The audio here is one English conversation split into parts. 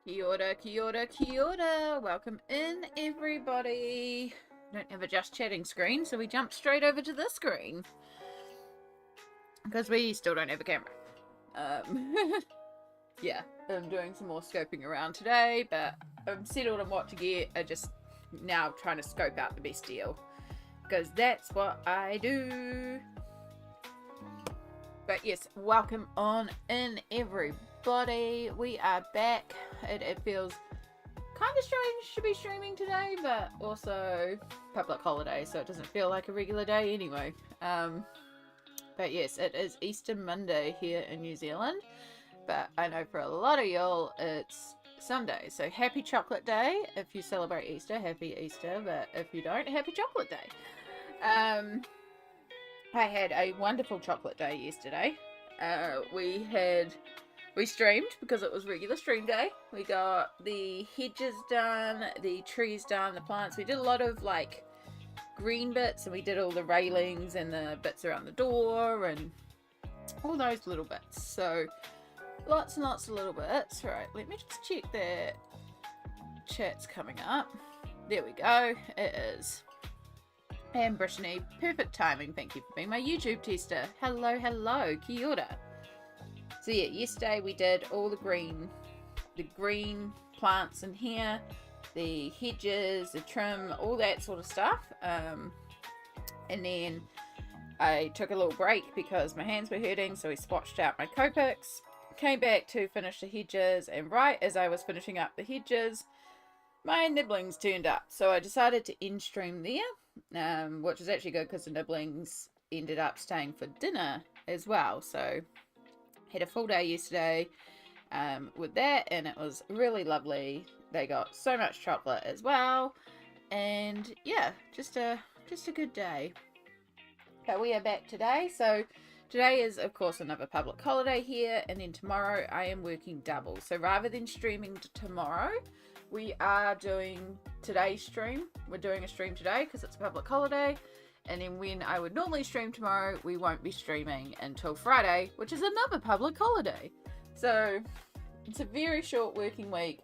Kia ora, kia ora, kia ora. Welcome in, everybody. We don't have a just chatting screen, so we jump straight over to this screen. Because we still don't have a camera. Yeah, I'm doing some more scoping around today, but I'm settled on what to get. I just now trying to scope out the best deal. Because that's what I do. But yes, welcome on in, everybody. We are back. It feels kind of strange to be streaming today, but also public holiday, so it doesn't feel like a regular day anyway. But yes, it is Easter Monday here in New Zealand, but I know for a lot of y'all it's Sunday, so happy chocolate day. If you celebrate Easter, happy Easter, but if you don't, happy chocolate day. I had a wonderful chocolate day yesterday. We streamed because it was regular stream day. We got the hedges done, the trees done, the plants. We did a lot of like green bits, and we did all the railings and the bits around the door and all those little bits. So lots and lots of little bits. Right, let me just check that chat's coming up. There we go. It is. And Brittany, perfect timing. Thank you for being my YouTube tester. Hello, hello, kia ora. So yeah, yesterday we did all the green plants in here, the hedges, the trim, all that sort of stuff. And then I took a little break because my hands were hurting, so we swatched out my Copics, came back to finish the hedges, and right as I was finishing up the hedges, my nibblings turned up. So I decided to end stream there, which is actually good because the nibblings ended up staying for dinner as well. So had a full day yesterday with that, and it was really lovely. They got so much chocolate as well, and yeah, just a good day. But we are back today. So today is of course another public holiday here, and then tomorrow I am working double. So rather than streaming tomorrow, we are doing today's stream. We're doing a stream today because it's a public holiday. And then when I would normally stream tomorrow, we won't be streaming until Friday, which is another public holiday. So it's a very short working week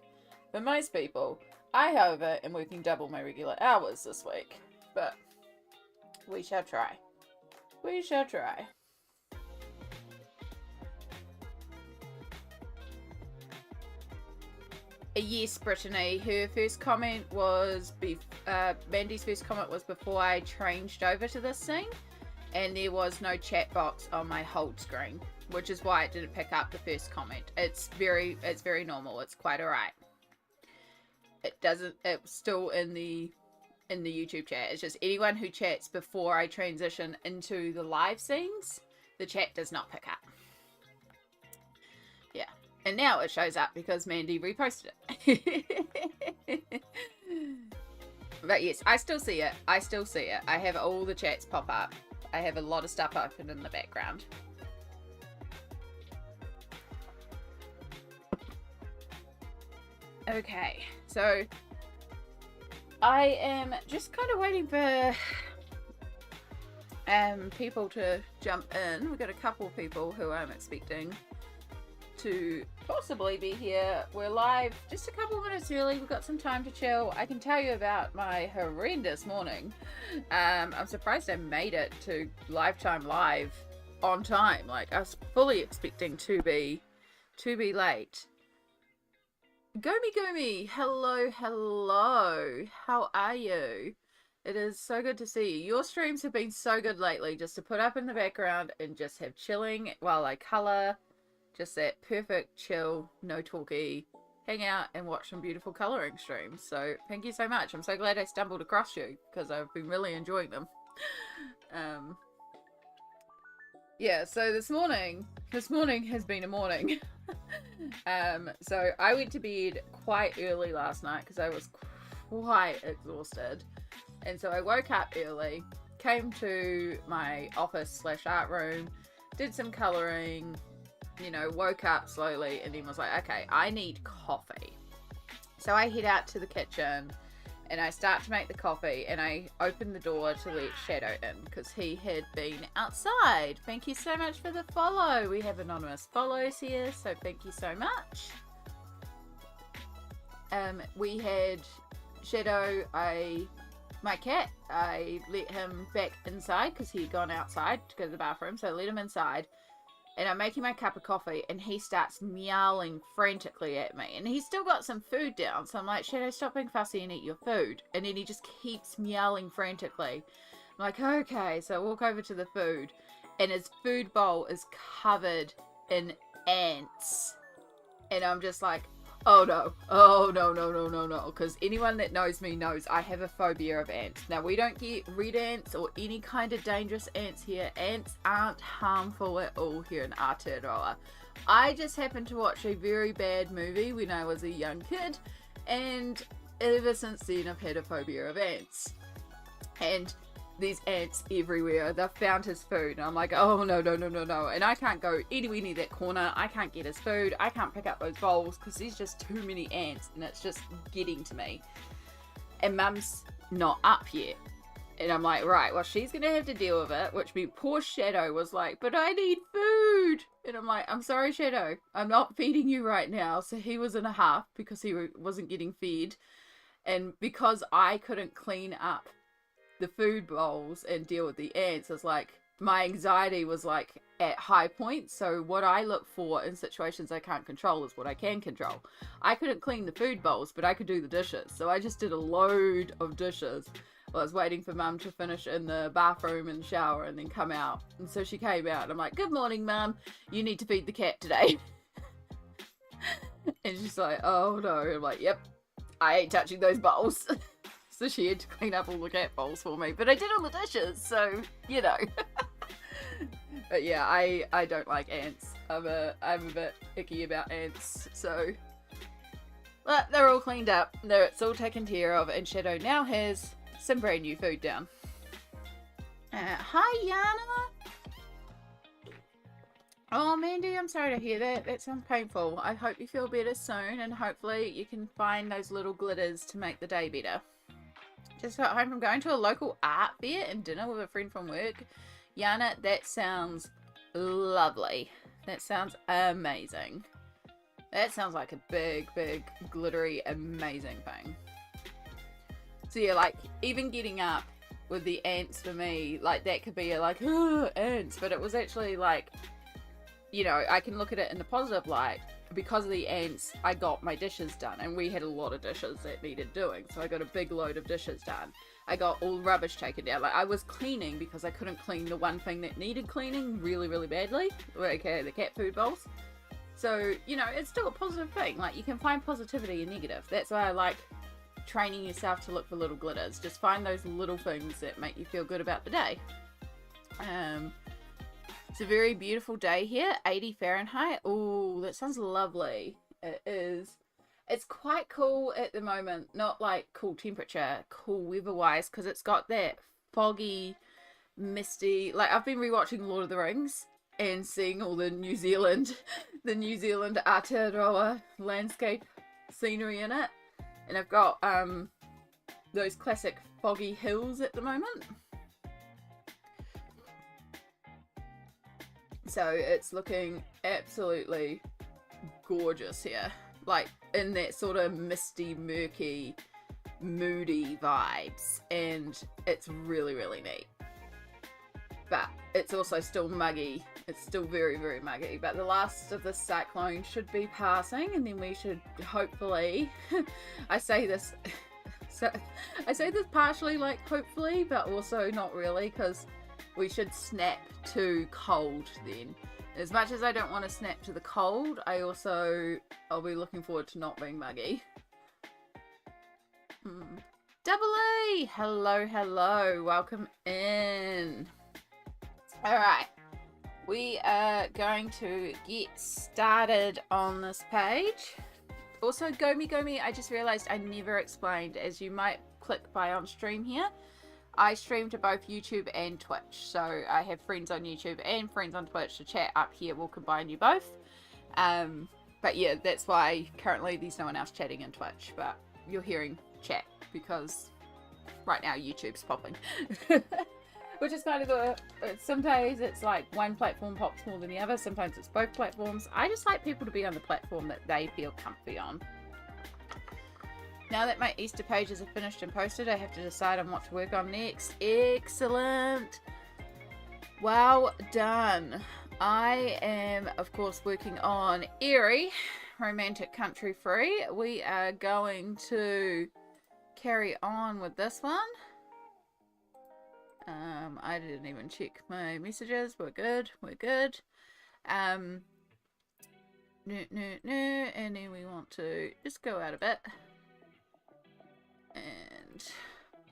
for most people. I, however, am working double my regular hours this week. But we shall try. We shall try. Yes, Brittany, her first comment was, Mandy's first comment was before I changed over to this thing, and there was no chat box on my hold screen, which is why it didn't pick up the first comment. It's very normal. It's quite alright. It's still in the YouTube chat. It's just anyone who chats before I transition into the live scenes, the chat does not pick up. Yeah. And now it shows up because Mandy reposted it. But yes, I still see it. I have all the chats pop up. I have a lot of stuff open in the background. Okay, so I am just kind of waiting for people to jump in. We've got a couple of people who I'm expecting to possibly be here. We're live just a couple of minutes early. We've got some time to chill. I can tell you about my horrendous morning. I'm surprised I made it to Lifetime Live on time. Like, I was fully expecting to be late. Gomi, hello. How are you? It is so good to see you. Your streams have been so good lately, just to put up in the background and just have chilling while I colour. Just that perfect chill, no talkie, hang out and watch some beautiful colouring streams. So thank you so much. I'm so glad I stumbled across you because I've been really enjoying them. Yeah, so this morning has been a morning. So I went to bed quite early last night because I was quite exhausted. And so I woke up early, came to my office/art room, did some colouring, you know, woke up slowly, and then was like, okay, I need coffee. So I head out to the kitchen and I start to make the coffee, and I open the door to let Shadow in because he had been outside. Thank you so much for the follow. We have anonymous follows here, so thank you so much. We had Shadow, my cat, I let him back inside because he had gone outside to go to the bathroom, so I let him inside. And I'm making my cup of coffee, and he starts meowing frantically at me. And he's still got some food down, so I'm like, Shadow, stop being fussy and eat your food. And then he just keeps meowing frantically. I'm like, okay, so I walk over to the food, and his food bowl is covered in ants. And I'm just like, Oh no. Oh no, no, no, no, no. Because anyone that knows me knows I have a phobia of ants. Now, we don't get red ants or any kind of dangerous ants here. Ants aren't harmful at all here in Aotearoa. I just happened to watch a very bad movie when I was a young kid, and ever since then I've had a phobia of ants. And there's ants everywhere. They've found his food, and I'm like, oh no, no, no, no, no. And I can't go anywhere near that corner. I can't get his food. I can't pick up those bowls because there's just too many ants, and it's just getting to me. And Mum's not up yet, and I'm like, right, well, she's gonna have to deal with it. Which means poor Shadow was like, but I need food. And I'm like, I'm sorry, Shadow, I'm not feeding you right now. So he was in a huff because he wasn't getting fed, and because I couldn't clean up the food bowls and deal with the ants, is like, my anxiety was like at high points. So what I look for in situations I can't control is what I can control. I couldn't clean the food bowls, but I could do the dishes. So I just did a load of dishes while I was waiting for Mum to finish in the bathroom and shower and then come out. And so she came out, and I'm like, good morning, Mum, you need to feed the cat today. And she's like, oh no. I'm like, yep, I ain't touching those bowls. So she had to clean up all the cat bowls for me. But I did all the dishes, so, you know. But yeah, I don't like ants. I'm a bit icky about ants, so. But they're all cleaned up. It's all taken care of, and Shadow now has some brand new food down. Hi, Yana! Oh, Mandy, I'm sorry to hear that. That sounds painful. I hope you feel better soon, and hopefully you can find those little glitters to make the day better. Just got home from going to a local art fair and dinner with a friend from work. Yana, that sounds lovely. That sounds amazing. That sounds like a big, big, glittery, amazing thing. So yeah, like, even getting up with the ants for me, like, that could be like, oh, ants. But it was actually like, you know, I can look at it in the positive light. Because of the ants, I got my dishes done, and we had a lot of dishes that needed doing, so I got a big load of dishes done. I got all rubbish taken down. Like, I was cleaning because I couldn't clean the one thing that needed cleaning really, really badly, aka the cat food bowls. So, you know, it's still a positive thing. Like, you can find positivity in negative. That's why I like training yourself to look for little glitters. Just find those little things that make you feel good about the day. It's a very beautiful day here, 80 Fahrenheit. Oh, that sounds lovely. It is. It's quite cool at the moment. Not like cool temperature, cool weather-wise, because it's got that foggy, misty... Like, I've been rewatching Lord of the Rings and seeing all the New Zealand Aotearoa landscape scenery in it. And I've got those classic foggy hills at the moment. So it's looking absolutely gorgeous here. Like, in that sort of misty, murky, moody vibes. And it's really, really neat. But it's also still muggy. It's still very, very muggy. But the last of the cyclone should be passing. And then we should hopefully... I say this partially like hopefully, but also not really. Because we should snap to cold then. As much as I don't want to snap to the cold, I'll be looking forward to not being muggy. Double E! Hello, hello. Welcome in. Alright. We are going to get started on this page. Also, Gomi, I just realized I never explained, as you might click by on stream here, I stream to both YouTube and Twitch, so I have friends on YouTube and friends on Twitch. To chat up here will combine you both. But yeah, that's why currently there's no one else chatting in Twitch, but you're hearing chat because right now YouTube's popping. Which is kind of some days it's like one platform pops more than the other, sometimes it's both platforms. I just like people to be on the platform that they feel comfy on. Now that my Easter pages are finished and posted, I have to decide on what to work on next. Excellent! Well done. I am, of course, working on Eriy, Romantic Country Free. We are going to carry on with this one. I didn't even check my messages. We're good. We're good. And then we want to just go out a bit. And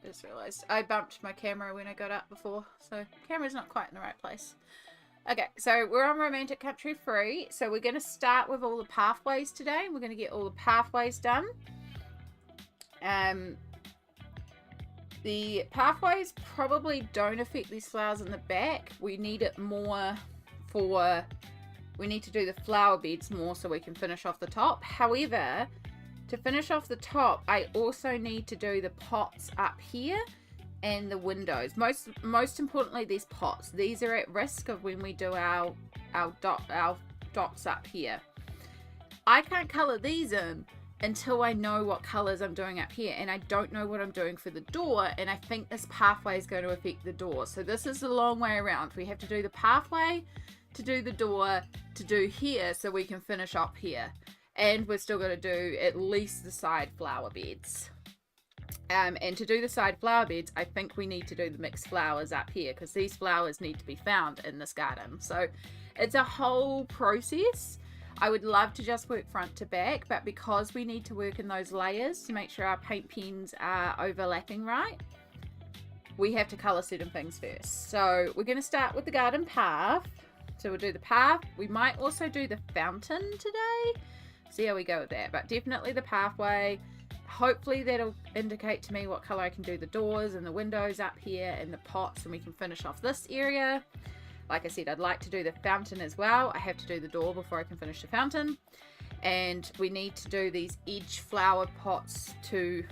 just realised I bumped my camera when I got up before, so camera's not quite in the right place. Okay, so we're on Romantic Country 3, so we're going to start with all the pathways today. We're going to get all the pathways done. The pathways probably don't affect these flowers in the back. We need it more for... We need to do the flower beds more so we can finish off the top. However, to finish off the top, I also need to do the pots up here and the windows. Most importantly, these pots. These are at risk of when we do our dots up here. I can't colour these in until I know what colours I'm doing up here, and I don't know what I'm doing for the door, and I think this pathway is going to affect the door. So this is the long way around. We have to do the pathway to do the door to do here so we can finish up here, and we're still going to do at least the side flower beds. And to do the side flower beds, I think we need to do the mixed flowers up here, because these flowers need to be found in this garden. So it's a whole process. I would love to just work front to back, but because we need to work in those layers to make sure our paint pens are overlapping right, we have to colour certain things first. So we're going to start with the garden path. So we'll do the path. We might also do the fountain today. See how we go with that. But definitely the pathway. Hopefully that'll indicate to me what colour I can do the doors and the windows up here and the pots, and we can finish off this area. Like I said, I'd like to do the fountain as well. I have to do the door before I can finish the fountain. And we need to do these edge flower pots to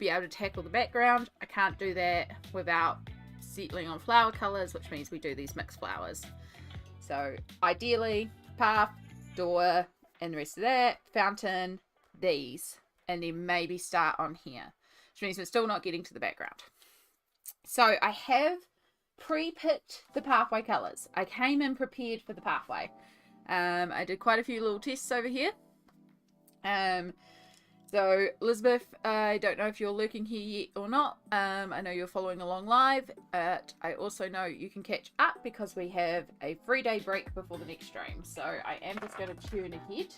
be able to tackle the background. I can't do that without settling on flower colours, which means we do these mixed flowers. So ideally, path, door, and the rest of that, fountain, these, and then maybe start on here, which means we're still not getting to the background. So I have pre-picked the pathway colours. I came in prepared for the pathway. I did quite a few little tests over here. So Elizabeth, I don't know if you're lurking here yet or not. I know you're following along live, but I also know you can catch up because we have a 3-day break before the next stream. So I am just going to tune ahead.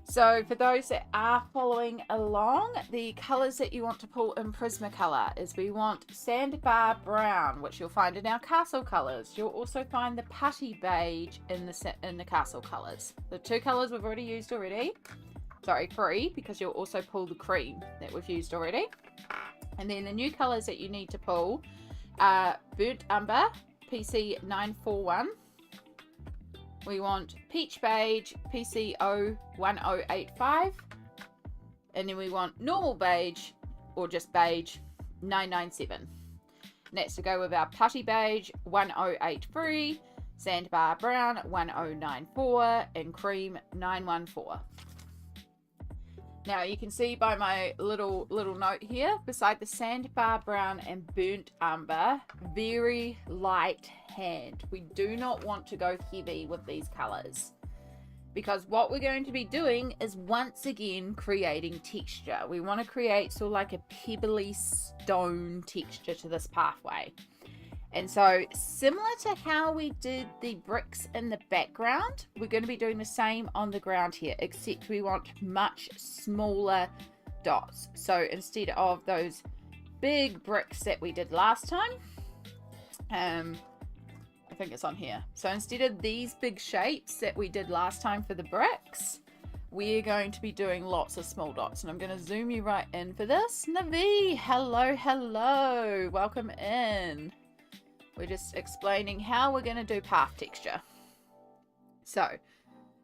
So for those that are following along, the colours that you want to pull in Prismacolor is we want Sandbar Brown, which you'll find in our castle colours. You'll also find the Putty Beige in the castle colours. The 2 colours we've already used already. Sorry, 3, because you'll also pull the cream that we've used already. And then the new colours that you need to pull are Burnt Umber, PC 941. We want Peach Beige, PC 01085. And then we want Normal Beige, or just Beige, 997. And that's to go with our Putty Beige, 1083, Sandbar Brown, 1094, and Cream, 914. Now you can see by my little note here, beside the Sandbar Brown and Burnt Umber, very light hand. We do not want to go heavy with these colours, because what we're going to be doing is once again creating texture. We want to create sort of like a pebbly stone texture to this pathway. And so similar to how we did the bricks in the background, we're going to be doing the same on the ground here, except we want much smaller dots. So instead of those big bricks that we did last time, I think it's on here. So instead of these big shapes that we did last time for the bricks, we're going to be doing lots of small dots. And I'm going to zoom you right in for this. Navi, hello, welcome in. We're just explaining how we're going to do path texture. So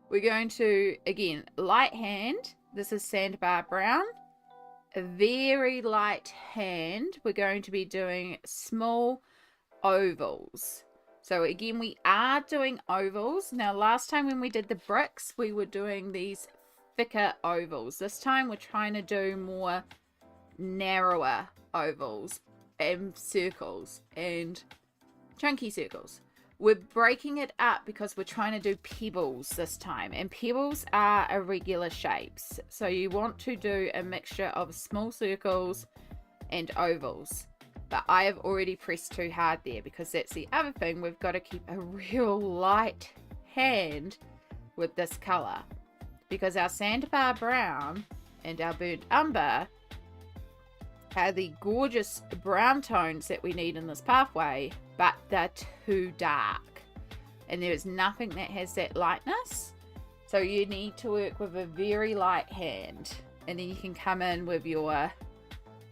we're going to, again, light hand. This is Sandbar Brown. A very light hand. We're going to be doing small ovals. So again, we are doing ovals. Now, last time when we did the bricks, we were doing these thicker ovals. This time we're trying to do more narrower ovals and circles and chunky circles. We're breaking it up because we're trying to do pebbles this time, and pebbles are irregular shapes, so you want to do a mixture of small circles and ovals. But I have already pressed too hard there, because that's the other thing. We've got to keep a real light hand with this color, because our sandbar brown and our burnt umber are the gorgeous brown tones that we need in this pathway, but they're too dark and there is nothing that has that lightness. So you need to work with a very light hand, and then you can come in with your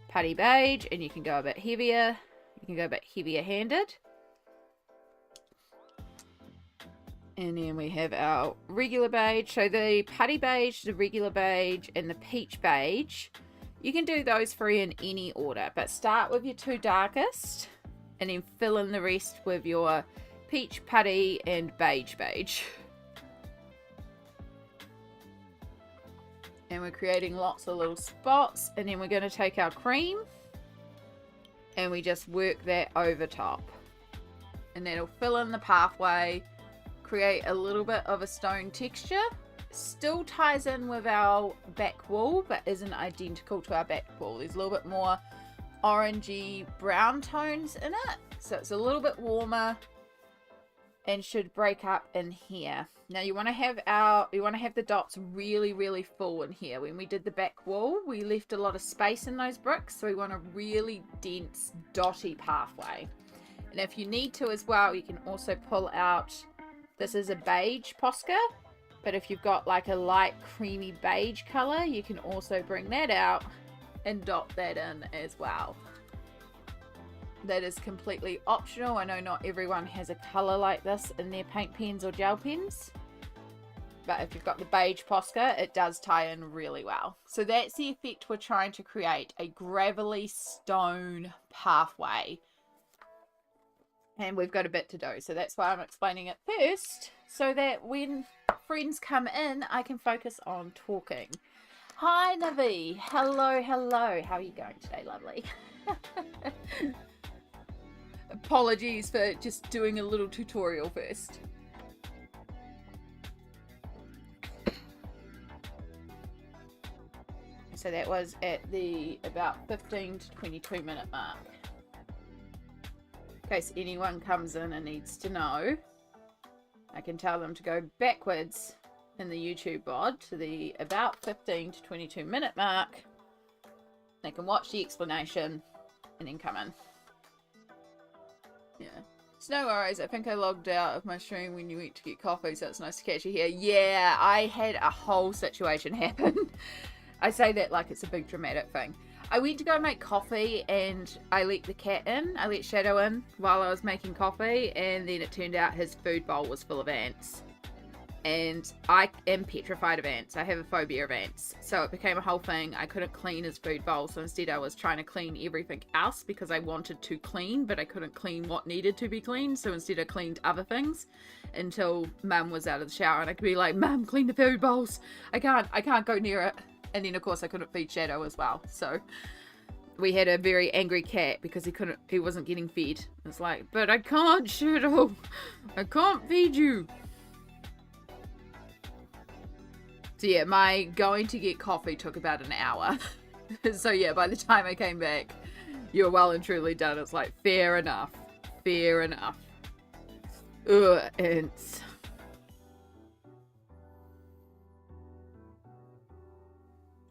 putty beige and you can go a bit heavier. You can go a bit heavier handed. And then we have our regular beige. So the putty beige, the regular beige, and the peach beige, you can do those three in any order, but start with your two darkest and then fill in the rest with your peach, putty, and beige beige. And we're creating lots of little spots, and then we're going to take our cream and we just work that over top, and that'll fill in the pathway, create a little bit of a stone texture. Still ties in with our back wall, but isn't identical to our back wall. There's a little bit more orangey brown tones in it, so it's a little bit warmer and should break up in here. Now you want to have the dots really, really full in here. When we did the back wall, we left a lot of space in those bricks, so we want a really dense dotty pathway. And if you need to as well, you can also pull out, this is a beige Posca, but if you've got like a light creamy beige color, you can also bring that out and dot that in as well. That is completely optional. I know not everyone has a color like this in their paint pens or gel pens, but if you've got the beige Posca, it does tie in really well. So that's the effect we're trying to create, a gravelly stone pathway. And we've got a bit to do, so that's why I'm explaining it first, so that when friends come in, I can focus on talking. Hi, Navi. Hello, hello. How are you going today, lovely? Apologies for just doing a little tutorial first. So that was at the about 15 to 22 minute mark. In case anyone comes in and needs to know, I can tell them to go backwards in the YouTube VOD to the about 15 to 22 minute mark. They can watch the explanation and then come in. Yeah. It's no worries. I think I logged out of my stream when you went to get coffee, so it's nice to catch you here. Yeah, I had a whole situation happen. I say that like it's a big dramatic thing. I went to go make coffee and I let the cat in. I let Shadow in while I was making coffee, and then it turned out his food bowl was full of ants. And I am petrified of ants. I have a phobia of ants. So it became a whole thing. I couldn't clean his food bowl, so instead I was trying to clean everything else because I wanted to clean, but I couldn't clean what needed to be cleaned. So instead I cleaned other things until Mum was out of the shower and I could be like, Mum, clean the food bowls. I can't go near it. And then of course I couldn't feed Shadow as well. So we had a very angry cat because he wasn't getting fed. It's like, but I can't, Shadow. I can't feed you. So yeah, my going to get coffee took about an hour. So yeah, by the time I came back, you were well and truly done. It's like, fair enough. Fair enough. Ugh, ants.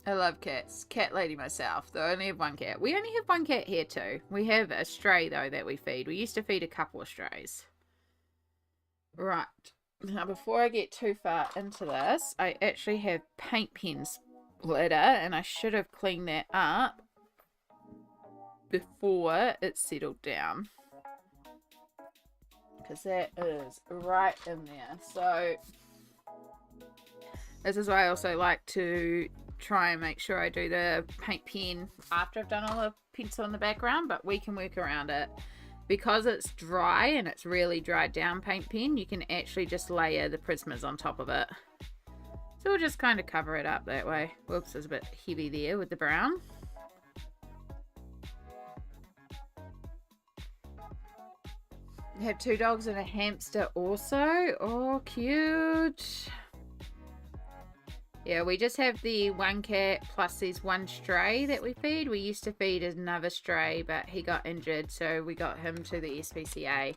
I love cats. Cat lady myself, though I only have one cat. We only have one cat here too. We have a stray though that we feed. We used to feed a couple of strays. Right. Now before I get too far into this, I actually have paint pen splitter and I should have cleaned that up before it settled down. Because that is right in there. So this is why I also like to try and make sure I do the paint pen after I've done all the pencil in the background, but we can work around it. Because it's dry and it's really dried down paint pen, you can actually just layer the Prismas on top of it. So we'll just kind of cover it up that way. Whoops, it's a bit heavy there with the brown. I have 2 dogs and a hamster also. Oh, cute. Yeah, we just have the one cat plus there's one stray that we feed. We used to feed another stray, but he got injured, so we got him to the SPCA.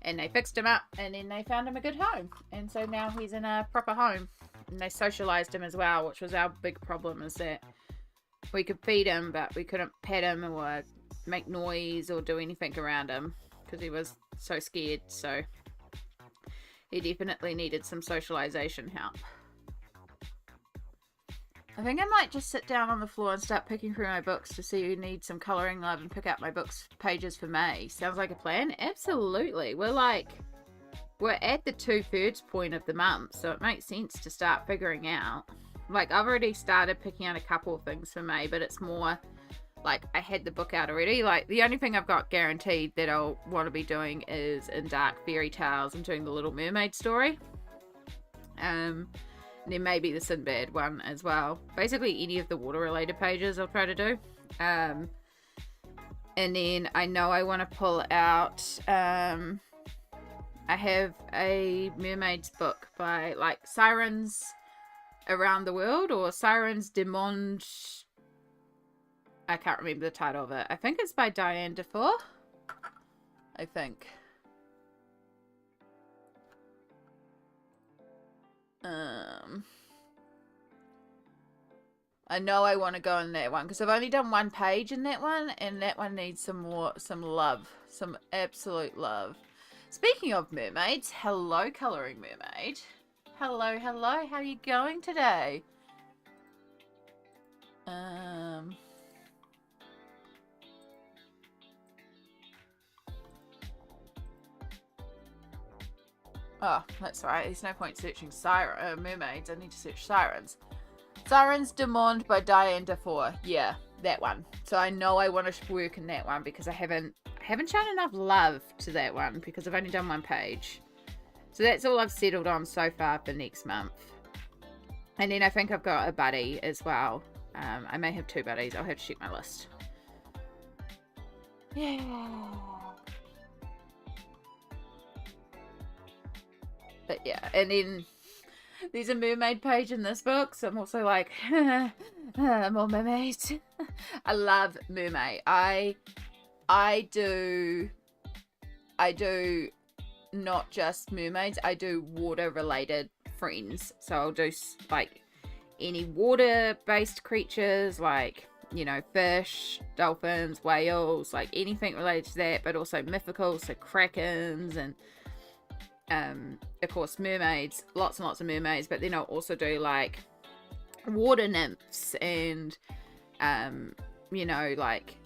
And they fixed him up, and then they found him a good home. And so now he's in a proper home. And they socialized him as well, which was our big problem, is that we could feed him, but we couldn't pet him or make noise or do anything around him because he was so scared. So he definitely needed some socialization help. I think I might just sit down on the floor and start picking through my books to see who needs some colouring love and pick up my books pages for May. Sounds like a plan? Absolutely. We're at the 2/3 point of the month, so it makes sense to start figuring out. Like, I've already started picking out a couple of things for May, but it's more like I had the book out already. Like, the only thing I've got guaranteed that I'll want to be doing is in Dark Fairytales. I'm doing the Little Mermaid story. And then maybe the Sinbad one as well. Basically any of the water related pages I'll try to do. And then I know I want to pull out, I have a mermaid's book by like Sirens Around the World or Sirens de Monde. I can't remember the title of it. I think it's by Diane Defoe. I think. I know I want to go in that one because I've only done one page in that one, and that one needs some love, some absolute love. Speaking of mermaids, hello Colouring Mermaid. Hello, how are you going today? Oh, that's right. There's no point searching mermaids. I need to search sirens. Sirens de Monde by Diane Defoe. Yeah, that one. So I know I want to work in that one because I haven't shown enough love to that one because I've only done one page. So that's all I've settled on so far for next month. And then I think I've got a buddy as well. I may have 2 buddies. I'll have to check my list. Yeah. But yeah, and then there's a mermaid page in this book, so I'm also like, more mermaids. I love Mermay. I do not just mermaids, I do water related friends. So I'll do like any water based creatures, like, you know, fish, dolphins, whales, like anything related to that, but also mythical, so krakens and of course mermaids, lots and lots of mermaids. But then I'll also do like water nymphs and you know, like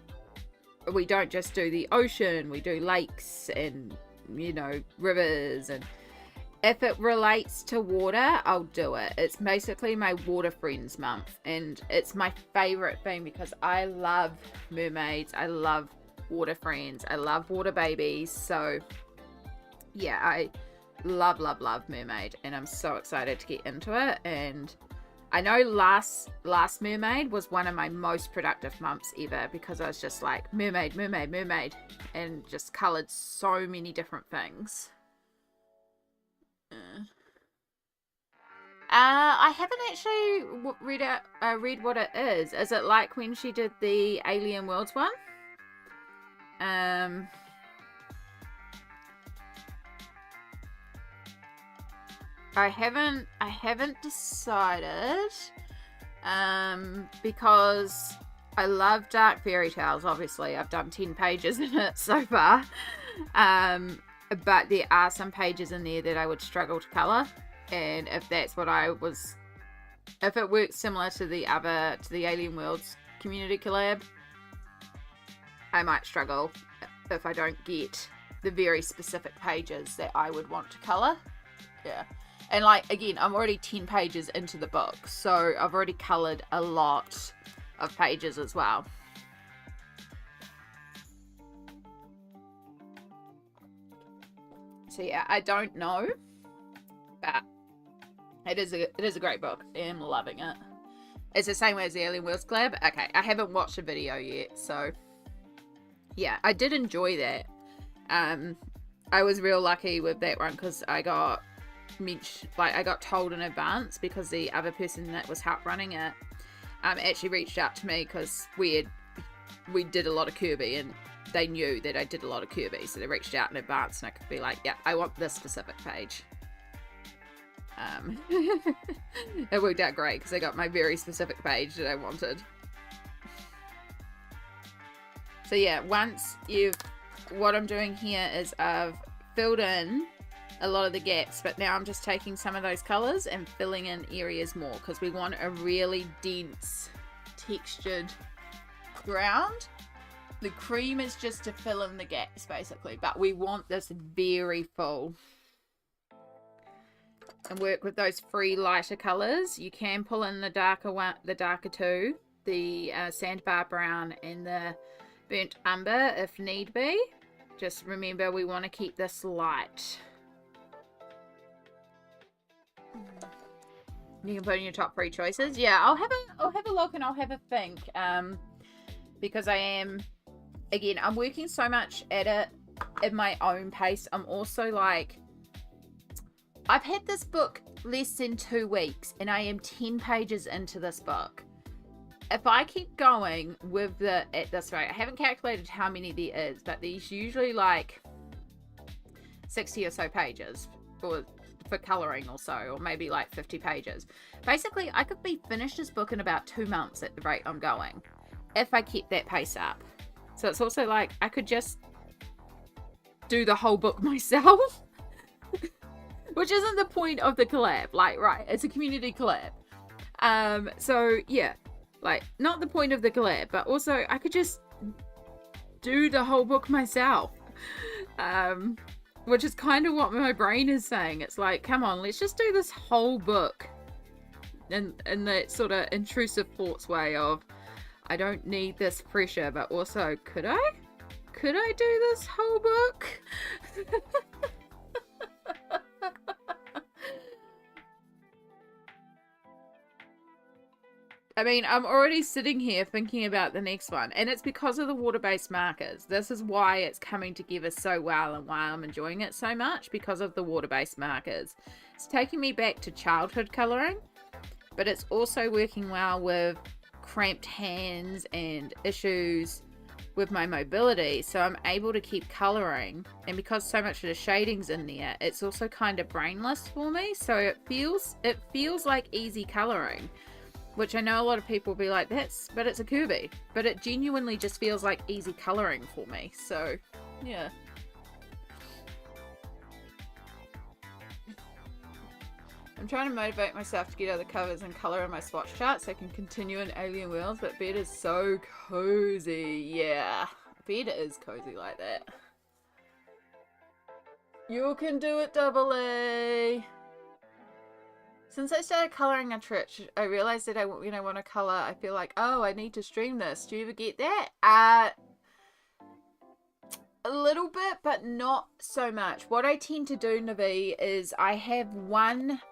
we don't just do the ocean, we do lakes and, you know, rivers. And if it relates to water, I'll do it. It's basically my water friends month, and it's my favorite thing because I love mermaids, I love water friends, I love water babies. So yeah, I love Mermaid, and I'm so excited to get into it. And I know last Mermaid was one of my most productive months ever because I was just like mermaid, and just coloured so many different things. I haven't actually read what it is. Is it like when she did the Alien Worlds one? I haven't decided, because I love Dark Fairytales, obviously. I've done 10 pages in it so far. But there are some pages in there that I would struggle to colour. And if that's what if it works similar to the Alien Worlds community collab, I might struggle if I don't get the very specific pages that I would want to colour. Yeah. And like, again, I'm already 10 pages into the book, so I've already coloured a lot of pages as well. So yeah, I don't know, but it is a great book. I'm loving it. It's the same way as the Alien Worlds collab. Okay, I haven't watched a video yet, so yeah, I did enjoy that. I was real lucky with that one because I got told in advance because the other person that was help running it, actually reached out to me because we did a lot of Kirby, and I was like, oh, they knew that I did a lot of Kirby, so they reached out in advance, and I could be like, yeah, I want this specific page. It worked out great because I got my very specific page that I wanted. So yeah, what I'm doing here is I've filled in a lot of the gaps, but now I'm just taking some of those colors and filling in areas more because we want a really dense textured ground. The cream is just to fill in the gaps basically, but we want this very full. And work with those free lighter colors. You can pull in the darker one, the darker two, the sandbar brown and the burnt umber if need be. Just remember we want to keep this light. You can put in your top 3 choices. Yeah, I'll have a look and I'll have a think. Because I'm working so much at it at my own pace. I'm also like, I've had this book less than 2 weeks and I am 10 pages into this book. If I keep going with at this rate, I haven't calculated how many there is, but there's usually like 60 or so pages for colouring or so, or maybe like 50 pages. Basically, I could be finished this book in about 2 months at the rate I'm going, if I keep that pace up. So it's also like, I could just do the whole book myself. Which isn't the point of the collab, like, right, it's a community collab. So yeah, like, not the point of the collab, but also I could just do the whole book myself. Which is kind of what my brain is saying. It's like, come on, let's just do this whole book. In that sort of intrusive thoughts way of, I don't need this pressure, but also, could I do this whole book? I mean, I'm already sitting here thinking about the next one, and it's because of the water-based markers. This is why it's coming together so well and why I'm enjoying it so much, because of the water-based markers. It's taking me back to childhood colouring, but it's also working well with cramped hands and issues with my mobility, so I'm able to keep colouring. And because so much of the shading's in there, it's also kind of brainless for me, so it feels like easy colouring. Which I know a lot of people will be like, but it's a Kirby. But it genuinely just feels like easy colouring for me. So, yeah. I'm trying to motivate myself to get other covers and colour in my swatch chart so I can continue in Alien Worlds, but bed is so cozy. Yeah. Bed is cozy like that. You can do it, Double A! Since I started colouring on Twitch, I realised that I want to colour, I feel like, oh, I need to stream this. Do you ever get that? A little bit, but not so much. What I tend to do, Navi, is I have one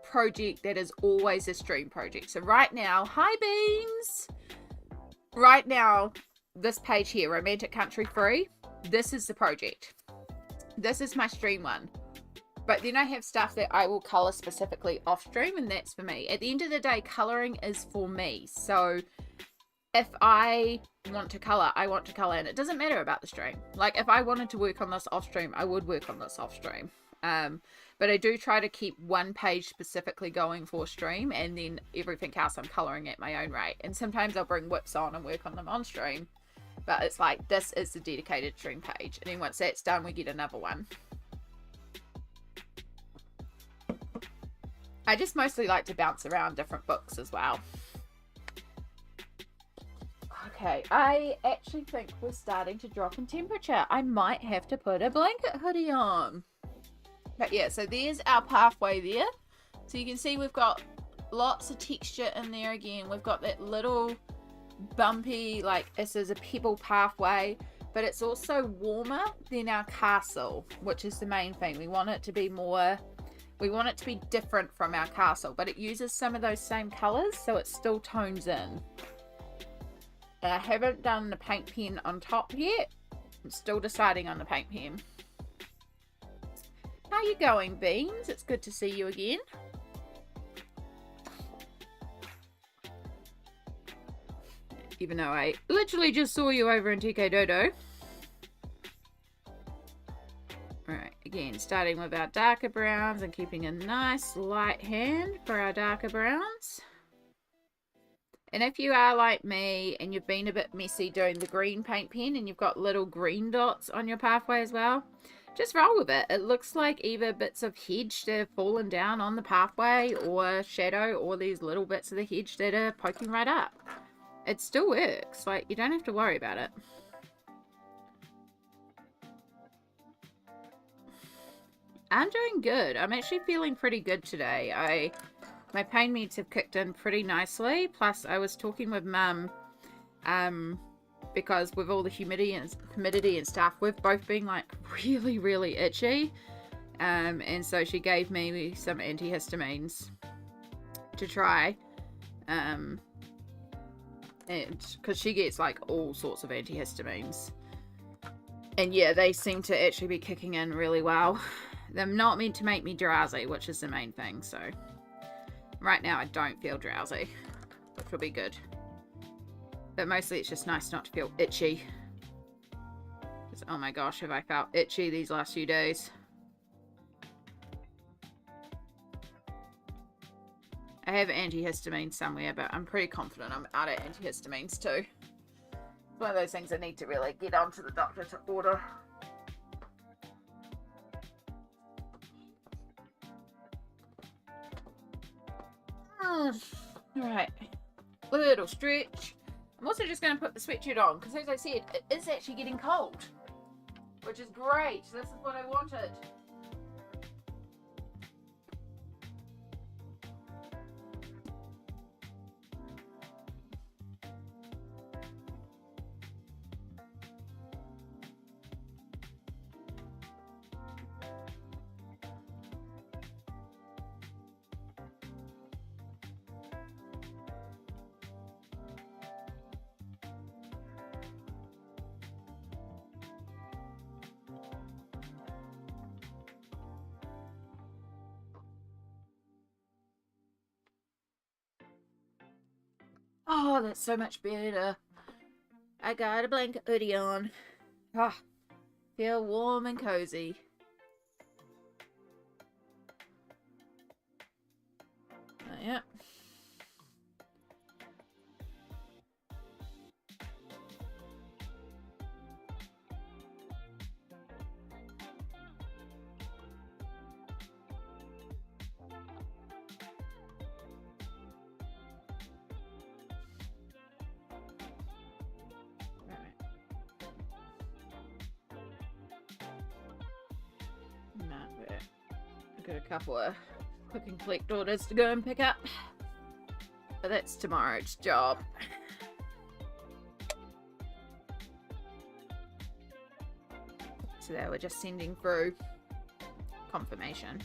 project that is always a stream project. So right now, hi Beans! Right now, this page here, Romantic Country Free, this is the project. This is my stream one. But then I have stuff that I will colour specifically off stream, and that's for me. At the end of the day, colouring is for me. So if I want to colour, I want to colour, and it doesn't matter about the stream. Like, if I wanted to work on this off stream, I would work on this off stream. But I do try to keep one page specifically going for stream, and then everything else I'm colouring at my own rate. And sometimes I'll bring whips on and work on them on stream. But it's like, this is the dedicated stream page. And then once that's done, we get another one. I just mostly like to bounce around different books as well. Okay, I actually think we're starting to drop in temperature. I might have to put a blanket hoodie on. But yeah, so there's our pathway there. So you can see we've got lots of texture in there again. We've got that little bumpy, like this is a pebble pathway, but it's also warmer than our castle, which is the main thing. We want it to be more... We want it to be different from our castle, but it uses some of those same colours, so it still tones in. And I haven't done the paint pen on top yet. I'm still deciding on the paint pen. How you going, Beans? It's good to see you again. even though I literally just saw you over in TK Dodo. Alright, again, starting with our darker browns and keeping a nice light hand for our darker browns. And if you are like me and you've been a bit messy doing the green paint pen and you've got little green dots on your pathway as well, just roll with it. It looks like either bits of hedge that have fallen down on the pathway or shadow or these little bits of the hedge that are poking right up. It still works. Like, you don't have to worry about it. I'm doing good. I'm actually feeling pretty good today. My pain meds have kicked in pretty nicely. Plus, I was talking with Mum, because with all the humidity and stuff, we've both been like really, really itchy. And so she gave me some antihistamines to try. And because she gets like all sorts of antihistamines. And yeah, they seem to actually be kicking in really well. They're not meant to make me drowsy, which is the main thing, so right now I don't feel drowsy, which will be good. But mostly it's just nice not to feel itchy. Oh my gosh, have I felt itchy these last few days. I have antihistamines somewhere, but I'm pretty confident I'm out of antihistamines too. It's one of those things I need to really get onto the doctor to order. Alright, little stretch. I'm also just going to put the sweatshirt on because, as I said, it is actually getting cold, which is great. This is what I wanted. Oh, that's so much better. I got a blanket hoodie on. Ah, feel warm and cozy. Yeah. I've got a couple of click and collect orders to go and pick up, but that's tomorrow's job. So they were just sending through confirmation.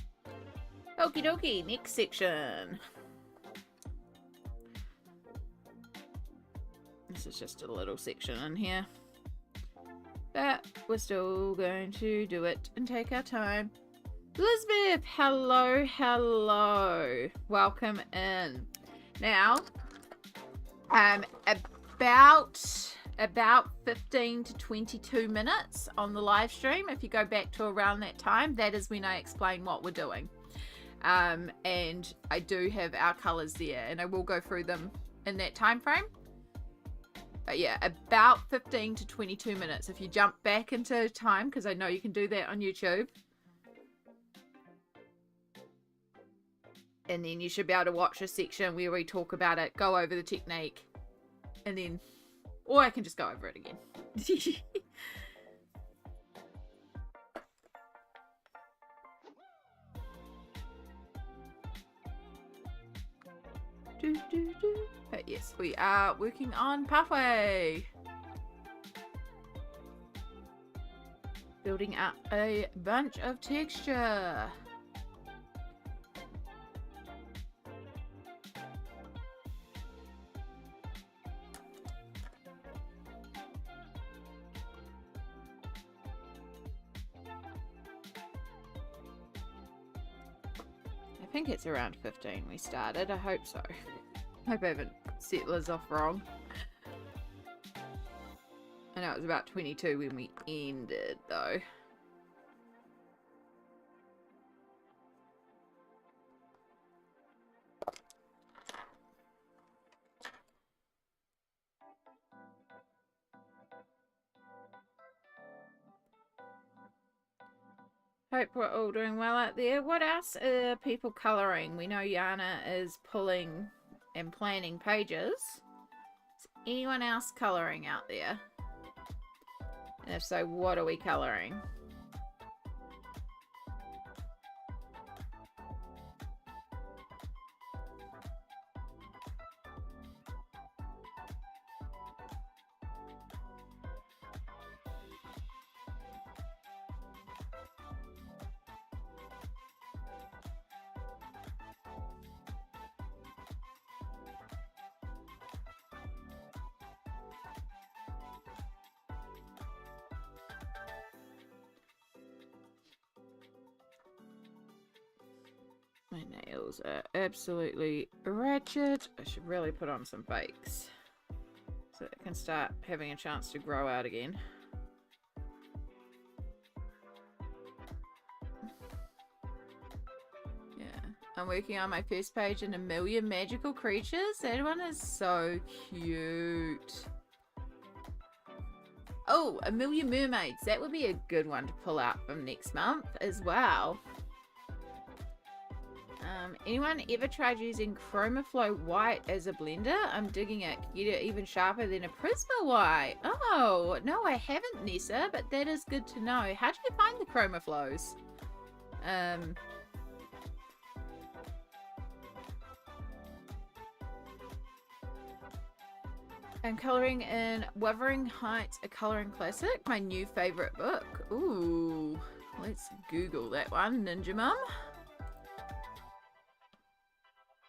Okie dokie, next section. This is just a little section in here, but we're still going to do it and take our time. Elizabeth, hello, hello. Welcome in. Now, about 15 to 22 minutes on the live stream. If you go back to around that time, that is when I explain what we're doing. And I do have our colours there, and I will go through them in that time frame. But yeah, about 15 to 22 minutes. If you jump back into time, because I know you can do that on YouTube. And then you should be able to watch a section where we talk about it, go over the technique, and then, or I can just go over it again. But yes, we are working on pathway. Building up a bunch of texture. I think it's around 15 we started. I hope so. Hope I haven't set Liz off wrong. I know it was about 22 when we ended, though. Hope we're all doing well out there. What else are people colouring? We know Yana is pulling and planning pages. Is anyone else colouring out there? And if so, what are we colouring? My nails are absolutely wretched. I should really put on some bakes so it can start having a chance to grow out again. Yeah, I'm working on my first page in 1,000,000 magical creatures. That one is so cute. Oh, 1,000,000 mermaids. That would be a good one to pull out from next month as well. Anyone ever tried using Chromaflow White as a blender? I'm digging it. Get it even sharper than a Prisma White. Oh, no, I haven't, Nessa, but that is good to know. How do you find the Chromaflows? I'm colouring in Wuthering Heights, a colouring classic, my new favourite book. Ooh, let's Google that one, Ninja Mum.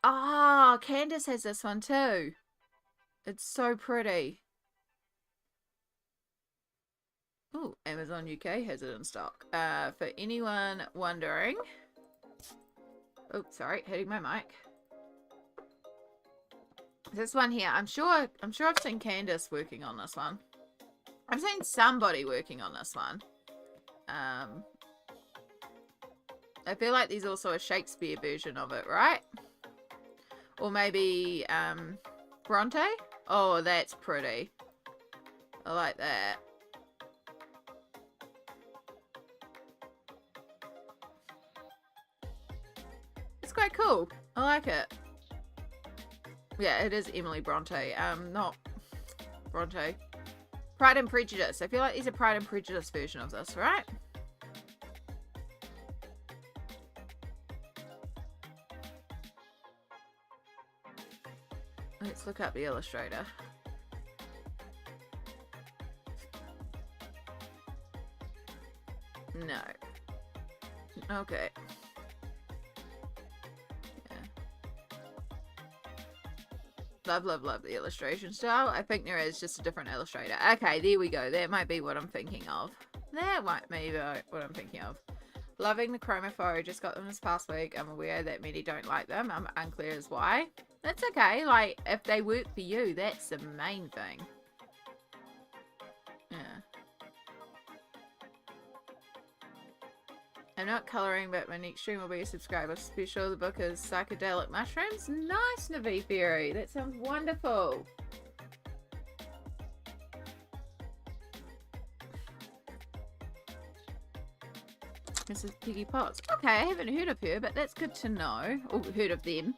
Ah, Candace has this one too. It's so pretty. Oh, Amazon UK has it in stock. For anyone wondering. Oh, sorry, hitting my mic. This one here, I'm sure I've seen Candace working on this one. I've seen somebody working on this one. I feel like there's also a Shakespeare version of it, right? Or maybe Bronte? Oh, that's pretty. I like that. It's quite cool. I like it. Yeah, it is Emily Bronte. Not Bronte. Pride and Prejudice. I feel like there's a Pride and Prejudice version of this, right? Let's look up the illustrator. No. Okay. Yeah. Love the illustration style. I think there is just a different illustrator. Okay, there we go. That might be what I'm thinking of. That might be what I'm thinking of. Loving the Chromapho. Just got them this past week. I'm aware that many don't like them. I'm unclear as why. That's okay. Like, if they work for you, that's the main thing. Yeah. I'm not colouring, but my next stream will be a subscriber special. The book is Psychedelic Mushrooms. Nice, Navi Fairy. That sounds wonderful. Mrs. Piggy Potts. Okay, I haven't heard of her, but that's good to know. Or heard of them.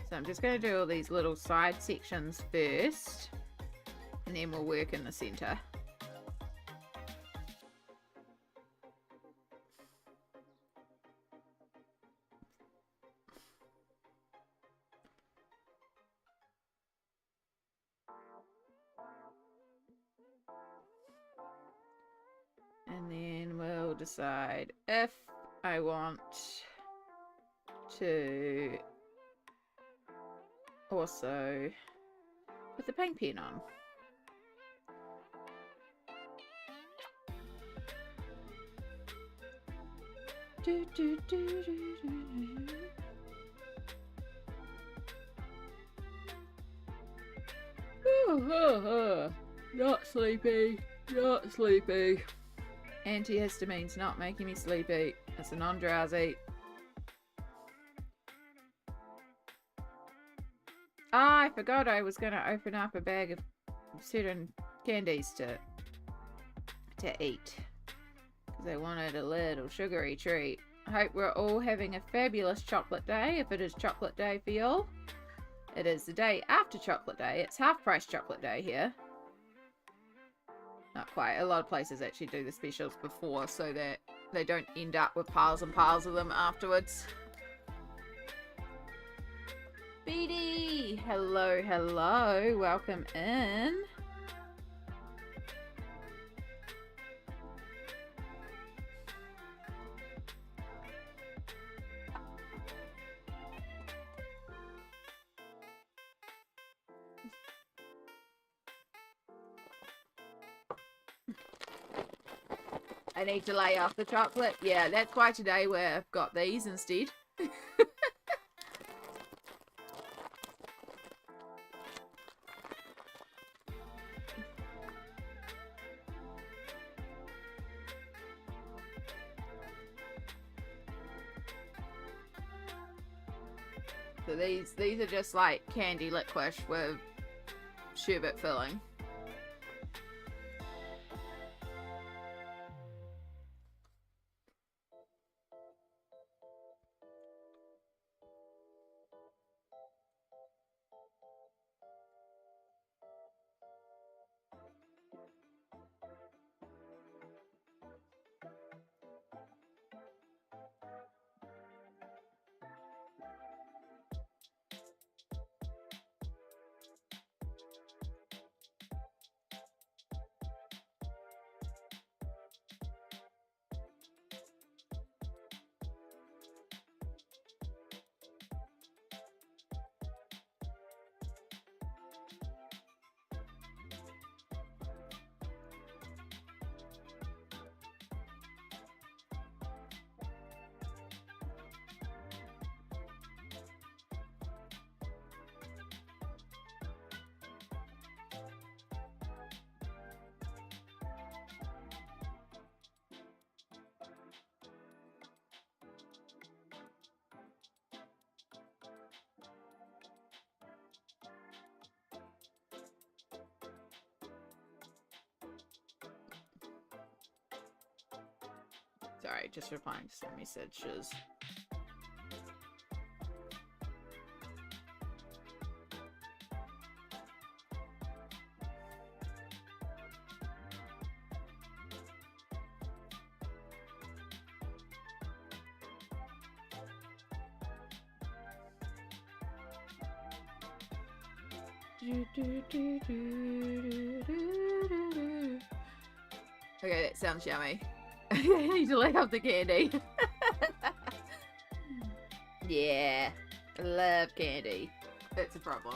So I'm just going to do all these little side sections first, and then we'll work in the center. And then we'll decide if I want to also put the paint pen on. Not sleepy. Not sleepy. Antihistamine's not making me sleepy. It's a non-drowsy. Ah, I forgot I was going to open up a bag of certain candies to eat. Because I wanted a little sugary treat. I hope we're all having a fabulous chocolate day, if it is chocolate day for y'all. It is the day after chocolate day. It's half-price chocolate day here. Not quite. A lot of places actually do the specials before so that they don't end up with piles and piles of them afterwards. Beady! Hello, hello. Welcome in. I need to lay off the chocolate. Yeah, that's why today we've got these instead. So these are just like candy licorice with sherbet filling. Sorry, just replying to some messages. Okay, that sounds yummy. I need to lay off the candy. Yeah, I love candy. That's a problem.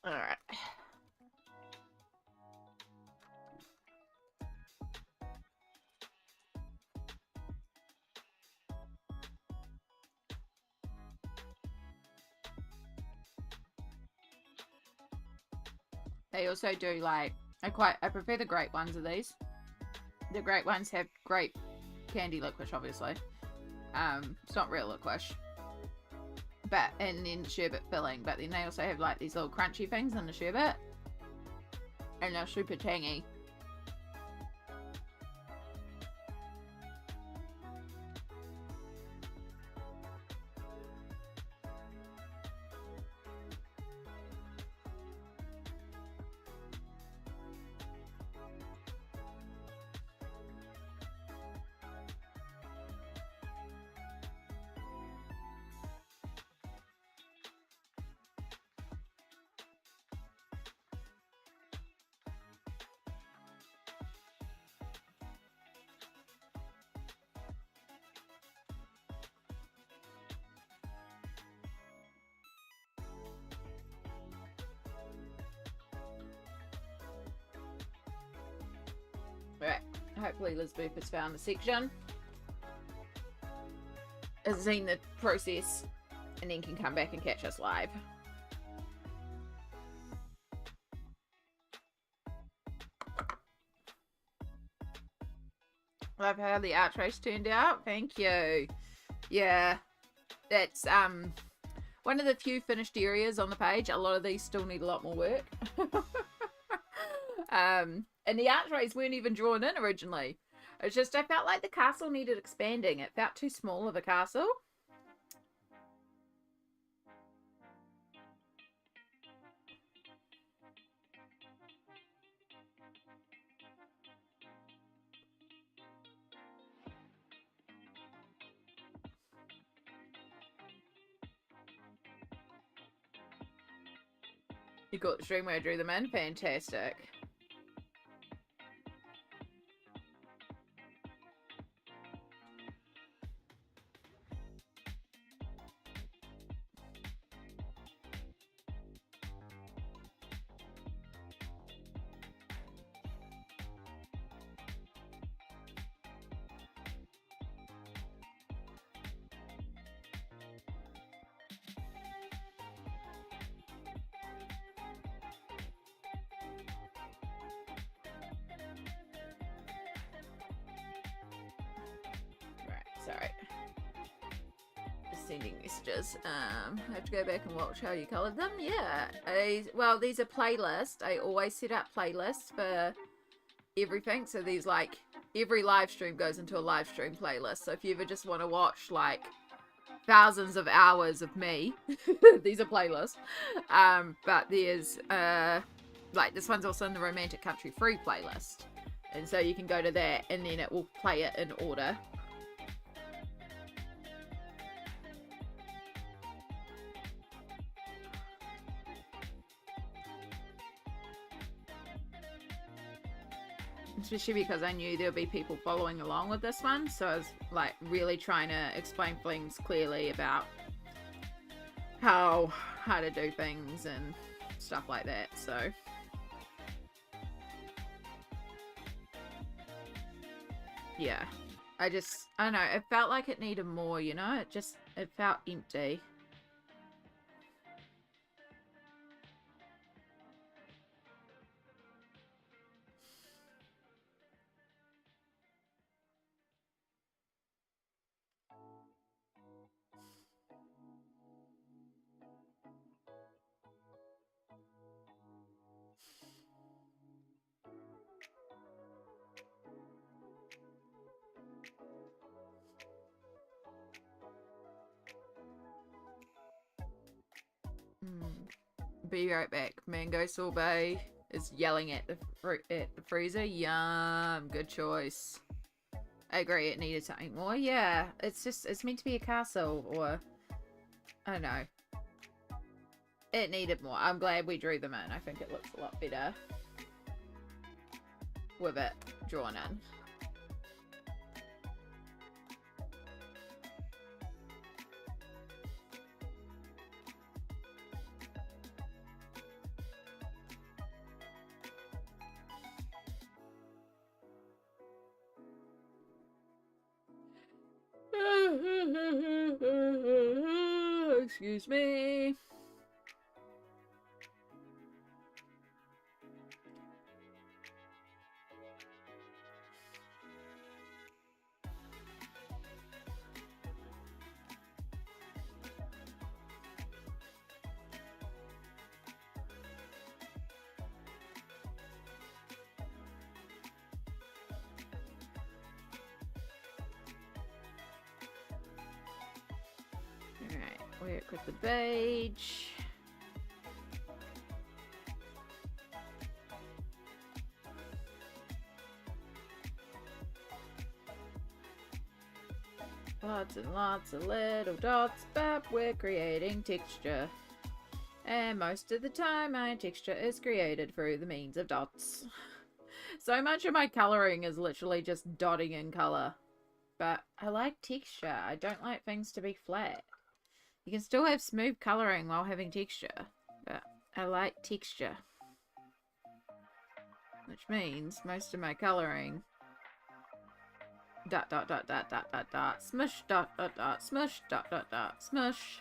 All right. They also do like, I prefer the grape ones of these. The grape ones have grape candy licorice, obviously. It's not real licorice. But, and then sherbet filling. But then they also have like these little crunchy things in the sherbet. And they're super tangy. hopefully Lisbeth has found the section, has seen the process, and then can come back and catch us live. Love how the archways turned out. Thank you. Yeah, that's one of the few finished areas on the page. A lot of these still need a lot more work. And the archways weren't even drawn in originally. It's just I felt like the castle needed expanding. It felt too small of a castle. You got the stream where I drew them in? Fantastic. Sorry. Just sending messages. I have to go back and watch how you coloured them. Yeah. Well, these are playlists. I always set up playlists for everything. So these, like, every live stream goes into a live stream playlist. So if you ever just want to watch, like, thousands of hours of me, these are playlists. But there's, like, this one's also in the Romantic Country Free playlist. And so you can go to that and then it will play it in order. Especially because I knew there would be people following along with this one, so I was like really trying to explain things clearly about how to do things and stuff like that. So yeah, I don't know, it felt like it needed more, you know, it felt empty. Be right back. Mango sorbet is yelling at the freezer. Yum, good choice. I agree, it needed something more. Yeah, it's meant to be a castle, or I don't know. It needed more. I'm glad we drew them in. I think it looks a lot better with it drawn in. Excuse me. Work with the beige. Lots and lots of little dots, but we're creating texture. And most of the time my texture is created through the means of dots. So much of my colouring is literally just dotting in colour. But I like texture. I don't like things to be flat. You can still have smooth colouring while having texture, but I like texture. Which means most of my colouring Dot dot dot dot dot dot dot. Smush dot dot dot. Smush dot dot dot. Smush.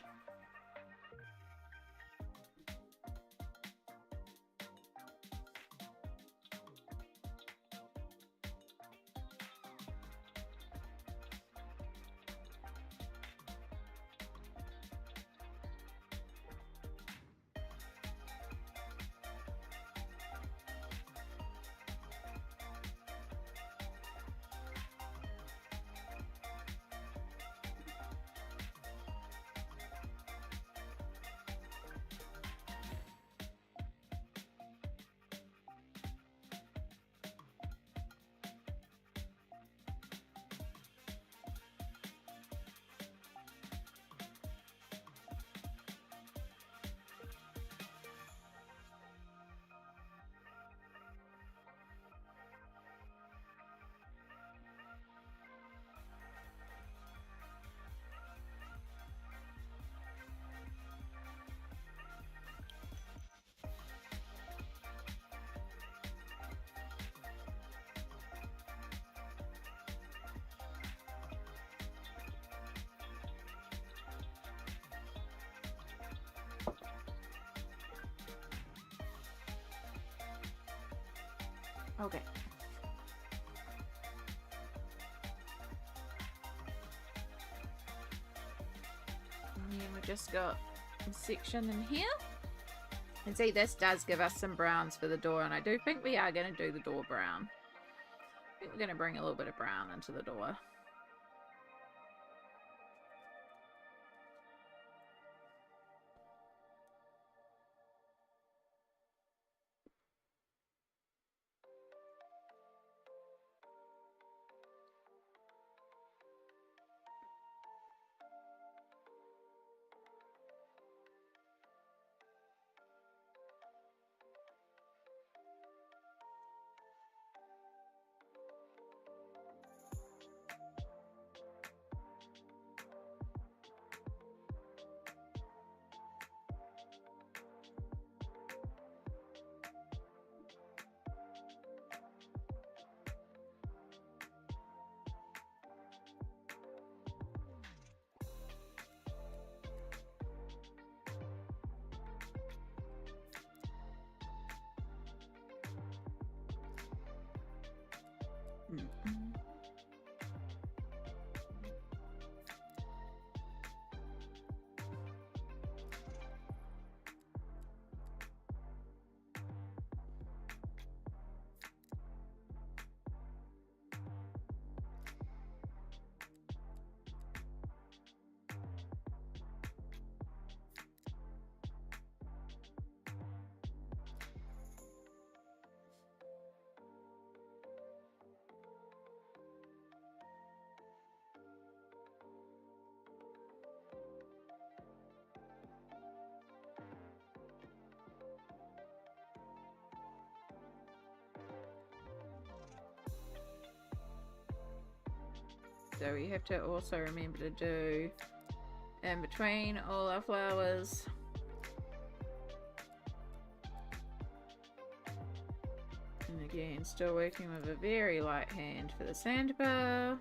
Okay. And then we just got a section in here. And see, this does give us some browns for the door, and I do think we are going to do the door brown. I think we're going to bring a little bit of brown into the door. So we have to also remember to do in between all our flowers. And again, still working with a very light hand for the sandbar.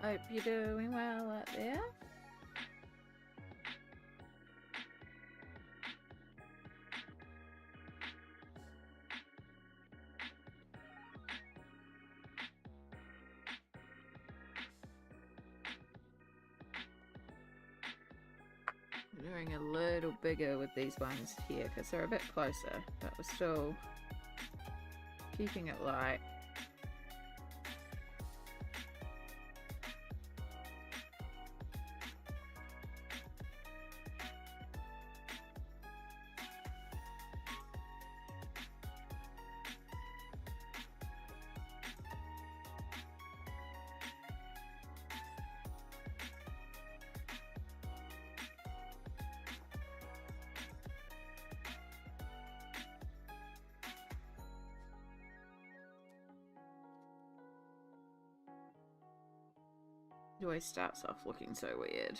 Hope you're doing well out there. I'm doing a little bigger with these ones here because they're a bit closer, but we're still keeping it light. It always starts off looking so weird.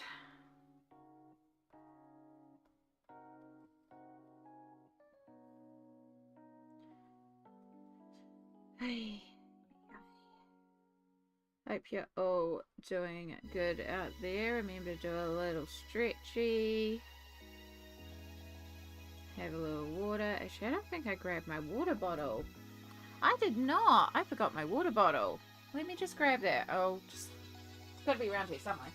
Hey. Hope you're all doing good out there. Remember to do a little stretchy. Have a little water. Actually, I don't think I grabbed my water bottle. I did not. I forgot my water bottle. Let me just grab that. Oh, just... It's gotta be around here somewhere.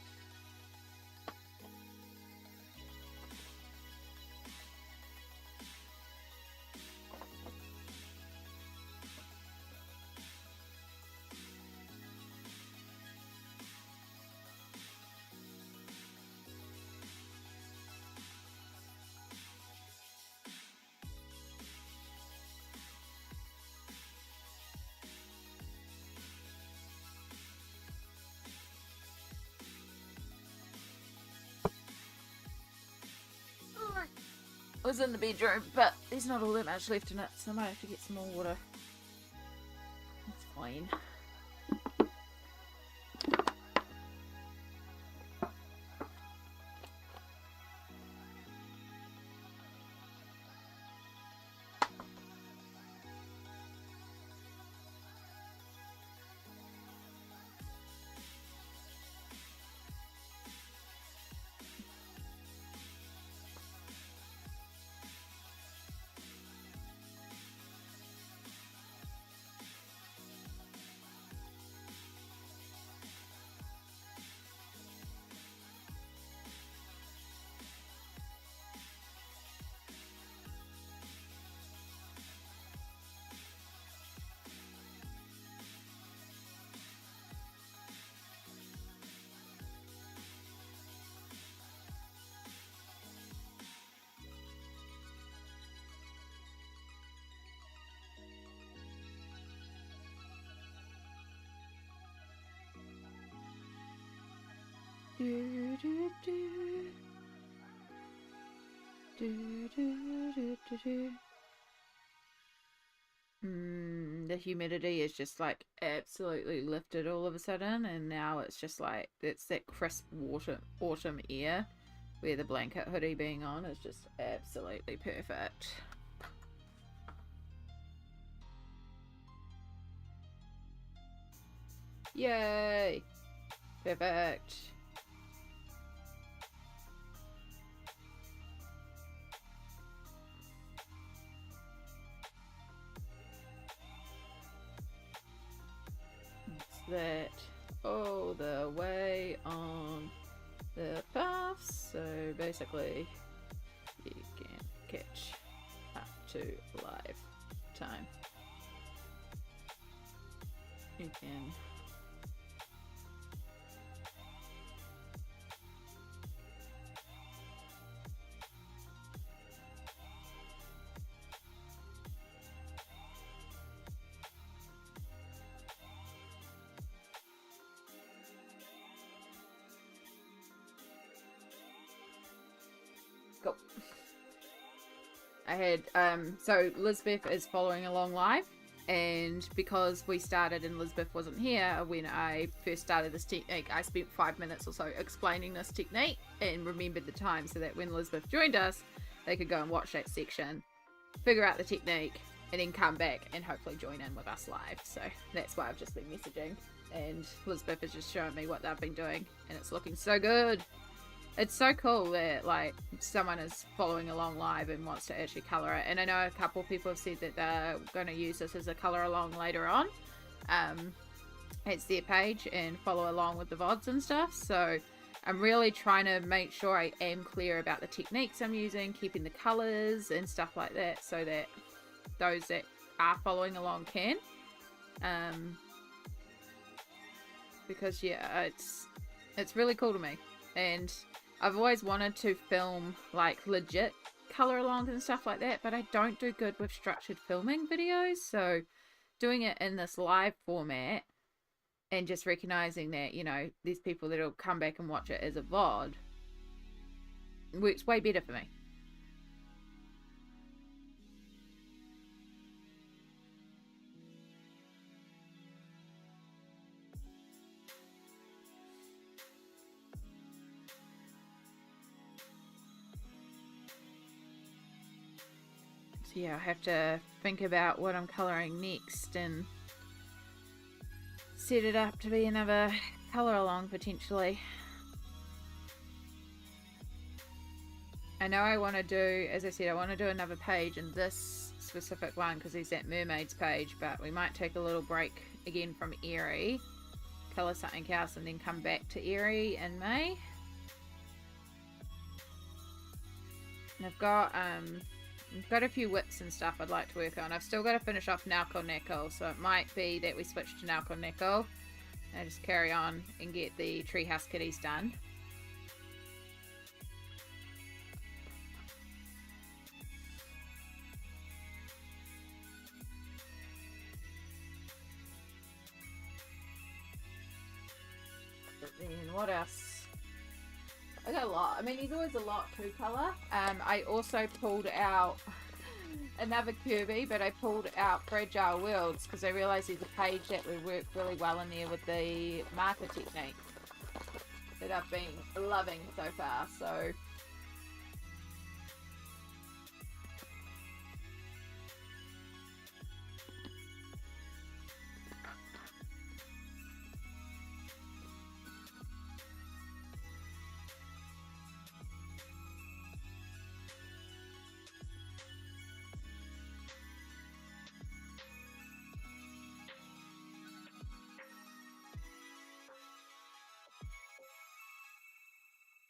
I was in the bedroom, but there's not all that much left in it, so I might have to get some more water. That's fine. Do, do, do. Do, do, do, do, do. The humidity is just like absolutely lifted all of a sudden, and now it's just like it's that crisp autumn air where the blanket hoodie being on is just absolutely perfect. Yay! Perfect. That all the way on the path, so basically you can catch up to live time. You can I had so Lisbeth is following along live, and because we started and Lisbeth wasn't here when I first started this technique, I spent 5 minutes or so explaining this technique and remembered the time so that when Lisbeth joined us, they could go and watch that section, figure out the technique, and then come back and hopefully join in with us live. So that's why I've just been messaging. and Elizabeth is just showing me what they've been doing, and it's looking so good. It's so cool that like someone is following along live and wants to actually colour it. And I know a couple of people have said that they're going to use this as a colour along later on. It's their page and follow along with the VODs and stuff. So I'm really trying to make sure I am clear about the techniques I'm using, keeping the colours and stuff like that, so that those that are following along can. Because yeah, it's really cool to me, and I've always wanted to film like legit color alongs and stuff like that, but I don't do good with structured filming videos. So doing it in this live format and just recognizing that, you know, there's people that'll come back and watch it as a VOD works way better for me. So yeah, I have to think about what I'm colouring next and set it up to be another colour along potentially. I know I want to do, as I said, I want to do another page in this specific one because there's that mermaid's page, but we might take a little break again from Eriy, colour something else, and then come back to Eriy in May. And I've got a few whips and stuff I'd like to work on. I've still got to finish off Nako Nako, so it might be that we switch to Nako Nako and just carry on and get the Treehouse Kitties done. But then what else? I got a lot. I mean, there's always a lot to colour. I also pulled out another Kirby, but I pulled out Fragile Worlds because I realised there's a page that would work really well in there with the marker technique that I've been loving so far. So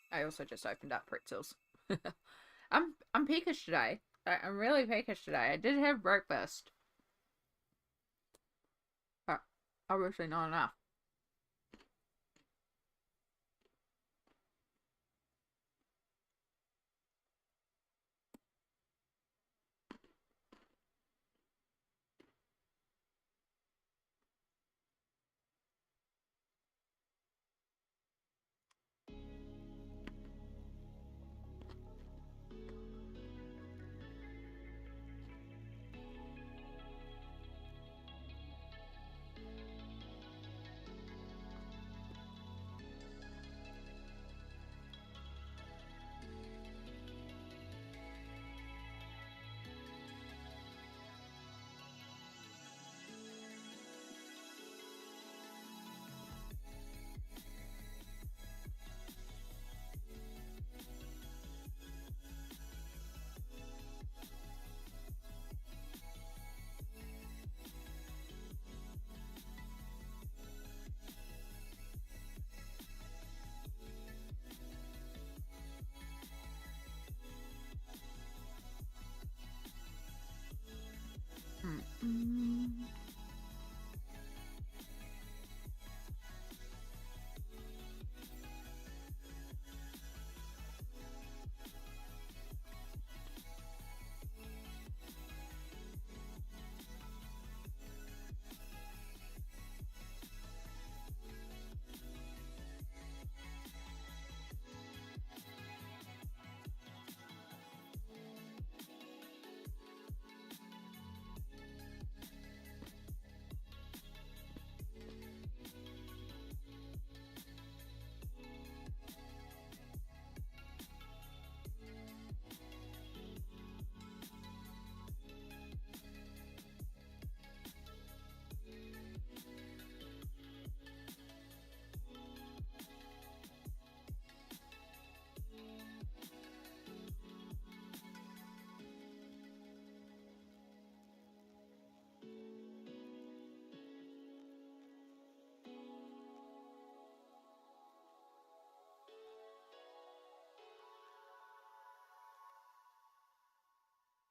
I also just opened up pretzels. I'm peakish today. I'm really peakish today. I did have breakfast, but obviously not enough.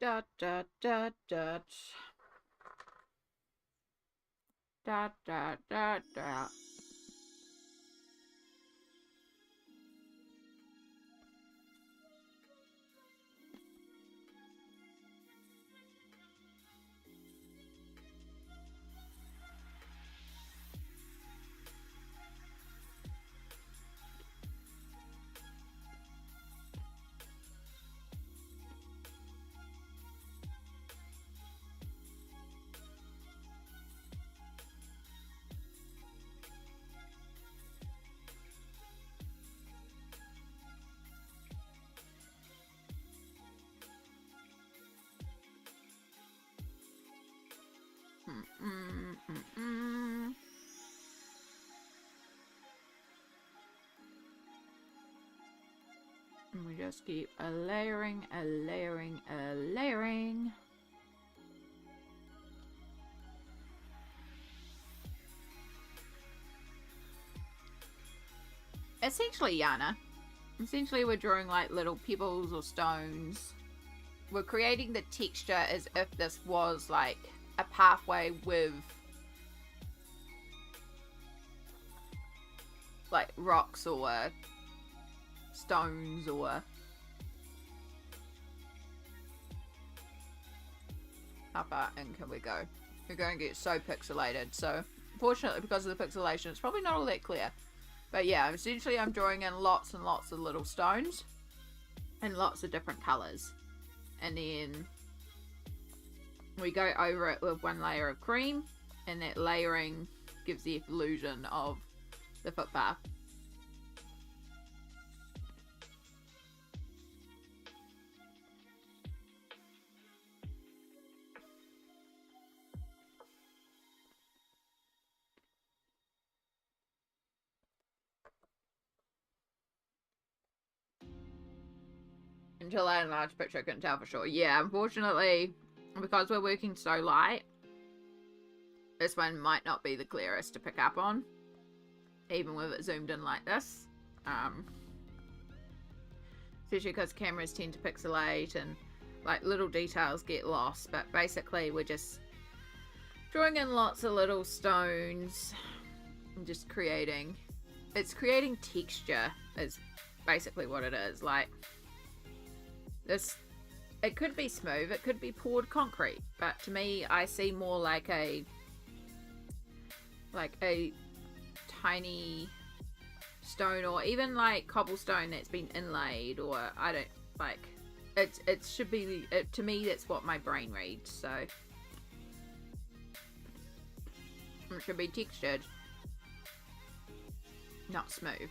Dot, dot, dot, dot. Dot, dot, dot, dot. And we just keep a layering, a layering, a layering. Essentially, Yana. Essentially, we're drawing like little pebbles or stones. We're creating the texture as if this was like a pathway with like rocks or stones or how far in can we go? We're going to get so pixelated. So unfortunately, because of the pixelation, it's probably not all that clear. But yeah, essentially I'm drawing in lots and lots of little stones and lots of different colors. And then we go over it with one layer of cream, and that layering gives the illusion of the footpath. Until I enlarge the picture, I couldn't tell for sure. Yeah, unfortunately, because we're working so light, this one might not be the clearest to pick up on, even with it zoomed in like this. Especially because cameras tend to pixelate and like little details get lost. But basically, we're just drawing in lots of little stones and just creating. It's creating texture is basically what it is. Like this, it could be smooth, it could be poured concrete, but to me, I see more like a tiny stone, or even like cobblestone that's been inlaid, or I don't like it should be to me that's what my brain reads. So it should be textured, not smooth.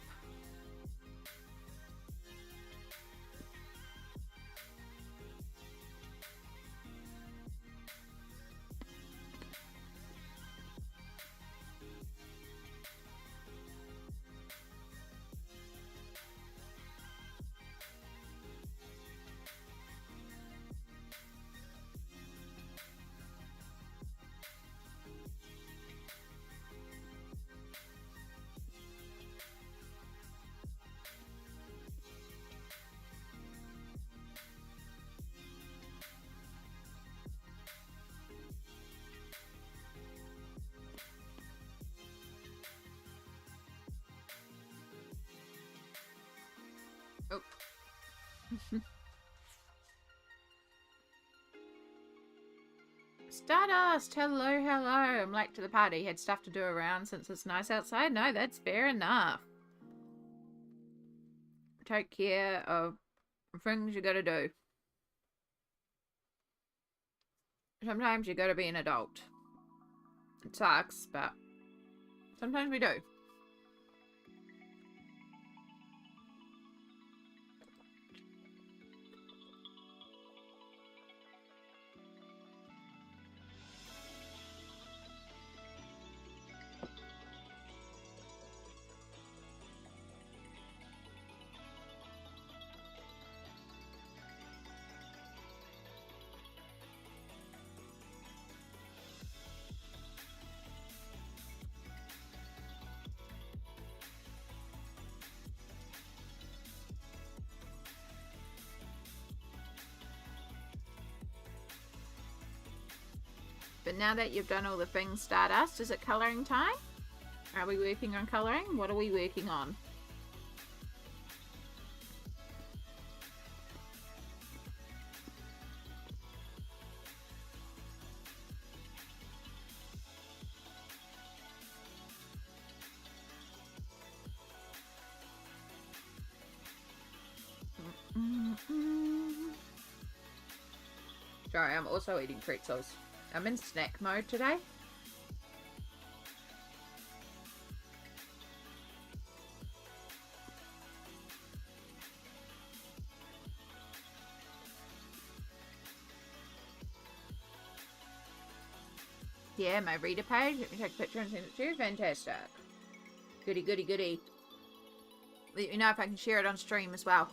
Oh. Stardust! Hello, hello. I'm late to the party. Had stuff to do around since it's nice outside. No, that's fair enough. Take care of things you gotta do. Sometimes you gotta be an adult. It sucks, but sometimes we do. But now that you've done all the things, Stardust, is it colouring time? Are we working on colouring? What are we working on? Sorry, I'm also eating pretzels. I'm in snack mode today. Yeah, my reader page. Let me take a picture and send it to you. Fantastic. Goody, goody, goody. Let me know if I can share it on stream as well.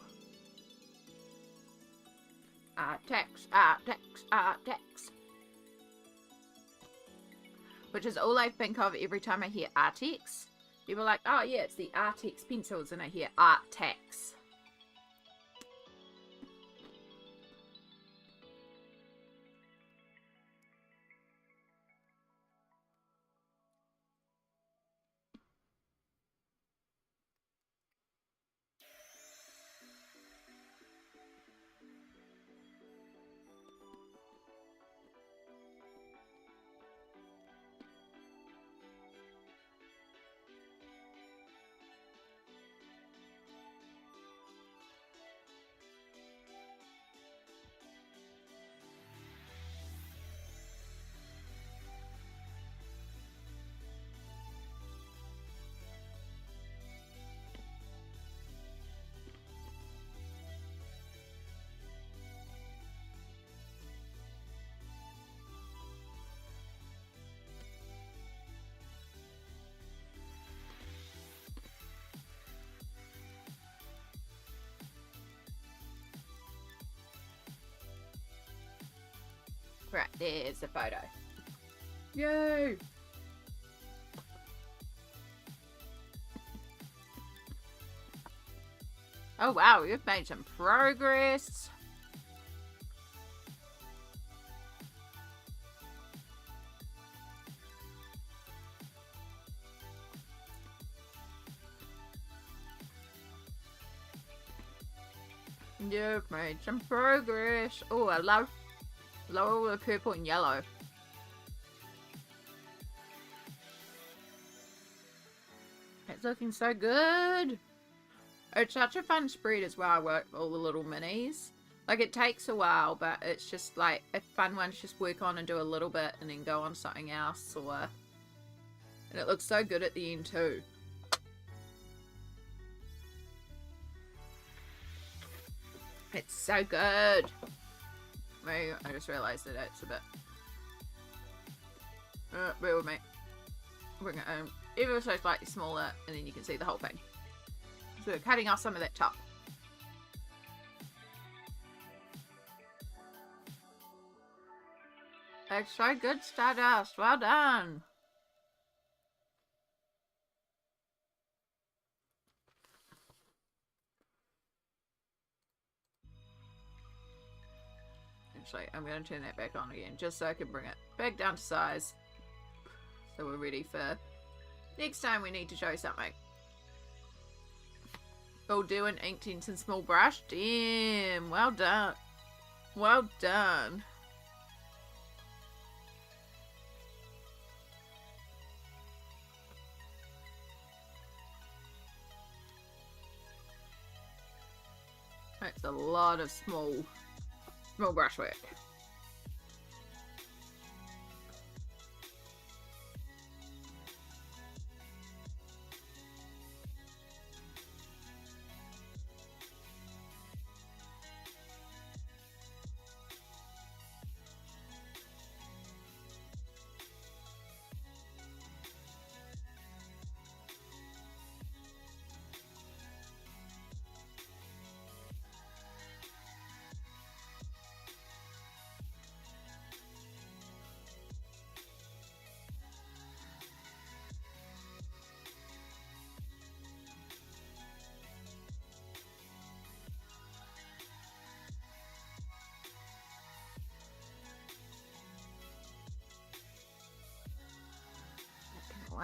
Text. Which is all I think of every time I hear Artex. People are like, oh yeah, it's the Artex pencils, and I hear Artex. Right, there's the photo. Yay! Oh wow, you've made some progress. You've made some progress. Oh, I love all the purple and yellow. It's looking so good. It's such a fun spread as well. I work all the little minis. Like, it takes a while, but it's just like a fun one to just work on and do a little bit and then go on something else. And it looks so good at the end too. It's so good. Maybe I just realised that it's a bit... bear with me. Bring it home. Ever so slightly smaller, and then you can see the whole thing. So cutting off some of that top. It's so good, Stardust. Well done. Actually, I'm going to turn that back on again, just so I can bring it back down to size. So we're ready for next time we need to show something. We'll do an Inktense and small brush. Damn, well done. Well done. That's a lot of small brushwork.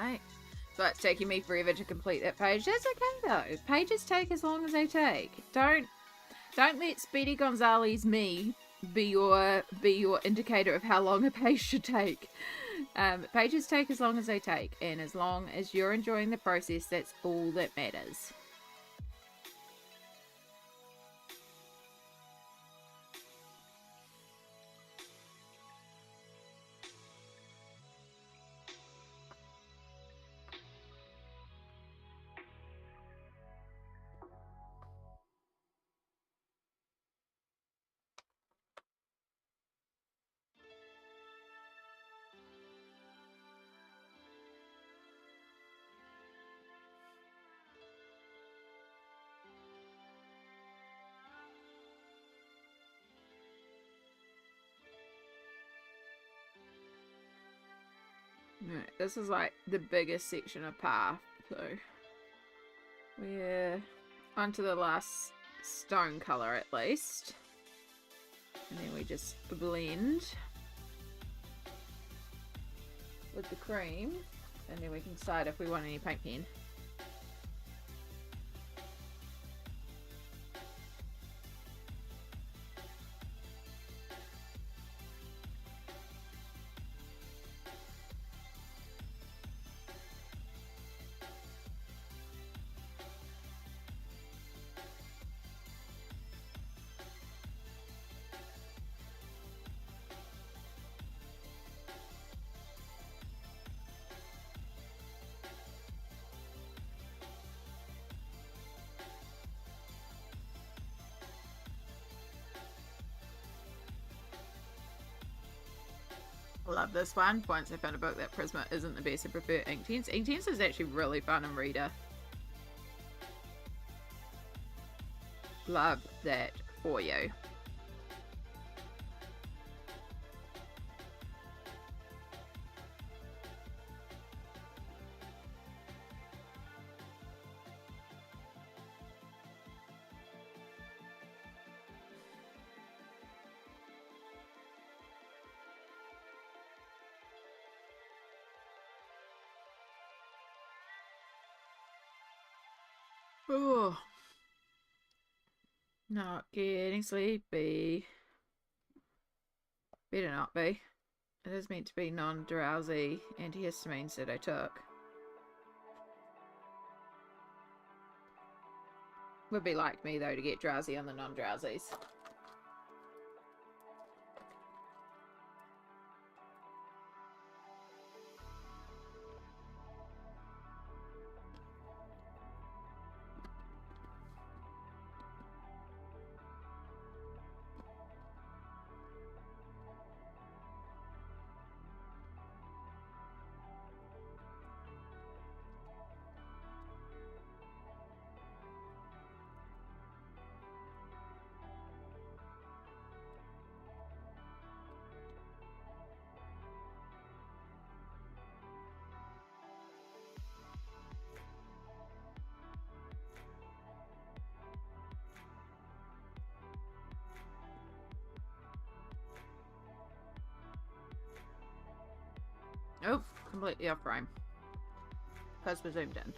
wait. So it's taking me forever to complete that page. That's okay though. Pages take as long as they take. Don't let Speedy Gonzalez me be your indicator of how long a page should take. Pages take as long as they take, and as long as you're enjoying the process, that's all that matters. Right, this is like the biggest section of path, so we're onto the last stone color at least, and then we just blend with the cream, and then we can decide if we want any paint pen. Love this one. Once I found a book that Prisma isn't the best, I prefer Inktense. Inktense is actually really fun and reader. Love that for you. Oh, not getting sleepy. Better not be. It is meant to be non-drowsy antihistamines that I took. Would be like me though to get drowsy on the non-drowsies. Oh, completely off frame. Because we're zoomed in.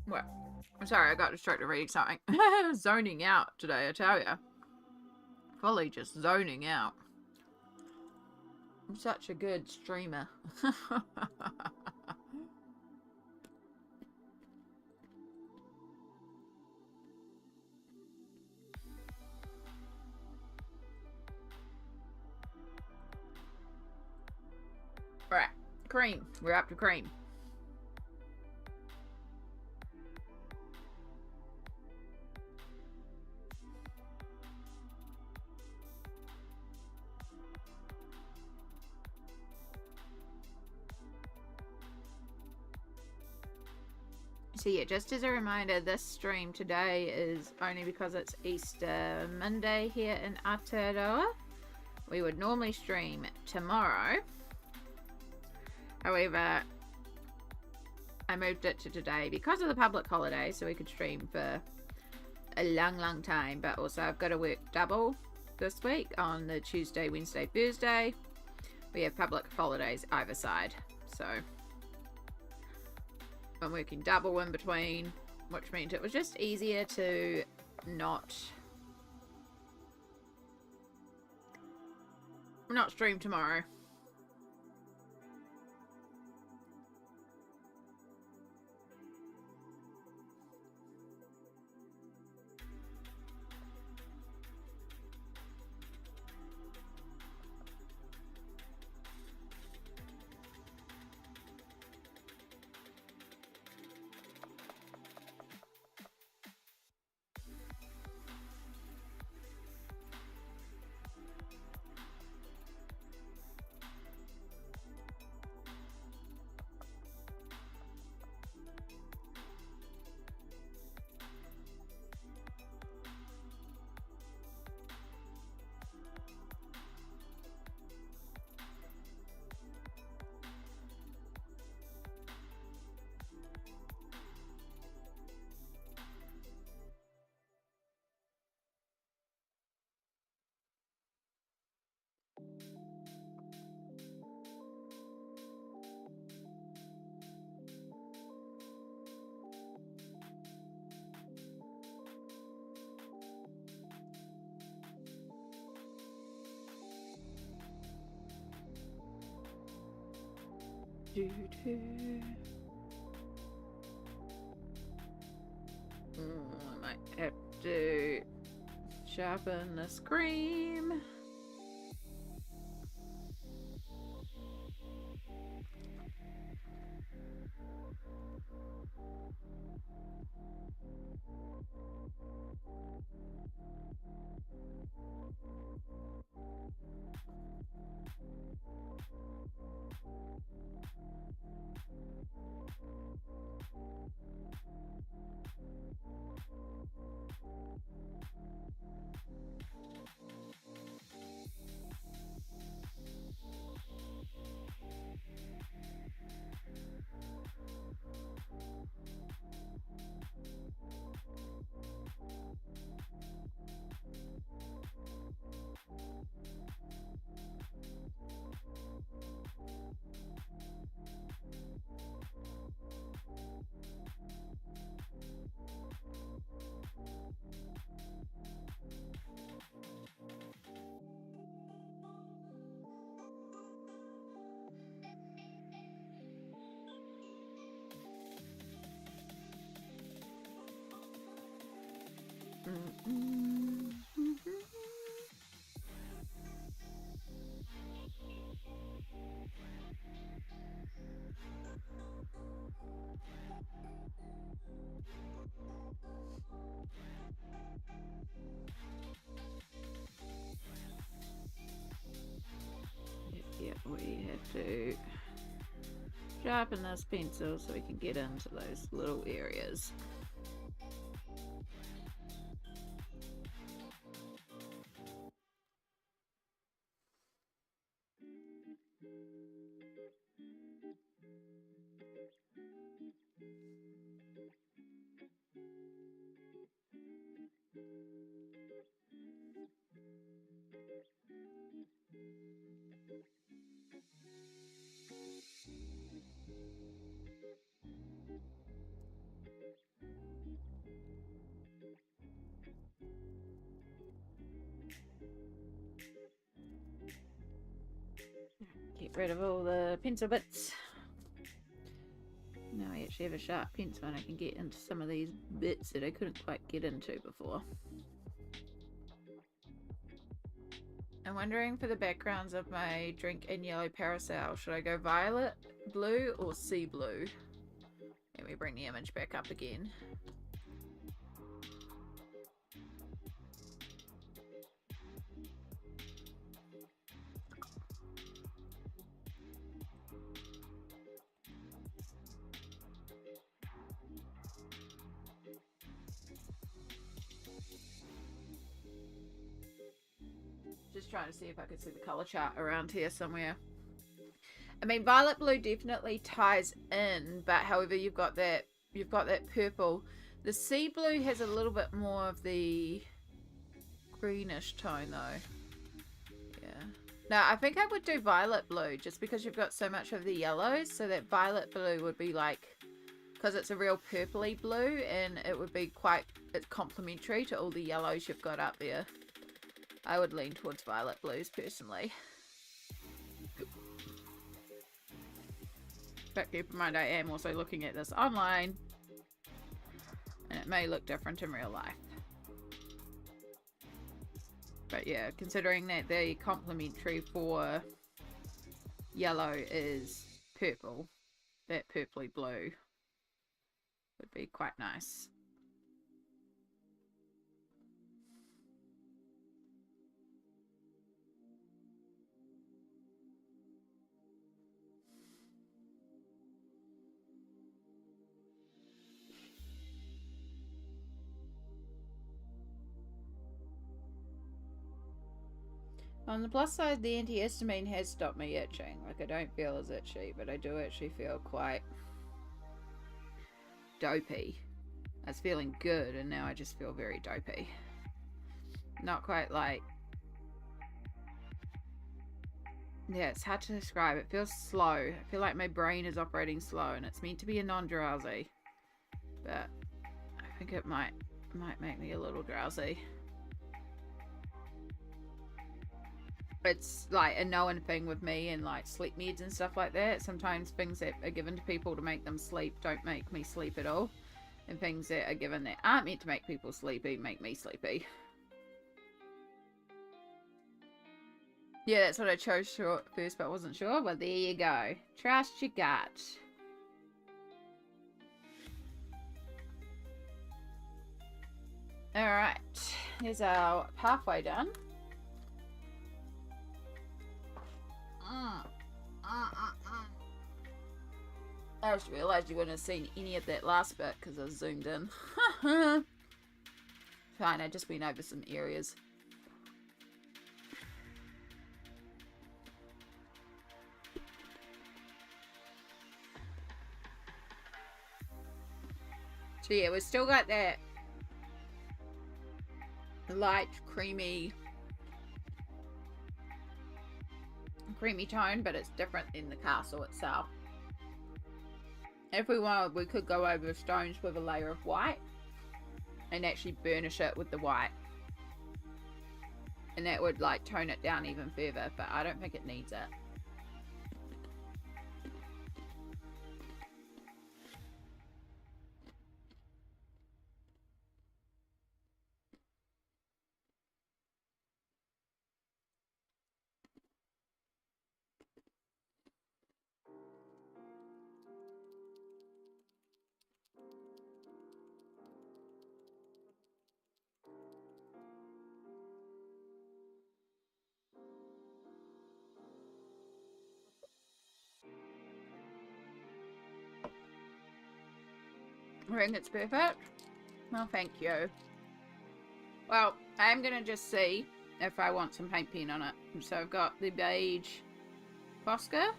Well, I'm sorry, I got distracted reading something. Zoning out today, I tell ya. Fully just zoning out. I'm such a good streamer. Right, cream. We're up to cream. So yeah, just as a reminder, this stream today is only because it's Easter Monday here in Aotearoa. We would normally stream tomorrow. However, I moved it to today because of the public holiday, so we could stream for a long time. But also I've got to work double this week on the Tuesday, Wednesday, Thursday. We have public holidays either side, so I'm working double in between, which meant it was just easier to not stream tomorrow. I might have to sharpen this cream. Yep, we have to sharpen this pencil so we can get into those little areas. rid of all the pencil bits. Now I actually have a sharp pencil and I can get into some of these bits that I couldn't quite get into before. I'm wondering for the backgrounds of my drink and yellow parasail, should I go violet, blue, or sea blue? Let me bring the image back up again. Just trying to see if I could see the color chart around here somewhere. I mean, violet blue definitely ties in, but however you've got that purple. The sea blue has a little bit more of the greenish tone though. Yeah. No, I think I would do violet blue just because you've got so much of the yellows, so that violet blue would be like, because it's a real purpley blue and it would be it's complementary to all the yellows you've got up there. I would lean towards violet blues personally. But keep in mind I am also looking at this online and it may look different in real life. But yeah, considering that the complementary for yellow is purple, that purpley blue would be quite nice. On the plus side, the antihistamine has stopped me itching. Like, I don't feel as itchy, but I do actually feel quite dopey. I was feeling good, and now I just feel very dopey. Not quite like... Yeah, it's hard to describe. It feels slow. I feel like my brain is operating slow, and it's meant to be a non-drowsy. But I think it might make me a little drowsy. It's like a known thing with me and like sleep meds and stuff like that. Sometimes things that are given to people to make them sleep don't make me sleep at all. And things that are given that aren't meant to make people sleepy make me sleepy. Yeah, that's what I chose first, but I wasn't sure. Well, there you go. Trust your gut. Alright. Here's our pathway done. I just realised you wouldn't have seen any of that last bit because I zoomed in. Fine, I just went over some areas. So yeah, we've still got that light, creamy tone, but it's different in the castle itself. If we wanted, we could go over stones with a layer of white and actually burnish it with the white, and that would like tone it down even further, but I don't think it needs it. I think it's perfect. Well, thank you. Well, I'm going to just see if I want some paint pen on it. So I've got the beige Posca.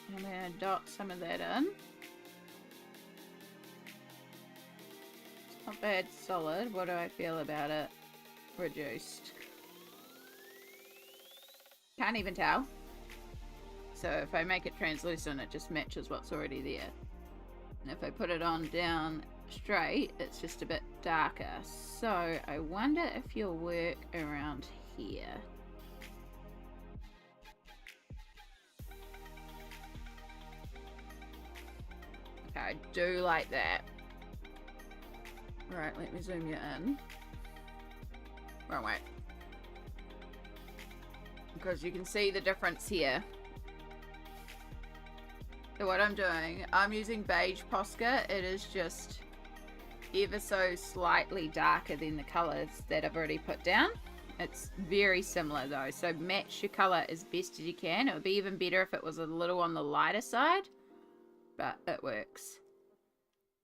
I'm going to dot some of that in. It's not bad solid. What do I feel about it? Reduced. Can't even tell. So if I make it translucent, it just matches what's already there. And if I put it on down straight, it's just a bit darker. So I wonder if you'll work around here. I do like that. Right, let me zoom you in. Wrong way. Because you can see the difference here. So what I'm doing, I'm using beige Posca. It is just ever so slightly darker than the colours that I've already put down. It's very similar though, so match your colour as best as you can. It would be even better if it was a little on the lighter side, but it works.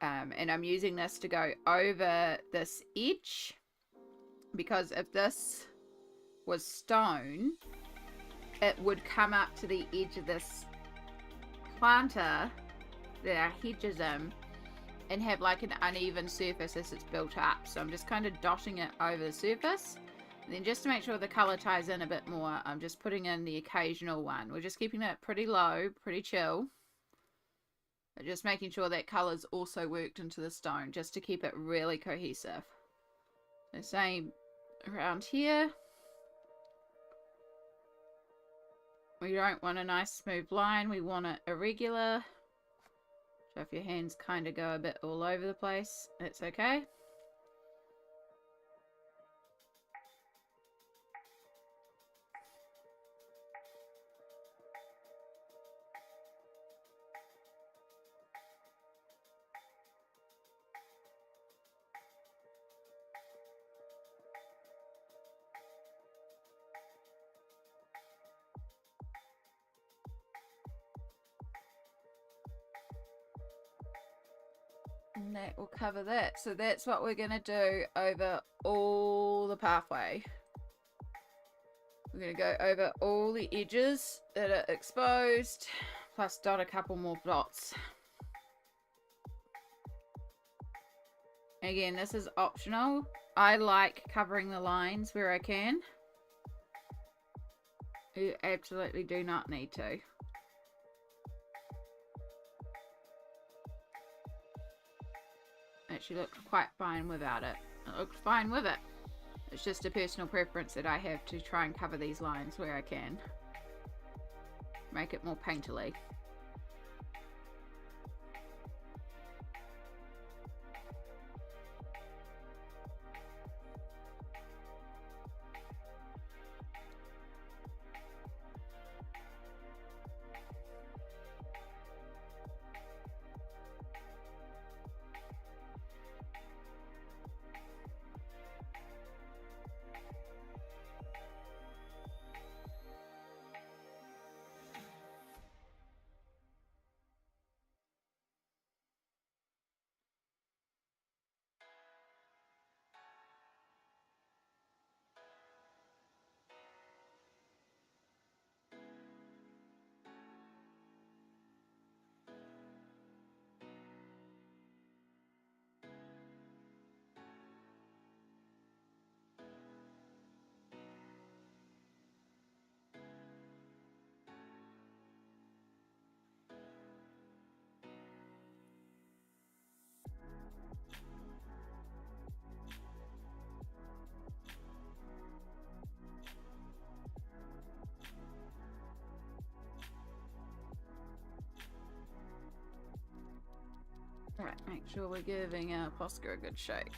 And I'm using this to go over this edge, because if this was stone, it would come up to the edge of this planter that our hedge is in and have like an uneven surface as it's built up. So I'm just kind of dotting it over the surface. And then just to make sure the colour ties in a bit more, I'm just putting in the occasional one. We're just keeping it pretty low, pretty chill. But just making sure that colour's also worked into the stone, just to keep it really cohesive. The same around here. We don't want a nice smooth line, we want it irregular. So if your hands kind of go a bit all over the place, it's okay. And that will cover that. So that's what we're going to do over all the pathway. We're going to go over all the edges that are exposed, plus dot a couple more dots. Again, this is optional. I like covering the lines where I can. You absolutely do not need to. Actually looks quite fine without it. It looks fine with it. It's just a personal preference that I have to try and cover these lines where I can. Make it more painterly. Alright, make sure we're giving our Posca a good shake.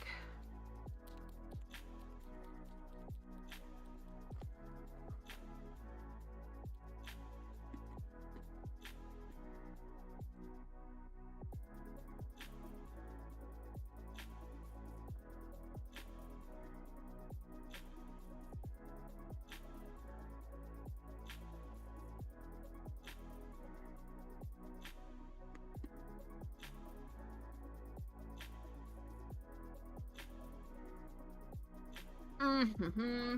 Mm-hmm.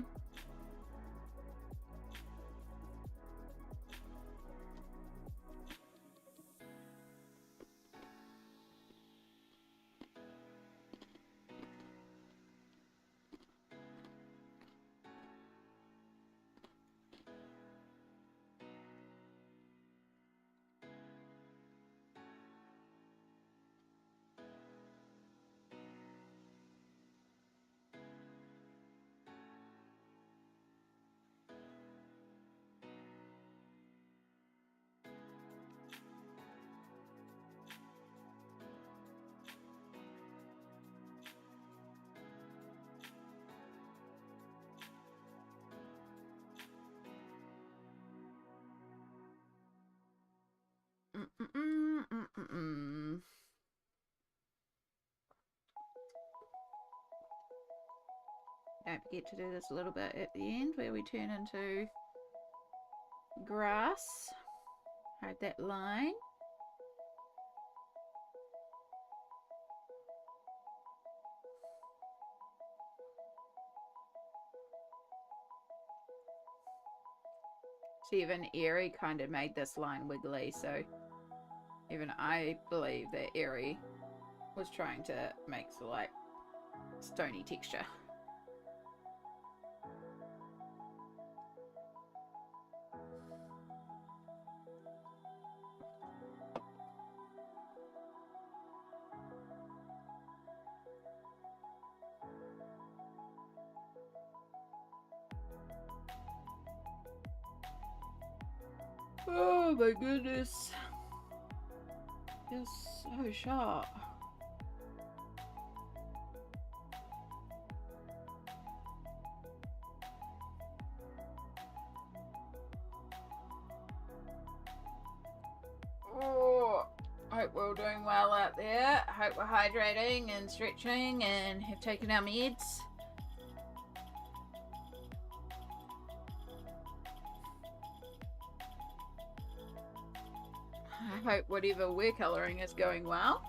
Don't forget to do this a little bit at the end where we turn into grass. Hide that line. See, even Eriy kind of made this line wiggly, so even I believe that Eriy was trying to make the like stony texture. Oh my goodness. It's so sharp. Oh, I hope we're all doing well out there. I hope we're hydrating and stretching and have taken our meds. I hope whatever we're colouring is going well.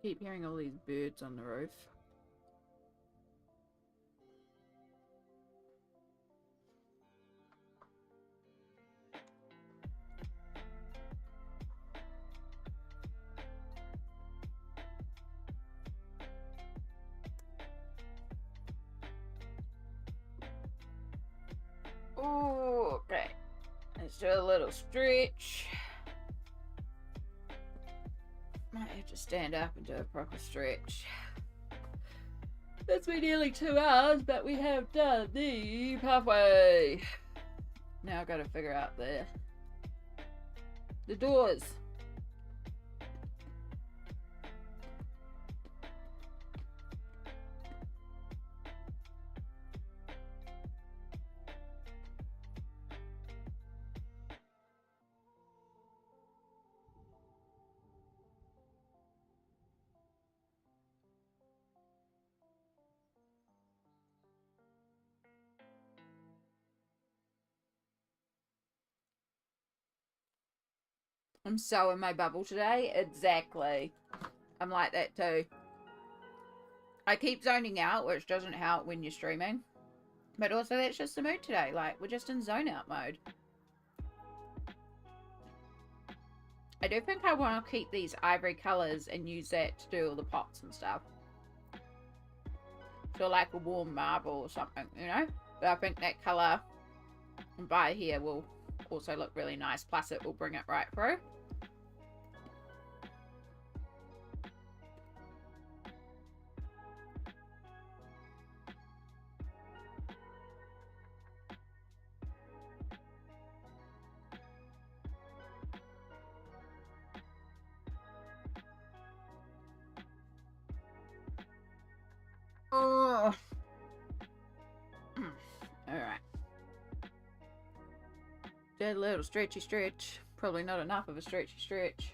Keep hearing all these birds on the roof. Oh, okay. Let's do a little stretch. Might have to stand up and do a proper stretch. It's been nearly 2 hours, but we have done the pathway. Now I've got to figure out the doors. I'm so in my bubble today. Exactly. I'm like that too. I keep zoning out, which doesn't help when you're streaming. But also that's just the mood today. Like, we're just in zone out mode. I do think I want to keep these ivory colours and use that to do all the pots and stuff. So like a warm marble or something, you know? But I think that colour by here will also look really nice. Plus it will bring it right through. Oh. Alright. Did a little stretchy stretch. Probably not enough of a stretchy stretch.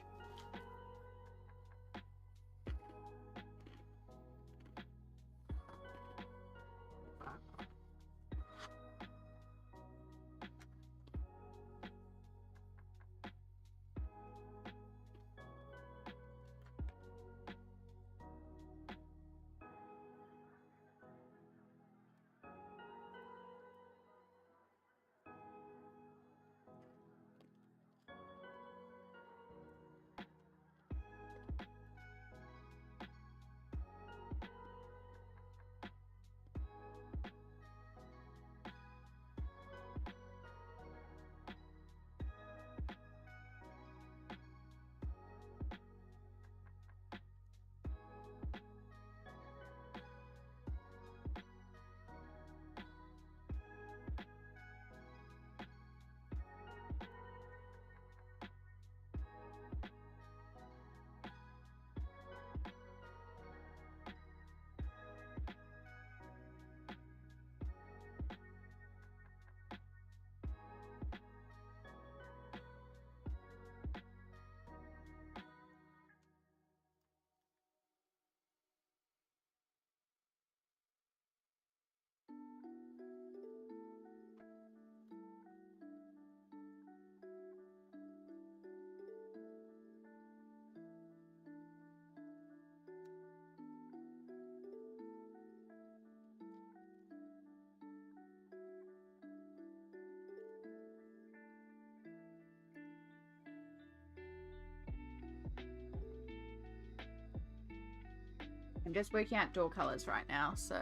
I'm just working out door colours right now, so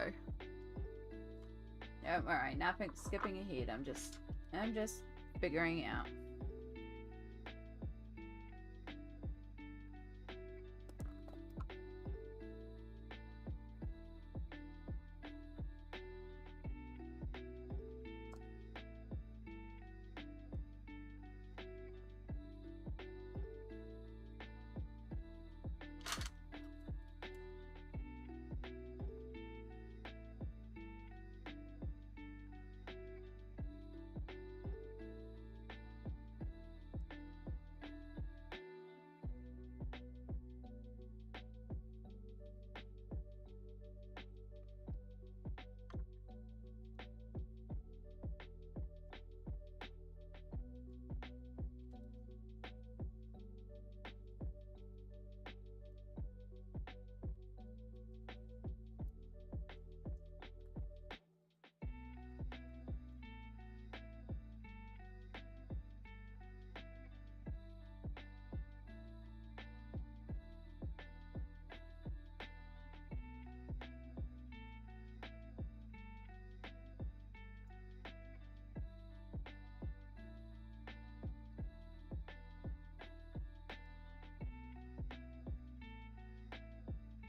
don't worry, nothing's skipping ahead. I'm just figuring it out.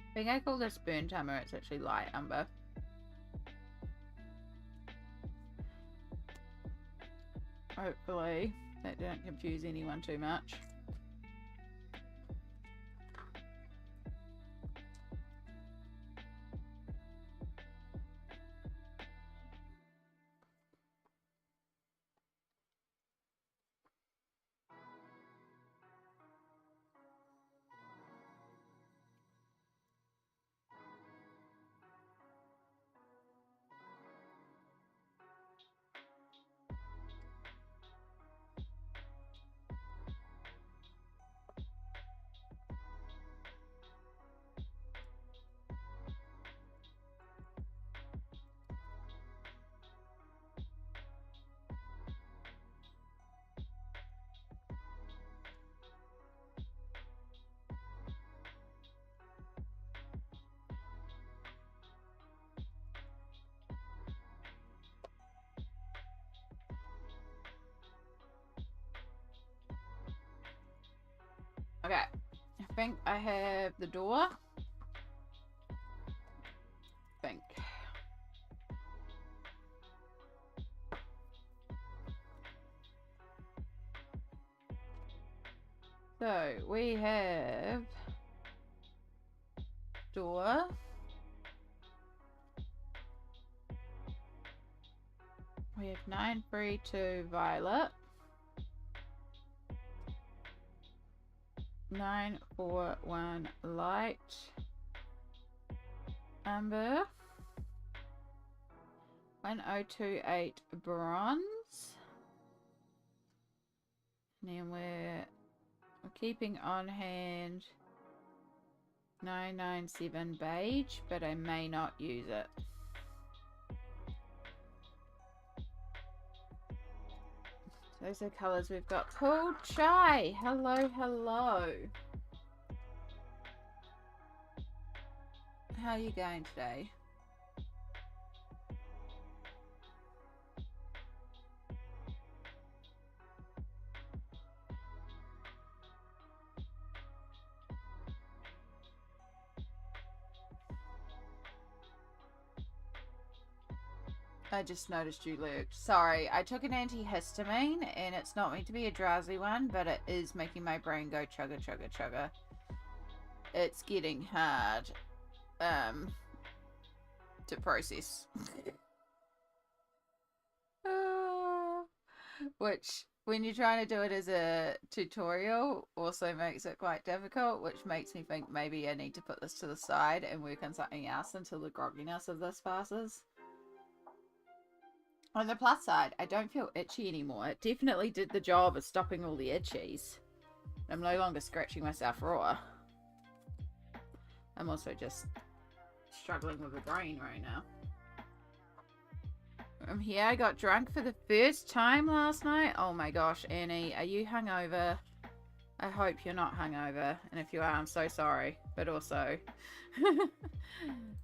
I think I call this burnt umber, it's actually light umber. Hopefully that didn't confuse anyone too much. Okay, I think I have the door. Think. So we have door. We have 932 violet. 941 light. Amber. 1028 bronze. And then we're keeping on hand 997 beige, but I may not use it. Those are colours we've got. Cool Chai. Hello, hello. How are you going today? I just noticed you lurked. Sorry, I took an antihistamine and it's not meant to be a drowsy one, but it is making my brain go chugga chugga chugga. It's getting hard to process. Which, when you're trying to do it as a tutorial, also makes it quite difficult, which makes me think maybe I need to put this to the side and work on something else until the grogginess of this passes. On the plus side, I don't feel itchy anymore. It definitely did the job of stopping all the itchies. I'm no longer scratching myself raw. I'm also just struggling with a brain right now. I'm here. I got drunk for the first time last night. Oh my gosh, Annie, are you hungover? I hope you're not hungover. And if you are, I'm so sorry. But also,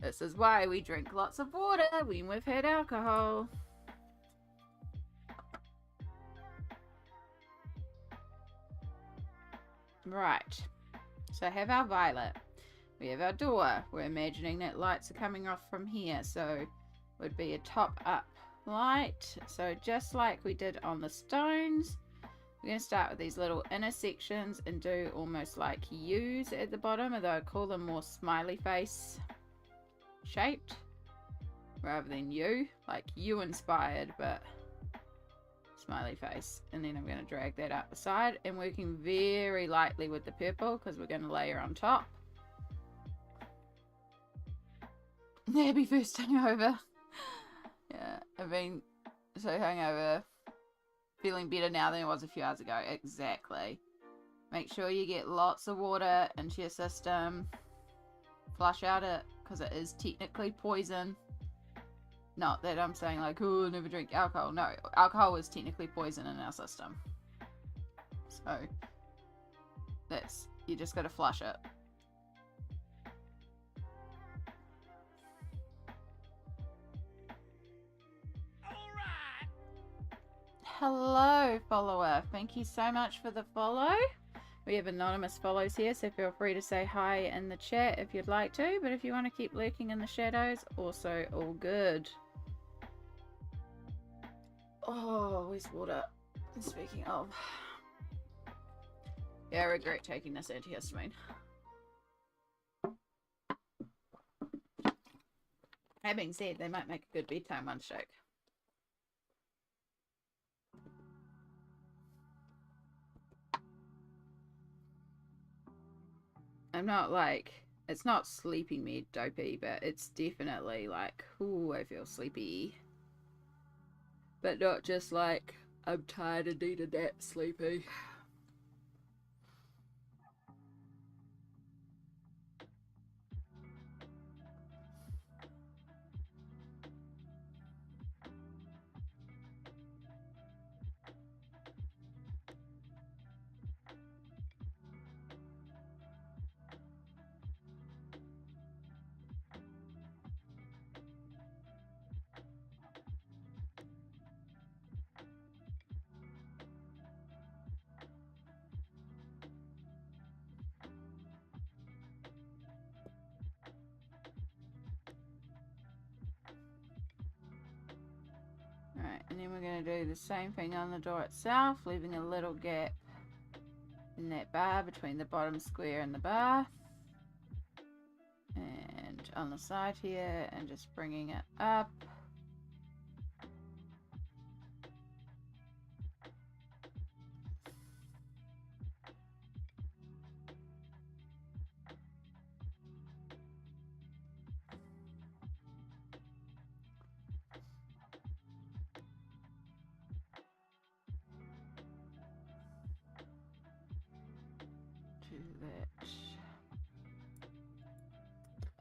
this is why we drink lots of water when we've had alcohol. Right, so I have our violet, we have our door, we're imagining that lights are coming off from here, so would be a top up light. So just like we did on the stones, we're going to start with these little intersections and do almost like U's at the bottom, although I call them more smiley face shaped rather than U, like U inspired, but smiley face. And then I'm going to drag that up the side and working very lightly with the purple because we're going to layer on top. Happy first hangover. Yeah, I've been so hungover. Feeling better now than it was a few hours ago. Exactly. Make sure you get lots of water into your system. Flush out it because it is technically poison. Not that I'm saying like, oh, never drink alcohol. No, alcohol is technically poison in our system. So, this. You just got to flush it. Alright. Hello, follower. Thank you so much for the follow. We have anonymous follows here, so feel free to say hi in the chat if you'd like to. But if you want to keep lurking in the shadows, also all good. Oh, where's water? Speaking of. Yeah, I regret taking this antihistamine. That being said, they might make a good bedtime one shake. I'm not like, it's not sleeping me dopey, but it's definitely like, ooh, I feel sleepy. But not just like, I'm tired and need a nap sleepy. And then we're going to do the same thing on the door itself, leaving a little gap in that bar between the bottom square and the bar. And on the side here, and just bringing it up.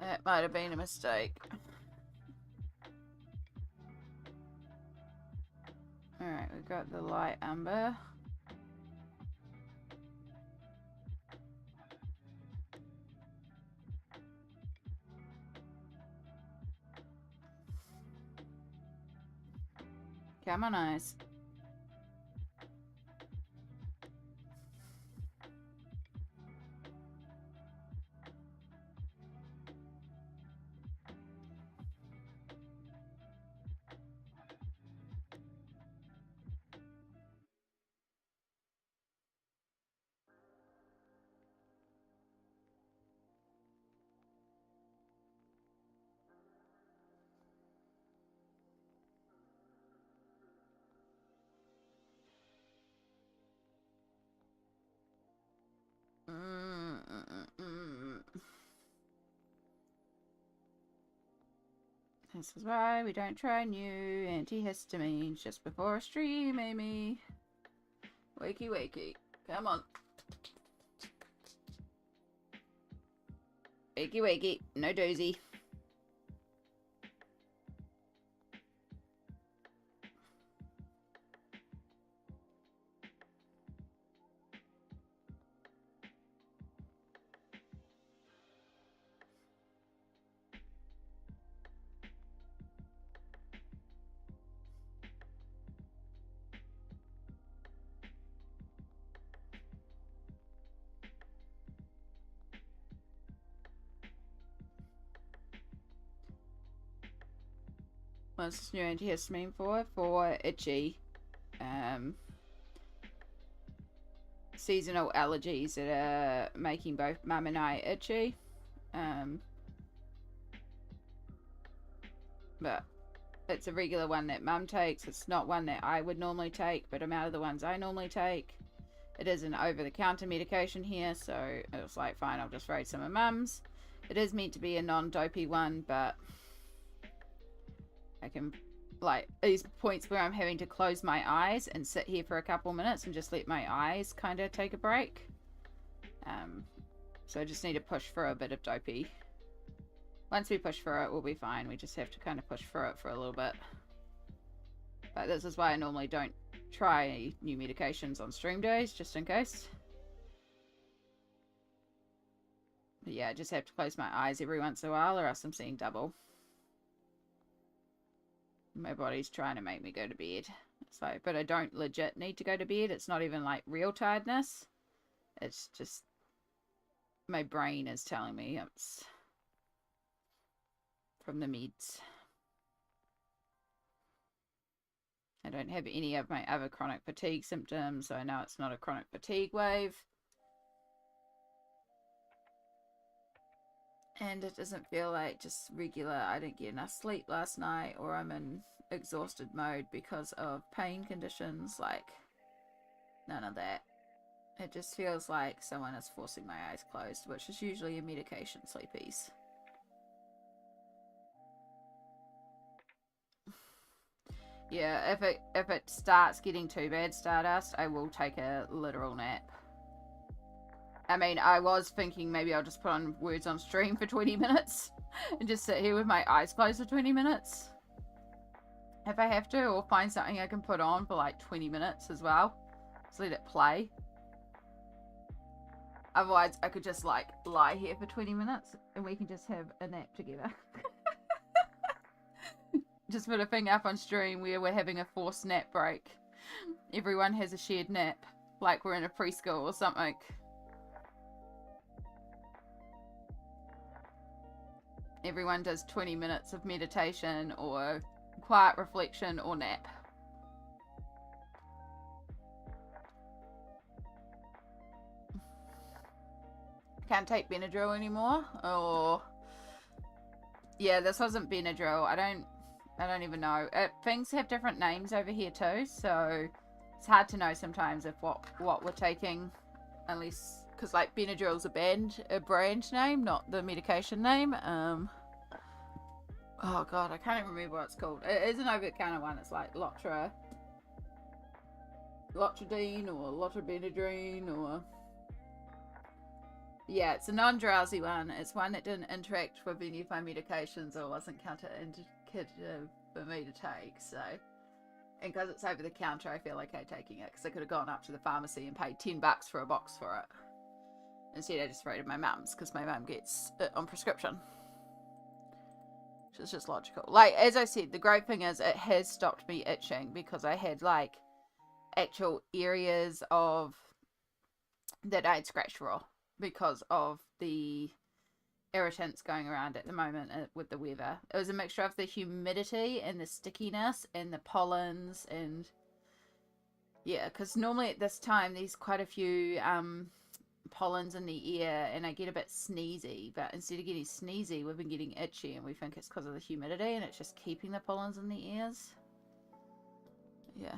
That might have been a mistake. Alright, we've got the light umber. Come on, eyes. This is why we don't try new antihistamines just before a stream, Amy. Wakey, wakey. Come on. Wakey, wakey. No doozy. What's this new antihistamine for? For itchy. Seasonal allergies that are making both Mum and I itchy. But it's a regular one that Mum takes. It's not one that I would normally take, but I'm out of the ones I normally take. It is an over-the-counter medication here, so it was like, fine, I'll just raid some of Mum's. It is meant to be a non-dopey one, but I can, like, these points where I'm having to close my eyes and sit here for a couple minutes and just let my eyes kind of take a break. So I just need to push for a bit of dopey. Once we push through it, we'll be fine. We just have to kind of push through it for a little bit. But this is why I normally don't try new medications on stream days, just in case. But yeah, I just have to close my eyes every once in a while or else I'm seeing double. My body's trying to make me go to bed. It's like, but I don't legit need to go to bed. It's not even like real tiredness. It's just my brain is telling me it's from the meds. I don't have any of my other chronic fatigue symptoms, so I know it's not a chronic fatigue wave. And it doesn't feel like just regular, I didn't get enough sleep last night, or I'm in exhausted mode because of pain conditions. Like, none of that. It just feels like someone is forcing my eyes closed, which is usually a medication sleepies. Yeah, if it starts getting too bad, Stardust, I will take a literal nap. I mean, I was thinking maybe I'll just put on words on stream for 20 minutes and just sit here with my eyes closed for 20 minutes. If I have to, or find something I can put on for like 20 minutes as well. Just let it play. Otherwise, I could just like lie here for 20 minutes and we can just have a nap together. Just put a thing up on stream where we're having a forced nap break. Everyone has a shared nap, like we're in a preschool or something. Everyone does 20 minutes of meditation or quiet reflection or nap. can't take Benadryl anymore, or yeah, this wasn't Benadryl. I don't even know. Things have different names over here too, so it's hard to know sometimes if what we're taking, unless because like Benadryl's a brand name, not the medication name. Oh god, I can't even remember what it's called. It is an over-the-counter one. It's like Lotradine or Lotrabinadrine or yeah, it's a non-drowsy one. It's one that didn't interact with any of my medications or wasn't counterindicative for me to take. So, and because it's over the counter, I feel okay taking it because I could have gone up to the pharmacy and paid $10 for a box for it. Instead, I just raided my mum's because my mum gets it on prescription. Which is just logical. Like, as I said, the great thing is it has stopped me itching because I had, like, actual areas of that I'd scratched raw because of the irritants going around at the moment with the weather. It was a mixture of the humidity and the stickiness and the pollens and yeah, because normally at this time there's quite a few pollens in the air and I get a bit sneezy, but instead of getting sneezy we've been getting itchy and we think it's because of the humidity and it's just keeping the pollens in the ears. Yeah.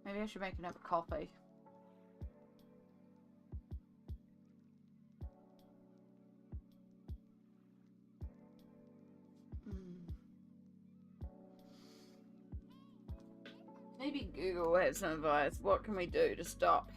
Maybe I should make another coffee. Maybe Google will have some advice. What can we do to stop?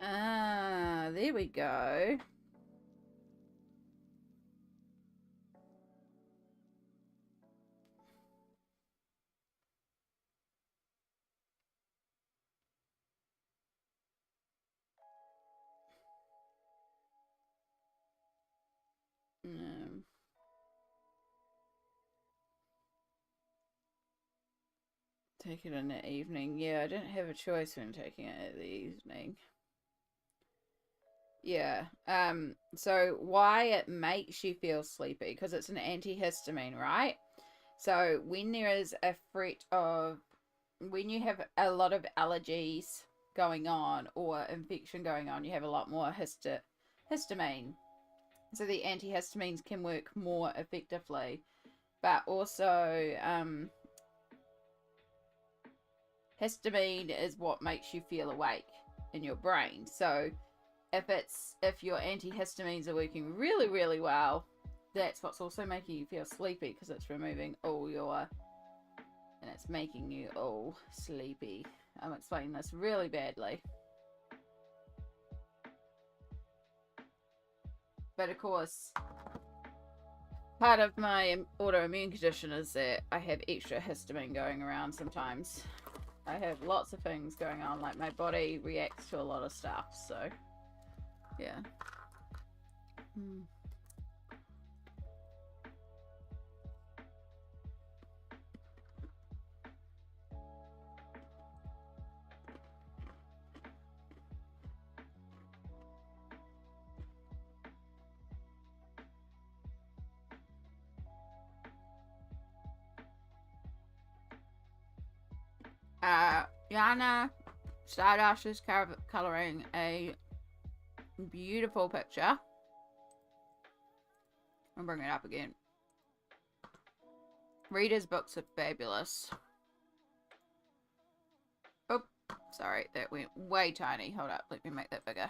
Ah, there we go. Take it in the evening. Yeah, I didn't have a choice when taking it in the evening. Yeah. So why it makes you feel sleepy, because it's an antihistamine, right? So when there is a threat of, when you have a lot of allergies going on or infection going on, you have a lot more histamine. So the antihistamines can work more effectively. But also, histamine is what makes you feel awake in your brain. So if your antihistamines are working really, really well, that's what's also making you feel sleepy, because it's removing all your, and it's making you all sleepy. I'm explaining this really badly. But of course, part of my autoimmune condition is that I have extra histamine going around sometimes. I have lots of things going on, like my body reacts to a lot of stuff, so yeah. Yana Stardust is colouring a beautiful picture. I'll bring it up again. Reader's books are fabulous. Oh, sorry, that went way tiny. Hold up, let me make that bigger.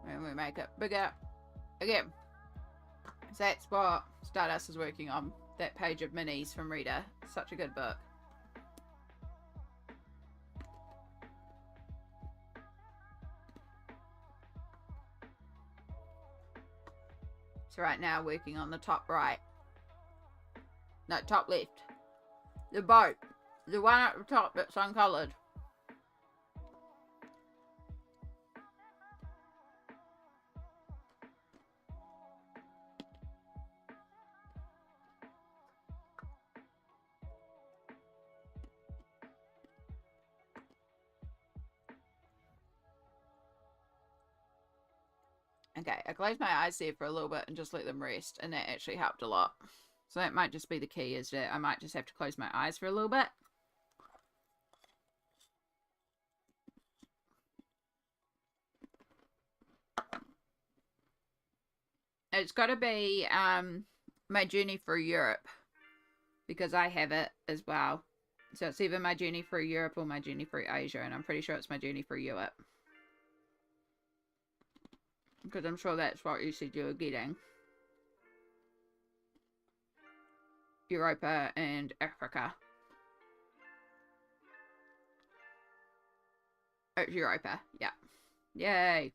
And we make it bigger again. So that's what Stardust is working on. That page of minis from Reader. Such a good book. So right now working on the top right. No, top left. The boat. The one at the top that's uncoloured. Okay, I closed my eyes there for a little bit and just let them rest, and that actually helped a lot. So that might just be the key, is that I might just have to close my eyes for a little bit. It's got to be my journey through Europe, because I have it as well. So it's either my journey through Europe or my journey through Asia, and I'm pretty sure it's my journey through Europe. Because I'm sure that's what you said you were getting. Europa and Africa. It's Europa, yeah. Yay.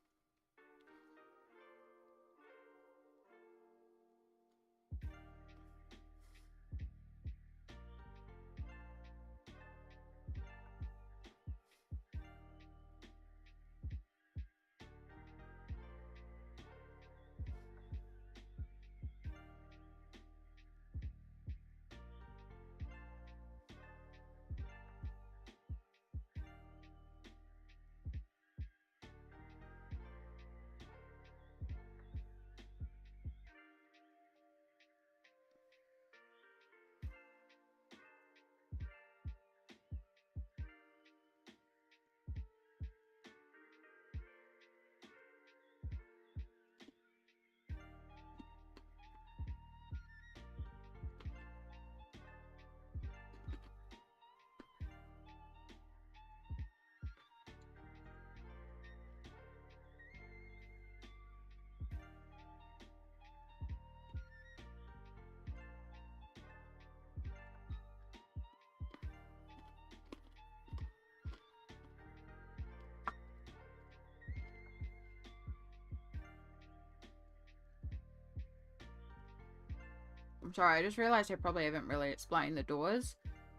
I'm sorry, I just realised I probably haven't really explained the doors.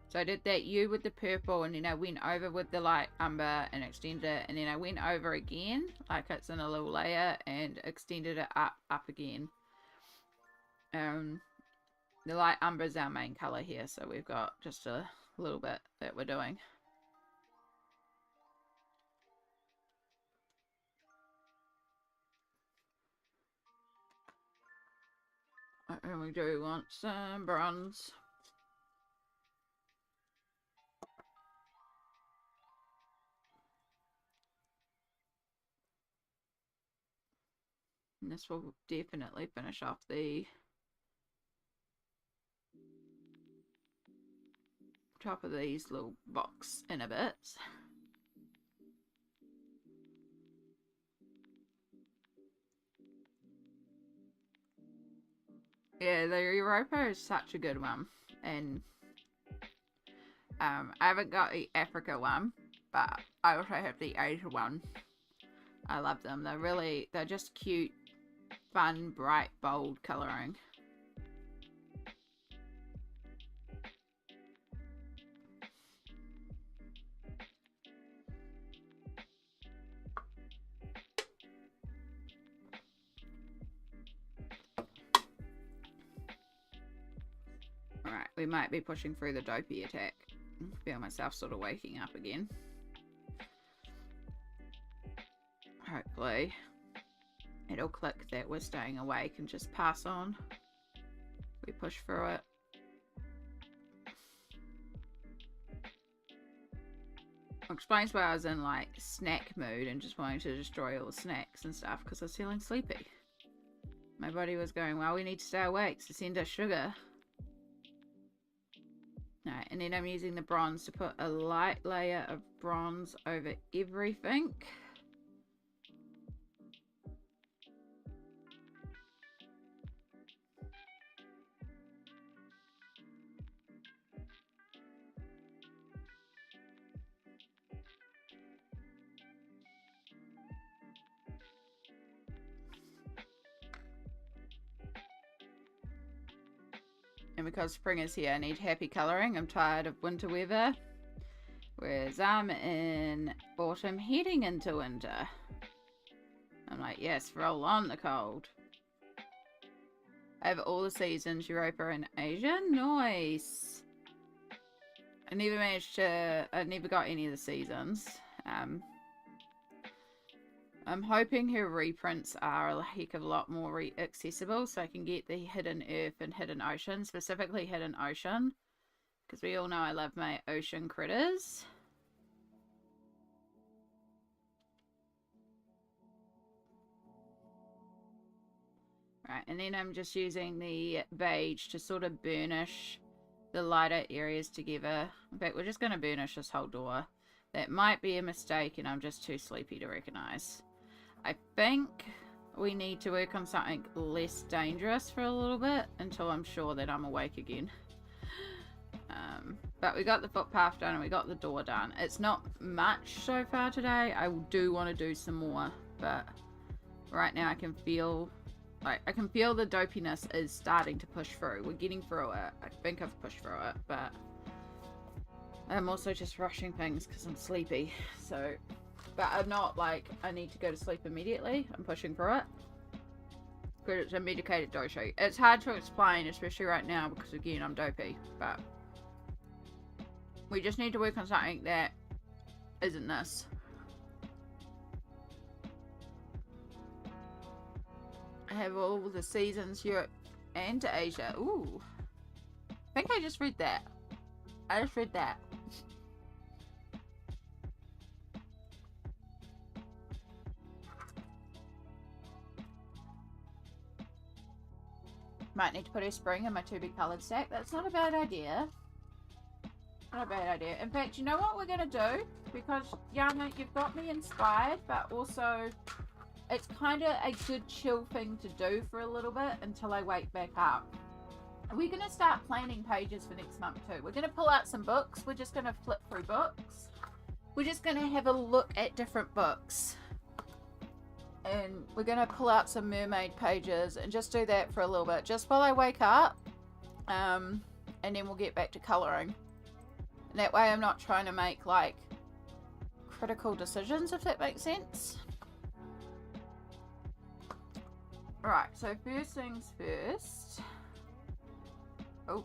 So I did that U with the purple, and then I went over with the light umber and extended it, and then I went over again, like it's in a little layer, and extended it up again. The light umber is our main colour here, so we've got just a little bit that we're doing. And we do want some bronze. And this will definitely finish off the top of these little box inner bits. Yeah, the Europa is such a good one, and I haven't got the Africa one, but I also have the Asia one. I love them. They're just cute, fun, bright, bold colouring. Alright, we might be pushing through the dopey attack. I feel myself sort of waking up again. Hopefully it'll click that we're staying awake and just pass on. We push through it. Explains why I was in like snack mood and just wanting to destroy all the snacks and stuff because I was feeling sleepy. My body was going, well, we need to stay awake, so send us sugar. Alright, and then I'm using the bronze to put a light layer of bronze over everything. And because spring is here, I need happy colouring. I'm tired of winter weather. Whereas I'm in autumn heading into winter. I'm like, yes, roll on the cold. I have all the seasons, Europa and Asia. Nice. I never got any of the seasons. I'm hoping her reprints are a heck of a lot more accessible so I can get the Hidden Earth and Hidden Ocean, specifically Hidden Ocean, because we all know I love my ocean critters. Right, and then I'm just using the beige to sort of burnish the lighter areas together. In fact, we're just going to burnish this whole door. That might be a mistake and I'm just too sleepy to recognise. I think we need to work on something less dangerous for a little bit until I'm sure that I'm awake again. But we got the footpath done and we got the door done. It's not much so far today. I do want to do some more, but right now I can feel the dopiness is starting to push through. We're getting through it. I think I've pushed through it, but I'm also just rushing things because I'm sleepy. So, but I'm not like I need to go to sleep immediately. I'm pushing through it because it's a medicated dosha. It's hard to explain, especially right now because again I'm dopey. But we just need to work on something that isn't this. I have all the seasons, Europe and Asia. Ooh, I think I just read that. I just read that. Might need to put a spring in my 2 big coloured stack. That's not a bad idea. Not a bad idea. In fact, you know what we're going to do? Because, Yana, you've got me inspired, but also it's kind of a good chill thing to do for a little bit until I wake back up. We're going to start planning pages for next month too. We're going to pull out some books. We're just going to flip through books. We're just going to have a look at different books. And we're going to pull out some mermaid pages and just do that for a little bit. Just while I wake up. And then we'll get back to colouring. And that way I'm not trying to make like critical decisions, if that makes sense. Right, so first things first. Oh.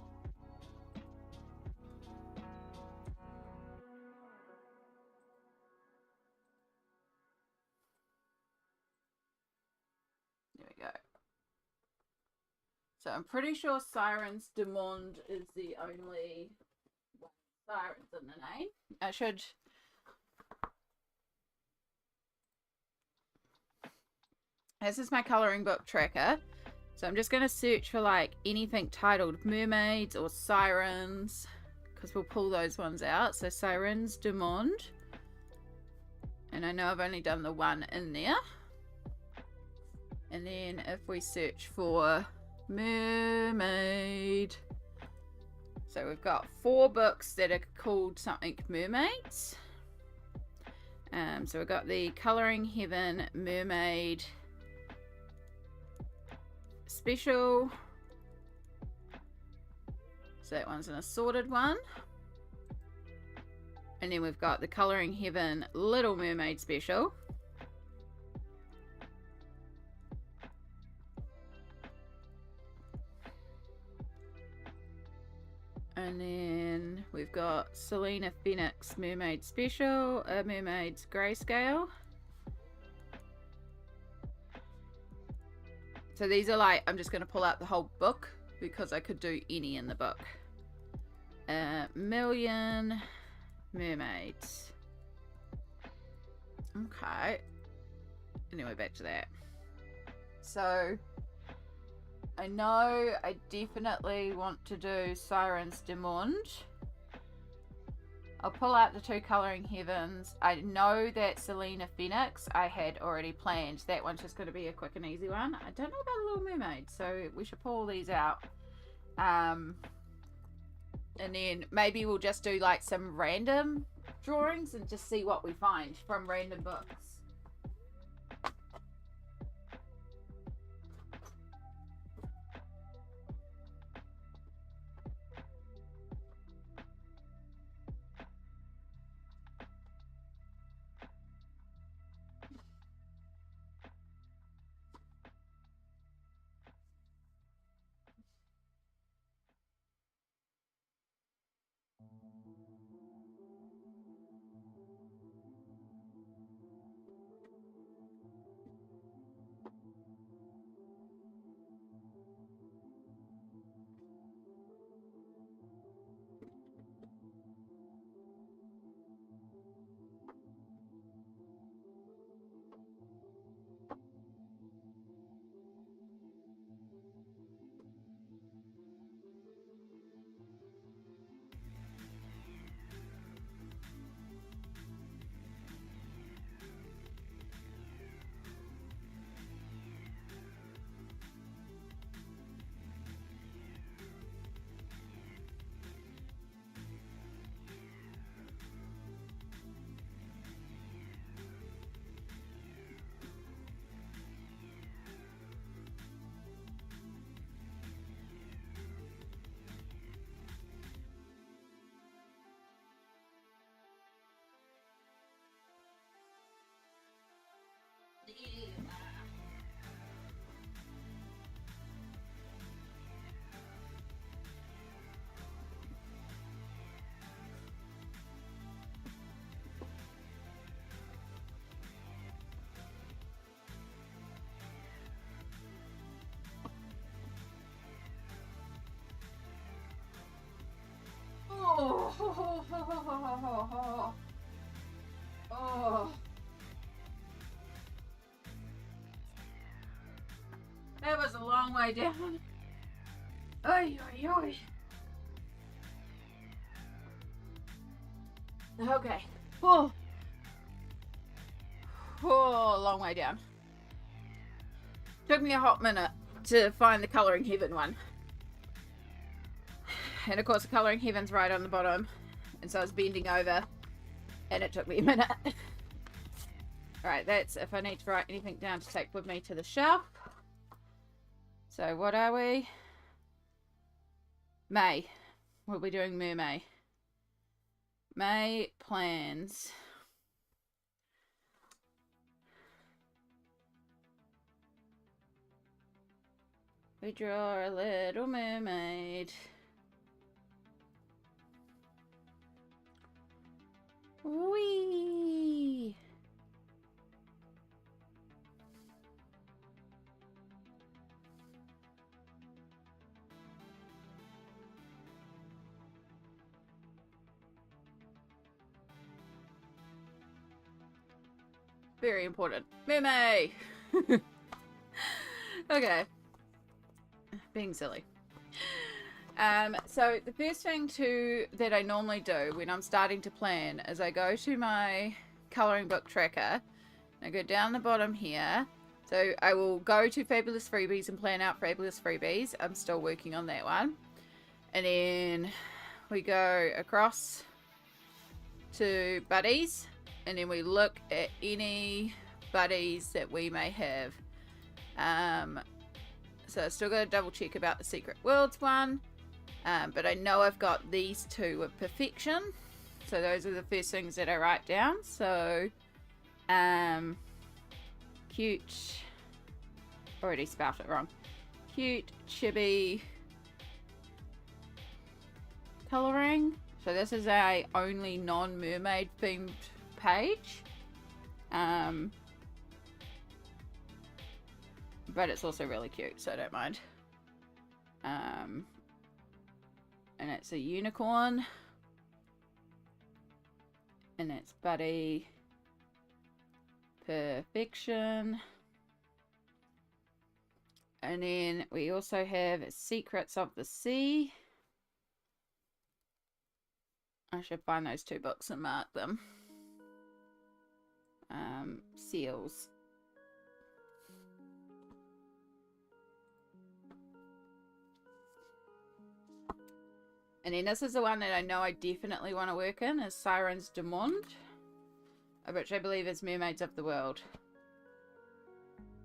There we go. So I'm pretty sure Sirens du Monde is the only Sirens in the name. I should... This is my colouring book tracker. So I'm just going to search for like anything titled mermaids or sirens, because we'll pull those ones out. So Sirens du Monde. And I know I've only done the one in there. And then if we search for mermaid. So we've got 4 books that are called something mermaids. So we've got the Colouring Heaven Mermaid Special. So that one's an assorted one. And then we've got the Colouring Heaven Little Mermaid Special. And then we've got Selena Phoenix Mermaid Special, a Mermaid's Grayscale. So these are like, I'm just going to pull out the whole book because I could do any in the book. Million mermaids. Okay. Anyway, back to that. So, I know I definitely want to do Sirens du Monde. I'll pull out the 2 Colouring Heavens. I know that Selena Phoenix I had already planned. That one's just going to be a quick and easy one. I don't know about a Little Mermaid, so we should pull these out. And then maybe we'll just do like some random drawings and just see what we find from random books. Oh. That was a long way down. Oy, oy, oy. Okay. Oh. Oh, long way down. Took me a hot minute to find the Colouring Heaven one. And of course the Colouring Heaven's right on the bottom. And so I was bending over. And it took me a minute. Alright, that's if I need to write anything down to take with me to the shelf. So what are we? May. We'll be doing Mermay. May plans. We draw a little mermaid. Whee! Very important. Mermay! Okay. Being silly. So the first thing that I normally do when I'm starting to plan is I go to my colouring book tracker. I go down the bottom here. So I will go to Fabulous Freebies and plan out Fabulous Freebies. I'm still working on that one. And then we go across to Buddies. And then we look at any buddies that we may have. So I still got to double check about the Secret Worlds one. But I know I've got these 2 of perfection. So those are the first things that I write down. So, cute. Already spelled it wrong. Cute, chibi colouring. So this is a only non-mermaid themed page. But it's also really cute, so I don't mind. And it's a unicorn. And it's Buddy Perfection. And then we also have Secrets of the Sea. I should find those 2 books and mark them. Seals. And then this is the one that I know I definitely want to work in, is Sirens du Monde, which I believe is Mermaids of the World.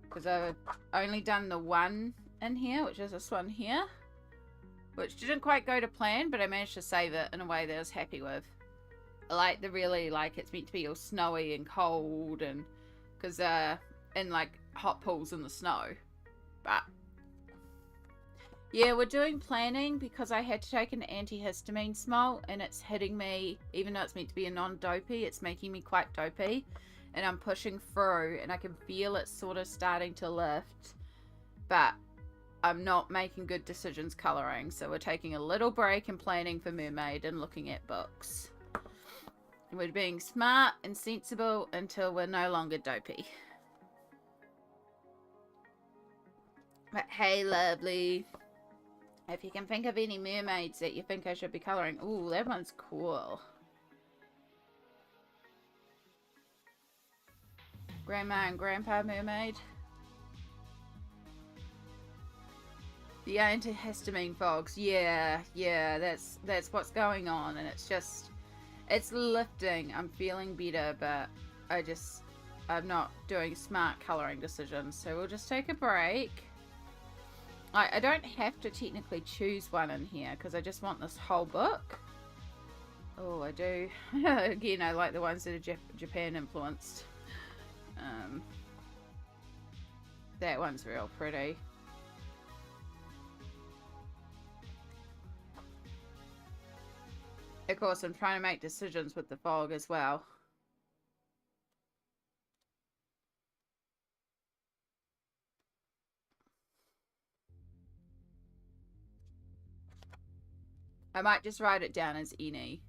Because I've only done the one in here, which is this one here, which didn't quite go to plan, but I managed to save it in a way that I was happy with. I like the really, like, it's meant to be all snowy and cold, and because in like hot pools in the snow. But yeah, we're doing planning because I had to take an antihistamine smalt and it's hitting me, even though it's meant to be a non-dopey, it's making me quite dopey. And I'm pushing through and I can feel it sort of starting to lift. But I'm not making good decisions colouring. So we're taking a little break and planning for Mermaid and looking at books. And we're being smart and sensible until we're no longer dopey. But hey, lovely. If you can think of any mermaids that you think I should be colouring. Ooh, that one's cool. Grandma and Grandpa Mermaid. The antihistamine fogs. Yeah, that's what's going on. And it's just, it's lifting. I'm feeling better, but I'm not doing smart colouring decisions. So we'll just take a break. I don't have to technically choose one in here because I just want this whole book. Oh, I do. Again, I like the ones that are Japan influenced. That one's real pretty. Of course, I'm trying to make decisions with the fog as well. I might just write it down as Eriy.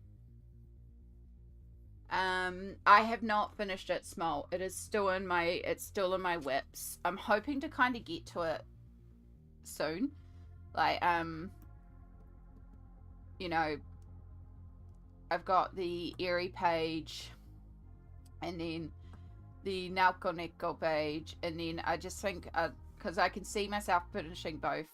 I have not finished it small. It is still in my, it's still in my whips. I'm hoping to kind of get to it soon. Like, you know, I've got the Eriy page and then the Naukoneko page, and then I just think, because I can see myself finishing both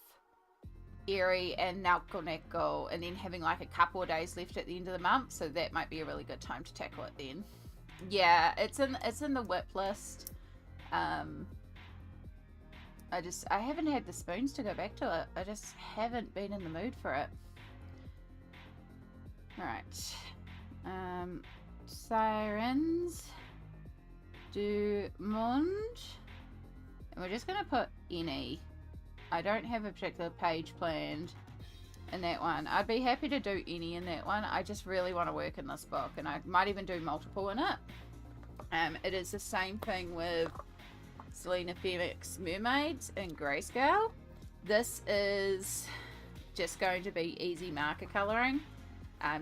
Eriy and Naukoneko and then having like a couple of days left at the end of the month, so that might be a really good time to tackle it then. Yeah, it's in the whip list. I haven't had the spoons to go back to it. I just haven't been in the mood for it. Alright. Sirens du Monde. And we're just gonna put Eriy. I don't have a particular page planned in that one. I'd be happy to do any in that one. I just really want to work in this book, and I might even do multiple in it. It is the same thing with Selena Femick's Mermaids in Grayscale. This is just going to be easy marker colouring.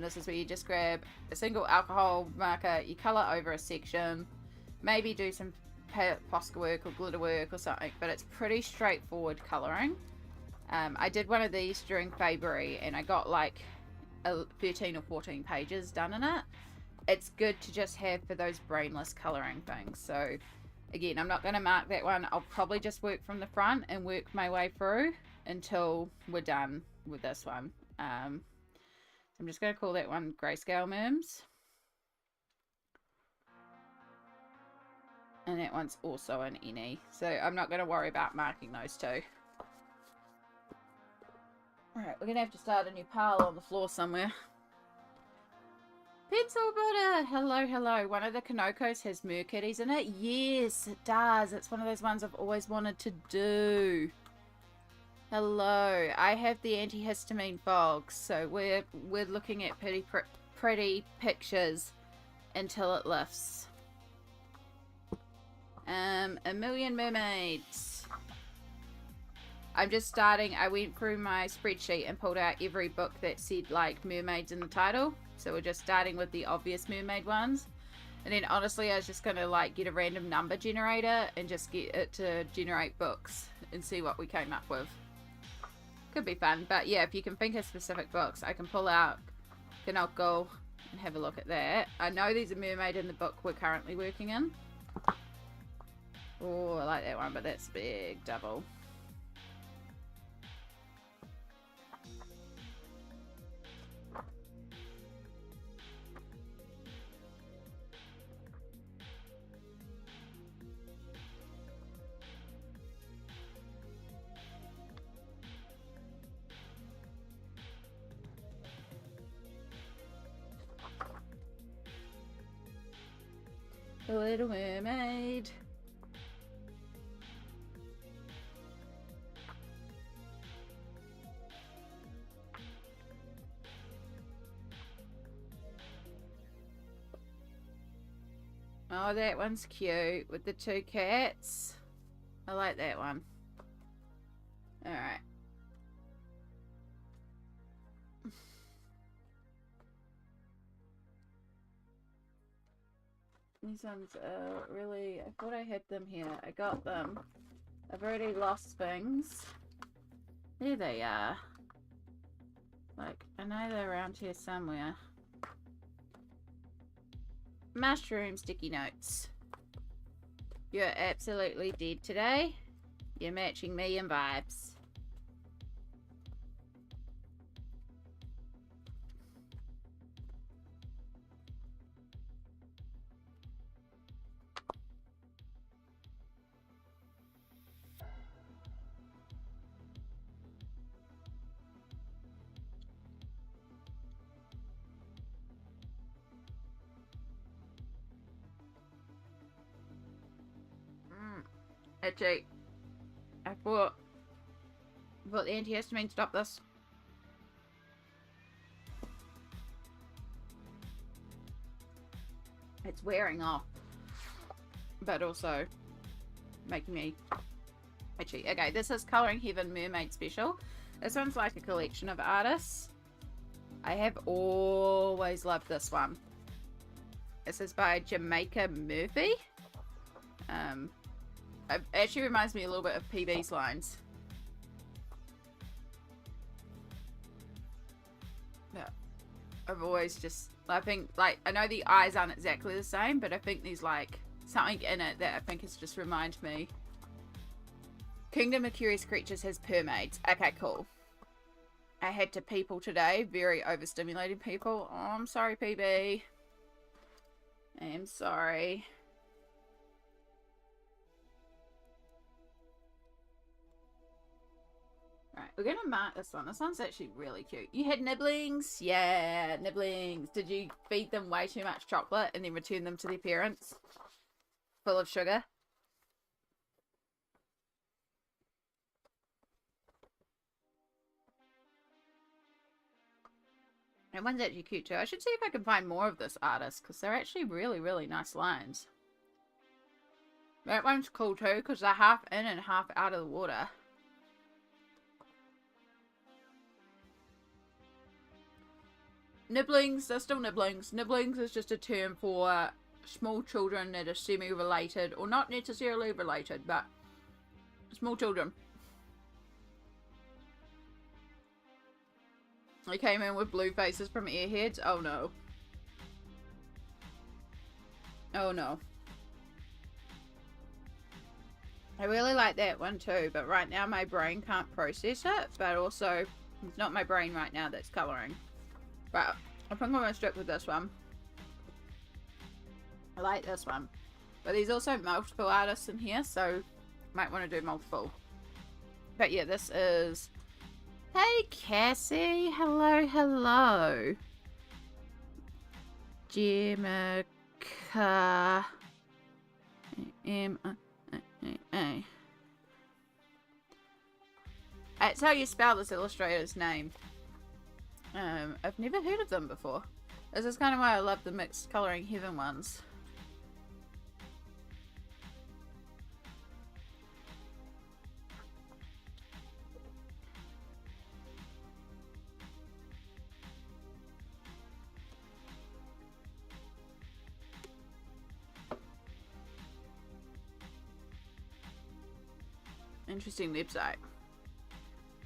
This is where you just grab a single alcohol marker, you colour over a section, maybe do some Posca work or glitter work or something, but it's pretty straightforward colouring. I did one of these during February and I got like 13 or 14 pages done in it. It's good to just have for those brainless colouring things. So again, I'm not going to mark that one. I'll probably just work from the front and work my way through until we're done with this one. I'm just going to call that one Grayscale Merms. And that one's also an Eriy. So I'm not going to worry about marking those two. Alright, we're going to have to start a new pile on the floor somewhere. Pencil butter! Hello, hello. One of the Kanokos has Merkitties in it. Yes, it does. It's one of those ones I've always wanted to do. Hello. I have the antihistamine fog. So we're looking at pretty pictures until it lifts. A Million Mermaids. I'm just starting. I went through my spreadsheet and pulled out every book that said like mermaids in the title. So we're just starting with the obvious mermaid ones. And then honestly, I was just going to like get a random number generator and just get it to generate books and see what we came up with. Could be fun. But yeah, if you can think of specific books, I can pull out Canonical and have a look at that. I know there's a mermaid in the book we're currently working in. Oh, I like that one, but that's big double. The Little Mermaid. Oh, that one's cute with the two cats. I like that one. Alright. These ones are really... I thought I had them here. I got them. I've already lost things. There they are. Like, I know they're around here somewhere. Mushroom sticky notes. You're absolutely dead today. You're matching me in vibes. Actually, I thought the antihistamine stop this. It's wearing off, but also making me itchy. Okay, this is Colouring Heaven Mermaid Special. This one's like a collection of artists. I have always loved this one. This is by Jamaica Murphy. It actually reminds me a little bit of PB's lines. Yeah. I've always just, I think, like, I know the eyes aren't exactly the same, but I think there's, like, something in it that I think has just reminded me. Kingdom of Curious Creatures has mermaids. Okay, cool. I had to people today. Very overstimulated people. Oh, I'm sorry, PB. I am sorry. Right, we're gonna mark this one. This one's actually really cute. You had nibblings? Yeah, nibblings. Did you feed them way too much chocolate and then return them to their parents? Full of sugar? That one's actually cute too. I should see if I can find more of this artist because they're actually really, really nice lines. That one's cool too because they're half in and half out of the water. Nibblings, they're still nibblings. Nibblings is just a term for small children that are semi-related, or not necessarily related, but small children. They came in with blue faces from Airheads. Oh no. Oh no. I really like that one too, but right now my brain can't process it, but also it's not my brain right now that's colouring. But I think I'm going to stick with this one. I like this one. But there's also multiple artists in here, so might want to do multiple. But yeah, this is... Hey Cassie! Hello, hello! Jimica... M-I-A-A. That's how you spell this illustrator's name. I've never heard of them before. This is kind of why I love the mixed Colouring Heaven ones. Interesting website.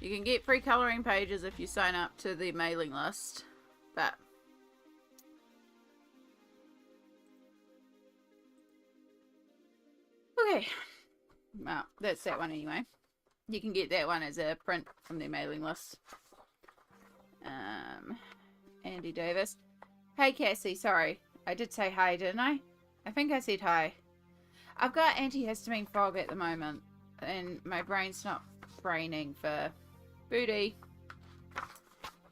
You can get free colouring pages if you sign up to the mailing list, but okay, well, that's that one anyway. You can get that one as a print from their mailing list. Andy Davis. Hey Cassie, sorry. I did say hi, didn't I? I think I said hi. I've got antihistamine fog at the moment, and my brain's not braining for booty,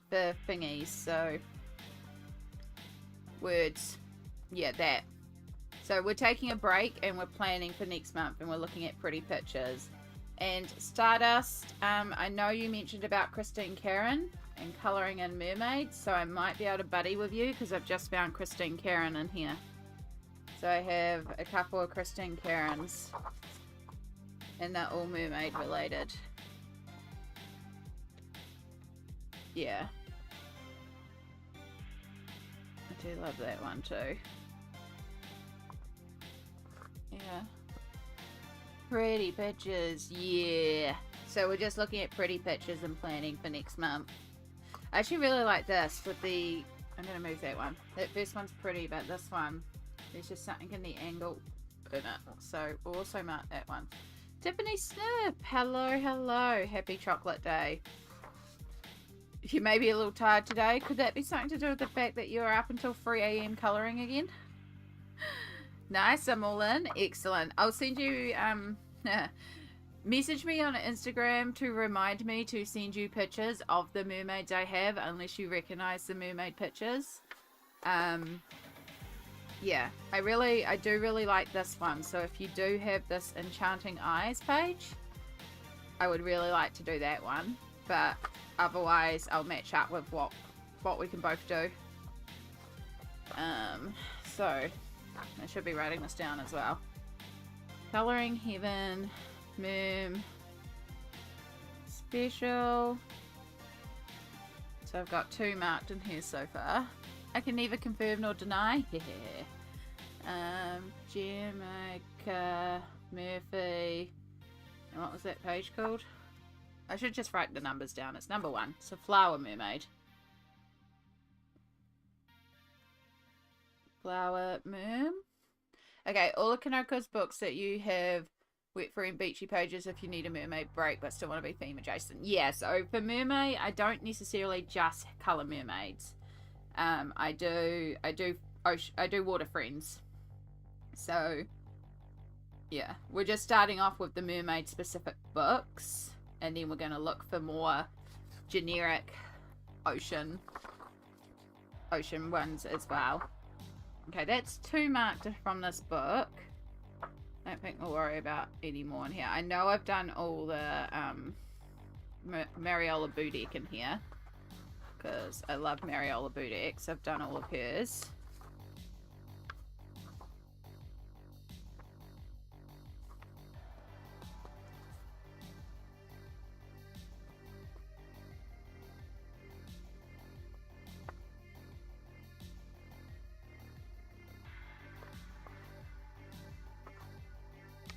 for thingies, so words. Yeah, that. So we're taking a break and we're planning for next month, and we're looking at pretty pictures. And Stardust, I know you mentioned about Christine Karen and colouring in mermaids, so I might be able to buddy with you because I've just found Christine Karen in here. So I have a couple of Christine Karens, and they're all mermaid related. Yeah. I do love that one too. Yeah. Pretty pictures, yeah. So we're just looking at pretty pictures and planning for next month. I actually really like this with the... I'm going to move that one. That first one's pretty, but this one, there's just something in the angle in it. So we'll also mark that one. Tiffany Snip, hello, hello. Happy chocolate day. You may be a little tired today. Could that be something to do with the fact that you're up until 3 AM colouring again? Nice, I'm all in. Excellent. I'll send you, message me on Instagram to remind me to send you pictures of the mermaids I have, unless you recognize the mermaid pictures. Yeah, I do really like this one. So if you do have this Enchanting Eyes page, I would really like to do that one. But otherwise, I'll match up with what we can both do. So I should be writing this down as well. Colouring Heaven, Merm, Special. So I've got 2 marked in here so far. I can neither confirm nor deny. Jamaica, Murphy. And what was that page called? I should just write the numbers down. It's number 1. It's a flower mermaid. Flower Merm. Okay, all of Kanoko's books that you have wet, free, and beachy pages if you need a mermaid break but still want to be theme adjacent. Yeah, so for Mermay, I don't necessarily just colour mermaids. I do water friends. So yeah, we're just starting off with the mermaid specific books, and then we're going to look for more generic ocean ones as well. Okay, that's 2 marked from this book. I don't think we'll worry about any more in here. I know I've done all the Mariola Boudek in here, because I love Mariola Boudek, so I've done all of hers.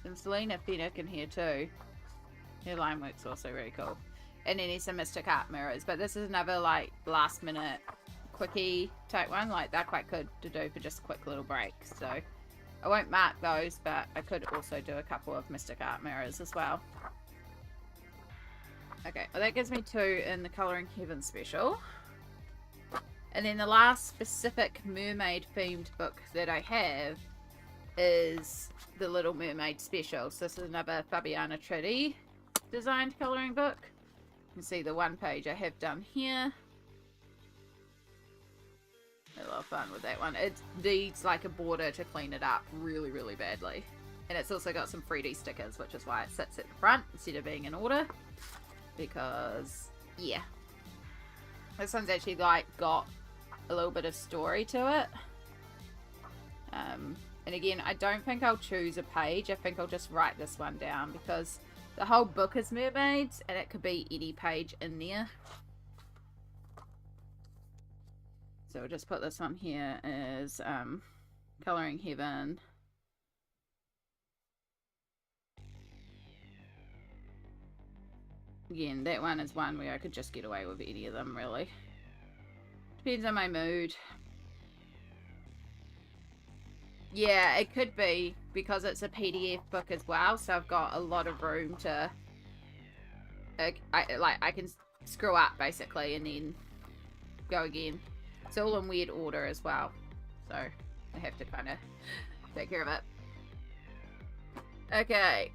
And Selena Fennick in here too. Her line work's also really cool. And then there's some Mystic Art mirrors. But this is another like last minute quickie type one. Like they're quite good to do for just a quick little break. So I won't mark those, but I could also do a couple of Mystic Art mirrors as well. Okay, well that gives me 2 in the Colouring Heaven special. And then the last specific mermaid themed book that I have is the Little Mermaid special. So this is another Fabiana Trilogy designed colouring book. You can see the 1 page I have done here. A lot of fun with that one. It needs like a border to clean it up really, really badly. And it's also got some 3D stickers, which is why it sits at the front instead of being in order. Because, yeah. This one's actually like got a little bit of story to it. And again, I don't think I'll choose a page. I think I'll just write this one down because the whole book is mermaids and it could be any page in there. So we'll just put this on here as Colouring Heaven. again, that one is one where I could just get away with any of them, really. Depends on my mood. Yeah, it could be because it's a PDF book as well, so I've got a lot of room to I can screw up basically and then go again. It's all in weird order as well, so I have to kind of take care of it. Okay,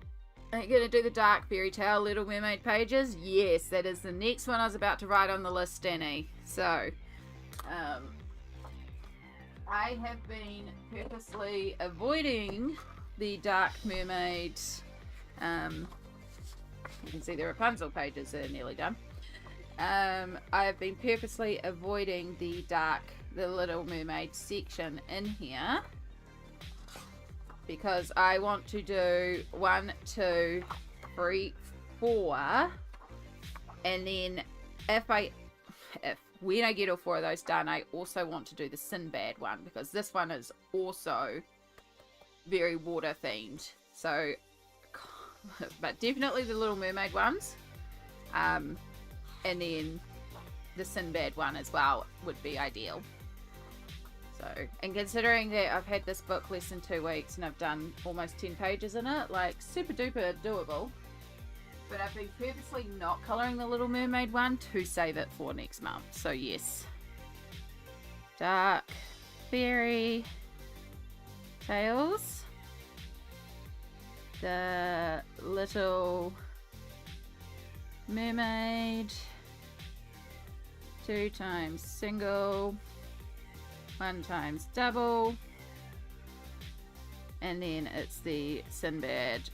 are you gonna do the Dark Fairytale Little Mermaid pages? Yes, that is the next one I was about to write on the list, Danny. So I have been purposely avoiding the Dark Mermaid. You can see the Rapunzel pages are nearly done. I've been purposely avoiding the Little Mermaid section in here because I want to do 1, 2, 3, 4, and then when I get all 4 of those done, I also want to do the Sinbad one because this one is also very water themed. So, but definitely the Little Mermaid ones, and then the Sinbad one as well would be ideal. So, and considering that I've had this book less than 2 weeks and I've done almost 10 pages in it, like super duper doable. But I've been purposely not colouring the Little Mermaid one to save it for next month. So yes. Dark Fairy Tales. The Little Mermaid. 2 times single. 1 times double. And then it's the Sinbad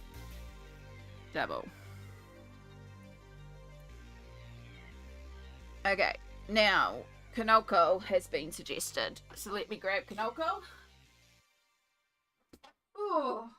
double. Okay, now Kanoko has been suggested. So let me grab Kanoko. Ooh.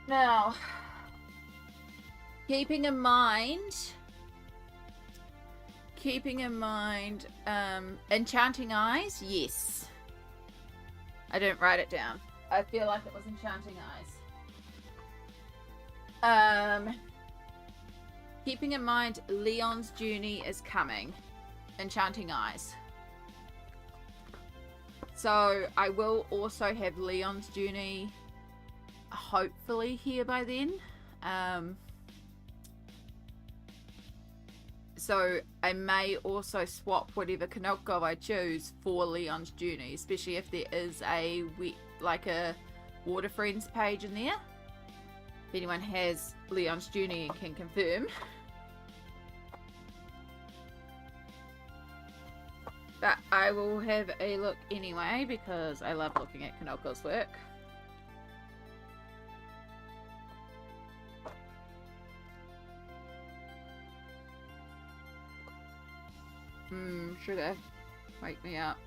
Now, keeping in mind, Enchanting Eyes, yes. I didn't write it down. I feel like it was Enchanting Eyes. Keeping in mind, Leon's Journey is coming. Enchanting Eyes. So, I will also have Leon's Journey hopefully here by then. So I may also swap whatever Kanoko I choose for Leon's Journey, especially if there is a Water Friends page in there. If anyone has Leon's Journey and can confirm. But I will have a look anyway because I love looking at Kanoko's work. Sugar, wake me up.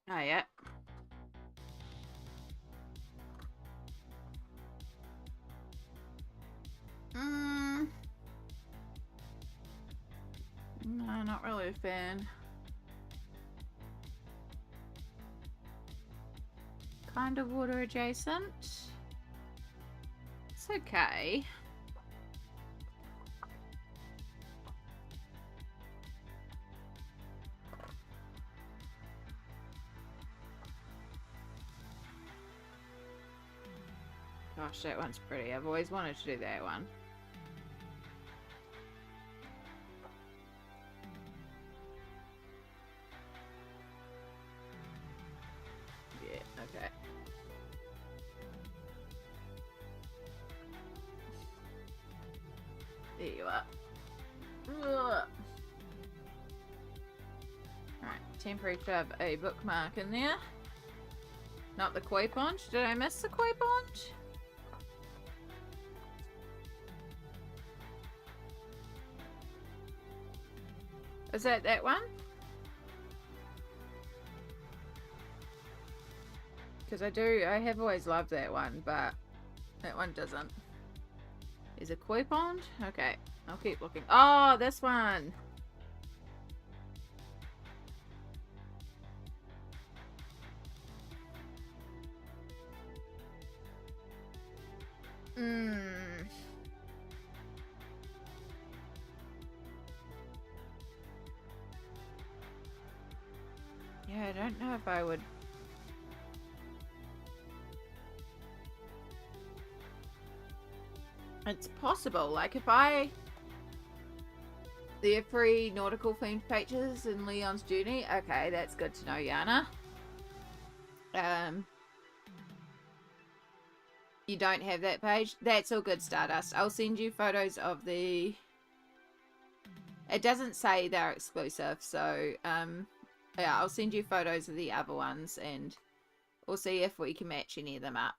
Oh, yeah. No, not really a fan. Kind of water adjacent. It's okay. Gosh, that one's pretty. I've always wanted to do that one. Yeah, okay. There you are. Ugh. Alright, temporary shove a bookmark in there. Not the koi pond. Did I miss the koi pond? Is that one? Because I have always loved that one, but that one doesn't. Is it koi pond? Okay, I'll keep looking. Oh, this one! Yeah, I don't know if I would... It's possible, like if I... They're free nautical themed pages in Leon's journey. Okay, that's good to know, Yana. You don't have that page? That's all good, Stardust. I'll send you photos of the... It doesn't say they're exclusive, so, yeah, I'll send you photos of the other ones, and we'll see if we can match any of them up.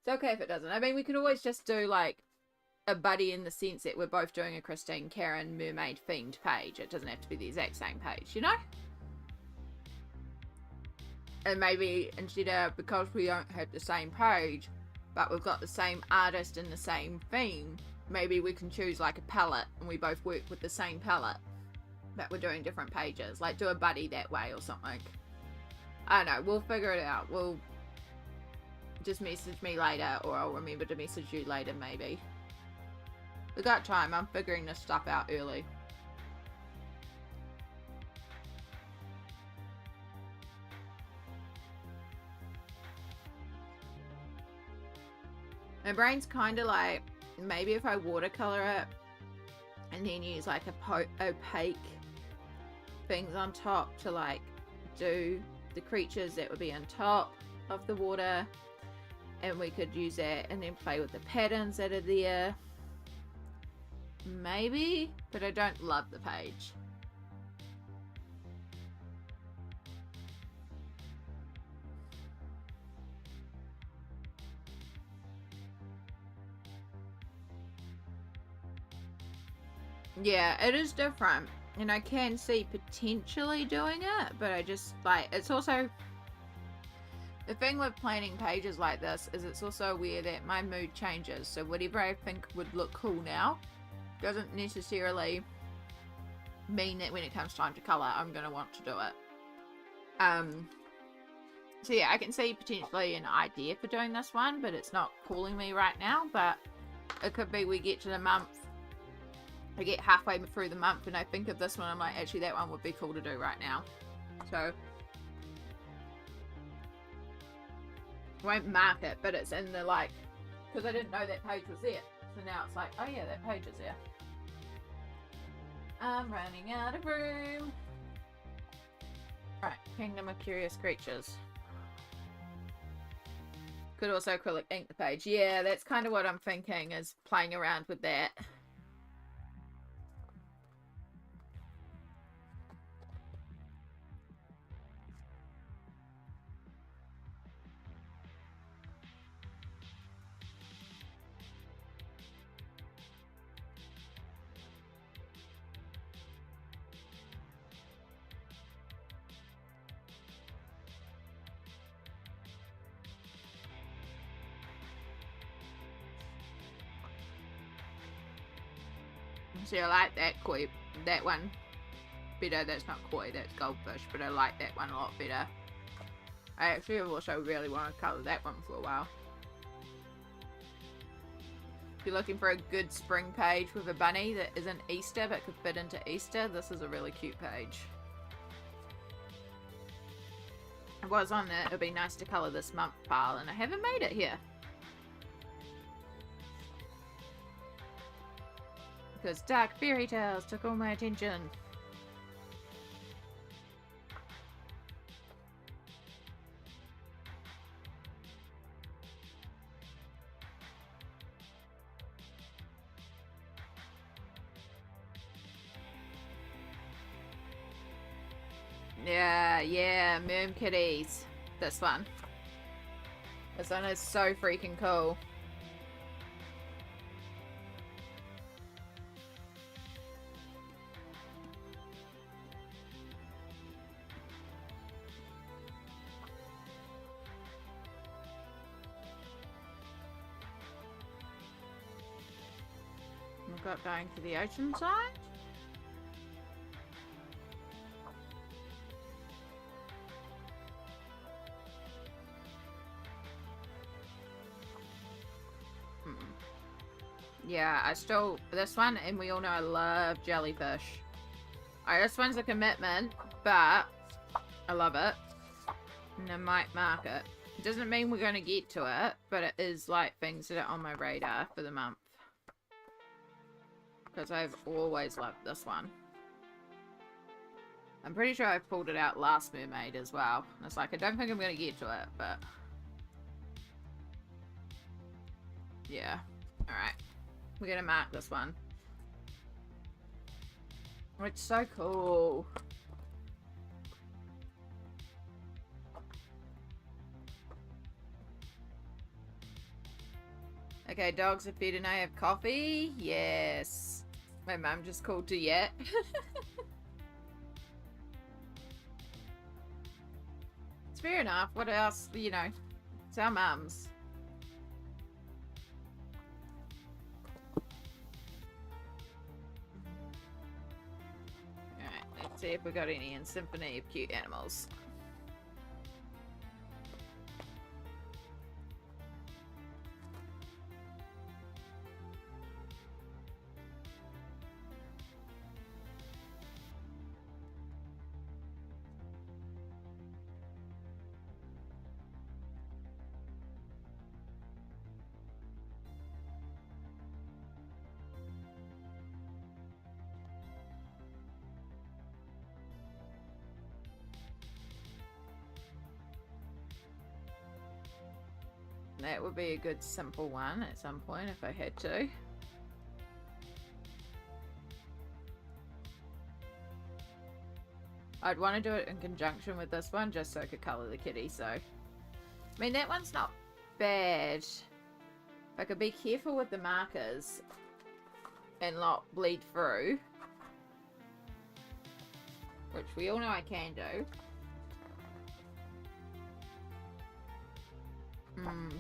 It's okay if it doesn't. I mean, we could always just do, like, a buddy in the sense that we're both doing a Christine Karen mermaid themed page. It doesn't have to be the exact same page, you know? And maybe instead of, because we don't have the same page, but we've got the same artist and the same theme, maybe we can choose like a palette and we both work with the same palette, but we're doing different pages. Like do a buddy that way or something. I don't know. We'll figure it out. We'll just message me later, or I'll remember to message you later maybe. We got time. I'm figuring this stuff out early. My brain's kind of like, maybe if I watercolor it and then use like a opaque things on top to like do the creatures that would be on top of the water, and we could use that and then play with the patterns that are there. Maybe, but I don't love the page. Yeah, it is different, and I can see potentially doing it, but I just like, it's also the thing with planning pages like this is it's also aware that my mood changes, so whatever I think would look cool now doesn't necessarily mean that when it comes time to color I'm gonna want to do it. So yeah, I can see potentially an idea for doing this one, but it's not calling me right now. But it could be we get to the month, I get halfway through the month and I think of this one, I'm like, actually that one would be cool to do right now. So I won't mark it, but it's in the like, because I didn't know that page was there, so now it's like, oh yeah, that page is there. I'm running out of room. Right, Kingdom of Curious Creatures. Could also acrylic ink the page. Yeah, that's kind of what I'm thinking, is playing around with that. See, I like that koi, that one better. That's not koi, that's goldfish, but I like that one a lot better. I actually have also really wanted to colour that one for a while. If you're looking for a good spring page with a bunny that isn't Easter but could fit into Easter, this is a really cute page. I was on it. It'd be nice to colour this month pile, and I haven't made it here. Because Dark Fairytales took all my attention. Yeah, Merm Kitties. This one. This one is so freaking cool. We've got going to the ocean side. Yeah, I still, this one, and we all know I love jellyfish. Alright, this one's a commitment, but I love it. And I might mark it. It doesn't mean we're going to get to it, but it is like things that are on my radar for the month. Because I've always loved this one. I'm pretty sure I pulled it out last Mermaid as well. And it's like, I don't think I'm going to get to it, but... yeah. Alright. We're going to mark this one. Oh, it's so cool. Okay, dogs are fed and I have coffee. Yes. My mum just called to yet. It's fair enough. What else? You know, it's our mums. Alright, let's see if we got any in Symphony of Cute Animals. That would be a good simple one at some point if I had to. I'd want to do it in conjunction with this one just so I could colour the kitty, so... I mean, that one's not bad. I could be careful with the markers and not bleed through. Which we all know I can do.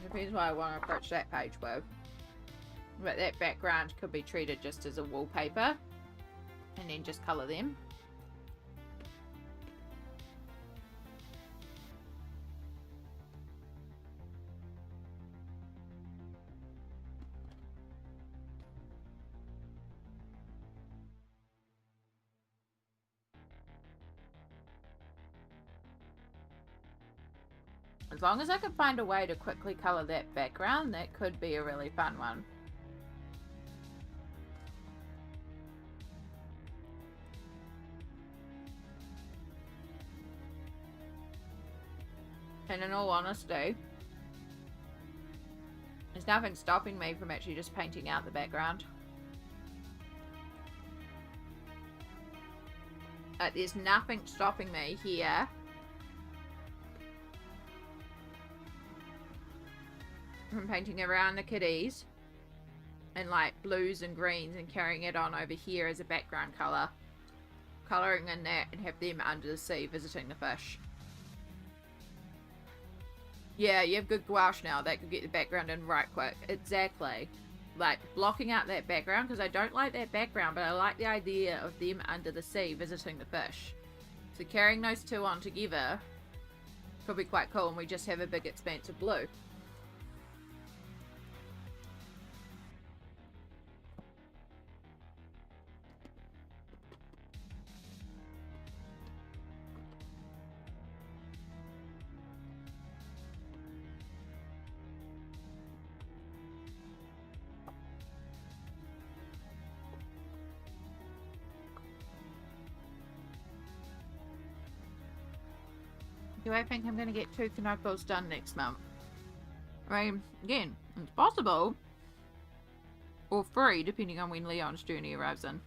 Depends what I want to approach that page with. But that background could be treated just as a wallpaper. And then just colour them. As long as I can find a way to quickly colour that background, that could be a really fun one. And in all honesty, there's nothing stopping me from actually just painting out the background. Like, there's nothing stopping me here from painting around the kitties and like blues and greens and carrying it on over here as a background colour, colouring in that, and have them under the sea visiting the fish. Yeah, you have good gouache now. That could get the background in right quick. Exactly. Like blocking out that background, because I don't like that background, but I like the idea of them under the sea visiting the fish. So carrying those two on together could be quite cool, and we just have a big expanse of blue. Do I think I'm going to get 2 Knuckles done next month? I mean, again, it's possible. Or 3, depending on when Leon's journey arrives in.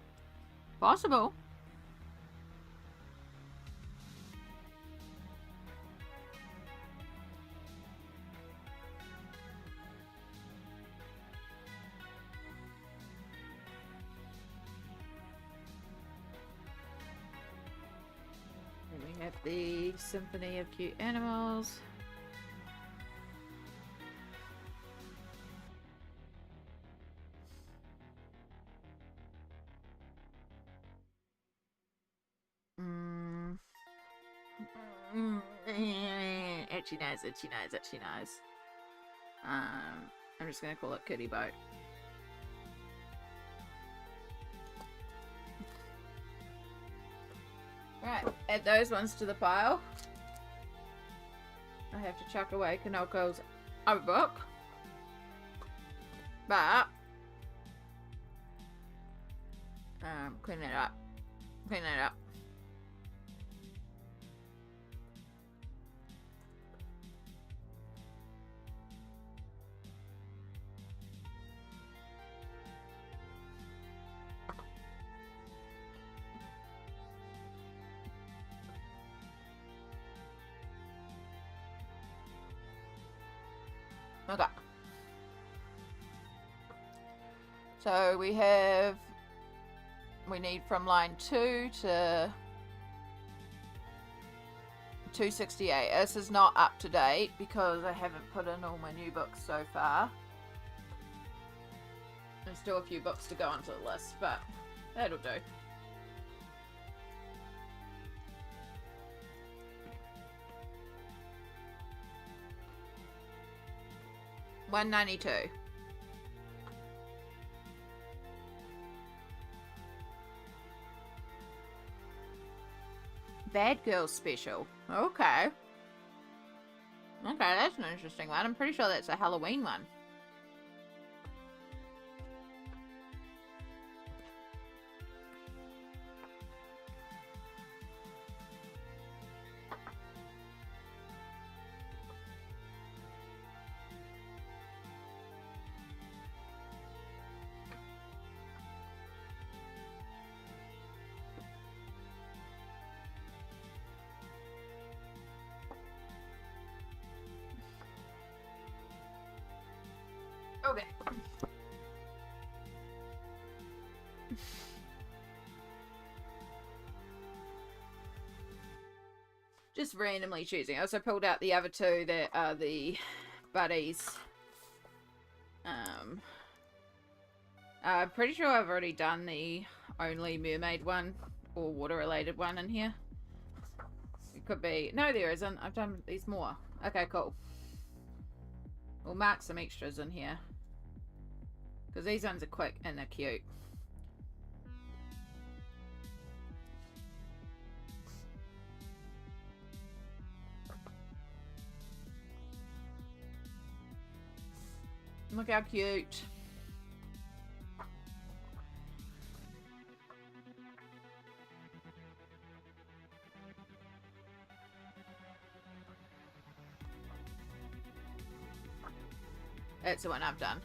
Possible. Then we have the Symphony of Cute Animals. Itchy nose, itchy nose, itchy nose. I'm just gonna call it Kitty Boat. Right, add those ones to the pile. I have to chuck away Kanoko's other book. But clean it up. Clean it up. Okay. So we need from line 2 to 268. This is not up to date because I haven't put in all my new books so far. There's still a few books to go onto the list, but that'll do. $192. Bad Girls Special. Okay. Okay, that's an interesting one. I'm pretty sure that's a Halloween one. Okay. Just randomly choosing. I also pulled out the other 2 that are the buddies. I'm pretty sure I've already done the only mermaid one or water related one in here. It could be. No, there isn't. I've done these more. Okay, cool. We'll mark some extras in here. Because these ones are quick and they're cute. Look how cute. That's the one I've done.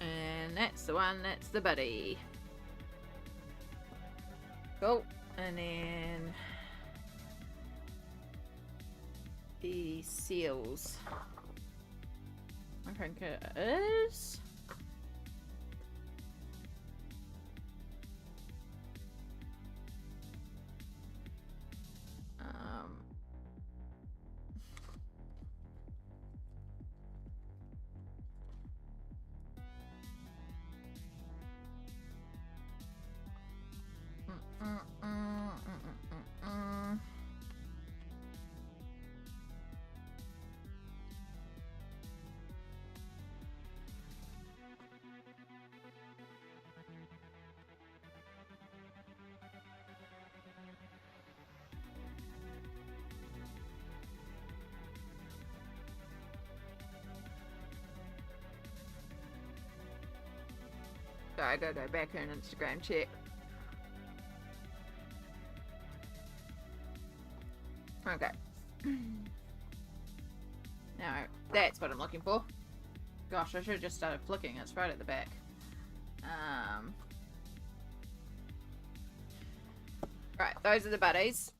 And that's the one, that's the buddy. Cool. And then the seals. I think it is. Sorry, I gotta go back in Instagram check. That's what I'm looking for. Gosh, I should have just started flicking. It's right at the back. Right, those are the buddies.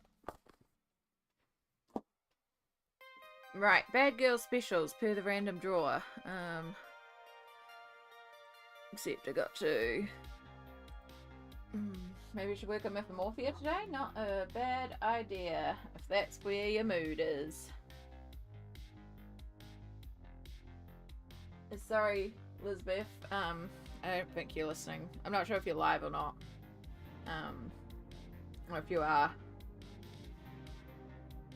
Right, bad girl specials per the random drawer. Except I got to... maybe we should work on Mythomorphia today? Not a bad idea, if that's where your mood is. Sorry, Elizabeth. I don't think you're listening. I'm not sure if you're live or not. Or if you are.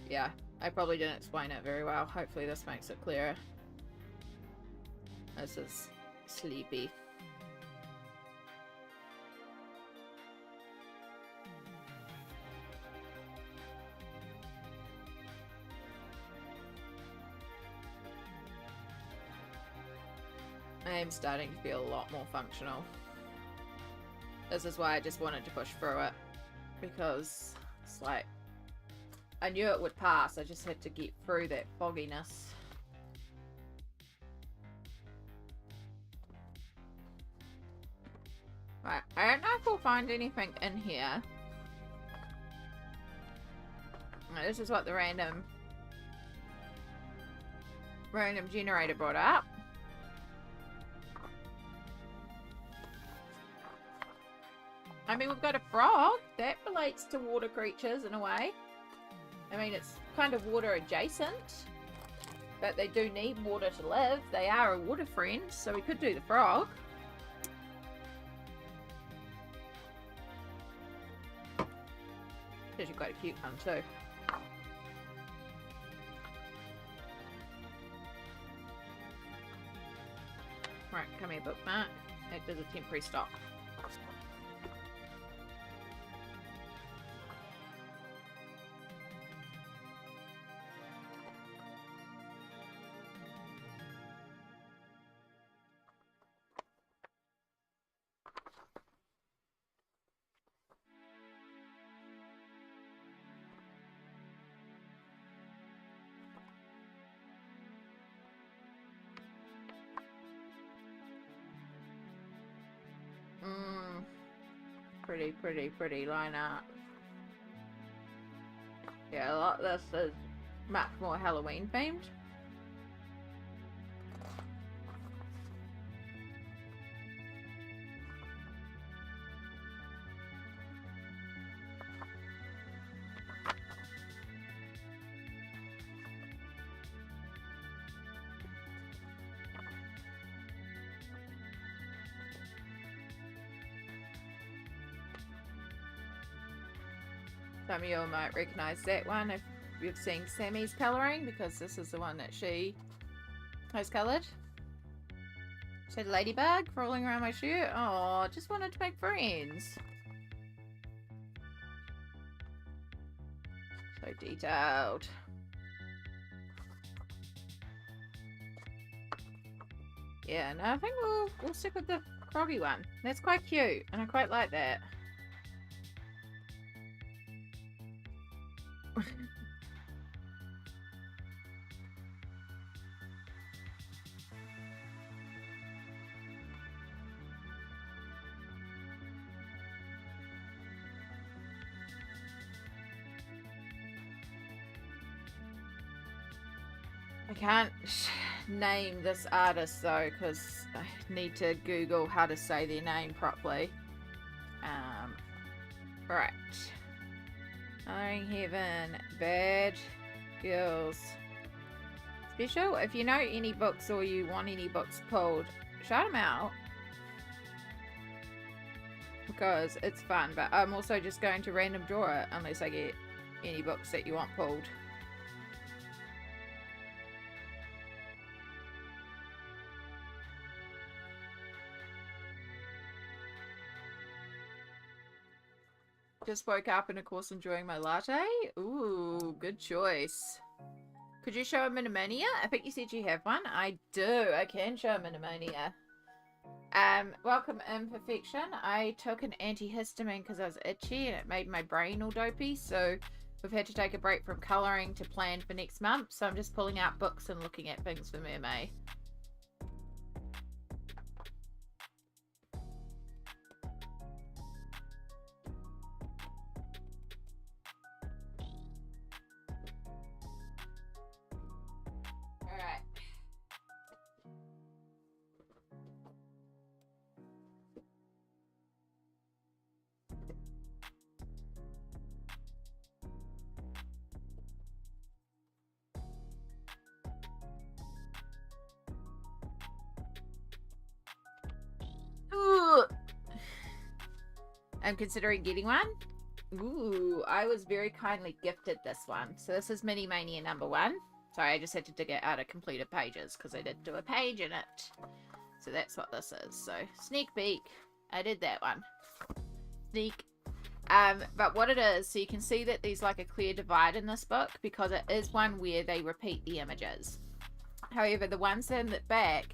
Yeah, I probably didn't explain it very well. Hopefully this makes it clearer. This is sleepy. I am starting to feel a lot more functional. This is why I just wanted to push through it. Because it's like, I knew it would pass. I just had to get through that fogginess. Right, I don't know if we'll find anything in here. This is what the random generator brought up. I mean, we've got a frog. That relates to water creatures in a way. I mean, it's kind of water adjacent. But they do need water to live. They are a water friend, so we could do the frog. It's actually quite a cute one too. Right, come here, bookmark. It does a temporary stop. Pretty lineup. Yeah, a lot of this is much more Halloween themed. Some of you might recognise that one if you've seen Sammy's colouring, because this is the one that she has coloured. So ladybug crawling around my shirt. Oh, just wanted to make friends. So detailed. Yeah, no, I think we'll stick with the froggy one. That's quite cute, and I quite like that. I can't name this artist though, because I need to Google how to say their name properly. Right. Iron Heaven, Bad Girls Special. If you know any books or you want any books pulled, shout them out. Because it's fun, but I'm also just going to random draw it unless I get any books that you want pulled. Just woke up and of course enjoying my latte. Ooh, good choice. Could you show a Minimania? I think you said you have one. I do. I can show a Minimania. Welcome Imperfection. I took an antihistamine because I was itchy and it made my brain all dopey. So we've had to take a break from colouring to plan for next month, so I'm just pulling out books and looking at things for Mermay. I'm considering getting one. Ooh, I was very kindly gifted this one. So this is Mini Mania #1. Sorry, I just had to dig it out of completed pages because I did do a page in it. So that's what this is. So sneak peek. I did that one. Sneak. But what it is, so you can see that there's like a clear divide in this book because it is one where they repeat the images. However, the ones in the back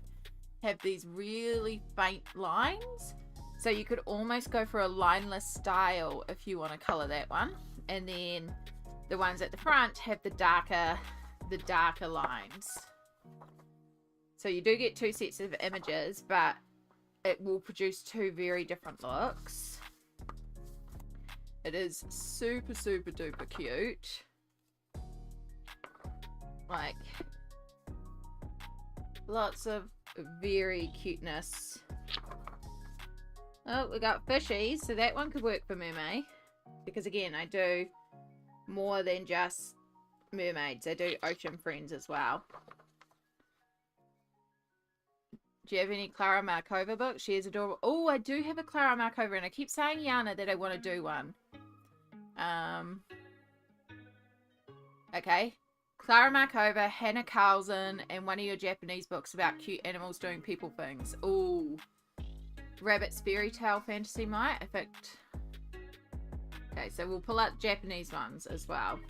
have these really faint lines. So you could almost go for a lineless style if you want to color that one. And then the ones at the front have the darker lines. So you do get 2 sets of images, but it will produce 2 very different looks. It is super, super duper cute. Like, lots of very cuteness. Oh, we got fishies, so that one could work for Mermay. Because again, I do more than just mermaids. I do ocean friends as well. Do you have any Clara Markova books? She is adorable. Oh, I do have a Clara Markova, and I keep saying, Yana, that I want to do one. Okay. Clara Markova, Hannah Carlson, and one of your Japanese books about cute animals doing people things. Ooh. Rabbit's Fairy Tale Fantasy Might. I think. Okay, so we'll pull out Japanese ones as well.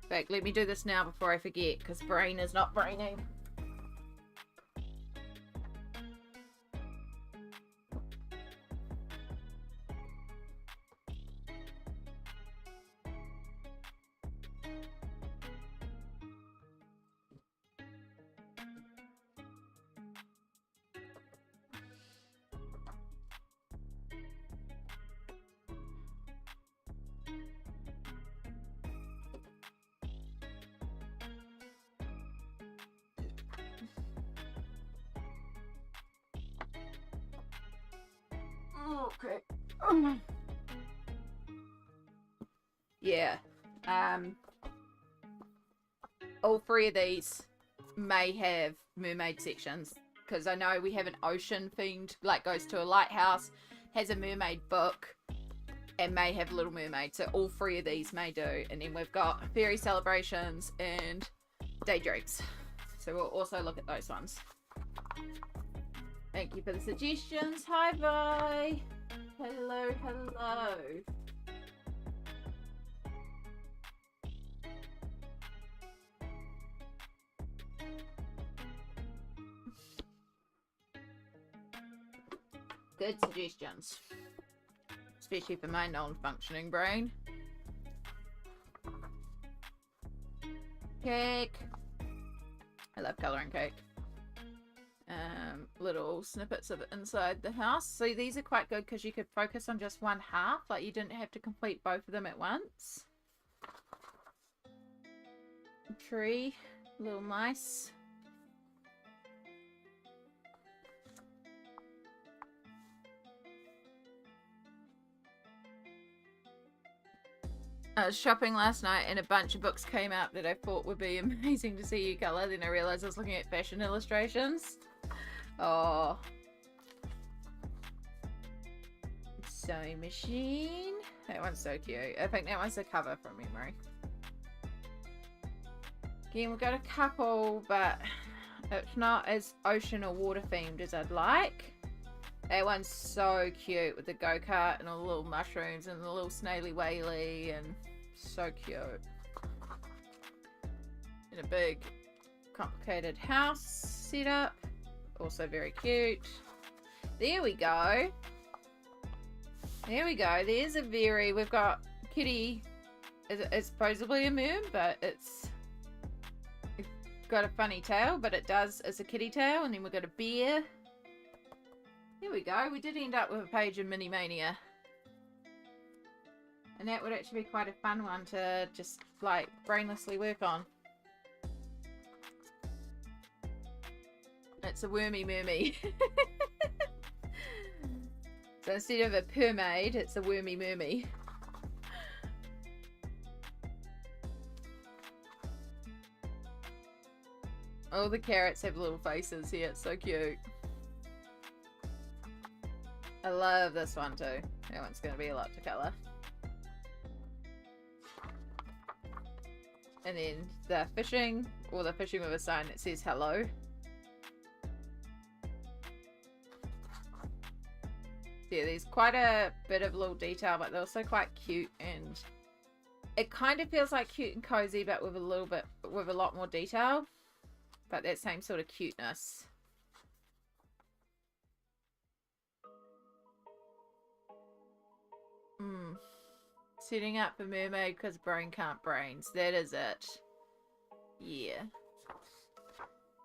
In fact, let me do this now before I forget, because brain is not braining. Okay. Yeah. All 3 of these may have mermaid sections, because I know we have an ocean themed, like goes to a lighthouse, has a mermaid book, and may have Little Mermaid. So all 3 of these may do. And then we've got fairy celebrations and daydreams. So we'll also look at those ones. Thank you for the suggestions. Hi, bye. Hello, hello. Good suggestions. Especially for my non-functioning brain. Cake. I love colouring cake. Little snippets of it inside the house. So these are quite good because you could focus on just one half. Like, you didn't have to complete both of them at once. Tree. Little mice. I was shopping last night and a bunch of books came out that I thought would be amazing to see you colour. Then I realised I was looking at fashion illustrations. Oh. Sewing machine. That one's so cute. I think that one's the cover from memory. Again, we've got a couple, but it's not as ocean or water themed as I'd like. That one's so cute with the go-kart and all the little mushrooms and the little snaily whaley, and so cute. In a big complicated house setup. Also very cute. There we go. There we go. There's a very... We've got Kitty It's supposedly a merm, but it's got a funny tail, but it's a kitty tail, and then we've got a bear. Here we go. We did end up with a page in Mini Mania. And that would actually be quite a fun one to just, like, brainlessly work on. It's a wormy mermy. So instead of a permaid, it's a wormy mermy. All the carrots have little faces here. It's so cute. I love this one too. That one's going to be a lot to colour. And then the fishing, or the fishing with a sign that says hello. Yeah, there's quite a bit of little detail, but they're also quite cute, and it kind of feels like cute and cozy, but with a lot more detail. But that same sort of cuteness. Setting up for mermaid because brain can't brains. That is it. Yeah.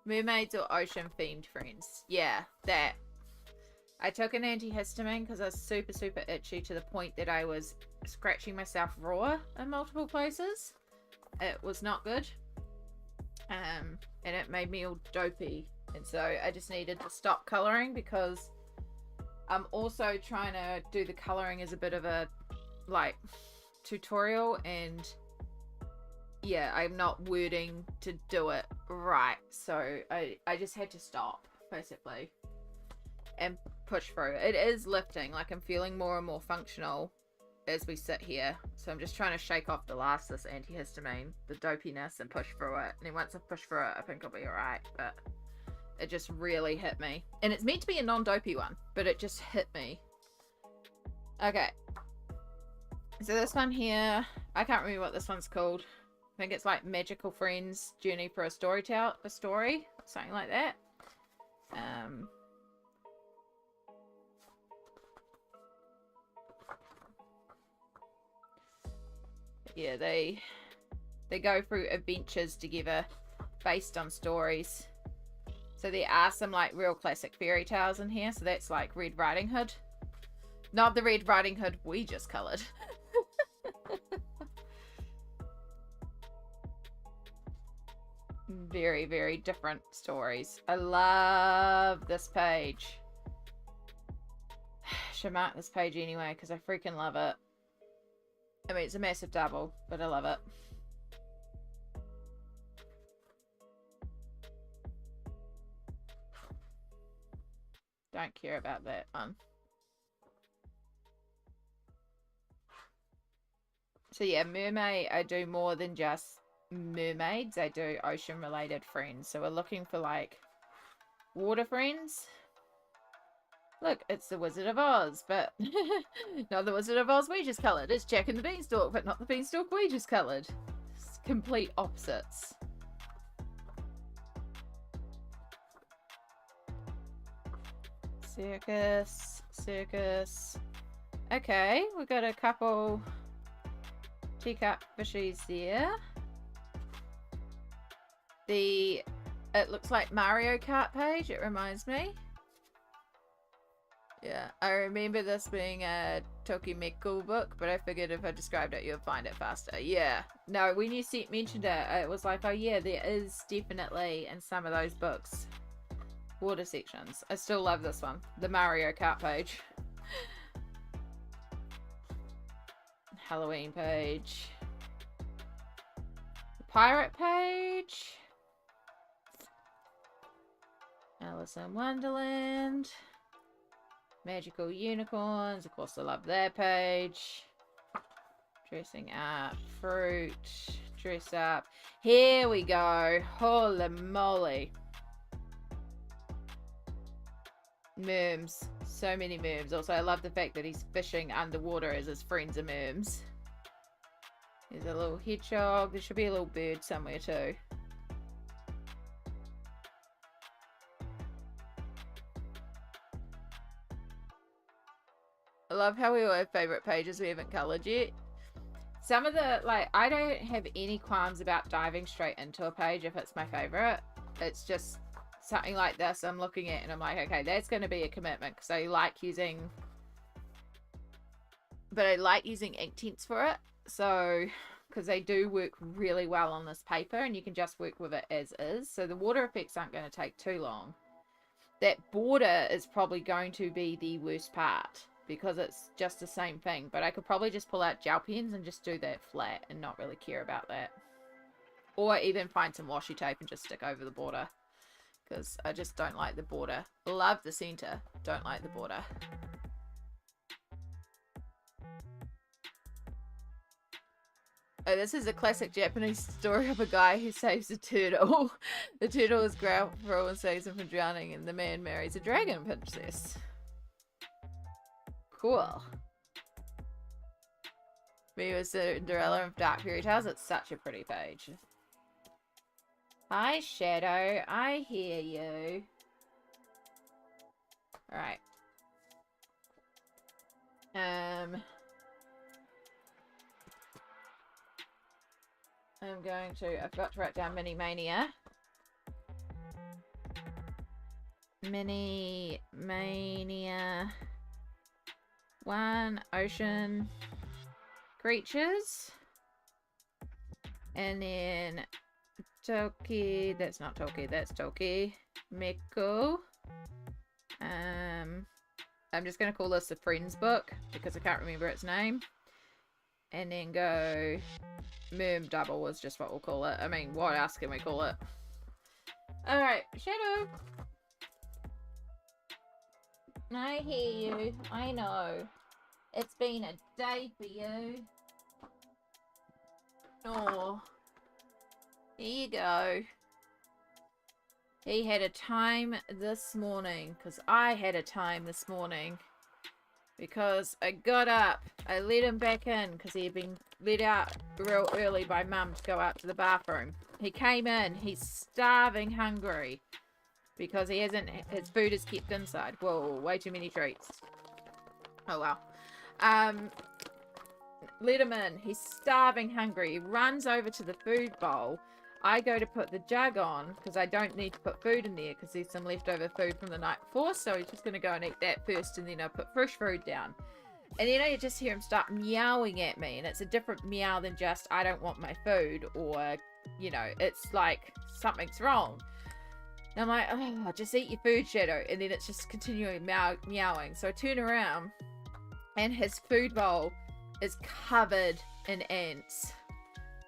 Mermaids or ocean themed friends. Yeah, that. I took an antihistamine because I was super, super itchy to the point that I was scratching myself raw in multiple places. It was not good. And it made me all dopey. And so I just needed to stop colouring because I'm also trying to do the colouring as a bit of a, like, tutorial. And yeah, I'm not wording to do it right. So I just had to stop, basically. And push through. It is lifting. Like, I'm feeling more and more functional as we sit here. So I'm just trying to shake off this antihistamine, the dopiness, and push through it. And then once I push through it, I think I'll be alright. But it just really hit me. And it's meant to be a non-dopey one, but it just hit me. Okay. So this one here, I can't remember what this one's called. I think it's like Magical Friends Journey for a story, something like that. Yeah, they go through adventures together based on stories. So there are some like real classic fairy tales in here. So that's like Red Riding Hood. Not the Red Riding Hood we just coloured. Very, very different stories. I love this page. Should mark this page anyway because I freaking love it. I mean, it's a massive double, but I love it. Don't care about that one. So yeah, Mermay, I do more than just mermaids. I do ocean related friends. So we're looking for like water friends. Look, it's the Wizard of Oz, but not the Wizard of Oz we just coloured. It's Jack and the Beanstalk, but not the Beanstalk we just coloured. It's complete opposites. Circus, circus. Okay, we've got a couple teacup fishies there. It looks like Mario Kart page, it reminds me. Yeah, I remember this being a Tokimeko book, but I figured if I described it, you'd find it faster. Yeah. No, when you mentioned it, it was like, oh yeah, there is definitely in some of those books water sections. I still love this one. The Mario Kart page. Halloween page. The pirate page. Alice in Wonderland. Magical unicorns. Of course, I love their page. Dressing up. Fruit. Dress up. Here we go. Holy moly. Merms. So many merms. Also, I love the fact that he's fishing underwater as his friends are merms. There's a little hedgehog. There should be a little bird somewhere too. I love how we all have favourite pages we haven't coloured yet. Some of the, like, I don't have any qualms about diving straight into a page if it's my favorite. It's just something like this I'm looking at and I'm like, okay, that's going to be a commitment because I like using, but I like using ink tints for it. So, because they do work really well on this paper and you can just work with it as is. So the water effects aren't going to take too long. That border is probably going to be the worst part because it's just the same thing. But I could probably just pull out gel pens and just do that flat and not really care about that. Or even find some washi tape and just stick over the border. Because I just don't like the border. Love the center. Don't like the border. Oh, this is a classic Japanese story of a guy who saves a turtle. The turtle is grateful and saves him from drowning, and the man marries a dragon princess. Cool. Me with Cinderella of Dark Fairytales. It's such a pretty page. Hi, Shadow. I hear you. Alright. I'm going to... I've got to write down Mini Mania. Mini Mania. 1 ocean creatures. And then Toki. That's not Toki, that's Toki. Miko. I'm just going to call this the Friends book because I can't remember its name. And then go Merm Double is just what we'll call it. I mean, what else can we call it? Alright, Shadow. I hear you. I know. It's been a day for you. Oh. Here you go. He had a time this morning, because I had a time this morning. Because I got up, I let him back in, because he had been let out real early by Mum to go out to the bathroom. He came in, he's starving hungry, because he hasn't, his food is kept inside. Whoa, way too many treats. Oh well. Let him in, he's starving hungry, he runs over to the food bowl. I go to put the jug on because I don't need to put food in there because there's some leftover food from the night before, so he's just going to go and eat that first and then I'll put fresh food down. And then I just hear him start meowing at me, and it's a different meow than just I don't want my food, or, you know, it's like something's wrong. And I'm like, oh, just eat your food, Shadow. And then it's just continuing meowing. So I turn around and his food bowl is covered in ants.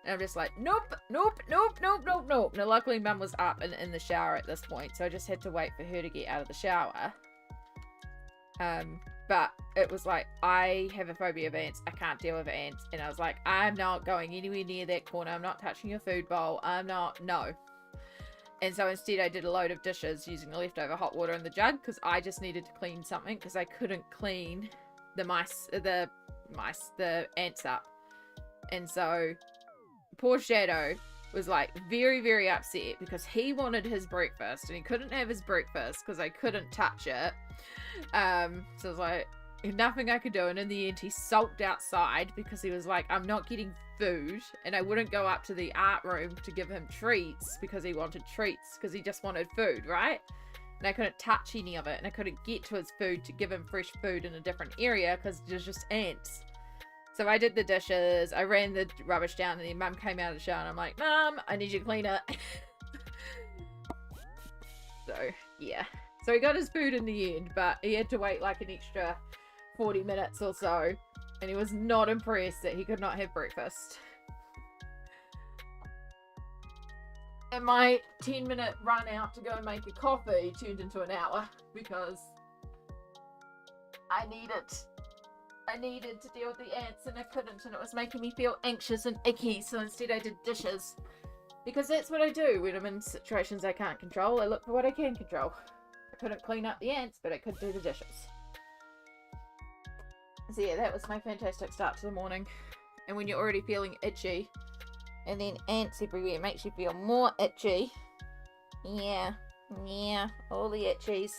And I'm just like, nope, nope, nope, nope, nope, nope. Now, luckily, Mum was up and in the shower at this point, so I just had to wait for her to get out of the shower. But it was like, I have a phobia of ants. I can't deal with ants. And I was like, I'm not going anywhere near that corner. I'm not touching your food bowl. I'm not, no. And so instead, I did a load of dishes using the leftover hot water in the jug because I just needed to clean something because I couldn't clean the ants up. And so poor Shadow was like very, very upset because he wanted his breakfast and he couldn't have his breakfast because I couldn't touch it. So I was like, nothing I could do. And in the end, he sulked outside because he was like, I'm not getting food. And I wouldn't go up to the art room to give him treats because he wanted treats because he just wanted food, right? And I couldn't touch any of it. And I couldn't get to his food to give him fresh food in a different area because there's just ants. So I did the dishes, I ran the rubbish down, and then Mum came out of the shower, and I'm like, Mum, I need you to clean it. So, yeah. So he got his food in the end, but he had to wait like an extra 40 minutes or so, and he was not impressed that he could not have breakfast. And my 10-minute run out to go and make a coffee turned into an hour, because I needed to deal with the ants and I couldn't, and it was making me feel anxious and icky, so instead I did dishes. Because that's what I do when I'm in situations I can't control. I look for what I can control. I couldn't clean up the ants, but I could do the dishes. So yeah, that was my fantastic start to the morning. And when you're already feeling itchy, and then ants everywhere, it makes you feel more itchy. Yeah, all the itchies.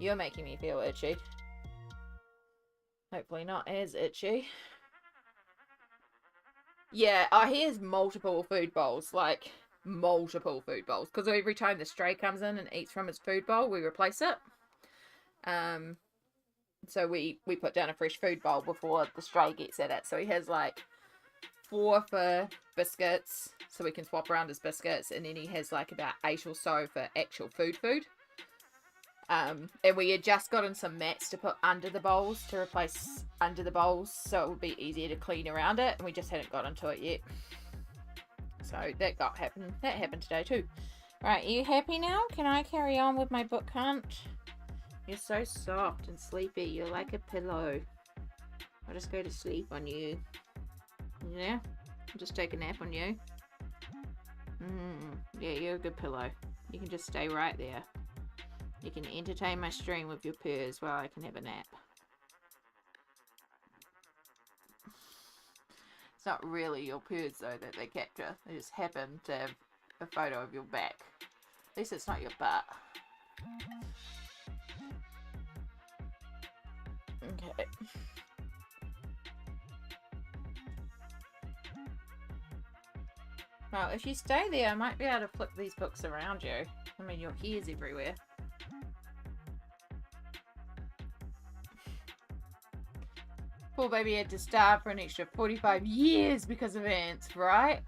You're making me feel itchy. Hopefully not as itchy. Yeah, he has multiple food bowls, like multiple food bowls. Because every time the stray comes in and eats from his food bowl, we replace it. Um, so we put down a fresh food bowl before the stray gets at it. So he has like 4 for biscuits, so we can swap around his biscuits, and then he has like about 8 or so for actual food. And we had just gotten some mats to put under the bowls to replace under the bowls, so it would be easier to clean around it, and we just hadn't gotten to it yet. So that happened today too. Right, are you happy now? Can I carry on with my book hunt? You're so soft and sleepy. You're like a pillow. I'll just go to sleep on you. Yeah? I'll just take a nap on you. Yeah, you're a good pillow. You can just stay right there. You can entertain my stream with your purrs while I can have a nap. It's not really your purrs though that they capture. They just happen to have a photo of your back. At least it's not your butt. Okay. Well, if you stay there, I might be able to flip these books around you. I mean, your hair's everywhere. Poor baby had to starve for an extra 45 years because of ants, right?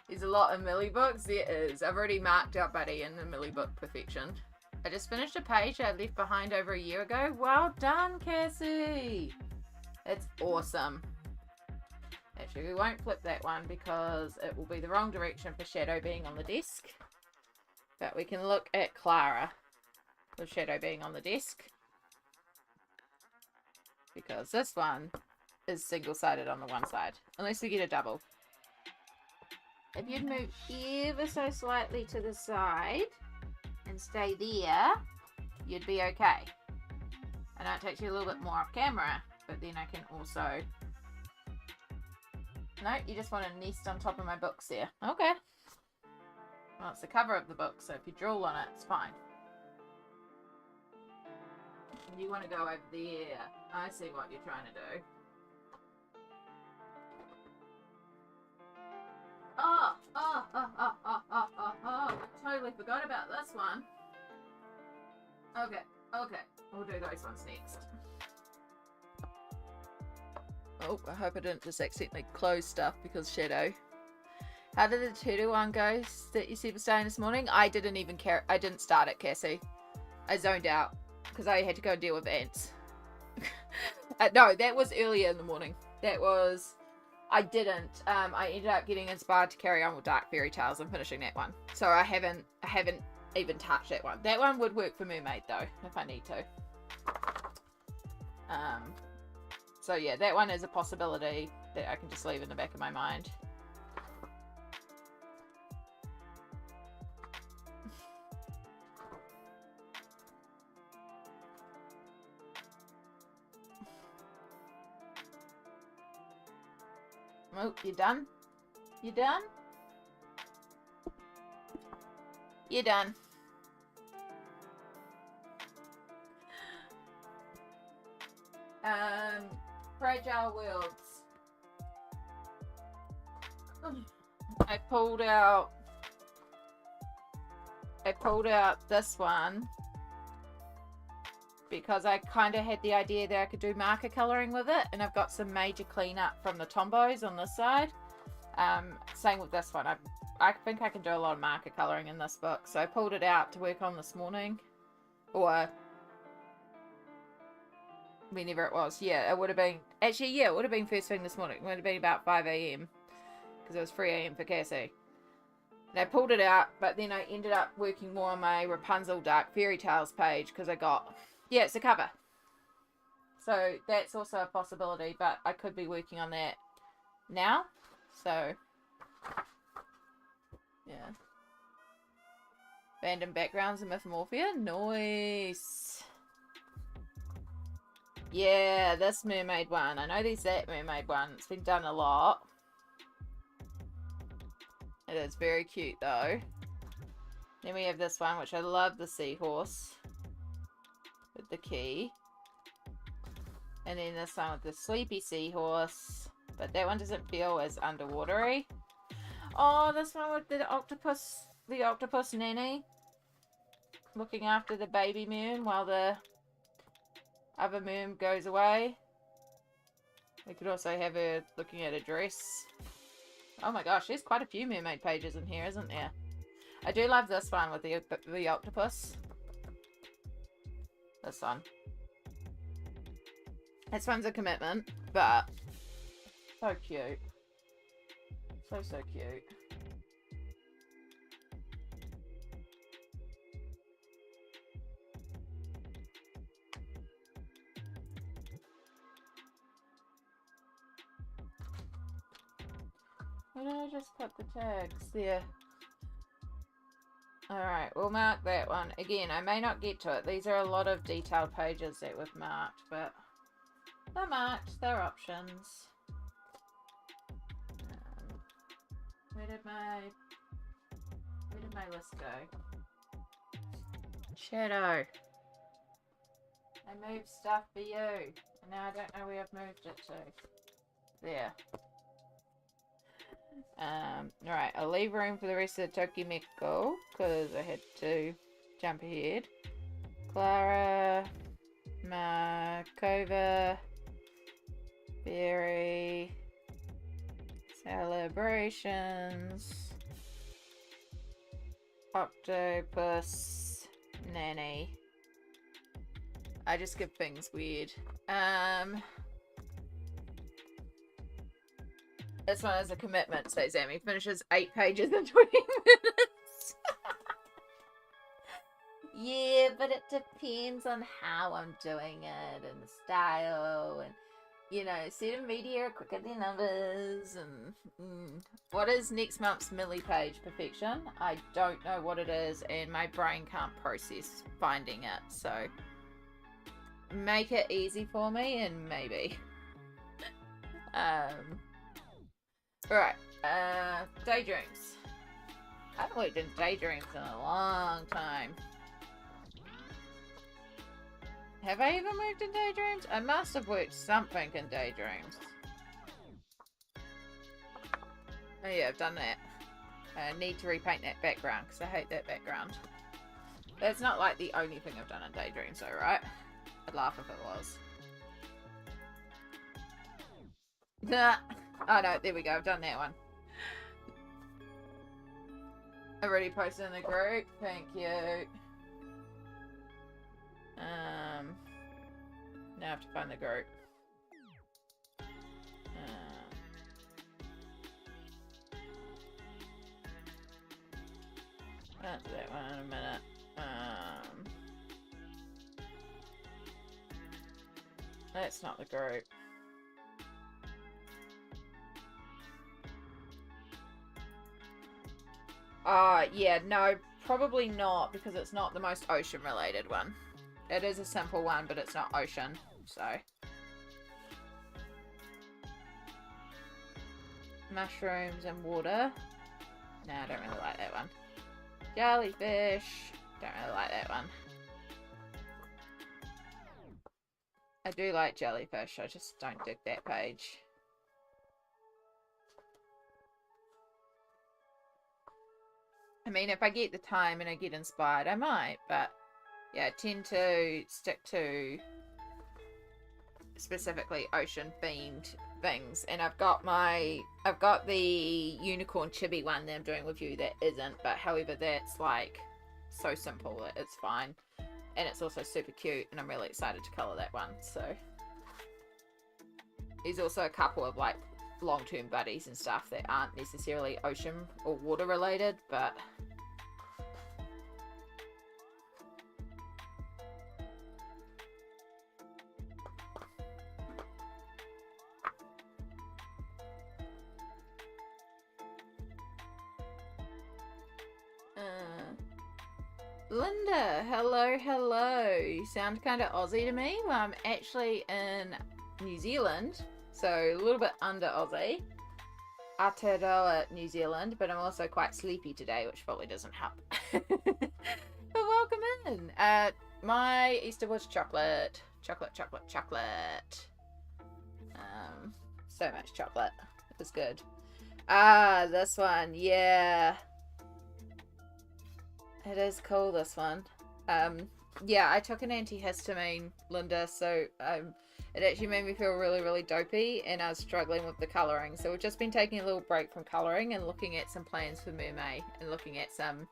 There's a lot of Millie books. There is. I've already marked out Buddy in the Millie book perfection. I just finished a page I left behind over a year ago. Well done, Cassie! It's awesome. Actually, we won't flip that one because it will be the wrong direction for Shadow being on the desk. But we can look at Clara with Shadow being on the desk. Because this one is single-sided on the one side. Unless we get a double. If you'd move ever so slightly to the side and stay there, you'd be okay. I know it takes you a little bit more off camera, but then I can also... No, you just want to nest on top of my books there. Okay. Well, it's the cover of the book, so if you drool on it, it's fine. You want to go over there. I see what you're trying to do. Oh, I totally forgot about this one. Okay, we'll do those ones next. Oh, I hope I didn't just accidentally close stuff because Shadow. How did the turtle one go that you said was staying this morning? I didn't even care. I didn't start it, Cassie. I zoned out because I had to go and deal with ants. No, that was earlier in the morning. That was... I didn't. I ended up getting inspired to carry on with Dark Fairytales and finishing that one. So I haven't even touched that one. That one would work for Mermaid though, if I need to. So yeah, that one is a possibility that I can just leave in the back of my mind. Oh, you done? You done? You're done. Fragile Worlds. I pulled out this one because I kind of had the idea that I could do marker colouring with it, and I've got some major cleanup from the Tombos on this side. Same with this one. I think I can do a lot of marker colouring in this book, so I pulled it out to work on this morning, or whenever it was. Yeah, it would have been, actually, yeah, it would have been first thing this morning. It would have been about 5 AM, because it was 3 AM for Cassie. And I pulled it out, but then I ended up working more on my Rapunzel Dark Fairytales page, because I got, yeah, it's a cover. So that's also a possibility, but I could be working on that now. So, yeah. Random backgrounds in Mythomorphia. Nice. Yeah, this mermaid one. I know there's that mermaid one. It's been done a lot. It is very cute though. Then we have this one, which I love, the seahorse with the key. And then this one with the sleepy seahorse. But that one doesn't feel as underwatery. Oh, this one with the octopus nanny. Looking after the baby moon while the other moon goes away. We could also have her looking at a dress. Oh my gosh, there's quite a few mermaid pages in here, isn't there? I do love this one with the octopus. This one. This one's a commitment, but so cute. So cute. Where did I just put the tags? There. Alright, we'll mark that one. Again, I may not get to it. These are a lot of detailed pages that we've marked, but they're marked. They're options. Where did my list go? Shadow. I moved stuff for you. And now I don't know where I've moved it to. There. Alright, I'll leave room for the rest of the Tokimeko because I had to jump ahead. Clara, Markova, Berry, Celebrations, Octopus, Nanny. I just give things weird. This one is a commitment, so Sammy finishes 8 pages in 20 minutes. Yeah, but it depends on how I'm doing it and the style and, you know, certain media are quicker than others. And what is next month's Millie page perfection? I don't know what it is and my brain can't process finding it, so make it easy for me and maybe. Right, daydreams. I haven't worked in daydreams in a long time. Have I even worked in daydreams? I must have worked something in daydreams. Oh yeah, I've done that. I need to repaint that background because I hate that background. That's not like the only thing I've done in daydreams though, right? I'd laugh if it was. Nah. Oh no, there we go, I've done that one. I already posted in the group, thank you. Now I have to find the group. I'll do that one in a minute. That's not the group. Yeah, no, probably not, because it's not the most ocean related one. It is a simple one, but it's not ocean, so. Mushrooms and water. No, I don't really like that one. Jellyfish. Don't really like that one. I do like jellyfish, I just don't dig that page. I mean, if I get the time and I get inspired, I might, but yeah, I tend to stick to specifically ocean themed things. And I've got the unicorn chibi one that I'm doing with you that isn't, but however, that's like so simple that it's fine. And it's also super cute, and I'm really excited to colour that one. So there's also a couple of like long-term buddies and stuff that aren't necessarily ocean or water related, but Linda, hello. You sound kind of Aussie to me. Well, I'm actually in New Zealand, so a little bit under Aussie. Aotearoa, New Zealand, but I'm also quite sleepy today, which probably doesn't help. But welcome in. My Easter was chocolate. So much chocolate. It was good. Ah, this one. Yeah. It is cool, this one. Yeah, I took an antihistamine, Linda, so it actually made me feel really, really dopey, and I was struggling with the colouring. So we've just been taking a little break from colouring and looking at some plans for Mermay and looking at some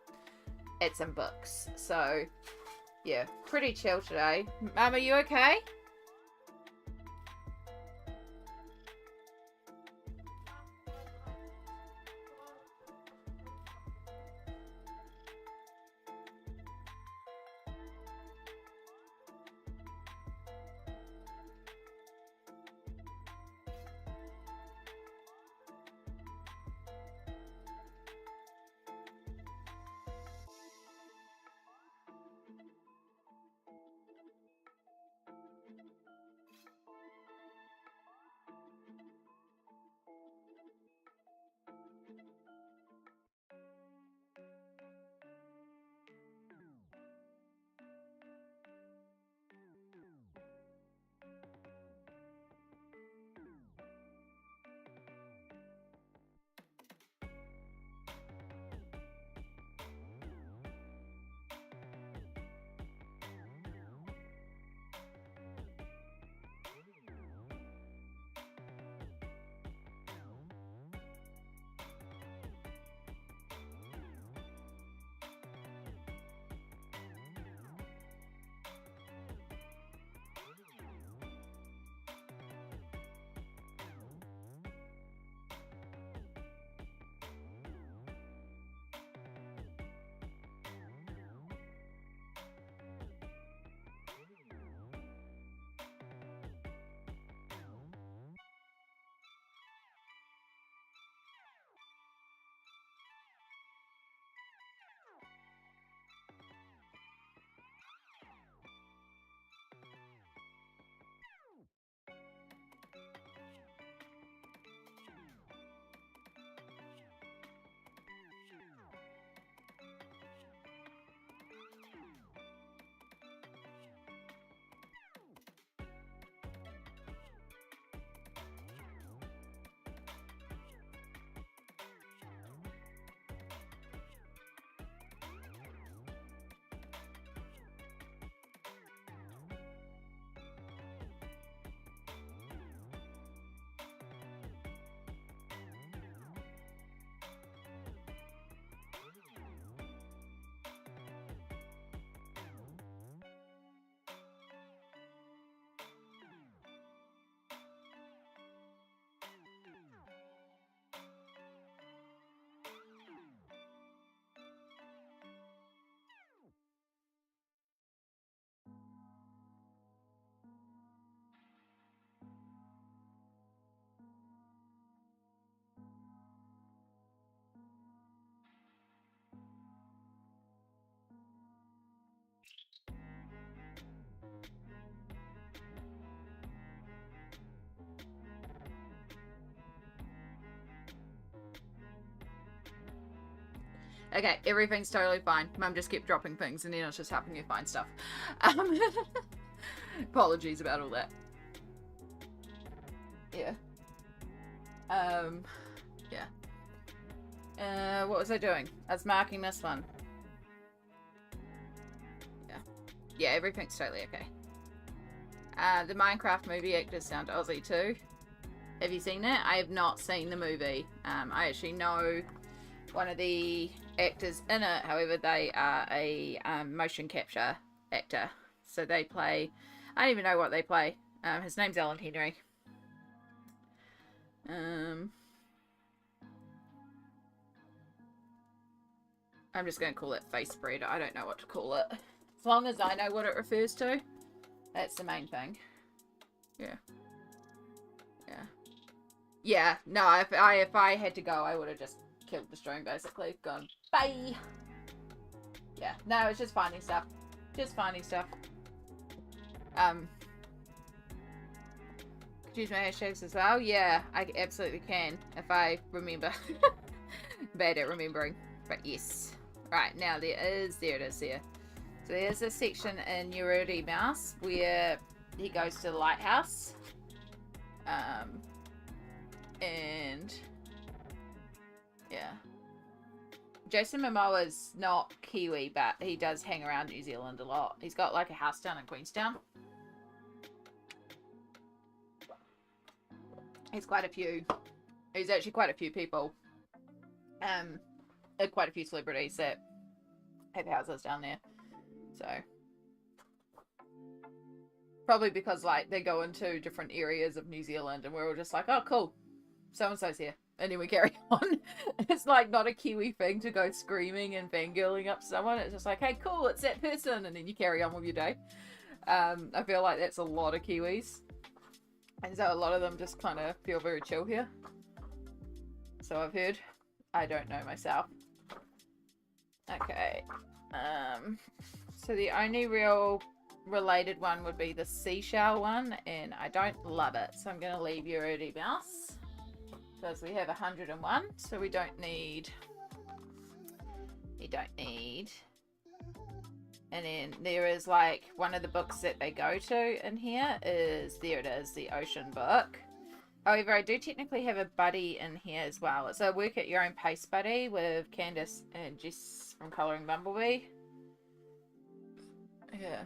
books. So, yeah, pretty chill today. Mum, are you okay? Okay, everything's totally fine. Mum just kept dropping things and then I was just helping you find stuff. Apologies about all that. Yeah. Yeah. What was I doing? I was marking this one. Yeah. Yeah, everything's totally okay. The Minecraft movie actors sound Aussie too. Have you seen that? I have not seen the movie. I actually know one of the actors in it, however they are a motion capture actor, so they play, I don't even know what they play. His name's Alan Henry. I'm just going to call it face spread. I don't know what to call it, as long as I know what it refers to. That's the main thing. Yeah, no, if I had to go, I would have just killed the stream, basically. Gone, bye! Yeah, no, it's just finding stuff. Just finding stuff. Could use my hashtags as well? Yeah, I absolutely can, if I remember. Bad at remembering, but yes. Right, now there it is there. So there's a section in Eriy Mouse where he goes to the lighthouse. And yeah. Jason Momoa's not Kiwi, but he does hang around New Zealand a lot. He's got like a house down in Queenstown. He's quite a few. He's actually quite a few people. Quite a few celebrities that have houses down there. So probably because like they go into different areas of New Zealand and we're all just like, oh cool, so-and-so's here. And then we carry on. It's like not a Kiwi thing to go screaming and fangirling up someone. It's just like, hey, cool, it's that person. And then you carry on with your day. I feel like that's a lot of Kiwis. And so a lot of them just kind of feel very chill here. So I've heard. I don't know myself. Okay. So the only real related one would be the seashell one. And I don't love it. So I'm going to leave you Eriy Mouse. Because we have 101, so we don't need. And then there is like one of the books that they go to in here is, there it is, the ocean book. However, I do technically have a buddy in here as well. It's a work at your own pace buddy with Candace and Jess from Colouring Bumblebee. Yeah.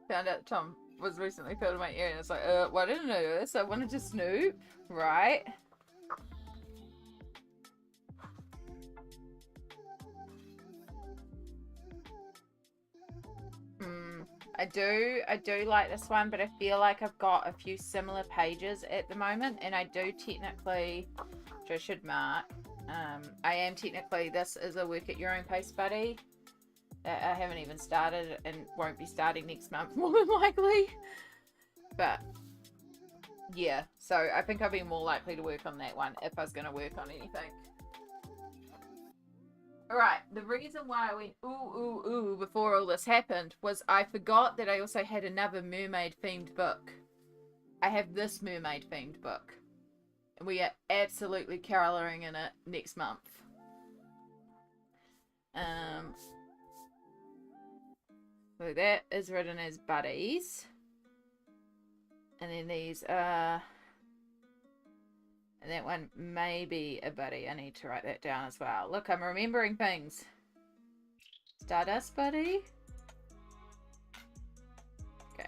Found out Tom was recently filled in my ear and it's like, well, I didn't know this. I wanted to snoop, right? I do like this one, but I feel like I've got a few similar pages at the moment, and I do technically, which I should mark, I am technically, this is a work at your own pace buddy. I haven't even started and won't be starting next month more than likely. But yeah, so I think I'd be more likely to work on that one if I was going to work on anything. Alright, the reason why I went ooh before all this happened was I forgot that I also had another mermaid themed book. I have this mermaid themed book. And we are absolutely colouring in it next month. So that is written as buddies. And then these are... And that one may be a buddy. I need to write that down as well. Look, I'm remembering things. Stardust buddy. Okay.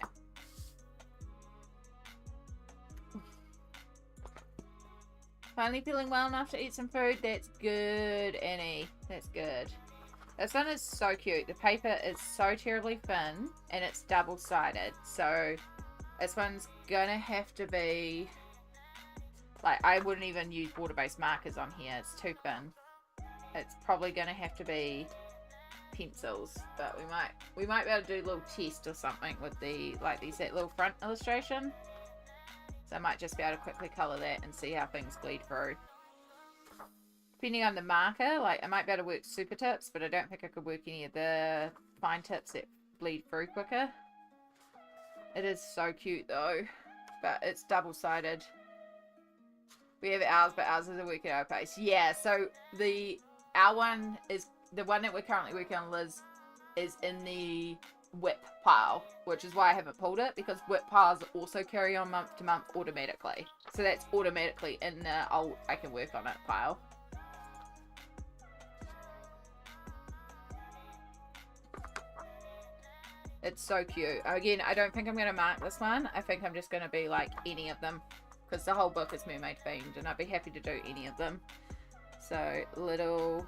Finally feeling well enough to eat some food. That's good, Annie. That's good. This one is so cute. The paper is so terribly thin and it's double-sided. So this one's gonna have to be... Like, I wouldn't even use water-based markers on here. It's too thin. It's probably going to have to be pencils. But we might be able to do a little test or something with the, like, that little front illustration. So I might just be able to quickly colour that and see how things bleed through. Depending on the marker, like, I might be able to work super tips, but I don't think I could work any of the fine tips that bleed through quicker. It is so cute, though. But it's double-sided. We have ours, but ours is a work at our pace. Yeah, so our one is, the one that we're currently working on, Liz, is in the whip pile, which is why I haven't pulled it, because whip piles also carry on month to month automatically. So that's automatically in the, I can work on it pile. It's so cute. Again, I don't think I'm going to mark this one. I think I'm just going to be like any of them. Because the whole book is mermaid themed and I'd be happy to do any of them. So, Little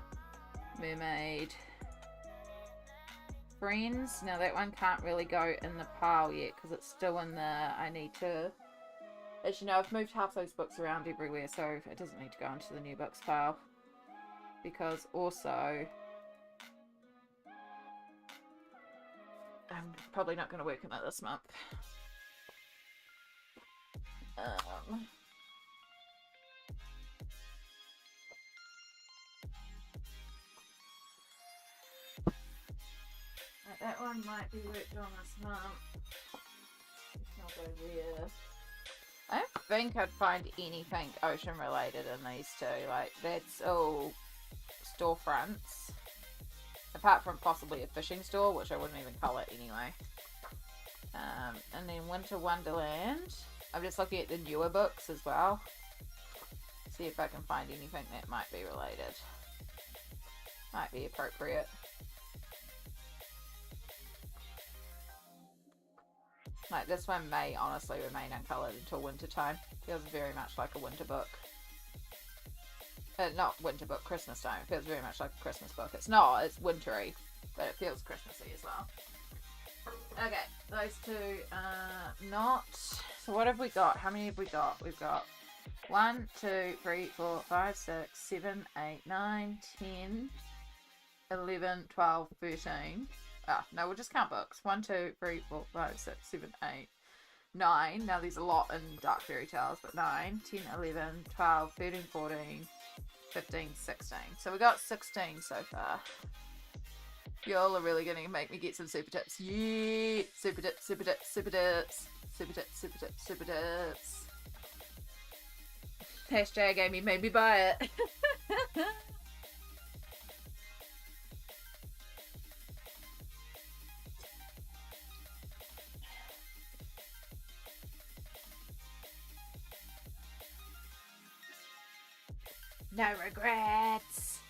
Mermaid Friends. Now that one can't really go in the pile yet because it's still in the, I need to, as you know, I've moved half those books around everywhere, so it doesn't need to go into the new books pile. Because also, I'm probably not going to work on it this month. That one might be worked on this month. I'll go there. I don't think I'd find anything ocean related in these two. Like, that's all storefronts. Apart from possibly a fishing store, which I wouldn't even colour anyway. And then Winter Wonderland. I'm just looking at the newer books as well. See if I can find anything that might be related. Might be appropriate. Like this one may honestly remain uncoloured until winter time. Feels very much like a winter book. Not winter book, Christmas time. It feels very much like a Christmas book. It's not, it's wintry, but it feels Christmassy as well. Okay, those two are not. So what have we got? How many have we got? We've got 1, 2, 3, 4, 5, 6, 7, 8, 9, 10, 11, 12, 13. No, we'll just count books. 1, 2, 3, 4, 5, 6, 7, 8, 9. Now there's a lot in Dark Fairytales, but 9, 10, 11, 12, 13, 14, 15, 16. So we got 16 so far. Y'all are really going to make me get some super tips. Yeah! Super tips, super tips, super tips. Super tips, super tips, super tips. Hashtag Amy made me buy it. No regrets.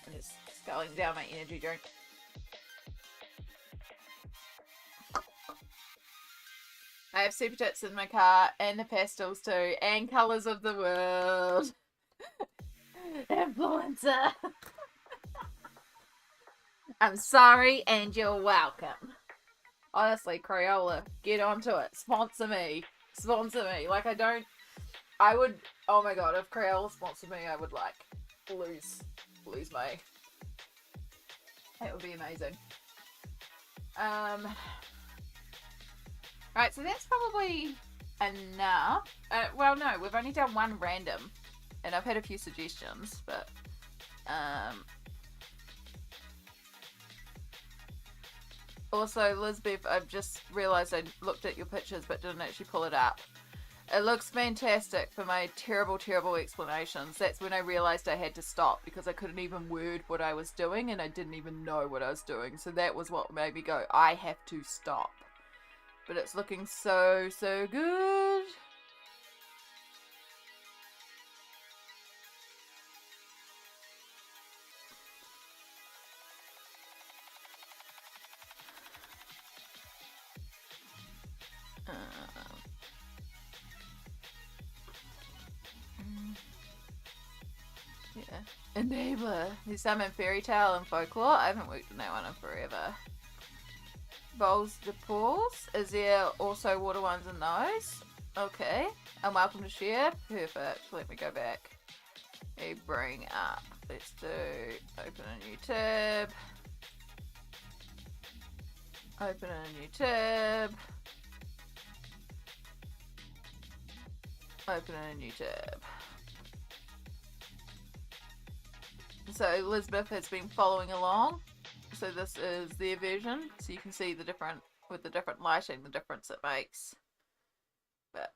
I'm just sculling down my energy drink. I have super tits in my car and the pastels too, and colours of the world. Influencer. I'm sorry and you're welcome. Honestly, Crayola, get onto it. Sponsor me. Sponsor me. Like I would, oh my god, if Crayola sponsored me, I would like lose my, that would be amazing. Right, so that's probably enough. Well, no, we've only done one random, and I've had a few suggestions, but, also, Lisbeth, I've just realised I looked at your pictures but didn't actually pull it up. It looks fantastic for my terrible, terrible explanations. That's when I realised I had to stop because I couldn't even word what I was doing and I didn't even know what I was doing. So that was what made me go, I have to stop. But it's looking so, so good. Yeah. Enabler. There's some in Fairy Tale and Folklore. I haven't worked on that one in forever. Bowls de Pools. Is there also water ones in those? Okay. And welcome to share. Perfect. Let me go back. You bring up. Let's do open a new tab. Open a new tab. Open a new tab. So Elizabeth has been following along. So this is their version. So you can see the different, with the different lighting, the difference it makes. But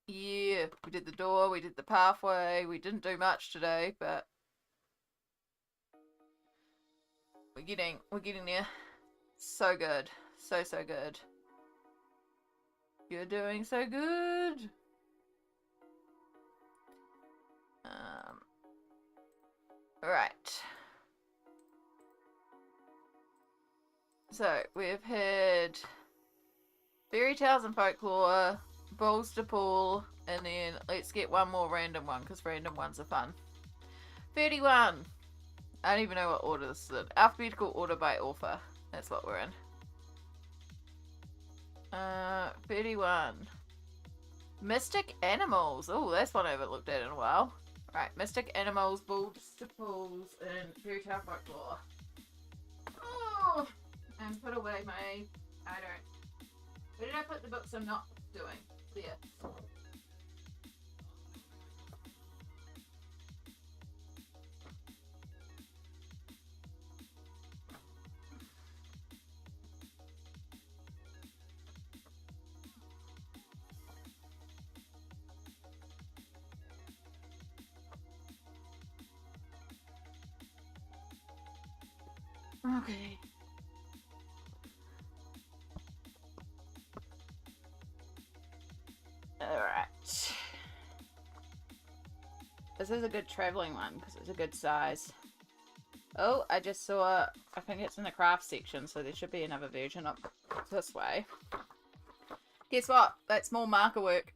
yeah, we did the door, we did the pathway. We didn't do much today, but we're getting there. So good. So, so good. You're doing so good. Right. So we've had Fairy Tales and Folklore, Balls to Pool, and then let's get one more random one because random ones are fun. 31. I don't even know what order this is in. Alphabetical order by author. That's what we're in. 31. Mystic Animals. Oh, that's one I haven't looked at in a while. Right, Mystic Animals, Balls to Pools, and Fairy Tale Folklore. Oh, and put away my, where did I put the books I'm not doing? There. Okay. Alright. This is a good traveling one because it's a good size. Oh, I just saw, I think it's in the craft section, so there should be another version of this way. Guess what? That's more marker work.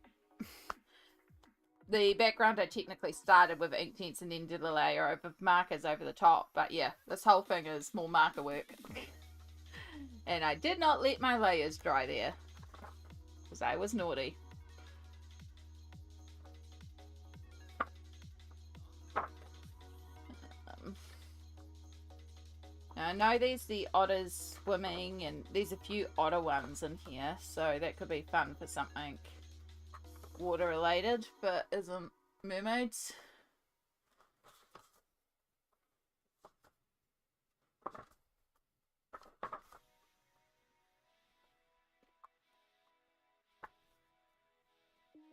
The background I technically started with ink pens and then did a layer of markers over the top. But yeah, this whole thing is more marker work. And I did not let my layers dry there. Because I was naughty. Now I know there's the otters swimming and there's a few otter ones in here. So that could be fun for something water related, but isn't mermaids.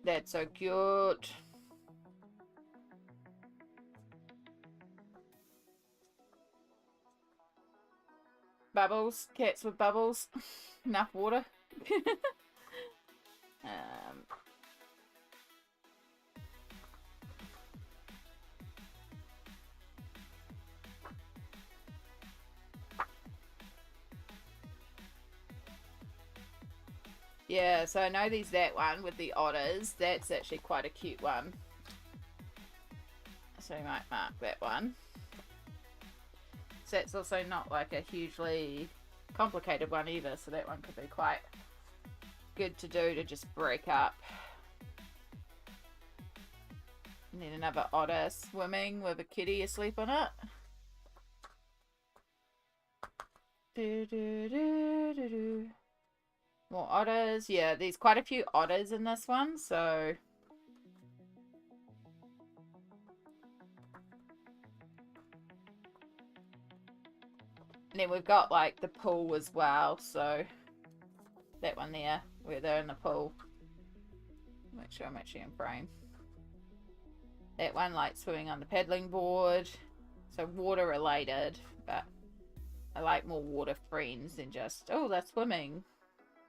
That's so cute. Bubbles, cats with bubbles. Enough water. Yeah, so I know there's that one with the otters. That's actually quite a cute one. So we might mark that one. So that's also not like a hugely complicated one either. So that one could be quite good to do to just break up. And then another otter swimming with a kitty asleep on it. Do, do, do, do, do. More otters. Yeah, there's quite a few otters in this one, so... And then we've got, like, the pool as well, so... That one there, where they're in the pool. Make sure I'm actually in frame. That one, like, swimming on the paddling board. So water related, but I like more water friends than just, oh, they're swimming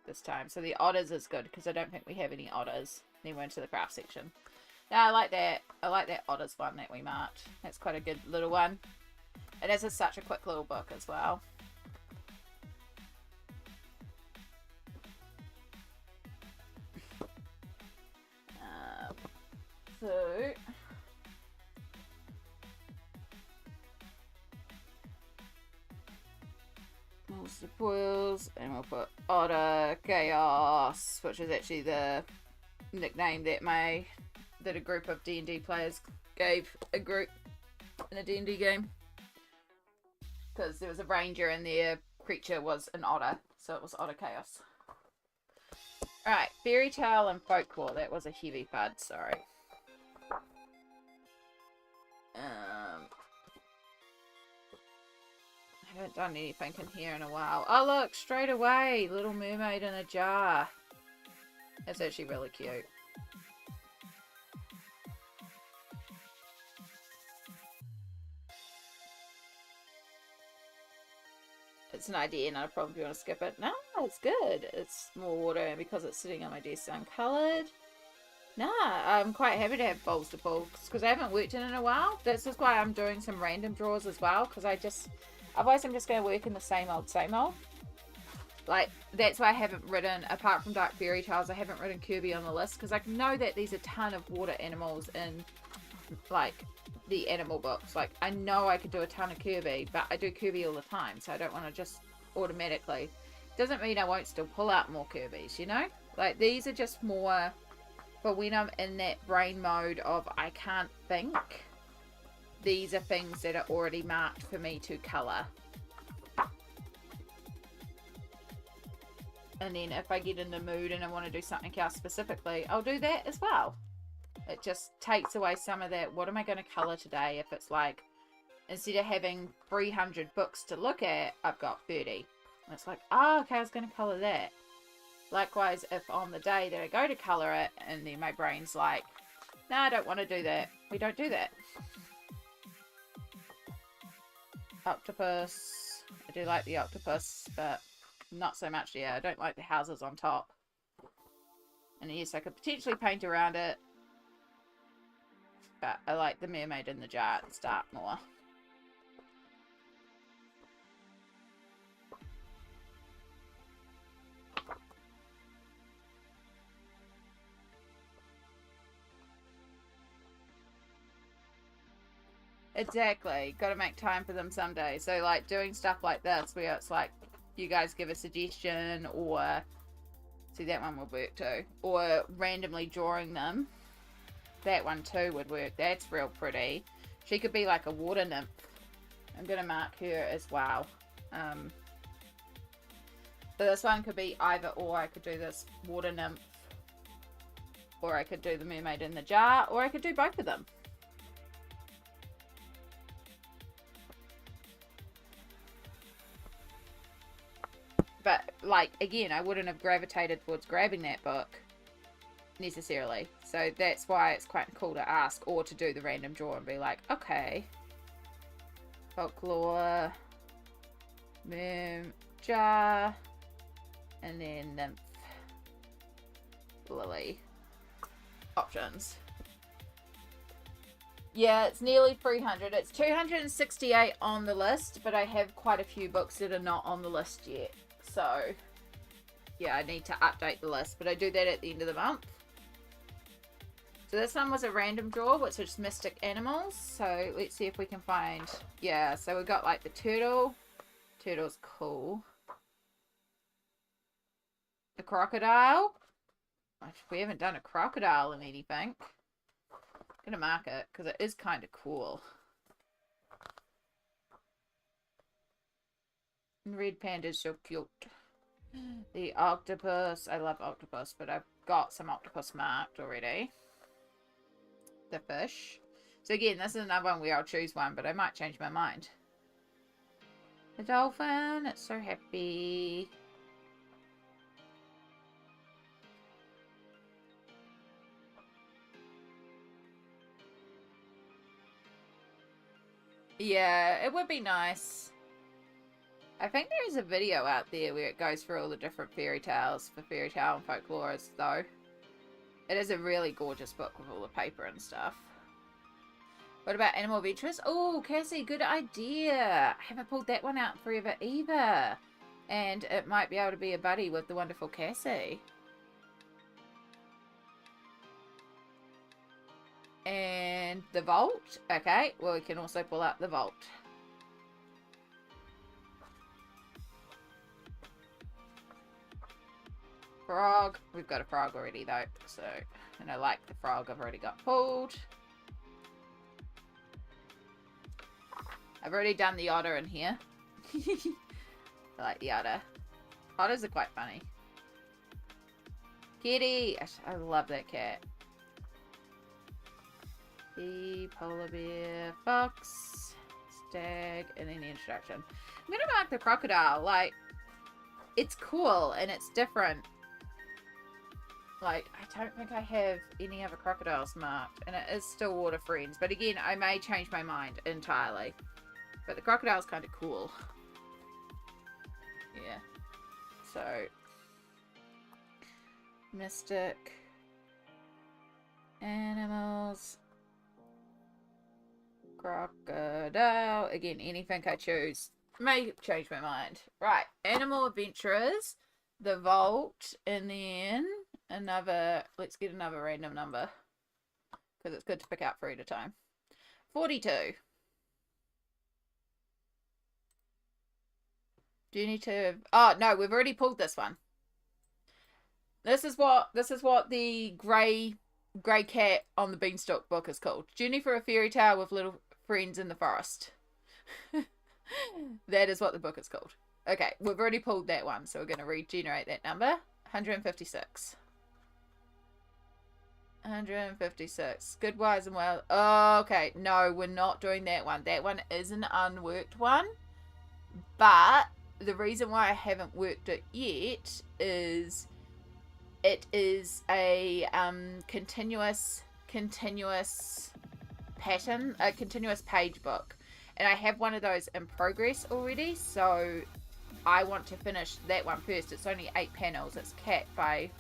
this time. So the otters is good because I don't think we have any otters. Then we're into the craft section. Yeah, I like that. I like that otters one that we marked. That's quite a good little one. And this is such a quick little book as well. So monster boils, and we'll put Otter Chaos, which is actually the nickname that a group of D&D players gave a group in a D&D game, because there was a ranger and their creature was an otter, so it was Otter Chaos. Alright, fairy tale and folklore. That was a heavy fud, sorry. I haven't done anything in here in a while. Oh look, straight away, Little Mermaid in a jar. That's actually really cute. It's an idea, not a problem if you want to skip it. No, it's good. It's more water, and because it's sitting on my desk uncolored. Nah, I'm quite happy to have bowls to pull because I haven't worked in a while. This is why I'm doing some random draws as well, because otherwise I'm just going to work in the same old, same old. Like, that's why I haven't written, apart from Dark Fairytales, I haven't written Kirby on the list, because I know that there's a ton of water animals in, like, the animal books. Like, I know I could do a ton of Kirby, but I do Kirby all the time, so I don't want to just automatically. Doesn't mean I won't still pull out more Kirbys, you know? Like, these are just more for when I'm in that brain mode of I can't think. These are things that are already marked for me to colour. And then if I get in the mood and I want to do something else specifically, I'll do that as well. It just takes away some of that, what am I going to colour today? If it's like, instead of having 300 books to look at, I've got 30. And it's like, oh, okay, I was going to colour that. Likewise, if on the day that I go to colour it, and then my brain's like, no, I don't want to do that. We don't do that. Octopus. I do like the octopus, but not so much. Yeah, I don't like the houses on top. And yes, I could potentially paint around it. But I like the mermaid in the jar at the start more. Exactly. Got to make time for them someday. So, like, doing stuff like this, where it's like, you guys give a suggestion, or... See, that one would work too. Or randomly drawing them. That one too would work. That's real pretty. She could be like a water nymph. I'm going to mark her as well. So this one could be either or. I could do this water nymph. Or I could do the mermaid in the jar. Or I could do both of them. But, like, again, I wouldn't have gravitated towards grabbing that book necessarily. So that's why it's quite cool to ask, or to do the random draw and be like, okay, folklore, jar, and then nymph, lily options. Yeah, it's nearly 300. It's 268 on the list, but I have quite a few books that are not on the list yet. So, yeah, I need to update the list, but I do that at the end of the month. So this one was a random draw, which is mystic animals. So let's see if we can find, yeah, so we got like the turtle. Turtle's cool. The crocodile. We haven't done a crocodile in anything. I'm going to mark it because it is kind of cool. Red panda's so cute. The octopus. I love octopus, but I've got some octopus marked already. The fish. So again, this is another one where I'll choose one, but I might change my mind. The dolphin. It's so happy. Yeah, it would be nice. I think there is a video out there where it goes through all the different fairy tales for fairy tale and folklorists, though. It is a really gorgeous book with all the paper and stuff. What about Animal Adventures? Oh, Cassie, good idea. I haven't pulled that one out forever either. And it might be able to be a buddy with the wonderful Cassie. And the vault. Okay, well, we can also pull out the vault. Frog. We've got a frog already though, so, and I like the frog I've already got pulled. I've already done the otter in here. I like the otter. Otters are quite funny. Kitty! I love that cat. The polar bear, fox, stag, and then the introduction. I'm gonna mark the crocodile. Like, it's cool and it's different. Like, I don't think I have any other crocodiles marked. And it is still water friends. But again, I may change my mind entirely. But the crocodile's kind of cool. Yeah. So. Mystic. Animals. Crocodile. Again, anything I choose may change my mind. Right. Animal Adventurers. The Vault. And then another, let's get another random number, because it's good to pick out 3 at a time. 42. Do you need to, oh no, we've already pulled this one. This is what the grey cat on the beanstalk book is called. Journey for a Fairy Tale with Little Friends in the Forest. That is what the book is called. Okay, we've already pulled that one, so we're going to regenerate that number. 156. 156. Good, wise, and well. Oh, okay. No, we're not doing that one. That one is an unworked one. But the reason why I haven't worked it yet is it is a continuous pattern, a continuous page book. And I have one of those in progress already, so I want to finish that one first. It's only 8 panels. It's Cat by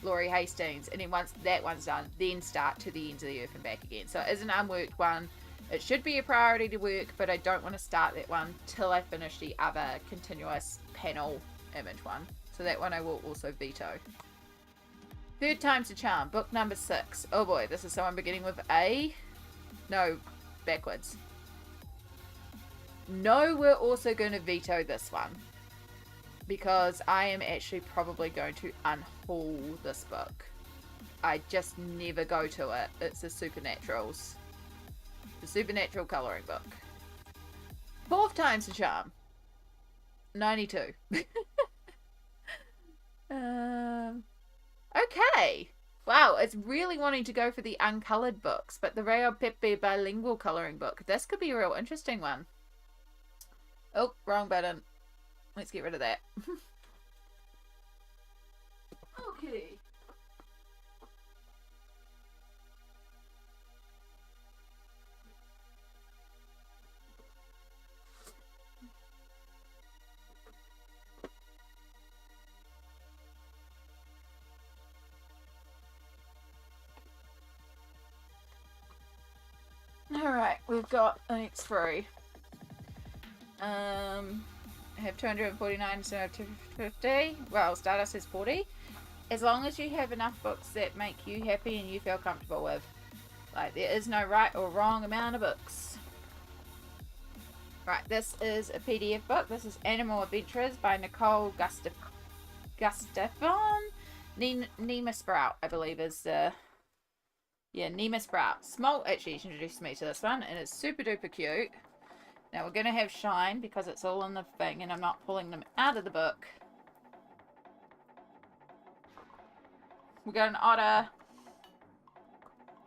Laurie Hastings. And then once that one's done, then start To the Ends of the Earth and Back Again. So it is an unworked one. It should be a priority to work, but I don't want to start that one till I finish the other continuous panel image one. So that one I will also veto. Third Time's a Charm, book number 6. Oh boy, this is someone beginning with A. No, backwards. No, we're also going to veto this one. Because I am actually probably going to unhaul this book. I just never go to it. It's the Supernaturals. The Supernatural colouring book. Fourth Time's a Charm. 92. Okay. Wow, it's really wanting to go for the uncoloured books, but the Rayo Pepe bilingual colouring book. This could be a real interesting one. Oh, wrong button. Let's get rid of that. Okay. Alright, we've got the next three. I have 249, so I have 250. Well, Stardust is 40. As long as you have enough books that make you happy and you feel comfortable with. Like, there is no right or wrong amount of books. Right, this is a PDF book. This is Animal Adventures by Nicole Gustafson. Nima Sprout, I believe, is the... Yeah, Nima Sprout. Small actually introduced me to this one, and it's super duper cute. Now we're going to have Shine because it's all in the thing and I'm not pulling them out of the book. We've got an otter.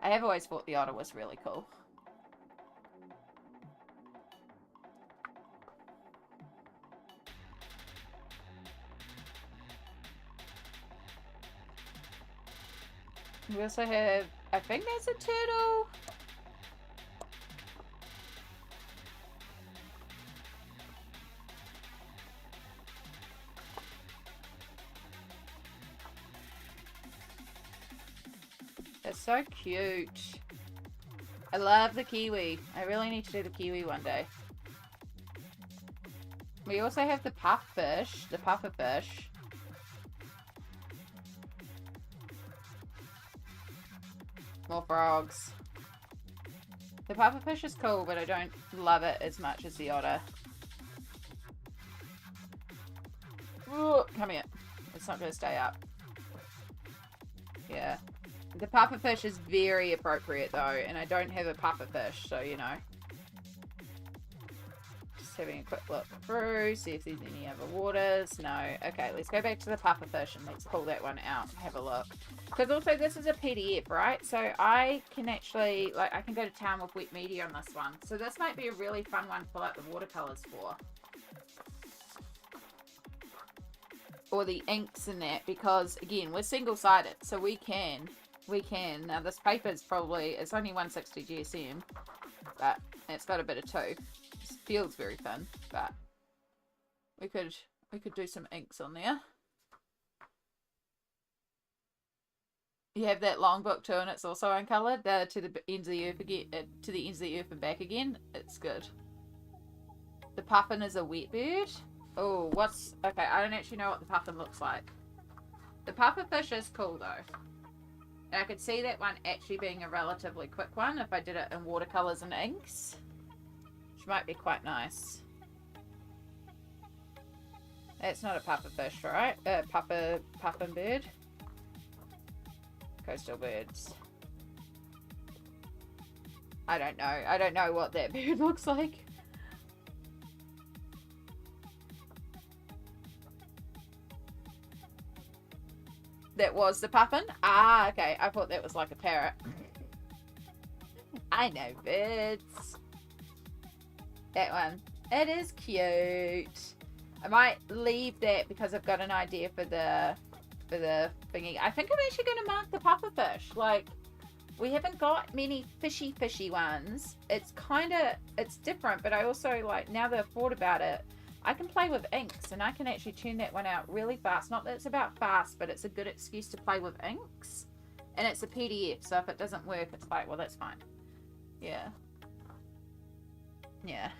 I have always thought the otter was really cool. We also have, I think that's a turtle. It's so cute. I love the kiwi. I really need to do the kiwi one day. We also have the puffish, the pufferfish. More frogs. The pufferfish is cool, but I don't love it as much as the otter. Ooh, come here. It's not going to stay up. Yeah. The pufferfish is very appropriate though, and I don't have a pufferfish, so you know. Just having a quick look through, see if there's any other waters. No. Okay, let's go back to the pufferfish and let's pull that one out and have a look. Because also this is a PDF, right? So I can actually, like, I can go to town with wet media on this one. So this might be a really fun one to pull out the watercolours for. Or the inks in that, because again, we're single-sided, so we can. Now this paper is probably, it's only 160 GSM, but it's got a bit of two. It feels very thin, but we could do some inks on there. You have that long book too, and it's also uncoloured. To the ends of the earth again, to the ends of the earth and back again. It's good. The puffin is a wet bird. Oh, okay? I don't actually know what the puffin looks like. The pufferfish is cool though. And I could see that one actually being a relatively quick one if I did it in watercolours and inks. Which might be quite nice. That's not a pufferfish, right? Puffin bird. Coastal birds. I don't know. I don't know what that bird looks like. That was the puffin? Ah, okay. I thought that was like a parrot. I know birds. That one. It is cute. I might leave that because I've got an idea for the thingy. I think I'm actually going to mark the pufferfish. Like, we haven't got many fishy ones. It's different, but I also like, now that I've thought about it, I can play with inks and I can actually turn that one out really fast. Not that it's about fast, but it's a good excuse to play with inks. And it's a PDF, so if it doesn't work, it's like, well, that's fine. Yeah. Yeah.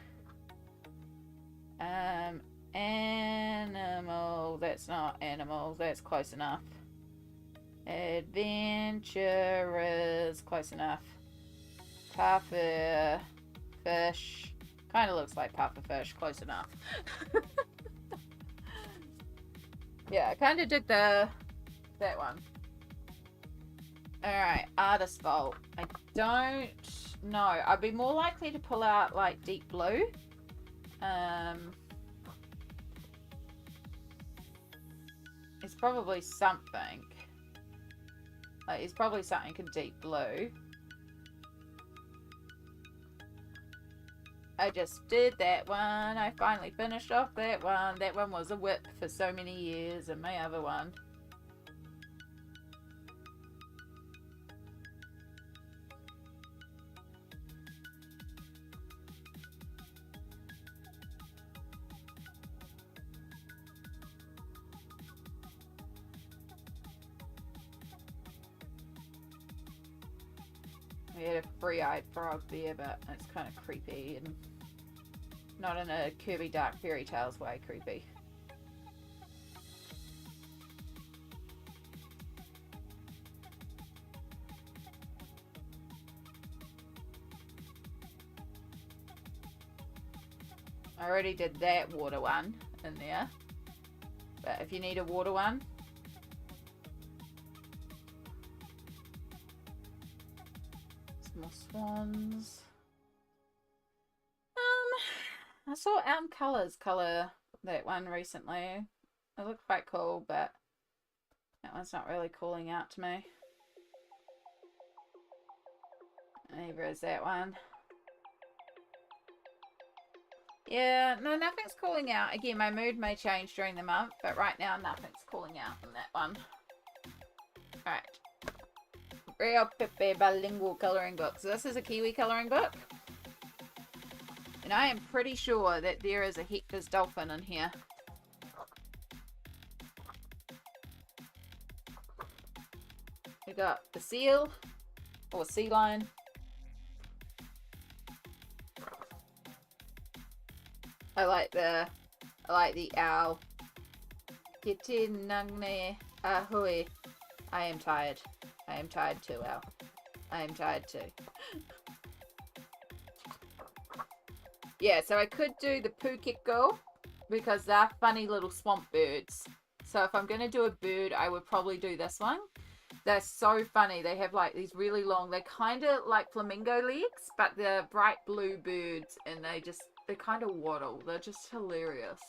Animal. That's not animal. That's close enough. Adventurers. Close enough. Puffer fish. Kind of looks like puffer fish. Close enough. Yeah, I kind of did that one. Alright, artist vault. I don't know. I'd be more likely to pull out like deep blue. It's probably something. Like, it's probably something in deep blue. I just did that one. I finally finished off that one. That one was a whip for so many years, and my other one. We had a three-eyed frog there, but it's kind of creepy and not in a Kirby Dark Fairytales way creepy. I already did that water one in there, but if you need a water one, more swans. I saw Colors color that one recently. It looked quite cool, but that one's not really calling out to me. Neither is that one. Yeah, no, nothing's calling out. Again, my mood may change during the month, but right now nothing's calling out in that one. Alright. Real Pepe bilingual colouring book. So this is a Kiwi colouring book. And I am pretty sure that there is a Hector's dolphin in here. We got the seal, or sea lion. I like the owl. Kiti nagne ahui. I am tired. I am tired too, owl. I am tired too. Yeah, so I could do the Pukeko because they're funny little swamp birds. So if I'm going to do a bird, I would probably do this one. They're so funny. They have like these really long, they're kind of like flamingo legs, but they're bright blue birds and they kind of waddle. They're just hilarious.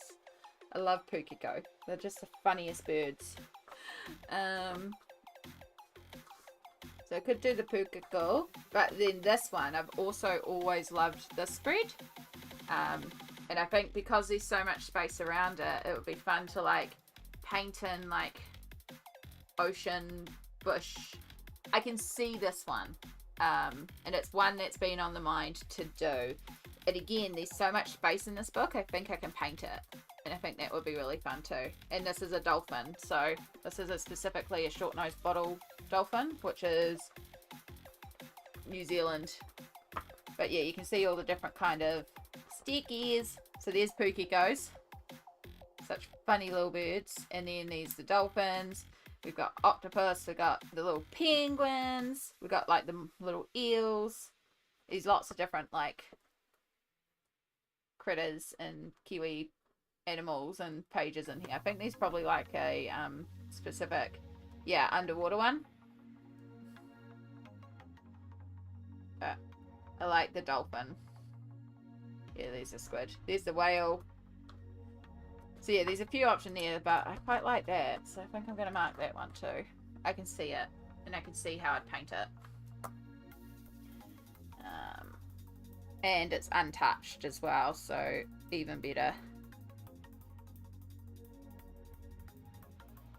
I love Pukeko. They're just the funniest birds. So I could do the Pukeko, but then this one, I've also always loved this spread. And I think because there's so much space around it, it would be fun to like paint in like ocean, bush. I can see this one. And it's one that's been on the mind to do. And again, there's so much space in this book, I think I can paint it. And I think that would be really fun too. And this is a dolphin. So this is specifically a short-nosed bottle dolphin, which is New Zealand. But yeah, you can see all the different kind of stickies. So there's Pukekos. Such funny little birds. And then there's the dolphins. We've got octopus. We've got the little penguins. We've got like the little eels. There's lots of different like critters and Kiwi animals and pages in here. I think there's probably like a specific, yeah, underwater one. I like the dolphin. Yeah, there's a squid. There's the whale. So yeah, there's a few options there, but I quite like that. So I think I'm going to mark that one too. I can see it, and I can see how I'd paint it. And it's untouched as well, so even better.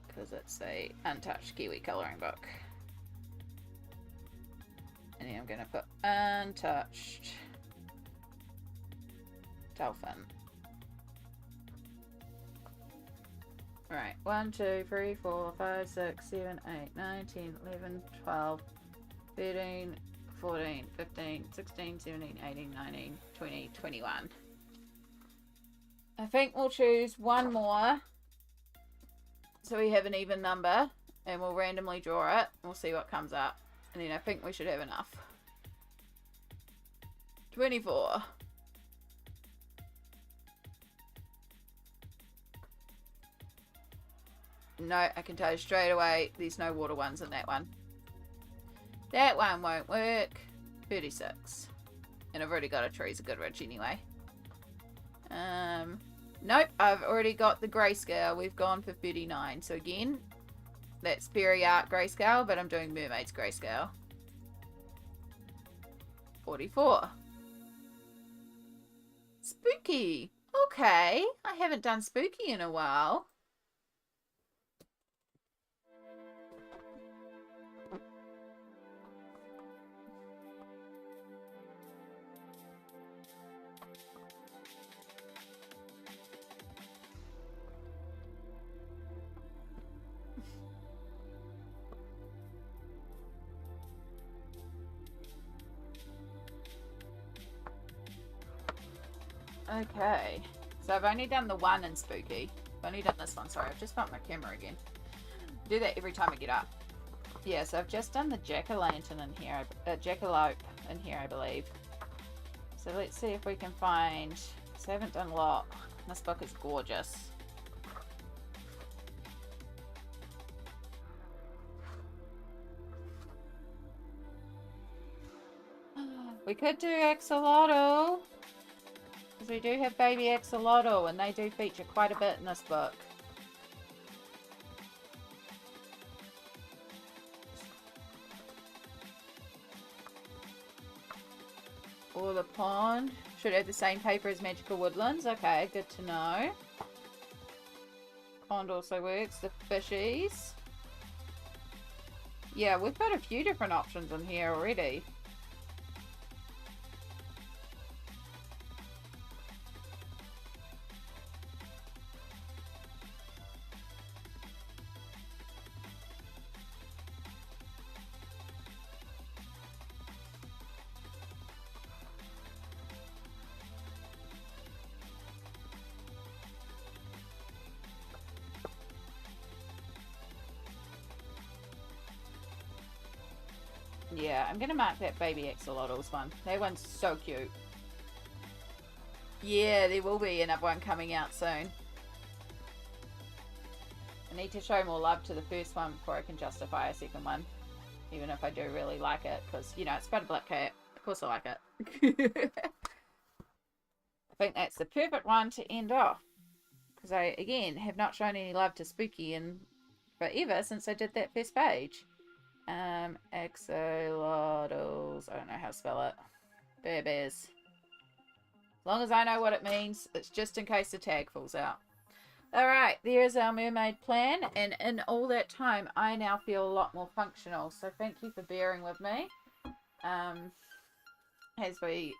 Because it's a untouched Kiwi colouring book. then I'm going to put untouched dolphin. Alright, 1, 2, 3, 4, 5, 6, 7, 8, 9, 10, 11, 12, 13, 14, 15, 16, 17, 18, 19, 20, 21. I think we'll choose one more so we have an even number, and we'll randomly draw it, and we'll see what comes up. And then I think we should have enough. 24. No, I can tell you straight away, there's no water ones in that one. That one won't work. 36. And I've already got a Trees of Goodrich anyway. Nope, I've already got the grayscale. We've gone for 39. So again, that's Berry Art grayscale, but I'm doing Mermaid's grayscale. 44. Spooky. Okay, I haven't done spooky in a while. Okay, so I've only done the one in spooky. I've only done this one. Sorry, I've just bumped my camera again. Do that every time I get up. Yeah, so I've just done the jack-o'-lantern in here, jackalope in here, I believe. So let's see if we can find. So I haven't done a lot. This book is gorgeous. We could do axolotl. Because we do have baby axolotl, and they do feature quite a bit in this book. Or the pond. Should have the same paper as Magical Woodlands. Okay, good to know. Pond also works. The fishies. Yeah, we've got a few different options in here already. Yeah, I'm going to mark that baby axolotls one. That one's so cute. Yeah, there will be another one coming out soon. I need to show more love to the first one before I can justify a second one. Even if I do really like it. Because, you know, it's Spider Black Cat. Of course I like it. I think that's the perfect one to end off. Because I, again, have not shown any love to Spooky in forever since I did that first page. Axolotls. I don't know how to spell it. Bears. As long as I know what it means, it's just in case the tag falls out. Alright, there's our mermaid plan, and in all that time, I now feel a lot more functional, so thank you for bearing with me. As we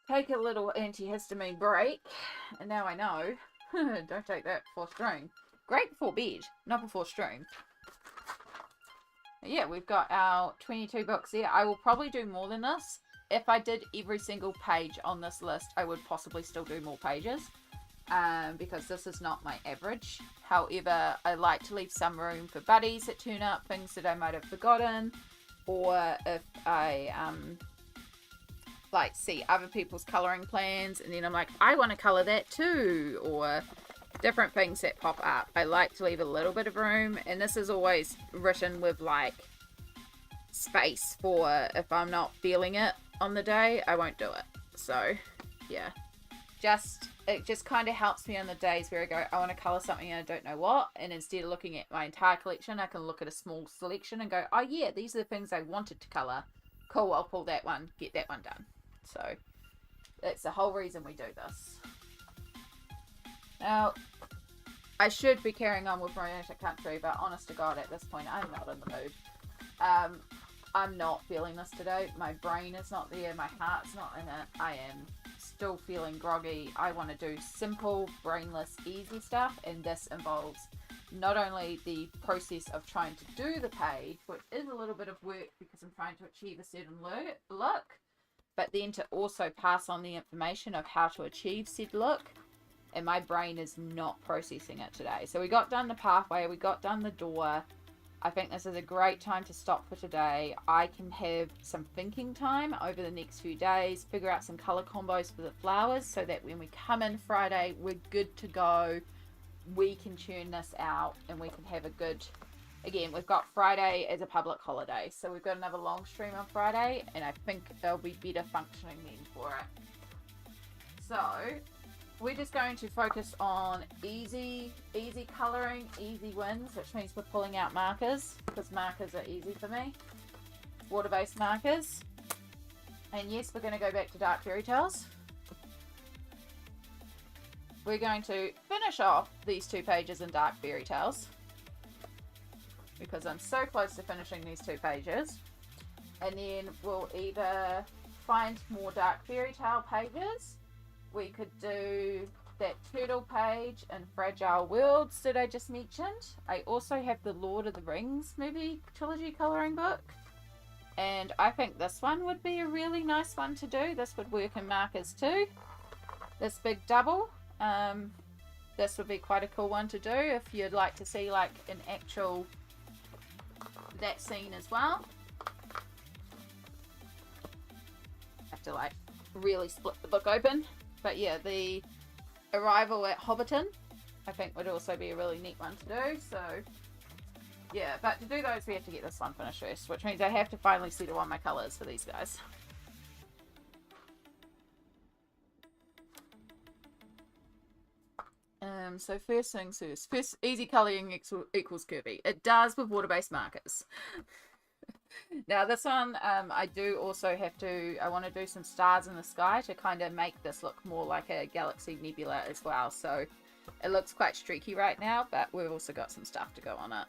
take a little antihistamine break, and now I know, don't take that before stream. Great before bed, not before stream. Yeah, we've got our 22 books here. I will probably do more than this. If I did every single page on this list, I would possibly still do more pages. Because this is not my average. However, I like to leave some room for buddies that turn up, things that I might have forgotten. Or if I, like, see other people's colouring plans, and then I'm like, I want to colour that too. Or different things that pop up. I like to leave a little bit of room, and this is always written with like space for if I'm not feeling it on the day, I won't do it. So yeah, it just kind of helps me on the days where I go, I want to colour something and I don't know what, and instead of looking at my entire collection, I can look at a small selection and go, oh yeah, these are the things I wanted to colour. Cool, I'll pull that one, get that one done. So that's the whole reason we do this. Now, I should be carrying on with Romantic Country, but honest to God, at this point, I'm not in the mood. I'm not feeling this today. My brain is not there. My heart's not in it. I am still feeling groggy. I want to do simple, brainless, easy stuff. And this involves not only the process of trying to do the page, which is a little bit of work because I'm trying to achieve a certain look, but then to also pass on the information of how to achieve said look. And my brain is not processing it today. So we got done the pathway, we got done the door. I think this is a great time to stop for today. I can have some thinking time over the next few days, figure out some color combos for the flowers so that when we come in Friday, we're good to go. We can tune this out and we can have a good, again, we've got Friday as a public holiday. So we've got another long stream on Friday and I think they'll be better functioning then for it. So we're just going to focus on easy coloring, easy wins, which means we're pulling out markers because markers are easy for me. Water-based markers. And yes, we're going to go back to Dark Fairytales. We're going to finish off these 2 pages in Dark Fairytales because I'm so close to finishing these 2 pages. And then we'll either find more Dark Fairytale pages. We could do that turtle page and Fragile Worlds that I just mentioned. I also have the Lord of the Rings movie trilogy coloring book. And I think this one would be a really nice one to do. This would work in markers too. This big double. This would be quite a cool one to do if you'd like to see like an actual that scene as well. Have to like really split the book open. But yeah, the arrival at Hobbiton, I think would also be a really neat one to do. So yeah, but to do those, we have to get this one finished first, which means I have to finally settle on my colours for these guys. So first things first. First, easy colouring equals curvy. It does with water-based markers. Now this one, I do also have to, I want to do some stars in the sky to kind of make this look more like a galaxy nebula as well. So it looks quite streaky right now, but we've also got some stuff to go on it.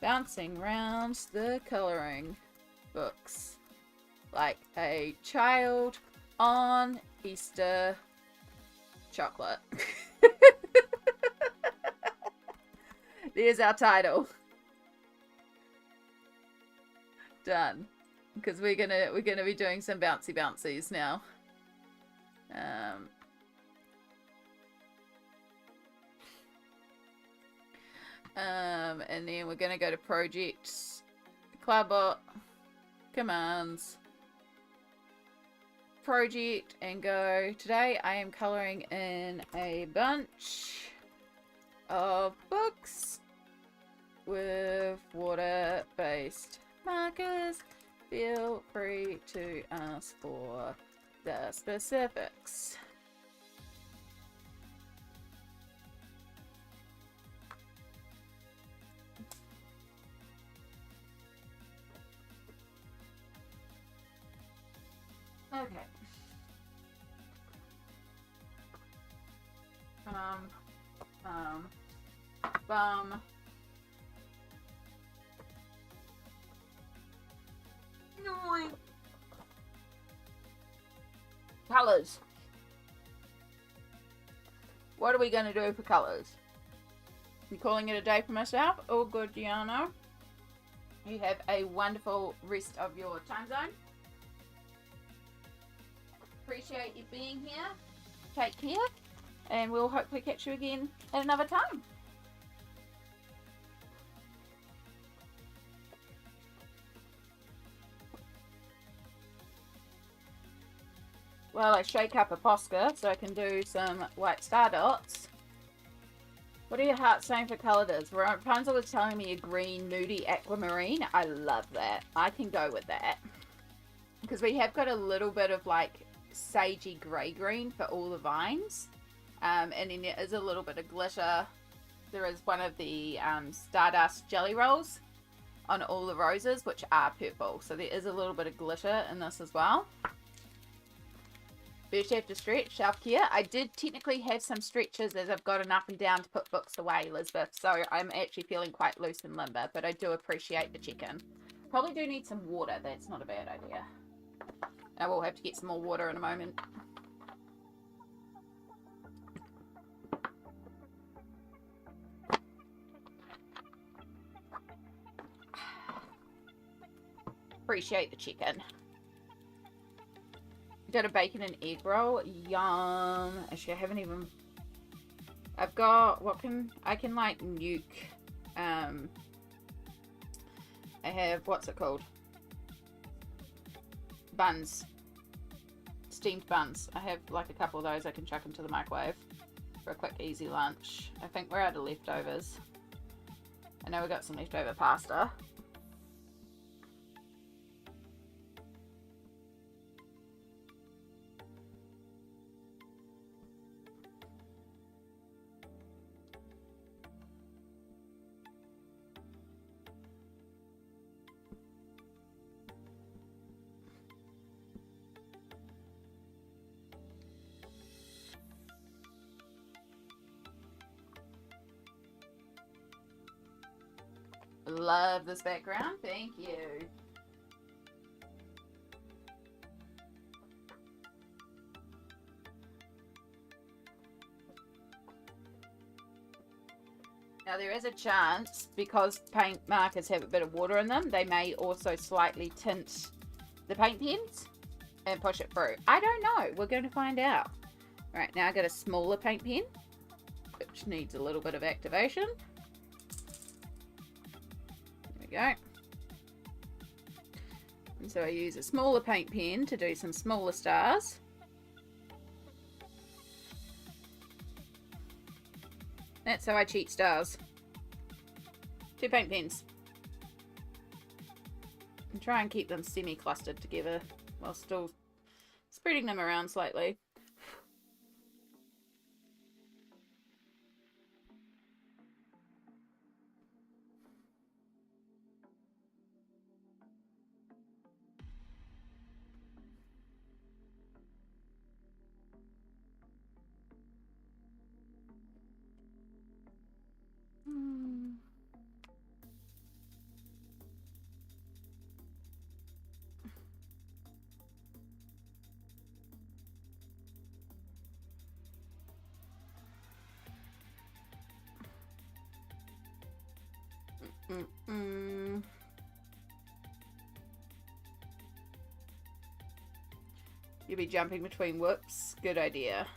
Bouncing around the colouring books like a child on Easter chocolate. There's our title. Done. Because we're gonna be doing some bouncies now. And then we're gonna go to projects, Cloudbot, commands, project, and go. Today I am coloring in a bunch of books with water-based markers. Feel free to ask for the specifics. Okay. Bum. No. Colors. What are we going to do for colors? I'm calling it a day for myself. All good, Giano. You have a wonderful rest of your time zone. Appreciate you being here. Take care. And we'll hopefully catch you again at another time. Well, I shake up a Posca so I can do some white star dots. What are your hearts saying for colour does? Rapunzel was telling me a green, moody aquamarine. I love that. I can go with that. Because we have got a little bit of like sagey grey green for all the vines. And then there is a little bit of glitter. There is one of the Stardust Jelly Rolls on all the roses, which are purple. So there is a little bit of glitter in this as well. First you have to stretch, self-care. I did technically have some stretches as I've gotten up and down to put books away, Elizabeth, so I'm actually feeling quite loose and limber, but I do appreciate the check-in. Probably do need some water, that's not a bad idea. I will have to get some more water in a moment. Appreciate the chicken. Did a bacon and egg roll. Yum. Actually, I haven't even... I've got... I can like nuke. I have... What's it called? Buns. Steamed buns. I have like a couple of those I can chuck into the microwave for a quick easy lunch. I think we're out of leftovers. I know we got some leftover pasta. Love this background. Thank you. Now there is a chance, because paint markers have a bit of water in them, they may also slightly tint the paint pens and push it through. I don't know. We're going to find out. Alright, now I've got a smaller paint pen, which needs a little bit of activation. Go. And so I use a smaller paint pen to do some smaller stars. That's how I cheat stars. 2 paint pens. And try and keep them semi-clustered together while still spreading them around slightly. You'll be jumping between whoops. Good idea.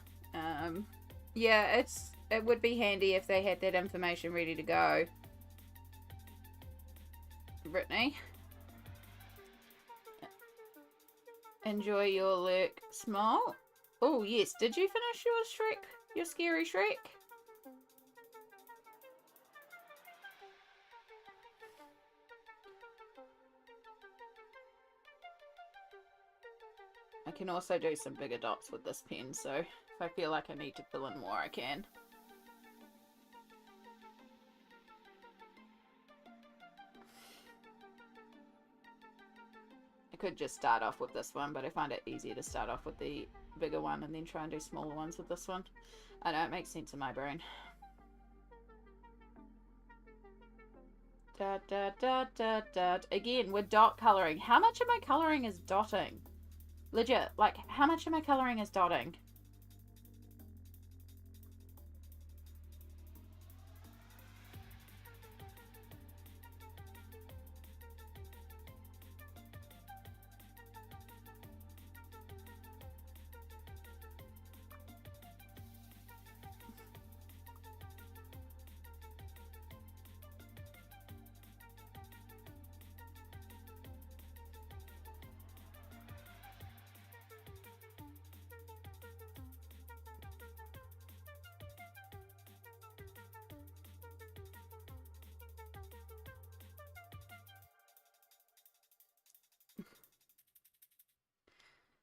Yeah, it would be handy if they had that information ready to go. Brittany. Enjoy your lurk. Small. Oh, yes. Did you finish your Shrek? Your scary Shrek? I can also do some bigger dots with this pen, so if I feel like I need to fill in more, I can. I could just start off with this one, but I find it easier to start off with the bigger one and then try and do smaller ones with this one. I know, it makes sense in my brain. Da, da, da, da, da. Again, we're dot colouring. How much of my colouring is dotting? Legit, like, how much of my colouring is dotting?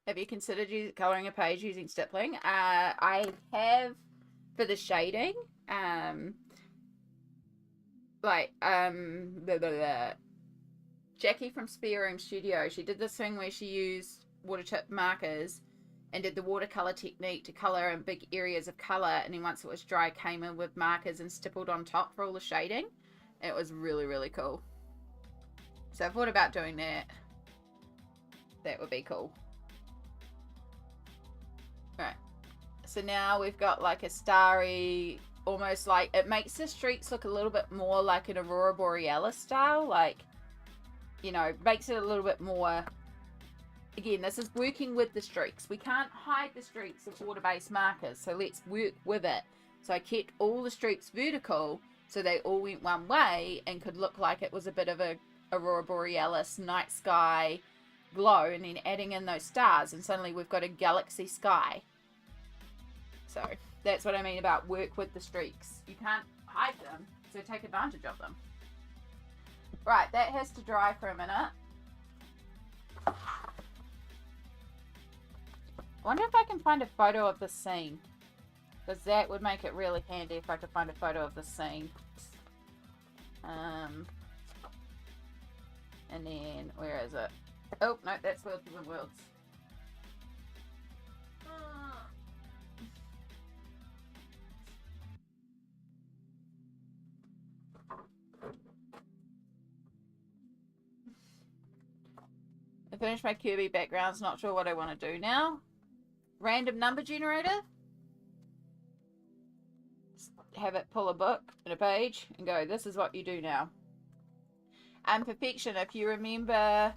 Have you considered colouring a page using stippling? I have for the shading. Blah, blah, blah. Jackie from Spare Room Studio, she did this thing where she used water tip markers and did the watercolor technique to color in big areas of color, and then once it was dry came in with markers and stippled on top for all the shading. It was really, really cool. So I thought about doing that. That would be cool. Right, so now we've got like a starry, almost like, it makes the streaks look a little bit more like an Aurora Borealis style, like, you know, makes it a little bit more. Again, this is working with the streaks. We can't hide the streaks with water-based markers, so let's work with it. So I kept all the streaks vertical so they all went one way and could look like it was a bit of a Aurora Borealis night sky glow, and then adding in those stars, and suddenly we've got a galaxy sky. So that's what I mean about work with the streaks. You can't hide them, so take advantage of them. Right, that has to dry for a minute. I wonder if I can find a photo of the scene, because that would make it really handy if I could find a photo of the scene. And then, where is it? Oh, no, that's Worlds Within Worlds. I finished my Kirby backgrounds, not sure what I want to do now. Random number generator. Have it pull a book and a page and go, this is what you do now. And Perfection, if you remember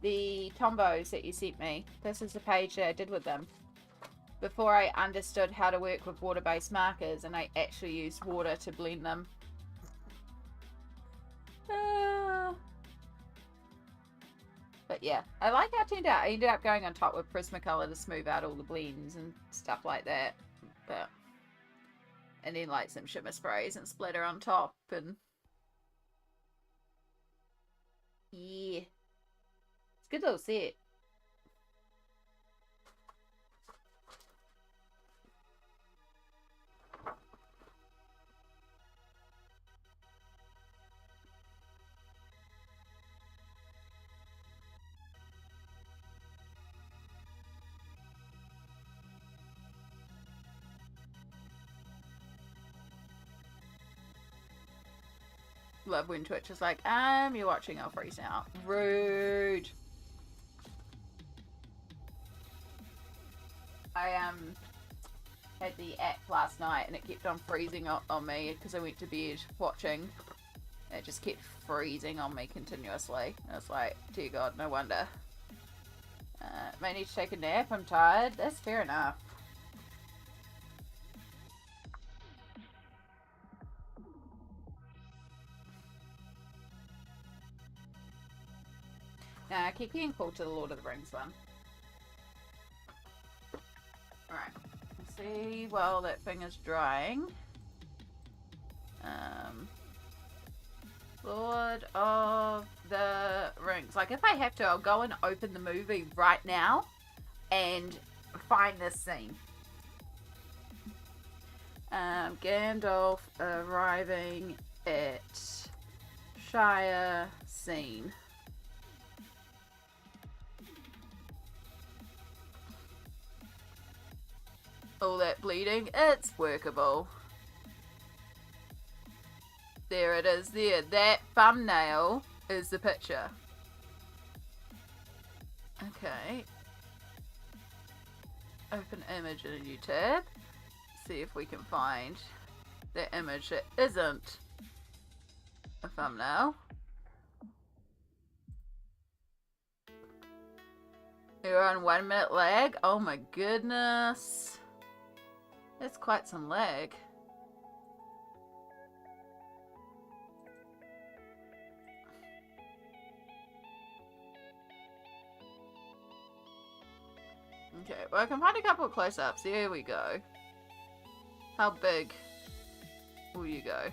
the Tombos that you sent me, this is the page that I did with them. Before I understood how to work with water-based markers, and I actually used water to blend them. But yeah, I like how it turned out. I ended up going on top with Prismacolor to smooth out all the blends and stuff like that. But, and then like some shimmer sprays and splatter on top, and yeah, it's a good little set. Love when Twitch is like, you're watching, I'll freeze out. Rude. I had the app last night and it kept on freezing on me because I went to bed watching. It just kept freezing on me continuously. I was like, dear God, no wonder. May need to take a nap, I'm tired. That's fair enough. Nah, I keep getting called to the Lord of the Rings one. Alright. Let's see while that thing is drying. Lord of the Rings. Like, if I have to, I'll go and open the movie right now and find this scene. Gandalf arriving at Shire scene. All that bleeding, it's workable. There it is there. That thumbnail is the picture. Okay. Open image in a new tab. See if we can find the image that isn't a thumbnail. You're on 1 minute lag? Oh my goodness. That's quite some lag. Okay, well I can find a couple of close-ups. There we go. How big will you go?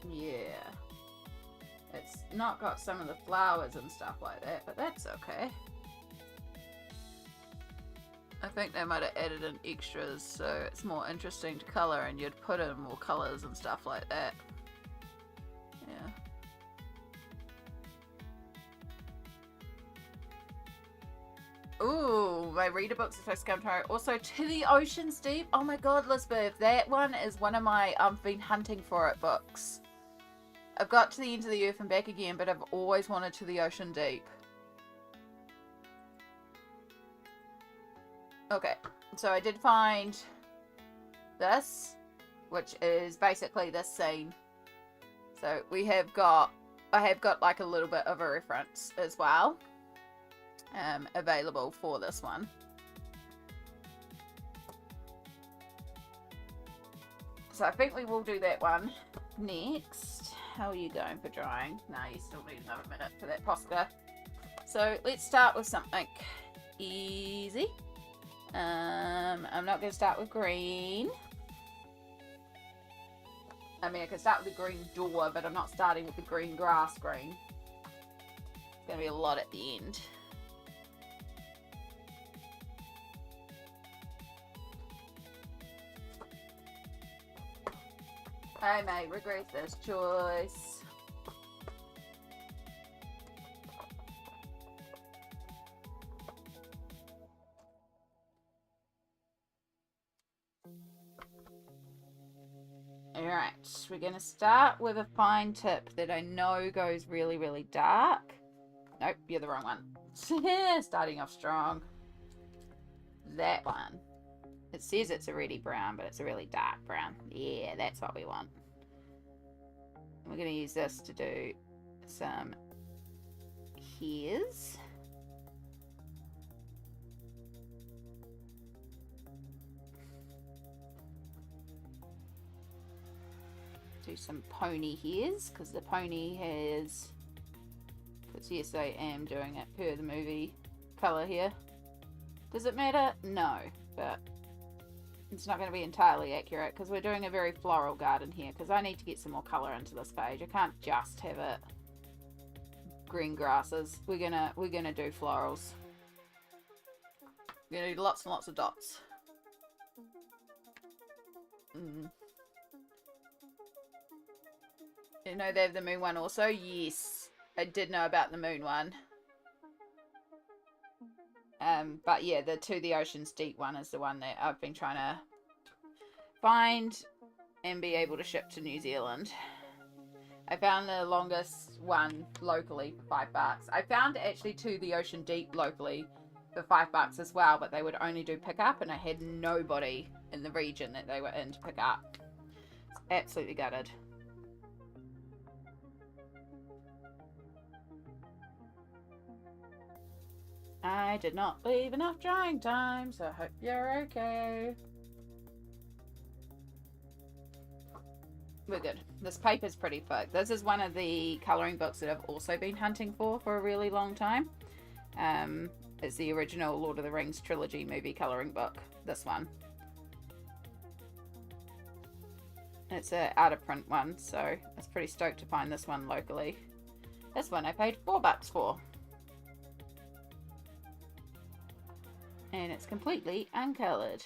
Yeah. It's not got some of the flowers and stuff like that, but that's okay. I think they might have added in extras so it's more interesting to colour and you'd put in more colours and stuff like that. Yeah. Ooh, my reader books are supposed to come tomorrow. Also, To the Ocean's Deep. Oh my god, Lisbeth, that one is one of my I've been hunting for it books. I've got To the End of the Earth and back again, but I've always wanted To the Ocean Deep. Okay, so I did find this, which is basically this scene. So I have got like a little bit of a reference as well, available for this one. So I think we will do that one next. How are you going for drying? No, you still need another minute for that Posca. So let's start with something easy. I'm not going to start with green. I mean, I can start with the green door, but I'm not starting with the green grass green. It's going to be a lot at the end. I may regret this choice. Alright, we're going to start with a fine tip that I know goes really, really dark. Nope, you're the wrong one. Starting off strong. That one. It says it's a reddy brown, but it's a really dark brown. Yeah, that's what we want. And we're going to use this to do some hairs. Do some pony hairs, because the pony has, because yes, I am doing it per the movie colour here. Does it matter? No, but it's not going to be entirely accurate because we're doing a very floral garden here, because I need to get some more colour into this page. I can't just have it green grasses. We're gonna do florals. We're gonna do lots and lots of dots. You know they have the moon one also? Yes, I did know about the moon one. But yeah, the To the Ocean's Deep one is the one that I've been trying to find and be able to ship to New Zealand. I found the longest one locally for $5. I found actually To the Ocean Deep locally for $5 as well, but they would only do pickup and I had nobody in the region that they were in to pick up. It's absolutely gutted. I did not leave enough drying time, so I hope you're okay. We're good. This paper's pretty thick. This is one of the colouring books that I've also been hunting for a really long time. It's the original Lord of the Rings trilogy movie colouring book. This one. It's a out of print one, so I was pretty stoked to find this one locally. This one I paid $4 for. And it's completely uncoloured.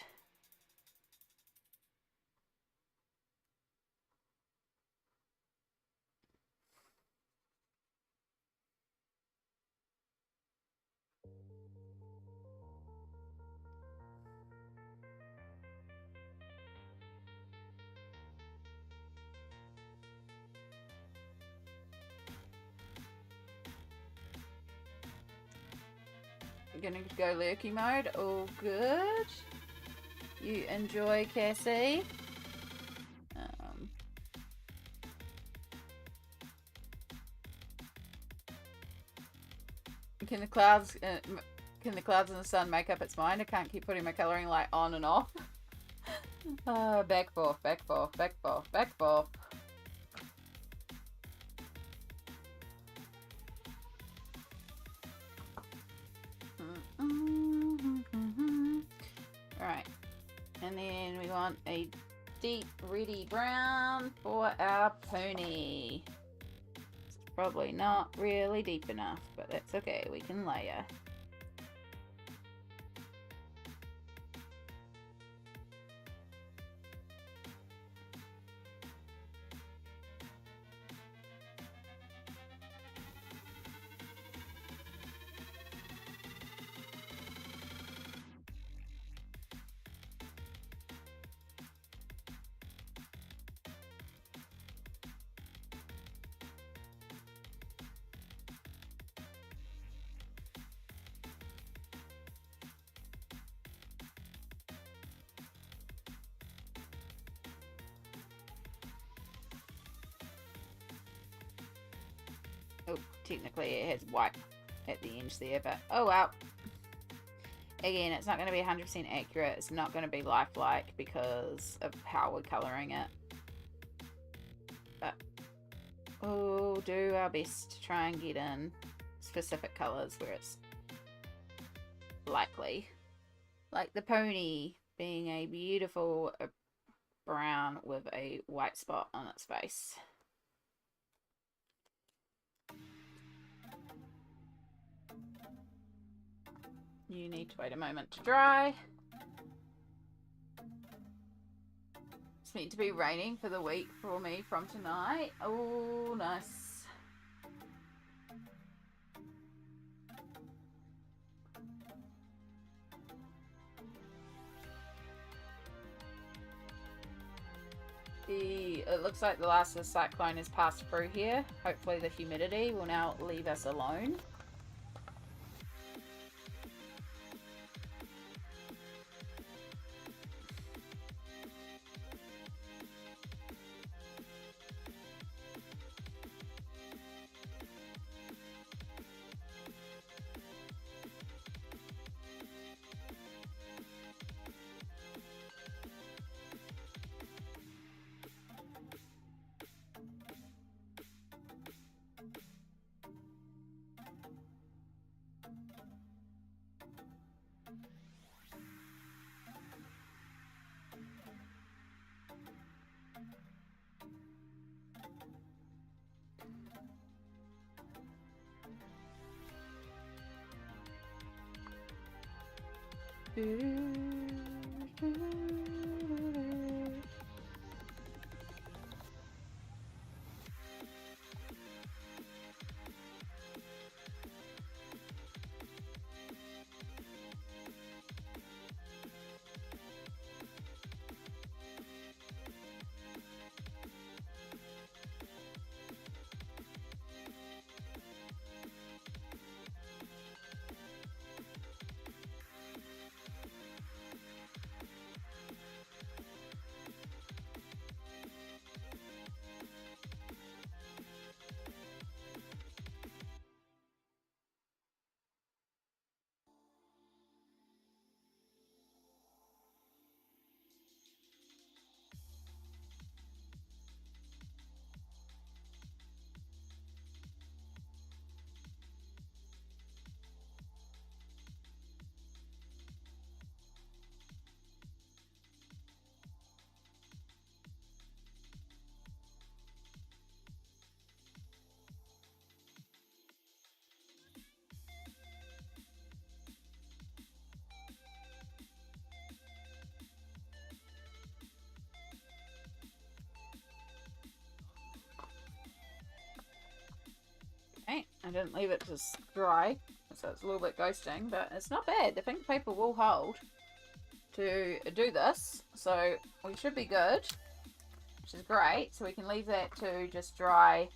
We're gonna go lurky mode. All good. You enjoy, Cassie. Can the clouds and the sun make up its mind? I can't keep putting my colouring light on and off. Back forth, back forth, back forth, back forth. Alright, and then we want a deep reddy brown for our pony. It's probably not really deep enough, but that's okay, we can layer. technically it has white at the edge there, but oh well. Again, it's not going to be 100% accurate. It's not going to be lifelike because of how we're colouring it. But we'll do our best to try and get in specific colours where it's likely. Like the pony being a beautiful brown with a white spot on its face. You need to wait a moment to dry. It's meant to be raining for the week for me from tonight. Oh, nice. It looks like the last of the cyclone has passed through here. Hopefully the humidity will now leave us alone. Okay, I didn't leave it to dry, so it's a little bit ghosting, but it's not bad. The pink paper will hold to do this, so we should be good, which is great. So we can leave that to just dry,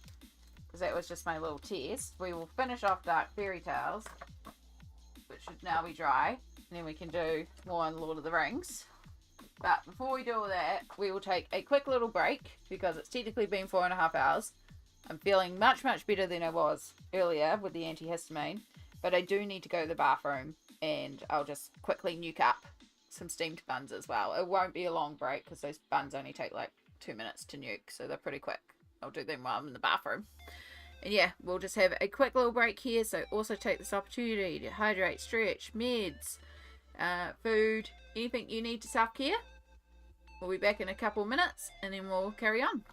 because that was just my little test. We will finish off Dark Fairytales, which should now be dry, and then we can do more on Lord of the Rings. But before we do all that, we will take a quick little break, because it's technically been 4.5 hours. I'm feeling much better than I was earlier with the antihistamine, but I do need to go to the bathroom, and I'll just quickly nuke up some steamed buns as well. It won't be a long break because those buns only take like 2 minutes to nuke, so they're pretty quick. I'll do them while I'm in the bathroom. And yeah, we'll just have a quick little break here, so also take this opportunity to hydrate, stretch, meds, food, anything you need to self-care. We'll be back in a couple minutes, and then we'll carry on.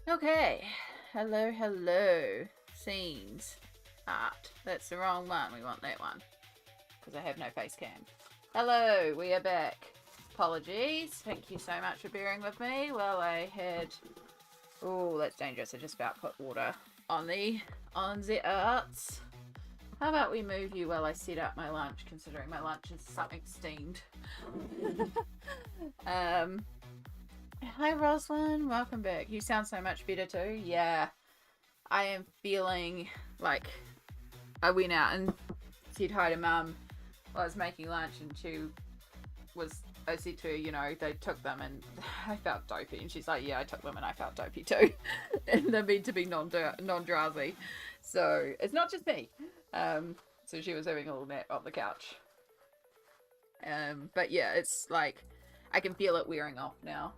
Okay. Hello, hello. Scenes. Art. That's the wrong one. We want that one. Because I have no face cam. Hello, we are back. Apologies. Thank you so much for bearing with me while I had... Oh, that's dangerous. I just about put water on the arts. How about we move you while I set up my lunch, considering my lunch is something steamed. Hi Roslyn, welcome back. You sound so much better too. Yeah, I am feeling like I went out and said hi to Mum while I was making lunch, and I said to her, you know, they took them and I felt dopey, and she's like, yeah, I took them and I felt dopey too. And they're meant to be non-drowsy, so it's not just me. So she was having a little nap on the couch. But yeah, it's like I can feel it wearing off now.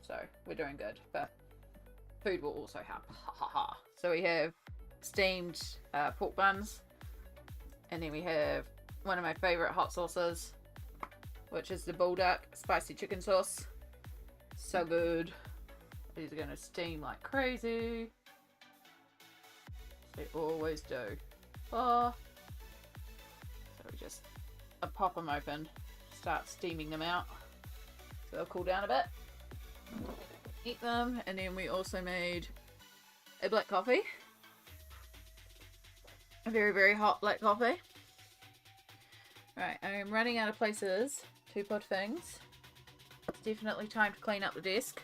So we're doing good, but food will also help. Ha ha ha. So we have steamed pork buns, and then we have one of my favorite hot sauces, which is the bulldog spicy chicken sauce. So good. These are gonna steam like crazy. They always do. Oh. So we just pop them open, start steaming them out, so they'll cool down a bit. Eat them, and then we also made a black coffee. A very, very hot black coffee. Right, I'm running out of places to put things. It's definitely time to clean up the desk.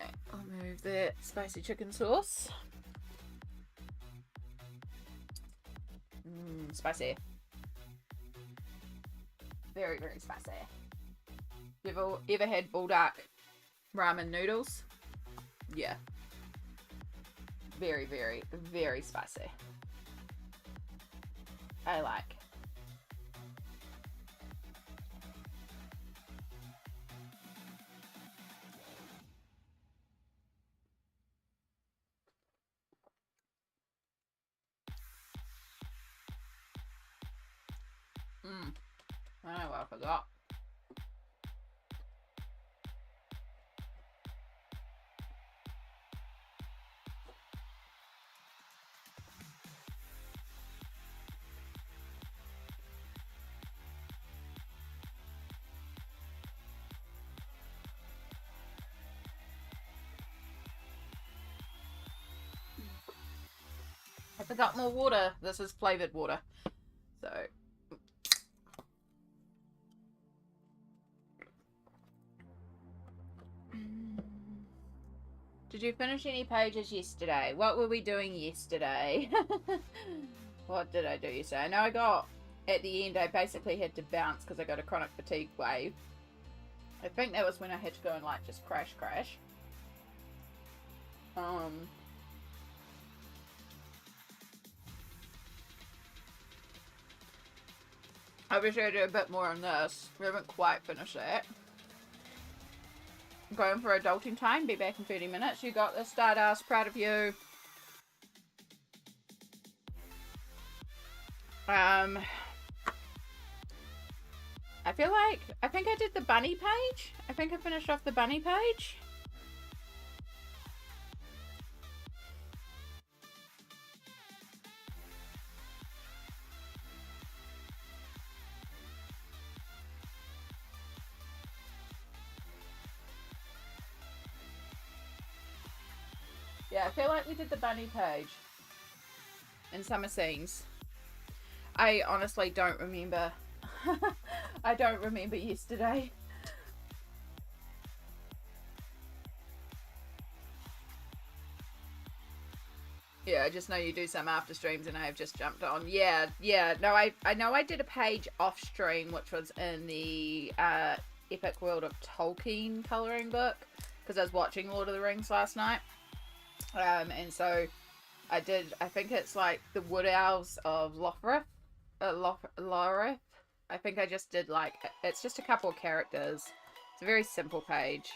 Okay, I'll move the spicy chicken sauce. Spicy. Very, very spicy. You've ever had bulldog ramen noodles? Yeah. Very, very, very spicy. I like. I know what I forgot. I forgot more water. This is flavored water. So. Did you finish any pages yesterday? What were we doing yesterday? What did I do yesterday? I know I got, at the end, I basically had to bounce because I got a chronic fatigue wave. I think that was when I had to go and like just crash. Obviously I do a bit more on this. We haven't quite finished that. I'm going for adulting time. Be back in 30 minutes. You got this, Stardust. Proud of you. I feel like, I think I did the bunny page. I think I finished off the bunny page. Yeah, I feel like we did the bunny page in summer scenes. I honestly don't remember. I don't remember yesterday. Yeah, I just know you do some after streams and I have just jumped on. Yeah. No, I know I did a page off stream, which was in the Epic World of Tolkien colouring book, because I was watching Lord of the Rings last night. And so I think it's like the Wood Elves of Lothrith. Lorith. I think I just did like, it's just a couple of characters. It's a very simple page.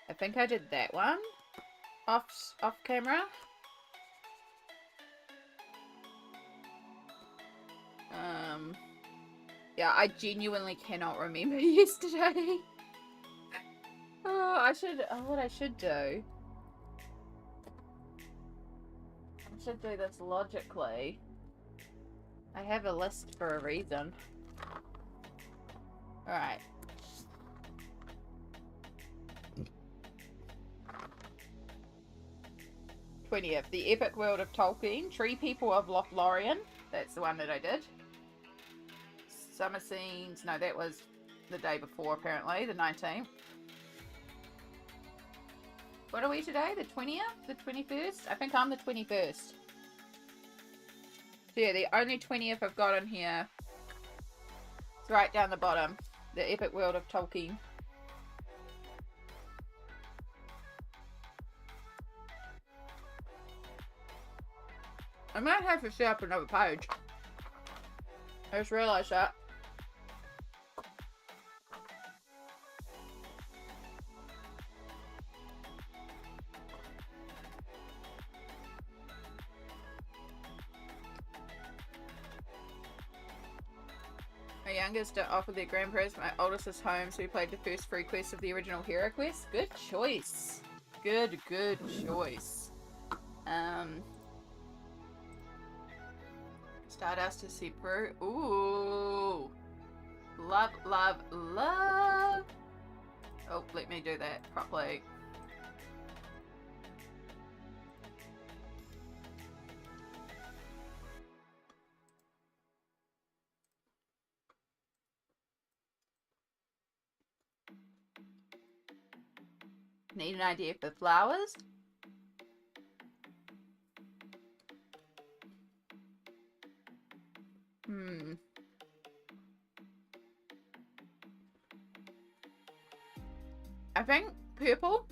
I think I did that one off camera. Yeah, I genuinely cannot remember yesterday. what I should do. I should do this logically. I have a list for a reason. Alright. '20th. The Epic World of Tolkien. Tree People of Lothlorien. That's the one that I did. Summer Scenes. No, that was the day before, apparently. The 19th. What are we today? The 20th? The 21st? I think I'm the 21st. So yeah, the only 20th I've got in here. It's right down the bottom. The Epic World of Tolkien. I might have to set up another page. I just realised that. My youngest offered their grandparents. My oldest is home, so we played the first 3 quests of the original Hero Quest. Good choice. Good choice. Stardust to see through. Ooh. Love. Oh, let me do that properly. Need an idea for flowers? I think purple,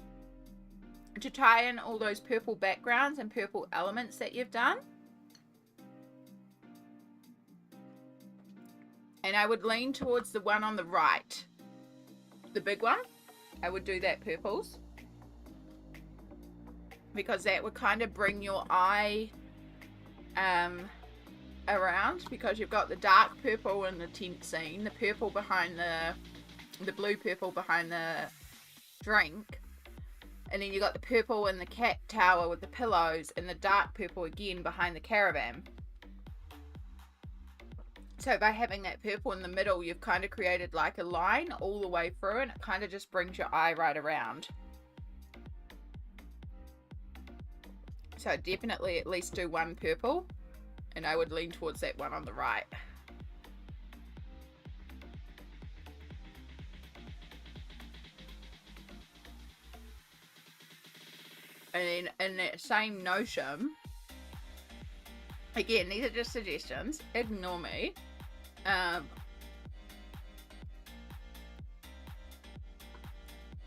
to tie in all those purple backgrounds and purple elements that you've done. And I would lean towards the one on the right. The big one. I would do that purples. Because that would kind of bring your eye around. Because you've got the dark purple in the tent scene. The purple behind the blue purple behind the drink. And then you got the purple in the cat tower with the pillows. And the dark purple again behind the caravan. So by having that purple in the middle, you've kind of created like a line all the way through, and it kind of just brings your eye right around. So definitely at least do one purple, and I would lean towards that one on the right. And then in that same notion, again, these are just suggestions, ignore me.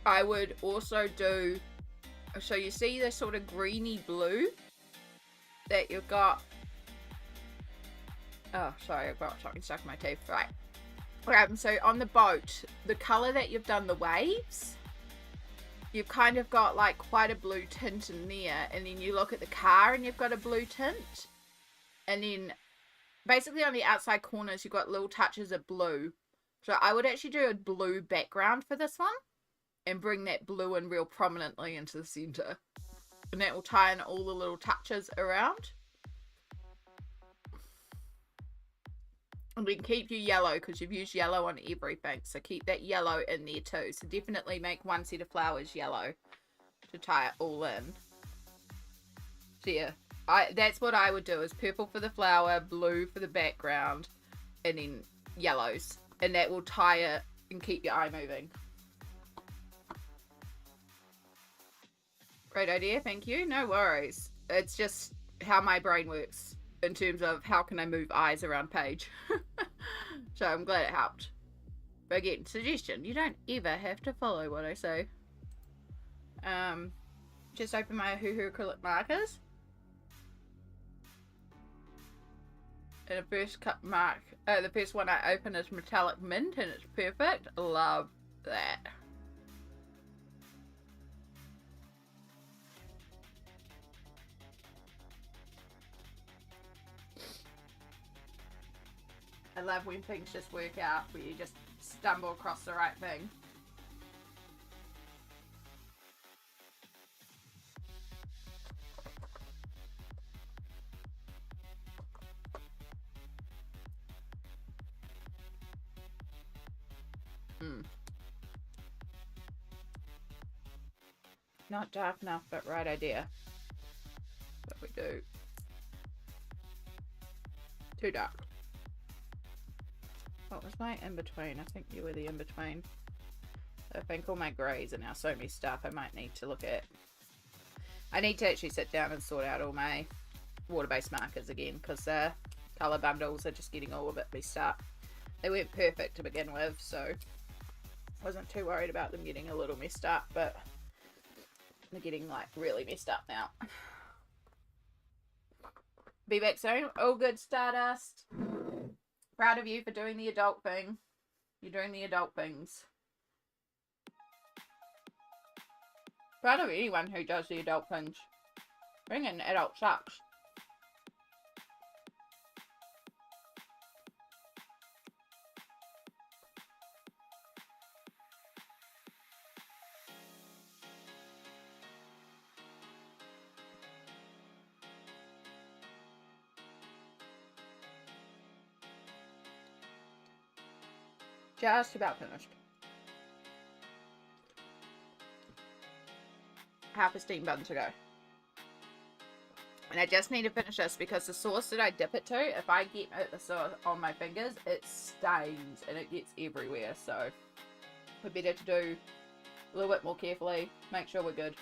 I would also do, so you see the sort of greeny blue that you've got. Oh, sorry, I've got something stuck in my teeth. Right. So on the boat, the colour that you've done the waves, you've kind of got like quite a blue tint in there. And then you look at the car and you've got a blue tint. And then basically on the outside corners, you've got little touches of blue. So I would actually do a blue background for this one. And bring that blue in real prominently into the centre. And that will tie in all the little touches around. And then keep your yellow, because you've used yellow on everything. So keep that yellow in there too. So definitely make one set of flowers yellow to tie it all in. So yeah, that's what I would do, is purple for the flower, blue for the background, and then yellows. And that will tie it and keep your eye moving. Great idea, thank you. No worries. It's just how my brain works in terms of how can I move eyes around page. So I'm glad it helped. But again, suggestion, you don't ever have to follow what I say. Just open my Hoo acrylic markers. And the first one I open is metallic mint, and it's perfect. Love that. I love when things just work out, where you just stumble across the right thing. Not dark enough, but right idea. What we do. Too dark. What was my in-between? I think you were the in-between. I think all my greys are now so messed up. I might need to look at... I need to actually sit down and sort out all my water-based markers again, because the colour bundles are just getting all a bit messed up. They weren't perfect to begin with, so wasn't too worried about them getting a little messed up, but they're getting like really messed up now. Be back soon. All good, Stardust. Proud of you for doing the adult thing. You're doing the adult things. Proud of anyone who does the adult things. Being an adult sucks. Just about finished. Half a steam bun to go. And I just need to finish this because the sauce that I dip it to, if I get the sauce on my fingers, it stains and it gets everywhere. So we're better to do a little bit more carefully, make sure we're good.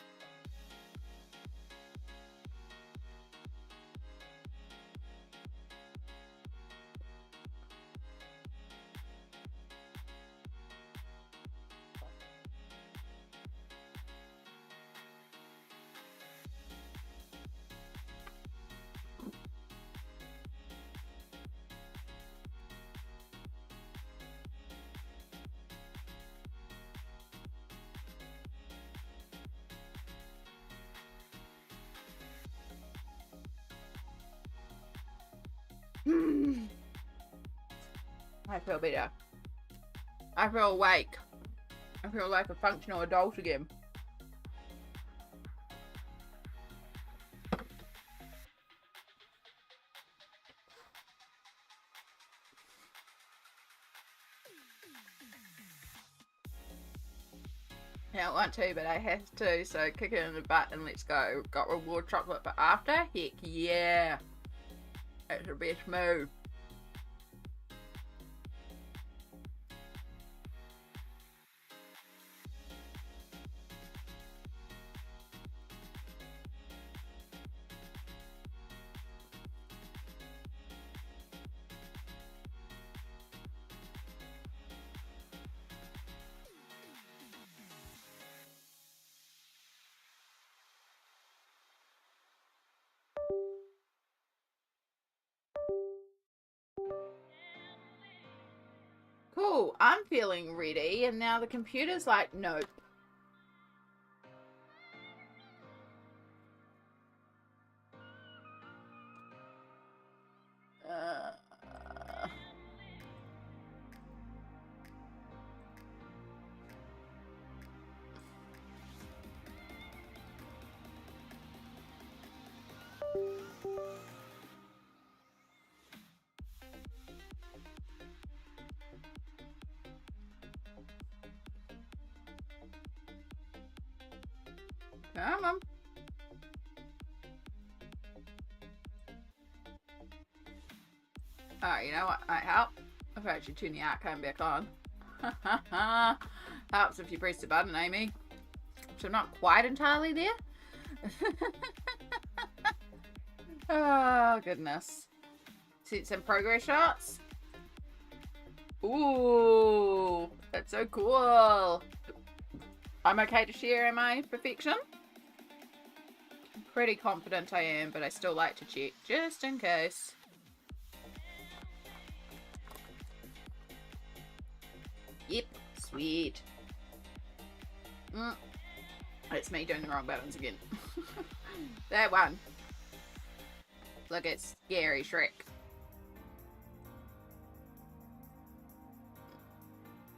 I feel better. I feel awake. I feel like a functional adult again. I don't want to, but I have to, so kick it in the butt and let's go. Got reward chocolate for after? Heck yeah. That's the best move. Cool, I'm feeling ready, and now the computer's like, nope. Come on. Alright, you know what might help? If I actually turn the arcane back on. Helps if you press the button, Amy. So I'm not quite entirely there. Oh, goodness. See some progress shots. Ooh, that's so cool. I'm okay to share, am I? Perfection? Pretty confident I am, but I still like to check just in case. Yep, sweet. It's me doing the wrong buttons again. That one. Look, it's scary Shrek.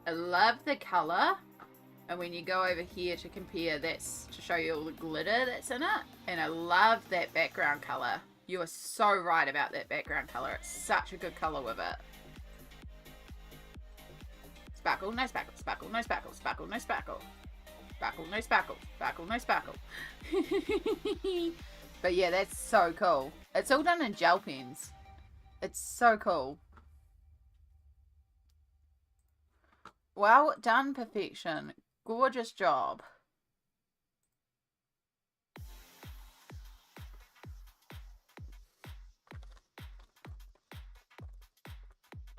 I love the colour. And when you go over here to compare, that's to show you all the glitter that's in it. And I love that background colour. You are so right about that background colour. It's such a good colour with it. Spackle, no spackle, spackle, no spackle, spackle, no spackle. Spackle, no spackle, spackle, no spackle. But yeah, that's so cool. It's all done in gel pens. It's so cool. Well done, Perfection. Gorgeous job.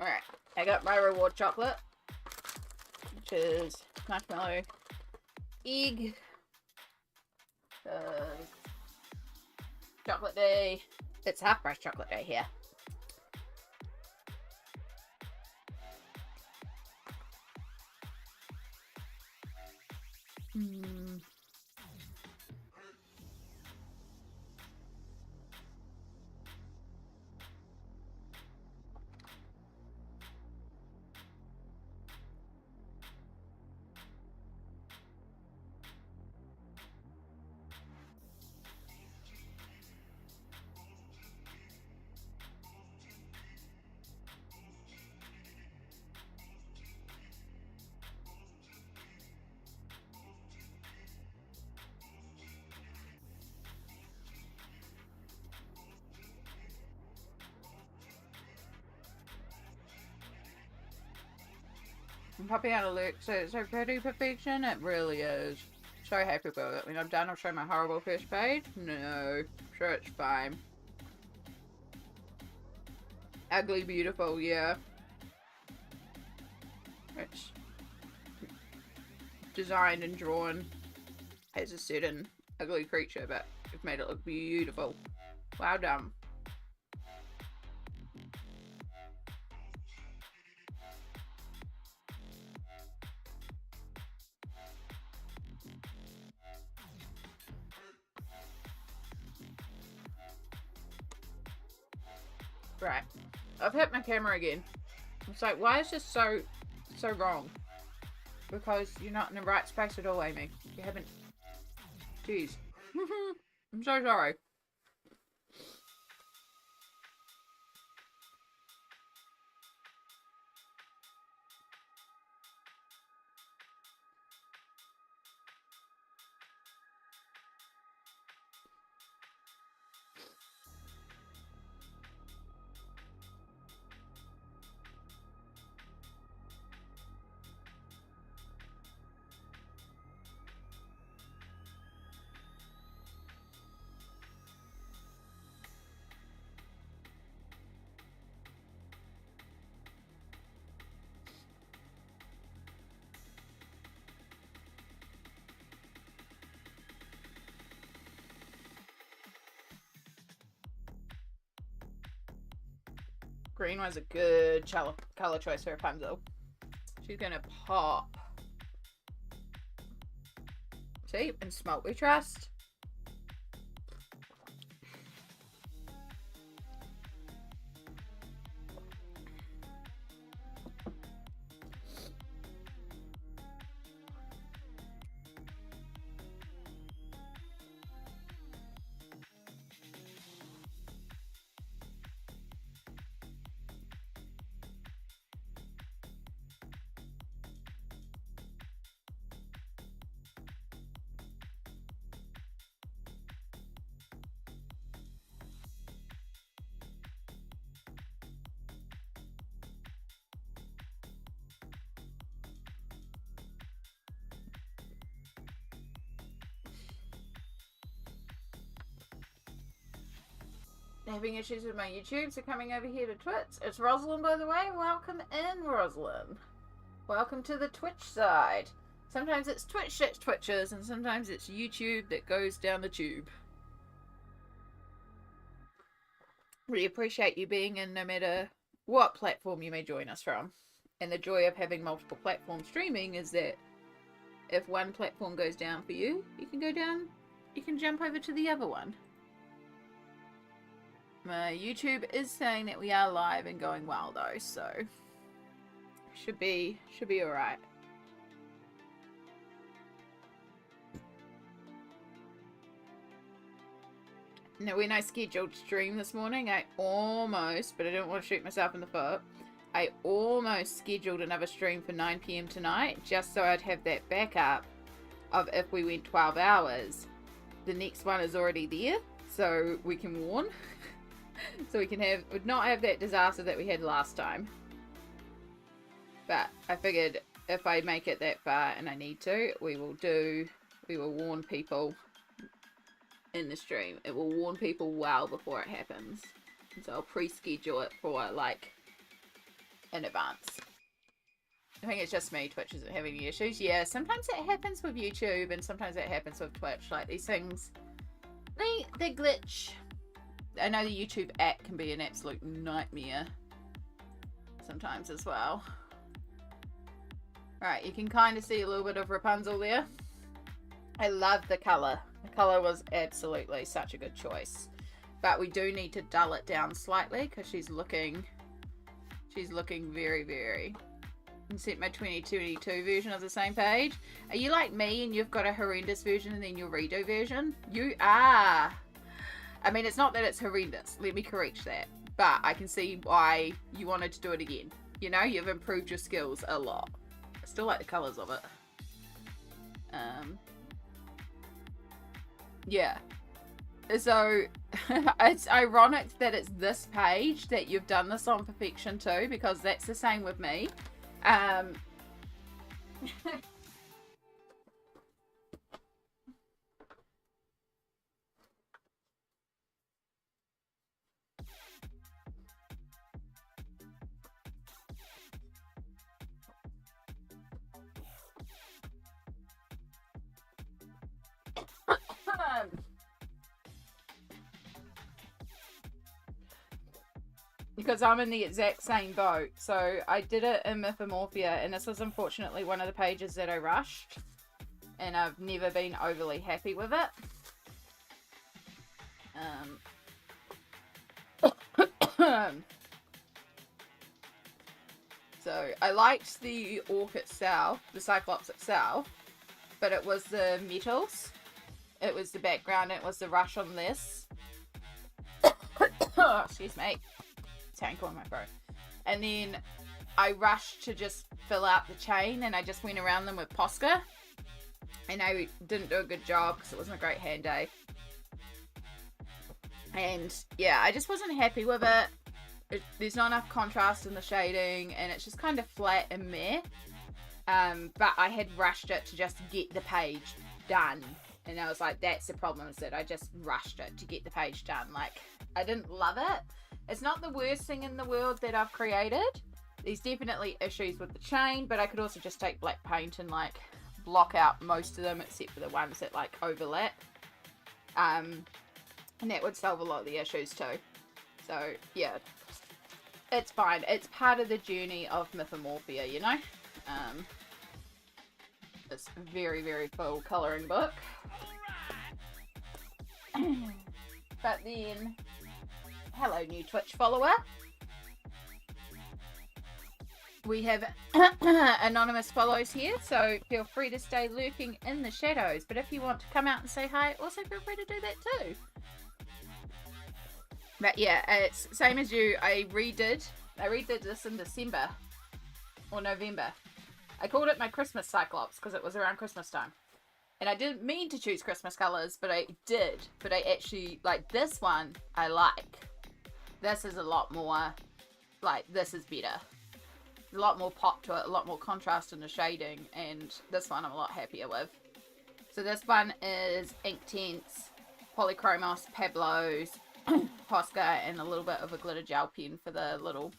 Alright, I got my reward chocolate, which is marshmallow, egg, chocolate day. It's half price chocolate day here. I'm popping out a look, so it's so pretty, Perfection. It really is. So happy with it. When I'm done, I'll show my horrible first page. No, I'm sure it's fine. Ugly beautiful, yeah. It's designed and drawn as a certain ugly creature, but you've made it look beautiful. Well done. Right. I've hit my camera again. It's like, why is this so wrong? Because you're not in the right space at all, Amy. You haven't... Jeez. I'm so sorry. Green was a good color choice for Rapunzel. She's gonna pop. See? And Smoke we trust. Having issues with my YouTube, so coming over here to Twitch. It's Rosalind, by the way. Welcome in, Rosalind. Welcome to the Twitch side. Sometimes it's Twitch that twitches, and sometimes it's YouTube that goes down the tube. Really appreciate you being in no matter what platform you may join us from. And the joy of having multiple platform streaming is that if one platform goes down for you, you can go down, you can jump over to the other one. My YouTube is saying that we are live and going well though, so should be alright. Now when I scheduled stream this morning, I almost, but I didn't want to shoot myself in the foot, I almost scheduled another stream for 9 p.m. tonight, just so I'd have that backup of if we went 12 hours. The next one is already there, so we can warn. So we can not have that disaster that we had last time. But I figured if I make it that far and I need to, we will warn people in the stream. It will warn people well before it happens. So I'll pre-schedule it for, like, in advance. I think it's just me. Twitch isn't having any issues. Yeah, sometimes it happens with YouTube and sometimes it happens with Twitch. Like, these things, they glitch. I know the YouTube app can be an absolute nightmare sometimes as well. Right, you can kind of see a little bit of Rapunzel there. I love the colour. The colour was absolutely such a good choice. But we do need to dull it down slightly because she's looking very, very... And set my 2022 version of the same page. Are you like me and you've got a horrendous version and then your redo version? You are. I mean, it's not that it's horrendous. Let me correct that. But I can see why you wanted to do it again. You know, you've improved your skills a lot. I still like the colours of it. Yeah. So, it's ironic that it's this page that you've done this on perfection too, because that's the same with me. Because I'm in the exact same boat. So I did it in Mythomorphia, and this was unfortunately one of the pages that I rushed, and I've never been overly happy with it. So I liked the orc itself, the Cyclops itself, but it was the metals, it was the background, it was the rush on this. Oh, excuse me. Tank on my throat. And then I rushed to just fill out the chain, and I just went around them with Posca, and I didn't do a good job because it wasn't a great hand day. And yeah, I just wasn't happy with it. There's not enough contrast in the shading, and it's just kind of flat and meh. But I had rushed it to just get the page done, and I was like, that's the problem, is that I just rushed it to get the page done. Like, I didn't love it. It's not the worst thing in the world that I've created. There's definitely issues with the chain, but I could also just take black paint and like block out most of them except for the ones that like overlap. And that would solve a lot of the issues too. So yeah, it's fine. It's part of the journey of Mythomorphia, you know? It's a very, very full colouring book. But then... Hello, new Twitch follower. We have anonymous follows here, so feel free to stay lurking in the shadows. But if you want to come out and say hi, also feel free to do that too. But yeah, it's same as you. I redid this in December or November. I called it my Christmas Cyclops because it was around Christmas time. And I didn't mean to choose Christmas colours, but I did. But I actually, like, this one I like. This is a lot more, like, this is better. There's a lot more pop to it, a lot more contrast in the shading, and this one I'm a lot happier with. So this one is Inktense, Polychromos, Pablo's, Posca, and a little bit of a glitter gel pen for the little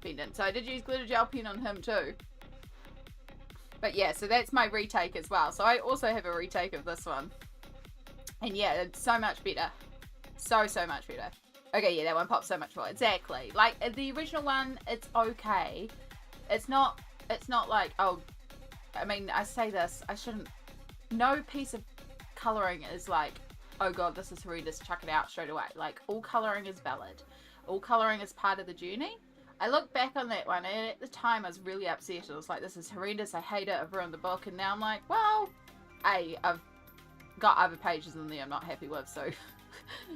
pendant. So I did use glitter gel pen on him too. But yeah, so that's my retake as well. So I also have a retake of this one. And yeah, it's so much better. So much better. Okay, yeah, that one pops so much more. Exactly. Like, the original one, it's okay. It's not like, oh, I mean, I say this, I shouldn't, no piece of colouring is like, oh god, this is horrendous, chuck it out straight away. Like, all colouring is valid. All colouring is part of the journey. I look back on that one, and at the time I was really upset. I was like, this is horrendous, I hate it, I've ruined the book. And now I'm like, well, A, I've got other pages in there I'm not happy with, so it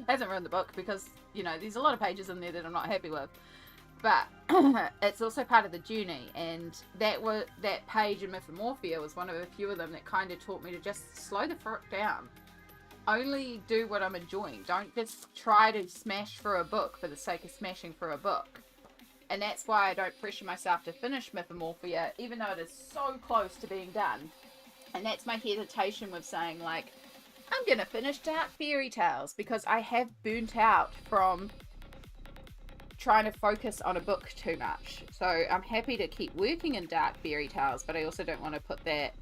hasn't ruined the book, because, you know, there's a lot of pages in there that I'm not happy with. but it's also part of the journey, and that page in Mythomorphia was one of a few of them that kind of taught me to just slow the frick down. Only do what I'm enjoying. Don't just try to smash through a book for the sake of smashing through a book. And that's why I don't pressure myself to finish Mythomorphia, even though it is so close to being done. And that's my hesitation with saying, like, I'm going to finish Dark Fairytales, because I have burnt out from trying to focus on a book too much. So I'm happy to keep working in Dark Fairytales, but I also don't want to put that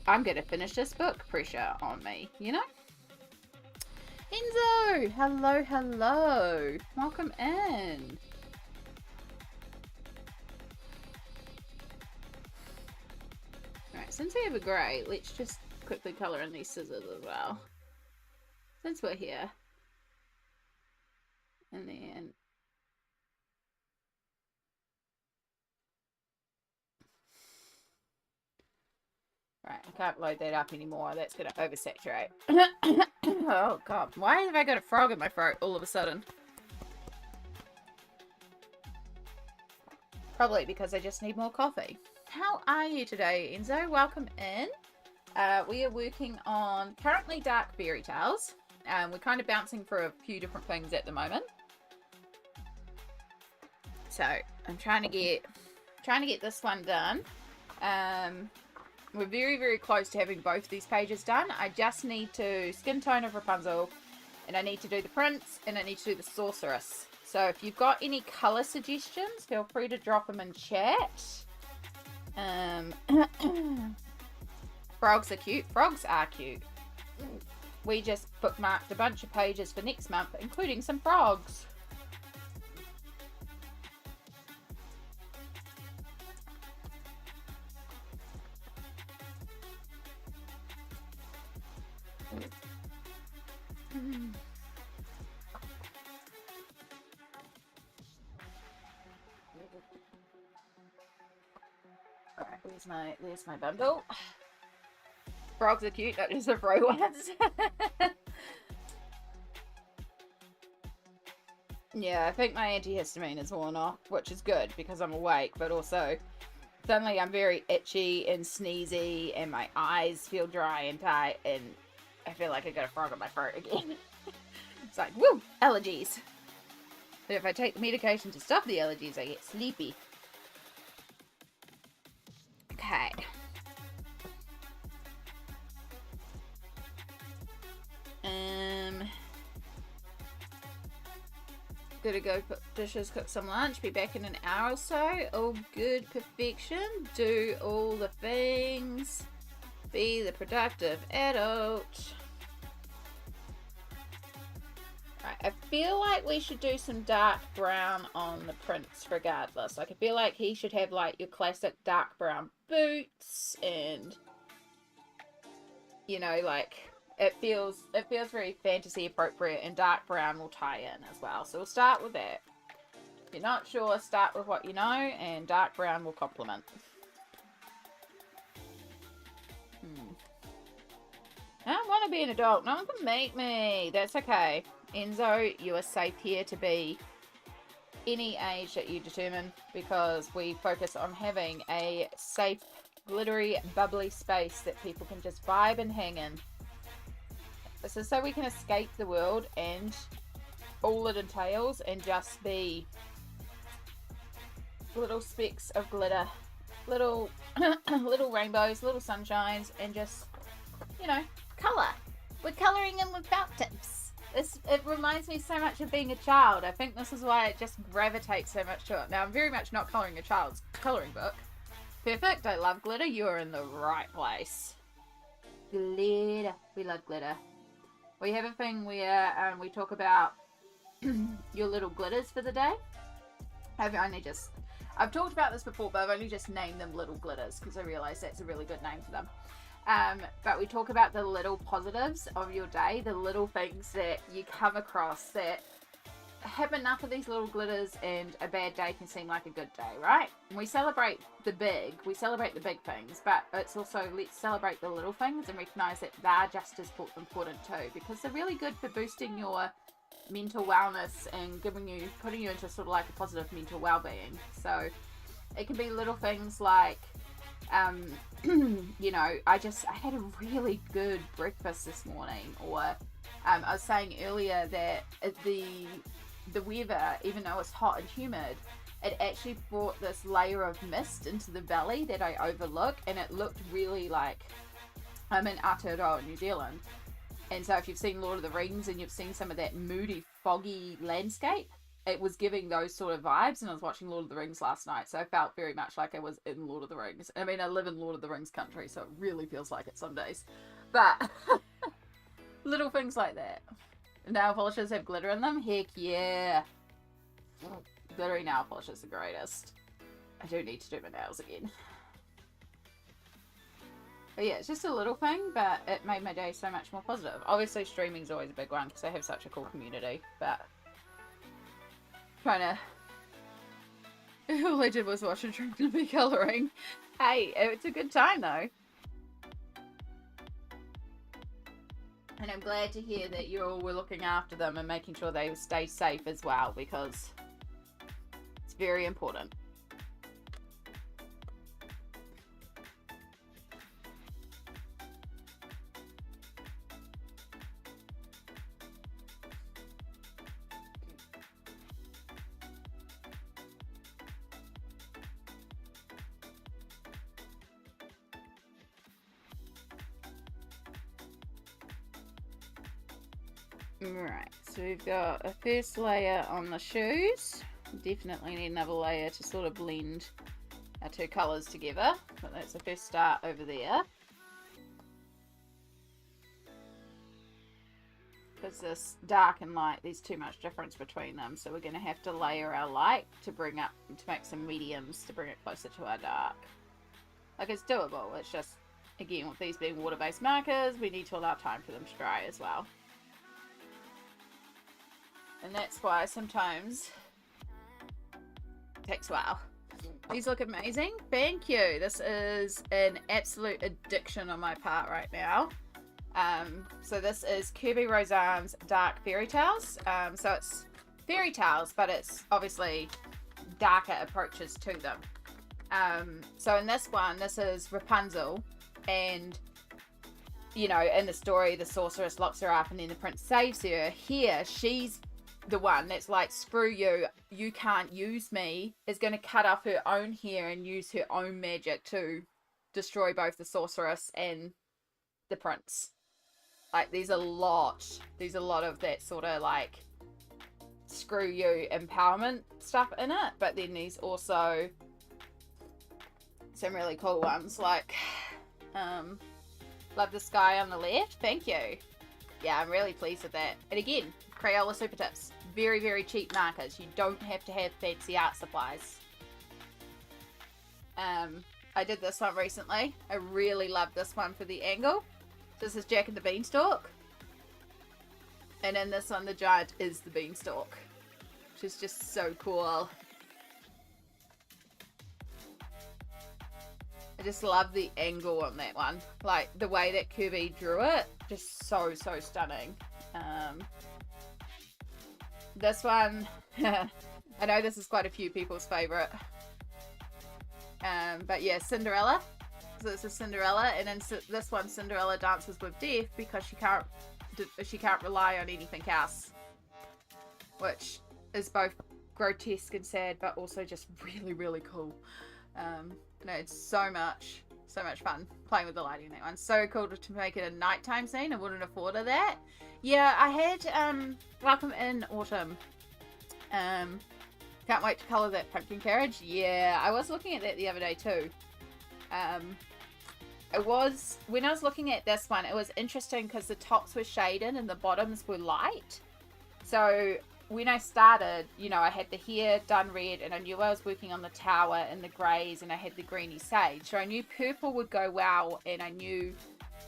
I'm going to finish this book pressure on me, you know? Enzo! Hello, hello! Welcome in! Alright, since we have a grey, let's just quickly colour in these scissors as well. Since we're here. And then... Right, I can't load that up anymore. That's going to oversaturate. Oh, God. Why have I got a frog in my throat all of a sudden? Probably because I just need more coffee. How are you today, Enzo? Welcome in. We are working on currently Dark Fairytales. We're kind of bouncing through a few different things at the moment. So, I'm trying to get this one done. We're very, very close to having both these pages done. I just need to skin tone of Rapunzel, and I need to do the prince, and I need to do the sorceress. So if you've got any colour suggestions, feel free to drop them in chat. Frogs are cute. Frogs are cute. We just bookmarked a bunch of pages for next month, including some frogs. Alright, there's my bundle. Frogs are cute, not just the fro ones. Yeah, I think my antihistamine is worn off, which is good because I'm awake, but also suddenly I'm very itchy and sneezy and my eyes feel dry and tight and I feel like I got a frog in my throat again. It's like, woo, allergies. But if I take the medication to stop the allergies, I get sleepy. Okay. Gotta go put dishes, cook some lunch, be back in an hour or so. All good, perfection. Do all the things. Be the productive adult. Right, I feel like we should do some dark brown on the prince regardless. Like, I feel like he should have, like, your classic dark brown boots and, you know, like, it feels very fantasy appropriate, and dark brown will tie in as well. So we'll start with that. If you're not sure, start with what you know, and dark brown will complement. I don't want to be an adult. No one can make me. That's okay. Enzo, you are safe here to be any age that you determine, because we focus on having a safe, glittery, bubbly space that people can just vibe and hang in. This is so we can escape the world and all it entails and just be little specks of glitter, little little rainbows, little sunshines, and just, you know, colour. We're colouring in with felt tips. It reminds me so much of being a child. I think this is why it just gravitates so much to it. Now, I'm very much not colouring a child's colouring book. Perfect. I love glitter. You are in the right place. Glitter. We love glitter. We have a thing where we talk about your little glitters for the day. I've talked about this before, but I've only just named them little glitters because I realise that's a really good name for them. But we talk about the little positives of your day, the little things that you come across that have enough of these little glitters and a bad day can seem like a good day, right? And we celebrate the big things, but it's also, let's celebrate the little things and recognise that they're just as important too, because they're really good for boosting your mental wellness and putting you into sort of like a positive mental well-being. So it can be little things like, you know, I had a really good breakfast this morning, or I was saying earlier that the weather, even though it's hot and humid, it actually brought this layer of mist into the valley that I overlook, and it looked really like I'm in Aotearoa, New Zealand. And so if you've seen Lord of the Rings and you've seen some of that moody, foggy landscape, it was giving those sort of vibes. And I was watching Lord of the Rings last night, so I felt very much like I was in Lord of the Rings. I mean, I live in Lord of the Rings country, so it really feels like it some days. But little things like that. Nail polishes have glitter in them? Heck yeah. Glittery nail polish is the greatest. I do need to do my nails again. But yeah, it's just a little thing, but it made my day so much more positive. Obviously, streaming's always a big one because I have such a cool community, but trying to... All I did was watch and drink and be colouring. Hey, it's a good time though. And I'm glad to hear that you all were looking after them and making sure they stay safe as well, because it's very important. Right, so we've got a first layer on the shoes. Definitely need another layer to sort of blend our two colours together, but that's the first start over there. Because this dark and light, there's too much difference between them, so we're going to have to layer our light to make some mediums to bring it closer to our dark. Like, it's doable, it's just, again, with these being water-based markers, we need to allow time for them to dry as well. And that's why sometimes it takes a while. These look amazing. Thank you. This is an absolute addiction on my part right now. So this is Kirby Roseanne's Dark Fairytales. So it's fairy tales, but it's obviously darker approaches to them. So in this one, this is Rapunzel, and you know, in the story, the sorceress locks her up and then the prince saves her. Here, she's the one that's like, screw you, you can't use me, is going to cut off her own hair and use her own magic to destroy both the sorceress and the prince. Like, there's a lot of that sort of like screw you empowerment stuff in it, but then there's also some really cool ones like Love the Sky on the left. Thank you. Yeah, I'm really pleased with that. And again, Crayola Super Tips. Very, very cheap markers. You don't have to have fancy art supplies. I did this one recently. I really love this one for the angle. This is Jack and the Beanstalk. And in this one, the giant is the beanstalk, which is just so cool. I just love the angle on that one. Like, the way that Kirby drew it, just so, so stunning. This one, I know this is quite a few people's favourite. But yeah, Cinderella. So this is Cinderella, and in this one, Cinderella dances with death because she can't rely on anything else. Which is both grotesque and sad, but also just really, really cool. No, it's so much fun playing with the lighting in that one. So cool to make it a nighttime scene. I wouldn't have thought of that. Yeah, I had Welcome in Autumn. Can't wait to colour that pumpkin carriage. Yeah, I was looking at that the other day too. When I was looking at this one, it was interesting because the tops were shaded and the bottoms were light. So when I started, you know, I had the hair done red and I knew I was working on the tower and the greys and I had the greeny sage. So I knew purple would go well, and I knew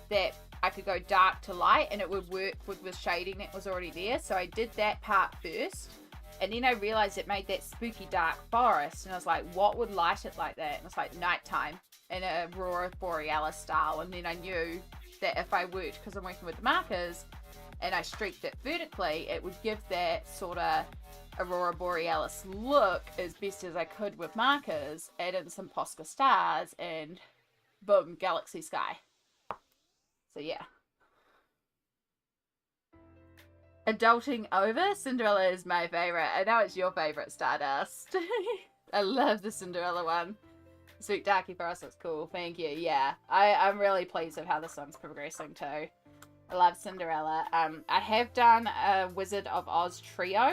that I could go dark to light and it would work with the shading that was already there. So I did that part first. And then I realized it made that spooky dark forest. And I was like, what would light it like that? And it's like nighttime in a Aurora Borealis style. And then I knew that if I worked, because I'm working with the markers, and I streaked it vertically, it would give that sort of Aurora Borealis look as best as I could with markers, add in some Posca stars, and boom, galaxy sky. So yeah. Adulting over, Cinderella is my favorite. I know it's your favorite, Stardust. I love the Cinderella one. Sweet Darky for us, it's cool. Thank you. Yeah, I'm really pleased with how the song's progressing too. I love Cinderella. I have done a Wizard of Oz trio,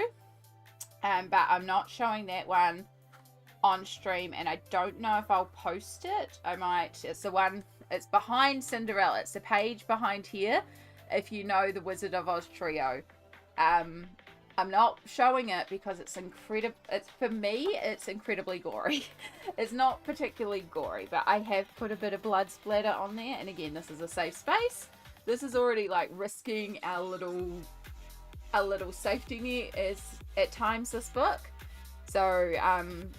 but I'm not showing that one on stream, and I don't know if I'll post it. I might. It's the one. It's behind Cinderella. It's the page behind here. If you know the Wizard of Oz trio. I'm not showing it because it's incredible. It's, for me, it's incredibly gory. It's not particularly gory, but I have put a bit of blood splatter on there. And again, this is a safe space. This is already like risking our little safety net as at times this book. So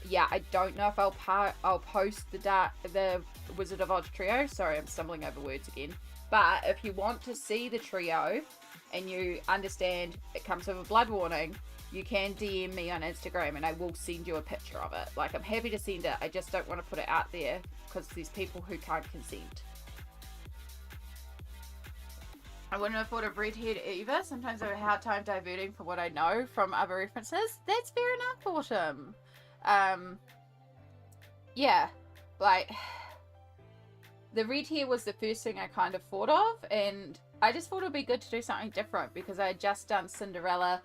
yeah, I don't know if I'll post the Wizard of Oz trio. Sorry, I'm stumbling over words again. But if you want to see the trio and you understand it comes with a blood warning, you can DM me on Instagram and I will send you a picture of it. Like, I'm happy to send it. I just don't want to put it out there because there's people who can't consent. I wouldn't have thought of Redhead either. Sometimes I have a hard time diverting from what I know from other references. That's fair enough, Autumn. Yeah, like, the red hair was the first thing I kind of thought of, and I just thought it would be good to do something different because I had just done Cinderella,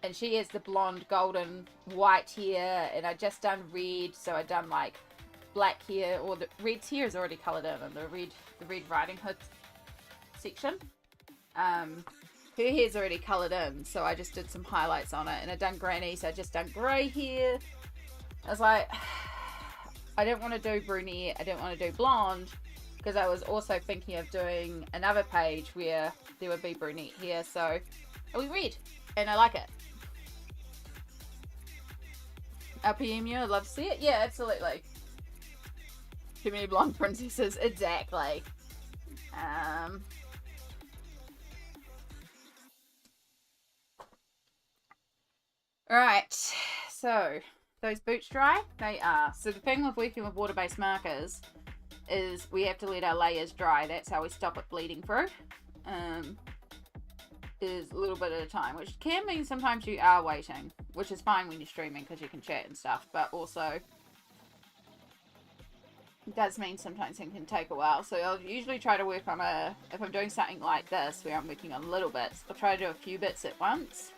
and she has the blonde, golden, white hair, and I just done red, so I done like black hair, or the red's hair is already coloured in the Red Riding Hood section. Her hair's already coloured in, so I just did some highlights on it, and I done granny, so I just done grey hair. I was like, I didn't want to do brunette, I didn't want to do blonde, because I was also thinking of doing another page where there would be brunette hair, so it was red, and I like it. I'll PM you, I'd love to see it. Yeah, absolutely. Too many blonde princesses, exactly. Alright, so those boots dry? They are. So the thing with working with water-based markers is we have to let our layers dry. That's how we stop it bleeding through. Is a little bit at a time, which can mean sometimes you are waiting, which is fine when you're streaming because you can chat and stuff, but also it does mean sometimes it can take a while. So I'll usually try to work on if I'm doing something like this where I'm working on little bits, I'll try to do a few bits at once.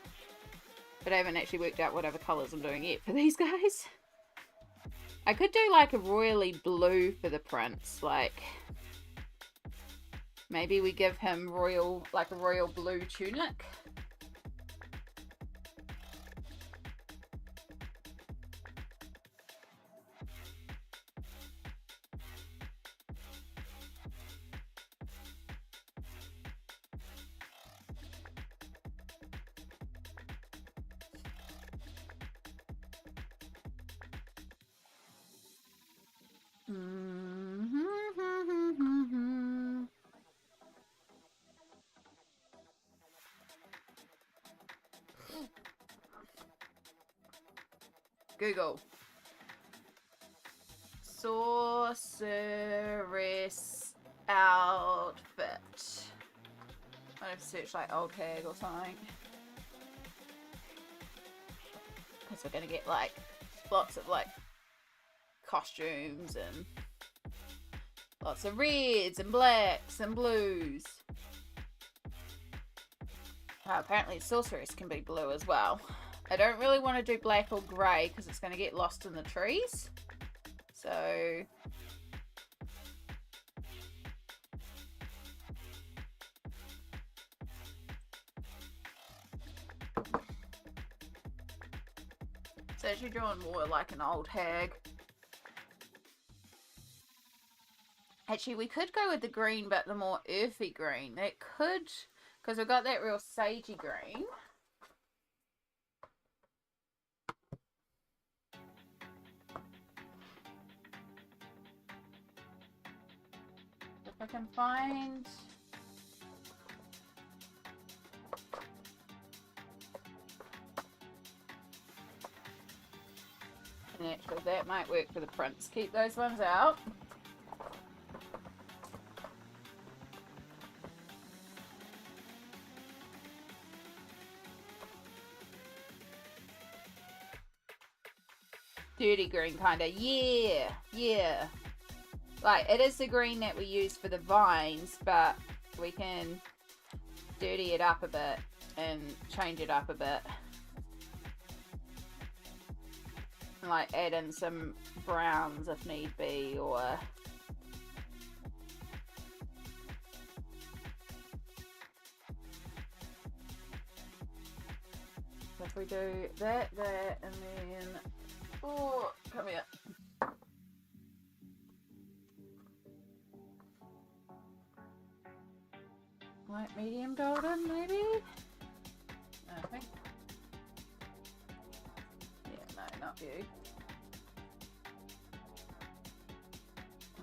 But I haven't actually worked out what other colours I'm doing yet for these guys. I could do like a royally blue for the prince, like maybe we give him like a royal blue tunic. Google. Sorceress outfit. I have to search like old hag or something. Because we're going to get like lots of like costumes and lots of reds and blacks and blues. Apparently sorceress can be blue as well. I don't really want to do black or grey because it's going to get lost in the trees. So it's actually drawn more like an old hag. Actually, we could go with the green, but the more earthy green. That could, because we've got that real sagey green. If I can find might work for the prints. Keep those ones out. Dirty green, kind of. Yeah, yeah. Like, it is the green that we use for the vines, but we can dirty it up a bit and change it up a bit. And, like, add in some browns if need be, or... So if we do that, and then... Oh, come here. Light medium golden, maybe? I think. Yeah, no, not you.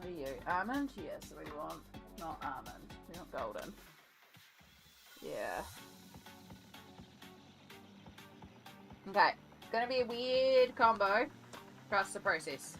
What are you? Almond? Yes, we want not almond. We want golden. Yeah. Okay. Gonna be a weird combo. Trust the process.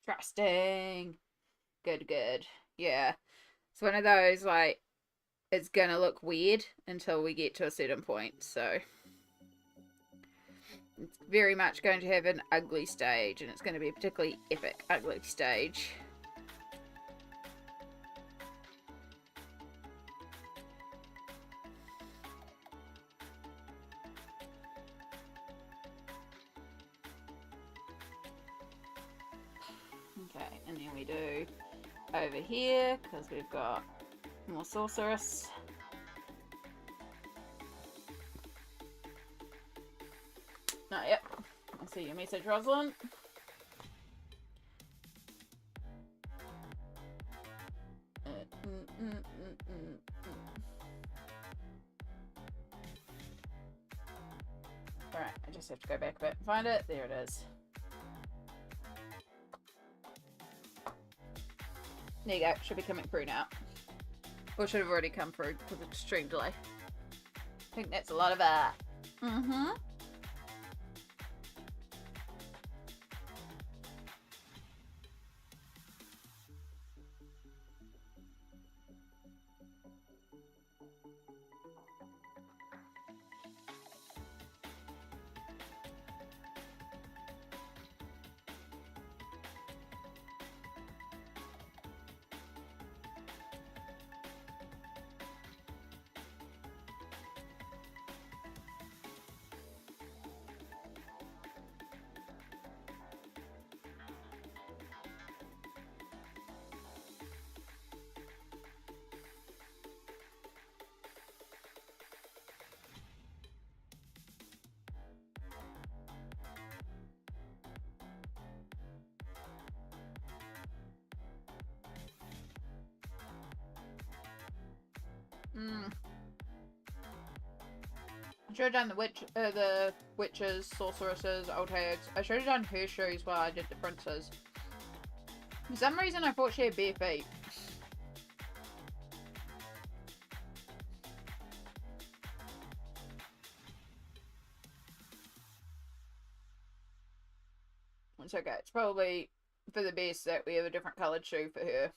Trusting. Good, good. Yeah. It's one of those, like, it's gonna look weird until we get to a certain point, so... It's very much going to have an ugly stage, and it's going to be a particularly epic ugly stage. Okay, and then we do over here, because we've got more sorceress. Not yet. I see your message, Rosalind. Alright, I just have to go back a bit and find it. There it is. There you go. Should be coming through now. Or should have already come through because of extreme delay. I think that's a lot of art. Mm-hmm. I should have done the witches, sorceresses, old hags. I should have done her shoes while I did the princes. For some reason I thought she had bare feet. It's okay. It's probably for the best that we have a different coloured shoe for her.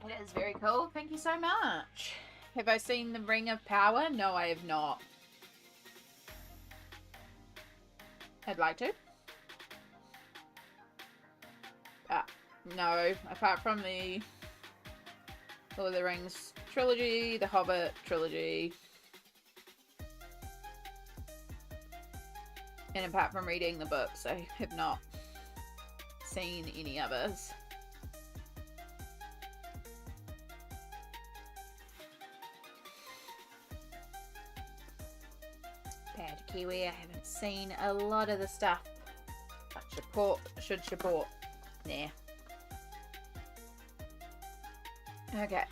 It is very cool. Thank you so much. Have I seen the Ring of Power? No, I have not. I'd like to. No, apart from the Lord of the Rings trilogy, the Hobbit trilogy, and apart from reading the books, I have not seen any others. Bad Kiwi, I haven't seen a lot of the stuff. But should support. Nah. Okay.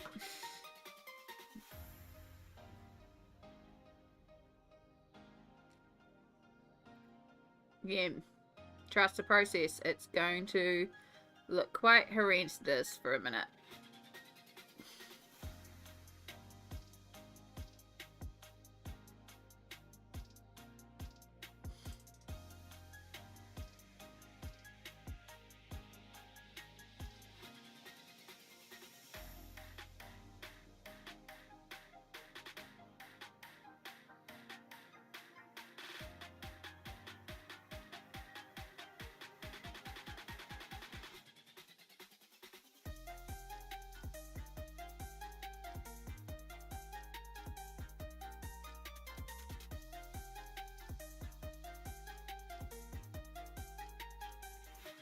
Yeah. Trust the process. It's going to look quite horrendous for a minute.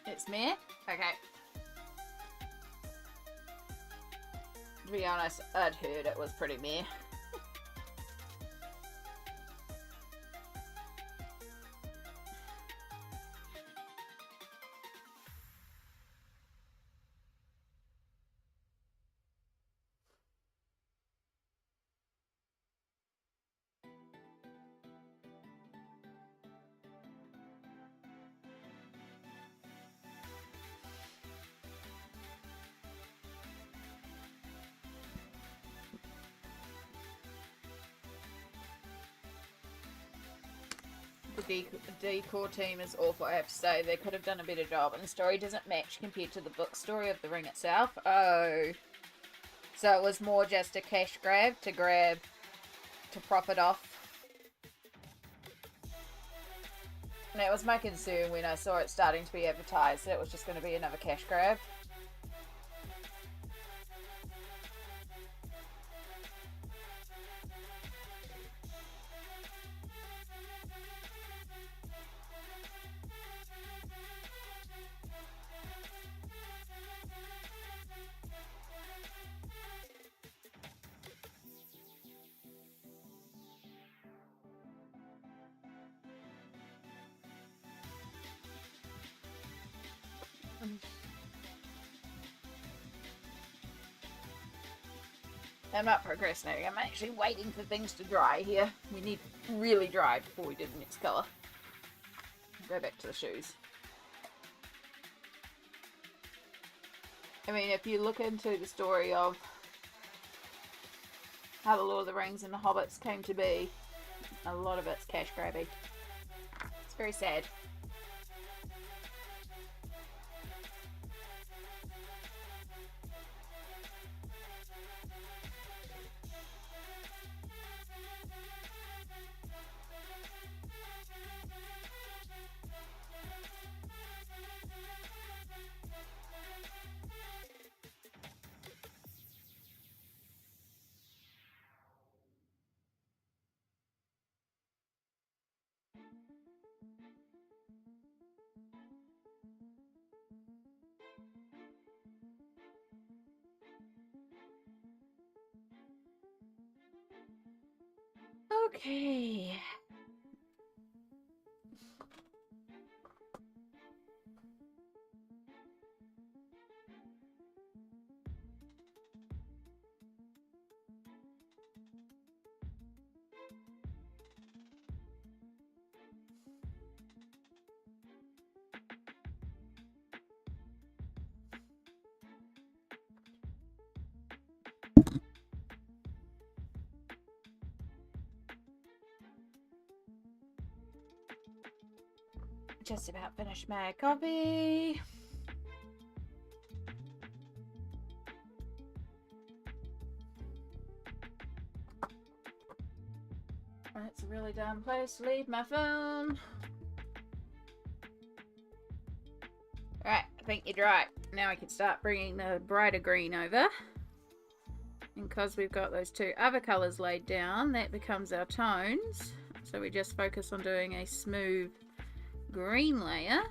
It's me? Okay. To be honest, I'd heard it was pretty meh. The decor team is awful, I have to say. They could have done a better job, and the story doesn't match compared to the book story of the ring itself. Oh. So it was more just a cash grab to profit off. And that was my concern when I saw it starting to be advertised, that it was just going to be another cash grab. I'm not procrastinating. I'm actually waiting for things to dry here. We need really dry before we do the next colour. Go back to the shoes. I mean, if you look into the story of how the Lord of the Rings and the Hobbits came to be, a lot of it's cash grabby. It's very sad. Okay. Just about finished my coffee. really dumb place to leave my phone. Right, I think you're right. Now I can start bringing the brighter green over. And because we've got those two other colours laid down, that becomes our tones. So we just focus on doing a smooth green layer.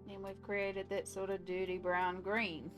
And we've created that sort of dirty brown green.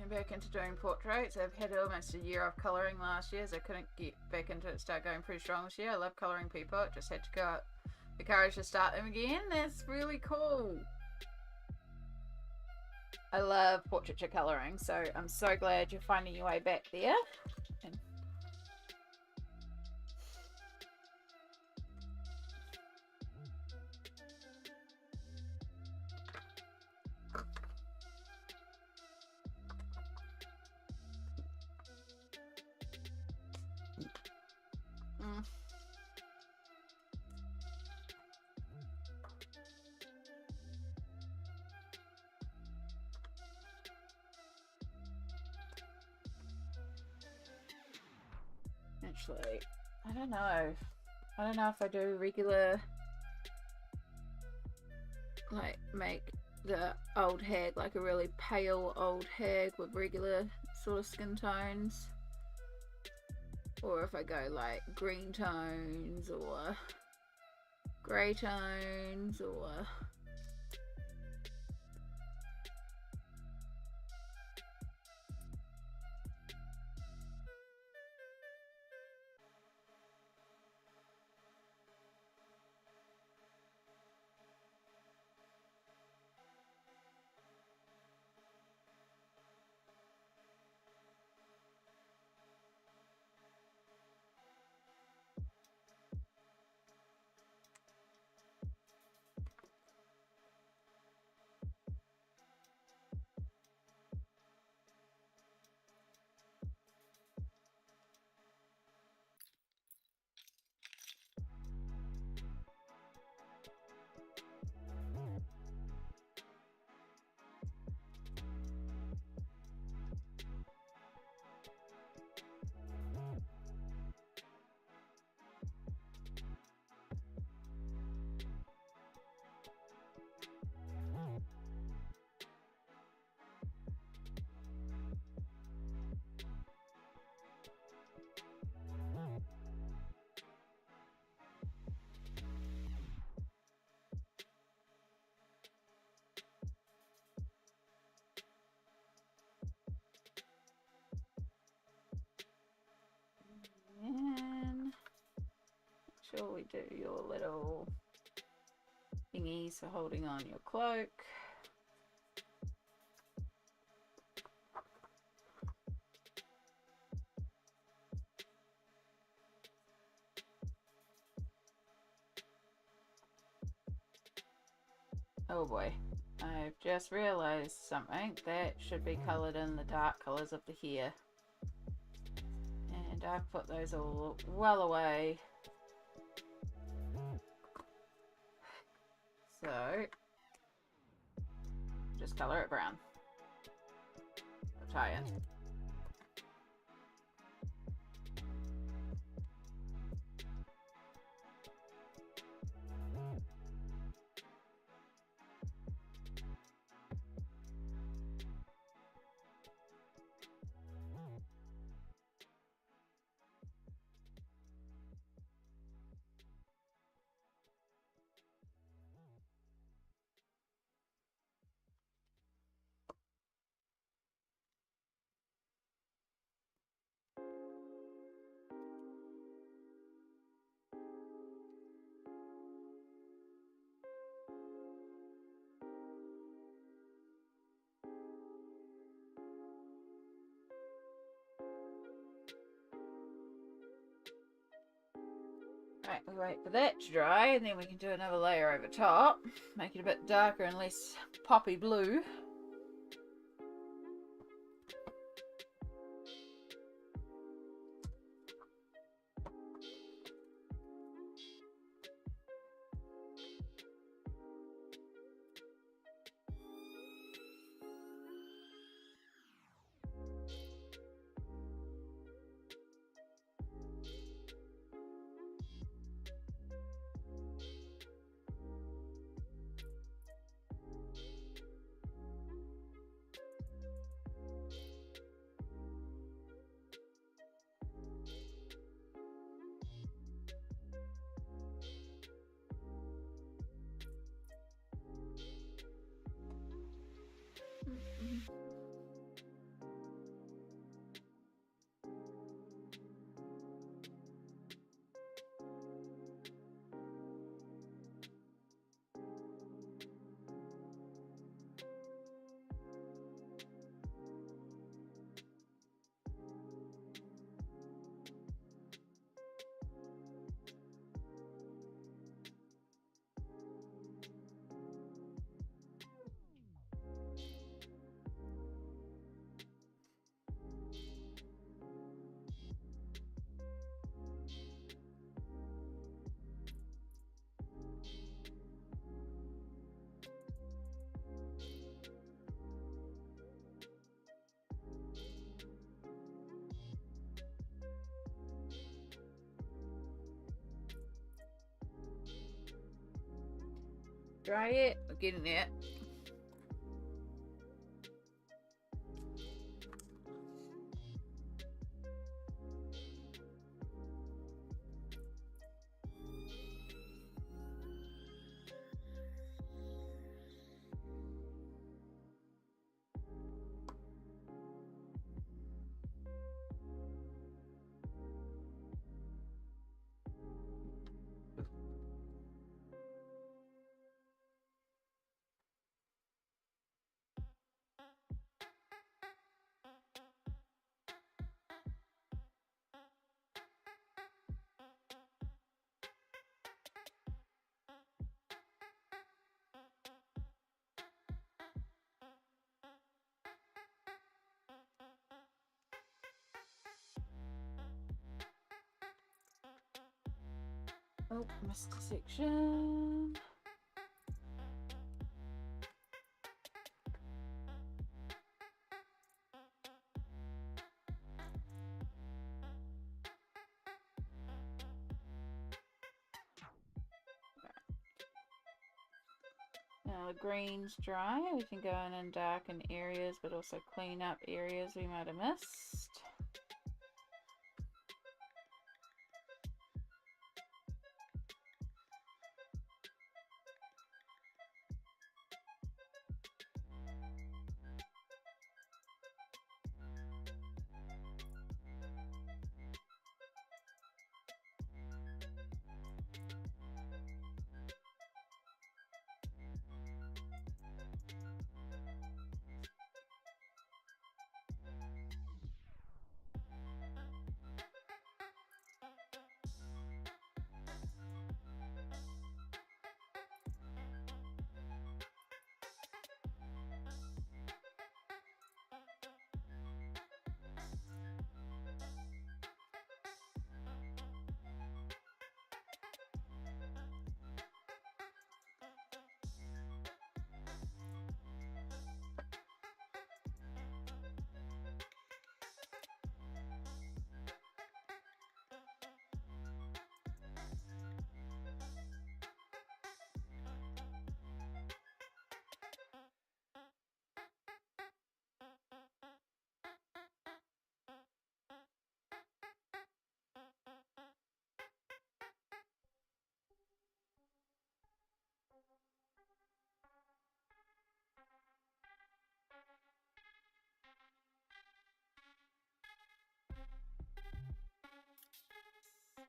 Back into doing portraits. I've had almost a year off colouring last year, so I couldn't get back into it, start going pretty strong this year. I love colouring people, it just had to go out the courage to start them again. That's really cool. I love portraiture colouring, so I'm so glad you're finding your way back there. And actually, I don't know. I don't know if I do regular, like, make the old hag like a really pale old hag with regular sort of skin tones, or if I go like green tones or grey tones or sure we do your little thingies for holding on your cloak. Oh boy, I've just realized something. That should be coloured in the dark colours of the hair. And I've put those all well away. So, just colour it brown. Tie it. Right, we wait for that to dry and then we can do another layer over top. Make it a bit darker and less poppy blue. Dry it, we're getting it. Oh, missed a section. Now the green's dry, we can go in and darken areas but also clean up areas we might have missed.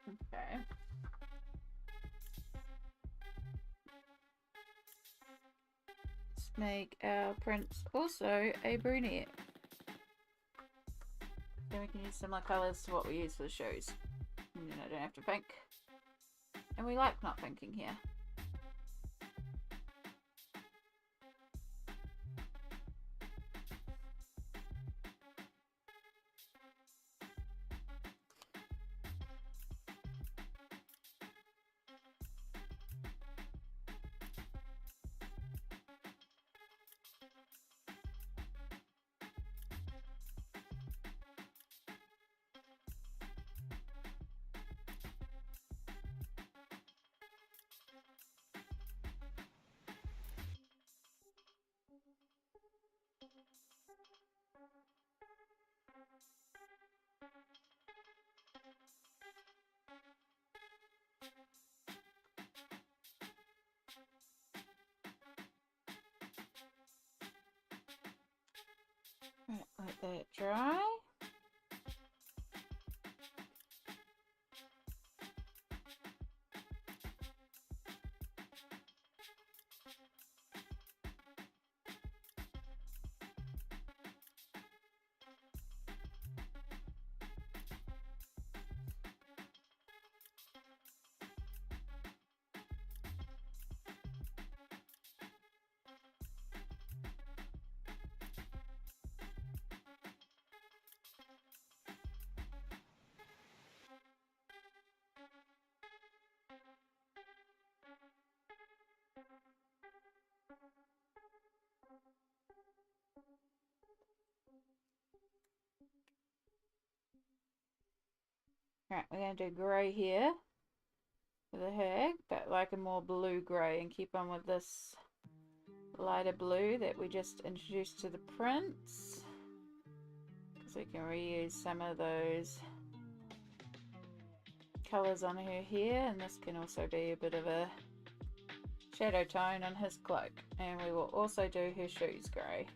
Okay. Let's make our prints also a brunette. Then we can use similar colours to what we use for the shoes. And then I don't have to pink. And we like not pinking here. Right, let that dry. Right, we're going to do grey here for the hag, but like a more blue grey, and keep on with this lighter blue that we just introduced to the prints, because we can reuse some of those colours on her here, and this can also be a bit of a shadow tone on his cloak. And we will also do her shoes grey.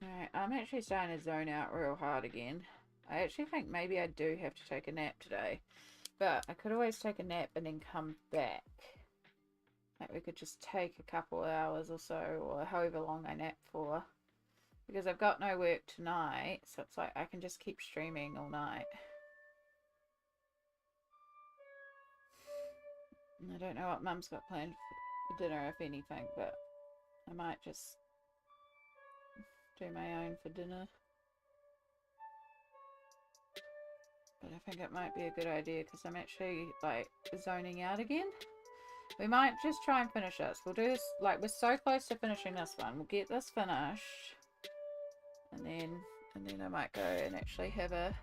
Alright, I'm actually starting to zone out real hard again. I actually think maybe I do have to take a nap today. But I could always take a nap and then come back. Like we could just take a couple hours or so, or however long I nap for. Because I've got no work tonight, so it's like I can just keep streaming all night. And I don't know what Mum's got planned for dinner, if anything, but I might just do my own for dinner. But if think it might be a good idea because I'm actually like zoning out again. We might just try and finish this. We'll do this, like, we're so close to finishing this one. We'll get this finished. And then I might go and actually have a...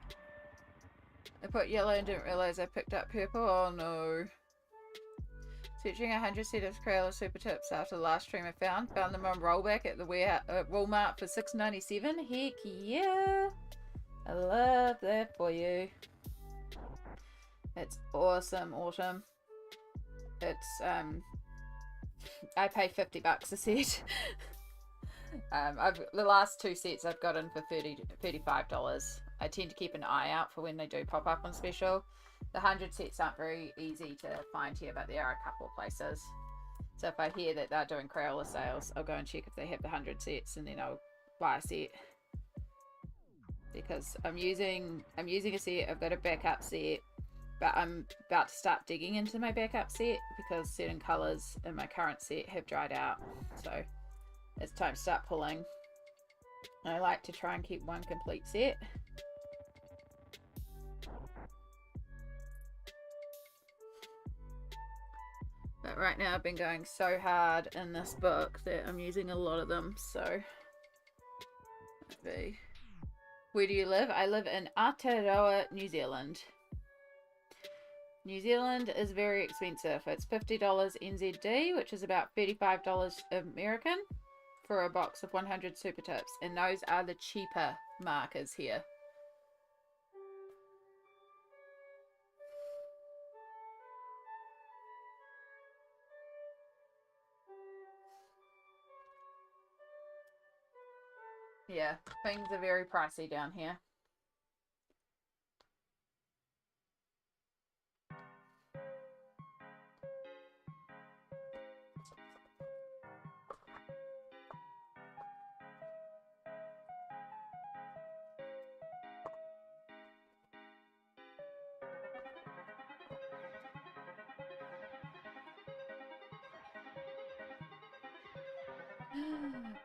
I put yellow and didn't realise I picked up purple. Oh no. Searching 100 set of Crayola Super Tips after the last stream I found. Found them on rollback at the Walmart for $6.97. Heck yeah. I love that for you. It's awesome, Autumn. It's, I pay $50 a set. The last 2 sets I've gotten for $35. I tend to keep an eye out for when they do pop up on special. The 100 sets aren't very easy to find here, but there are a couple of places. So if I hear that they're doing Crayola sales, I'll go and check if they have the 100 sets, and then I'll buy a set. Because I'm using a set, I've got a backup set, but I'm about to start digging into my backup set because certain colours in my current set have dried out. So it's time to start pulling. I like to try and keep one complete set. But right now I've been going so hard in this book that I'm using a lot of them, so... Where do you live? I live in Aotearoa, New Zealand. New Zealand is very expensive. It's $50 NZD, which is about $35 American for a box of 100 Super Tips. And those are the cheaper markers here. Yeah, things are very pricey down here.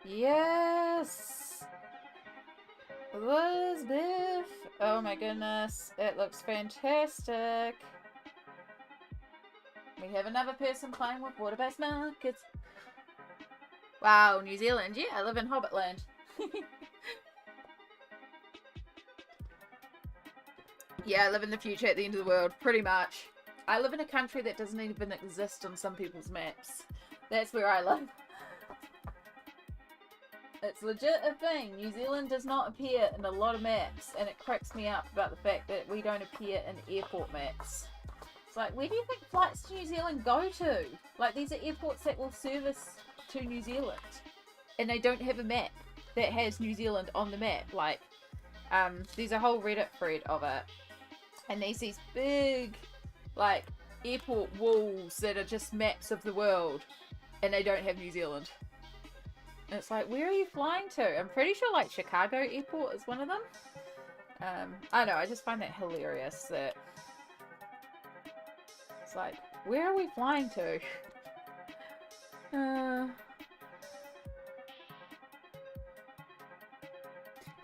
Yes! Elizabeth! Oh my goodness, it looks fantastic. We have another person playing with water-based markers. Wow, New Zealand. Yeah, I live in Hobbitland. Yeah, I live in the future at the end of the world, pretty much. I live in a country that doesn't even exist on some people's maps. That's where I live. It's legit a thing. New Zealand does not appear in a lot of maps, and it cracks me up about the fact that we don't appear in airport maps. It's like, where do you think flights to New Zealand go to? Like, these are airports that will service to New Zealand, and they don't have a map that has New Zealand on the map. Like, there's a whole Reddit thread of it, and there's these big, like, airport walls that are just maps of the world, and they don't have New Zealand. And it's like, where are you flying to? I'm pretty sure, like, Chicago Airport is one of them. I don't know, I just find that hilarious that it's like, where are we flying to?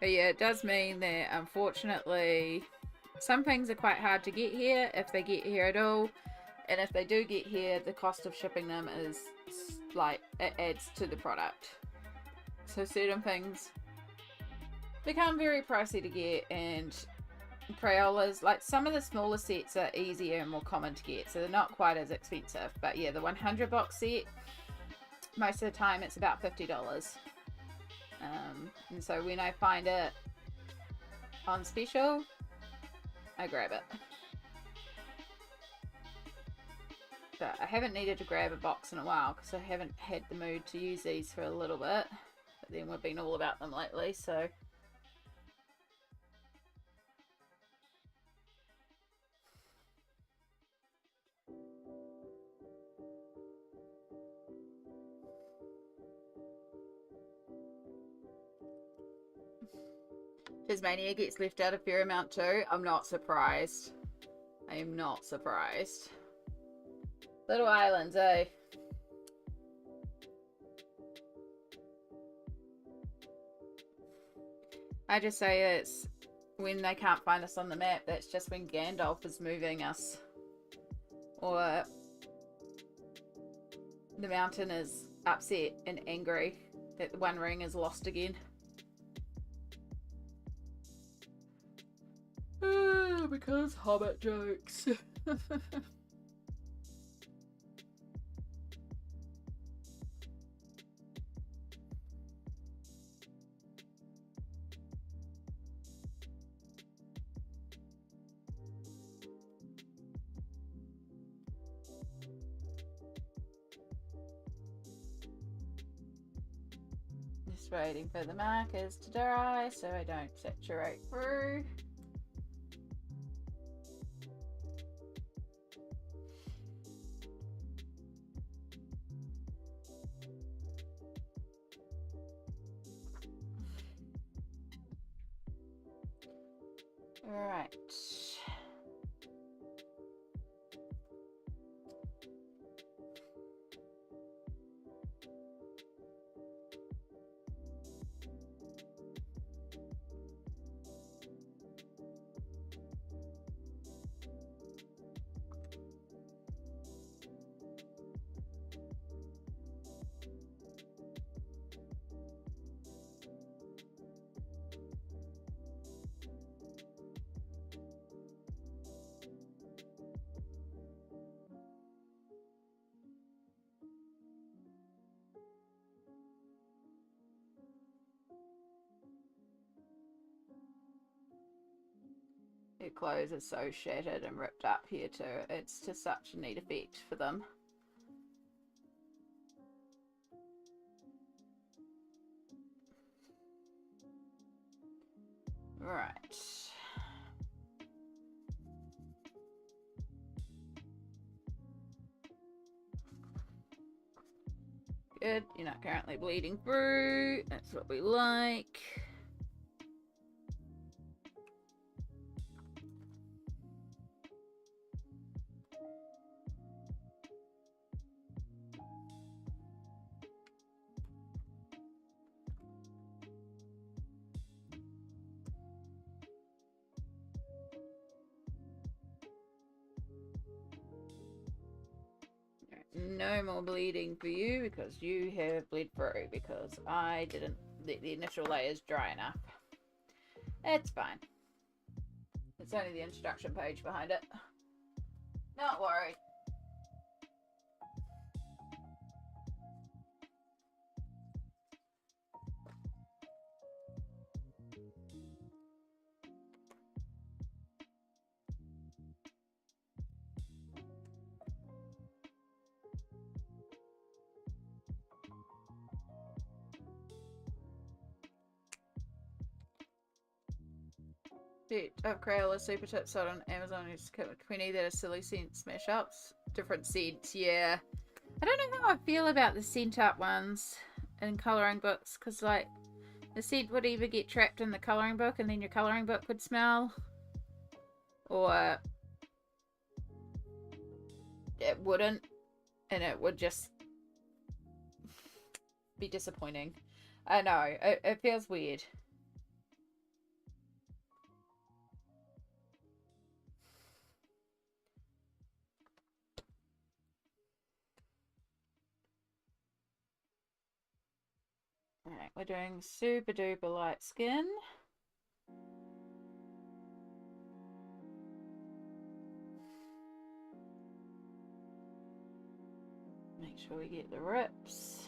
But yeah, it does mean that, unfortunately, some things are quite hard to get here, if they get here at all. And if they do get here, the cost of shipping them is, like, it adds to the product. So certain things become very pricey to get, and Crayolas, like, some of the smaller sets are easier and more common to get, so they're not quite as expensive. But yeah, the 100 box set, most of the time it's about $50. And so when I find it on special, I grab it. But I haven't needed to grab a box in a while because I haven't had the mood to use these for a little bit. But then we've been all about them lately, so... Tasmania gets left out a fair amount too. I'm not surprised. I am not surprised. Little islands, eh? I just say it's when they can't find us on the map, that's just when Gandalf is moving us. Or the mountain is upset and angry that the One Ring is lost again. Because Hobbit jokes. Just waiting for the markers to dry so I don't saturate through. Right. Her clothes are so shattered and ripped up here too. It's just such a neat effect for them. Right. Good. You're not currently bleeding through. That's what we like. No more bleeding for you because you have bled through because I didn't let the initial layers dry enough. It's fine. It's only the instruction page behind it. Not worried. Of Crayola Super Tips sold on Amazon. It's Queenie that are silly scent smash ups. Different scents, yeah. I don't know how I feel about the scent up ones in colouring books because, like, the scent would either get trapped in the colouring book and then your colouring book would smell, or it wouldn't and it would just be disappointing. I know, it feels weird. Alright, we're doing super duper light skin. Make sure we get the rips.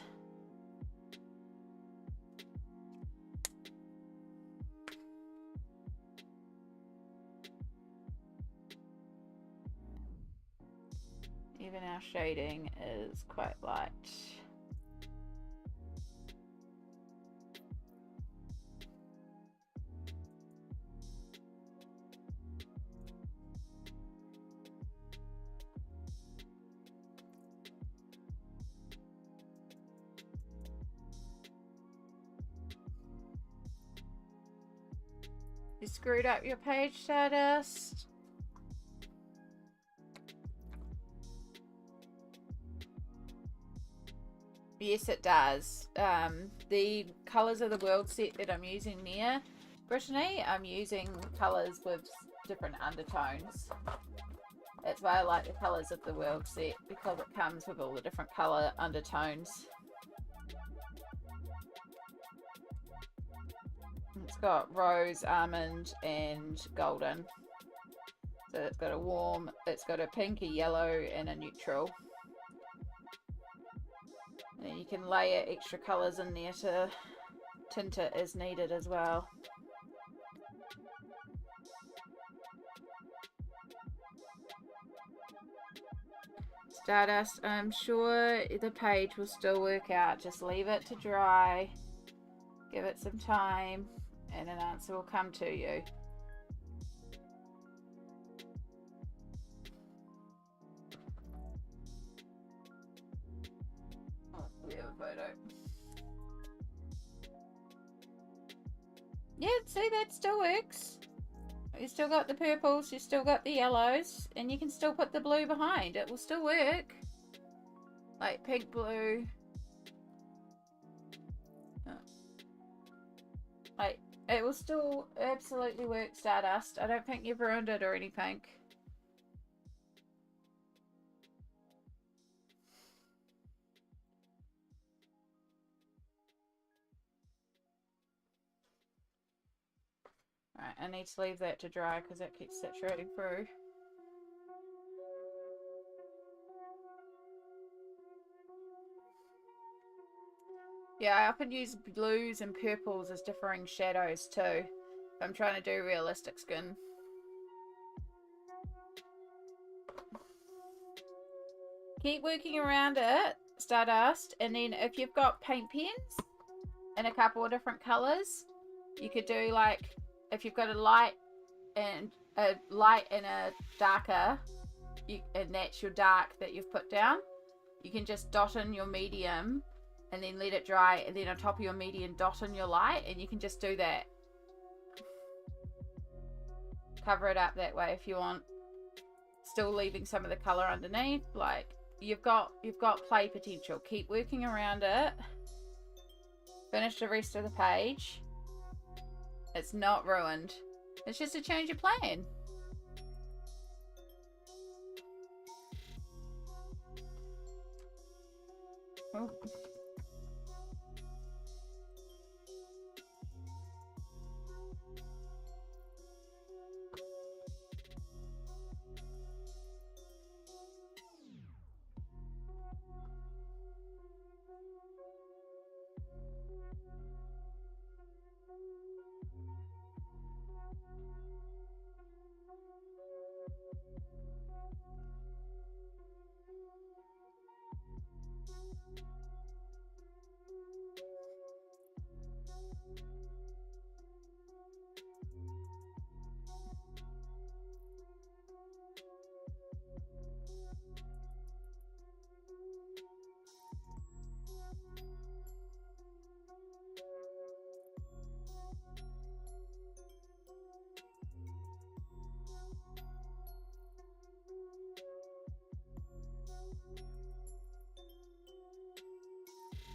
Even our shading is quite light. You screwed up your page, Stardust. Yes, it does. The Colours of the World set that I'm using there Brittany, I'm using colours with different undertones. That's why I like the Colours of the World set, because it comes with all the different colour undertones. It's got rose, almond, and golden. So it's got a warm, it's got a pink, a yellow, and a neutral. And then you can layer extra colours in there to tint it as needed as well. Stardust, I'm sure the page will still work out. Just leave it to dry. Give it some time and an answer will come to you. Oh, we have a photo. Yeah, see, that still works. You still got the purples, you still got the yellows, and you can still put the blue behind. It will still work. Like pink, blue. Oh. Like, it will still absolutely work, Stardust. I don't think you've ruined it or anything. Right, I need to leave that to dry because that keeps saturating through. Yeah, I often use blues and purples as differing shadows too, if I'm trying to do realistic skin. Keep working around it, Stardust, and then if you've got paint pens in a couple of different colours, you could do like, if you've got a light and a darker, and that's your dark that you've put down, you can just dot in your medium and then let it dry, and then on top of your medium dot in your light, and you can just do that. Cover it up that way if you want, still leaving some of the colour underneath. Like, you've got play potential. Keep working around it. Finish the rest of the page. It's not ruined. It's just a change of plan. Oh.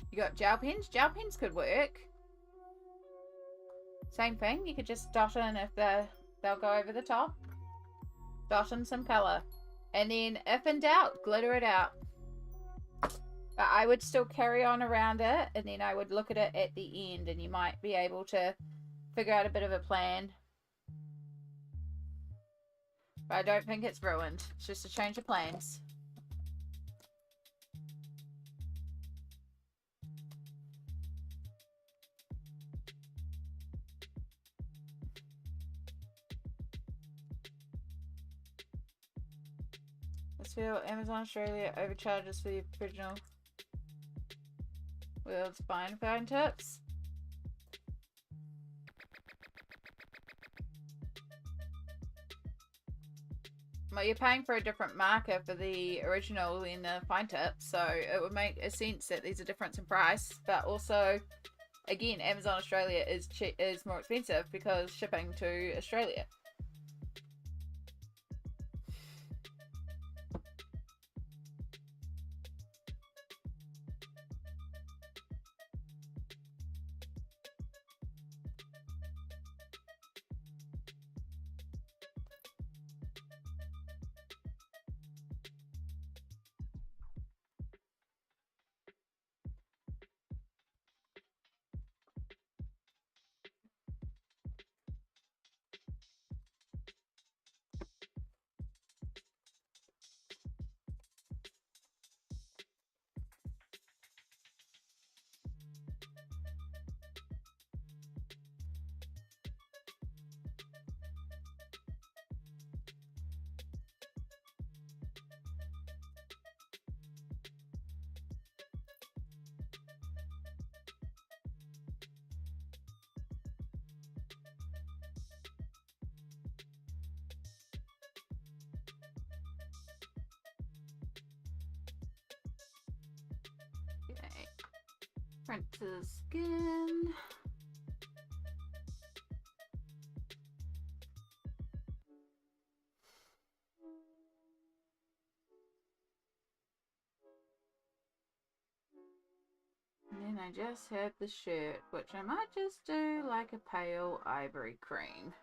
You got gel pens? Gel pens could work. Same thing, you could just dot in if they'll go over the top. Dot in some colour. And then, if in doubt, glitter it out. But I would still carry on around it, and then I would look at it at the end, and you might be able to figure out a bit of a plan. But I don't think it's ruined. It's just a change of plans. Let's feel Amazon Australia overcharges for the original World's Fine tips. Well, you're paying for a different marker for the original than the fine tips, so it would make a sense that there's a difference in price. But also, again, Amazon Australia is more expensive because shipping to Australia. Prince's skin. And then I just have the shirt, which I might just do like a pale ivory cream.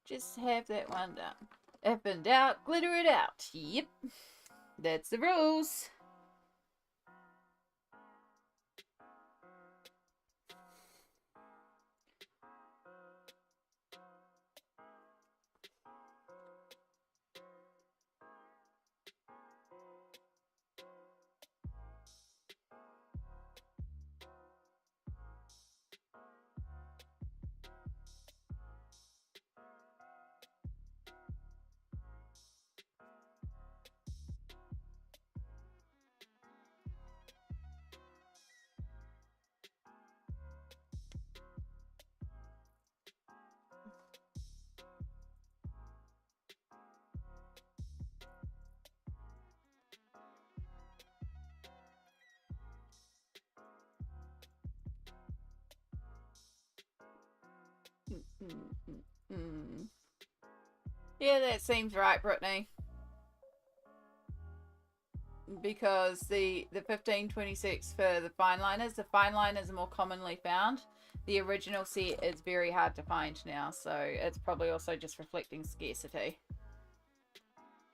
Just have that one done. If in doubt, glitter it out. Yep, that's the rules. Yeah, that seems right, Brittany. Because the 1526 for the fine liners are more commonly found. The original set is very hard to find now, so it's probably also just reflecting scarcity.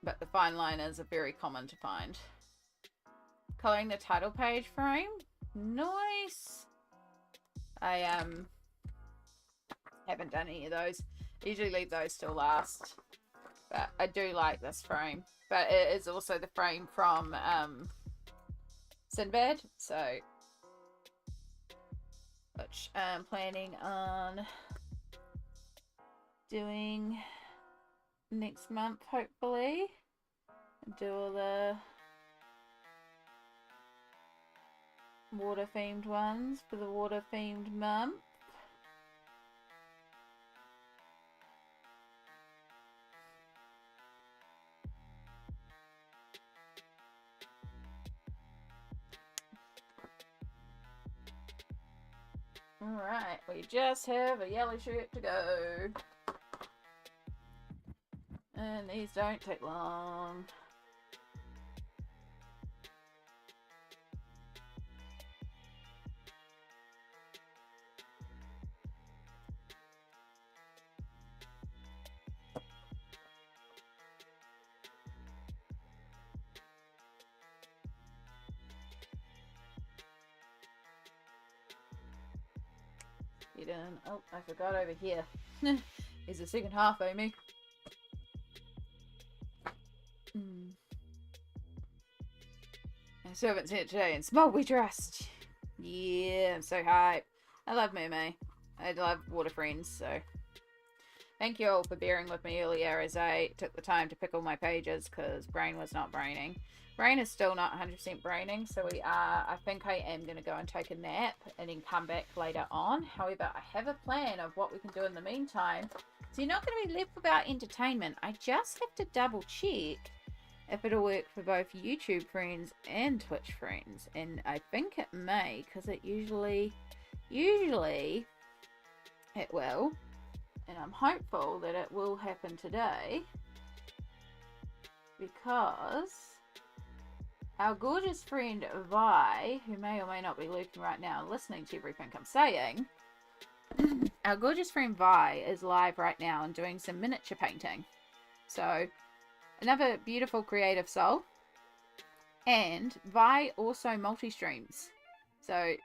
But the fine liners are very common to find. Coloring the title page frame. Nice. I haven't done any of those. I usually leave those till last. But I do like this frame. But it is also the frame from Sinbad. So, which I'm planning on doing next month, hopefully. Do all the water themed ones for the water themed month. Alright, we just have a yellow shirt to go. And these don't take long. Get in. Oh, I forgot over here. Is the second half, Amy. My servant's here today in small we trust. Yeah, I'm so hyped. I love Mermay. I love water friends, so thank you all for bearing with me earlier as I took the time to pick all my pages because brain was not braining. Brain is still not 100% braining, so I think I am going to go and take a nap and then come back later on. However, I have a plan of what we can do in the meantime. So you're not going to be left without entertainment. I just have to double check if it'll work for both YouTube friends and Twitch friends. And I think it may, because it usually it will. And I'm hopeful that it will happen today. Because our gorgeous friend Vi, who may or may not be lurking right now listening to everything I'm saying, our gorgeous friend Vi is live right now and doing some miniature painting. So, another beautiful creative soul. And Vi also multi-streams. So,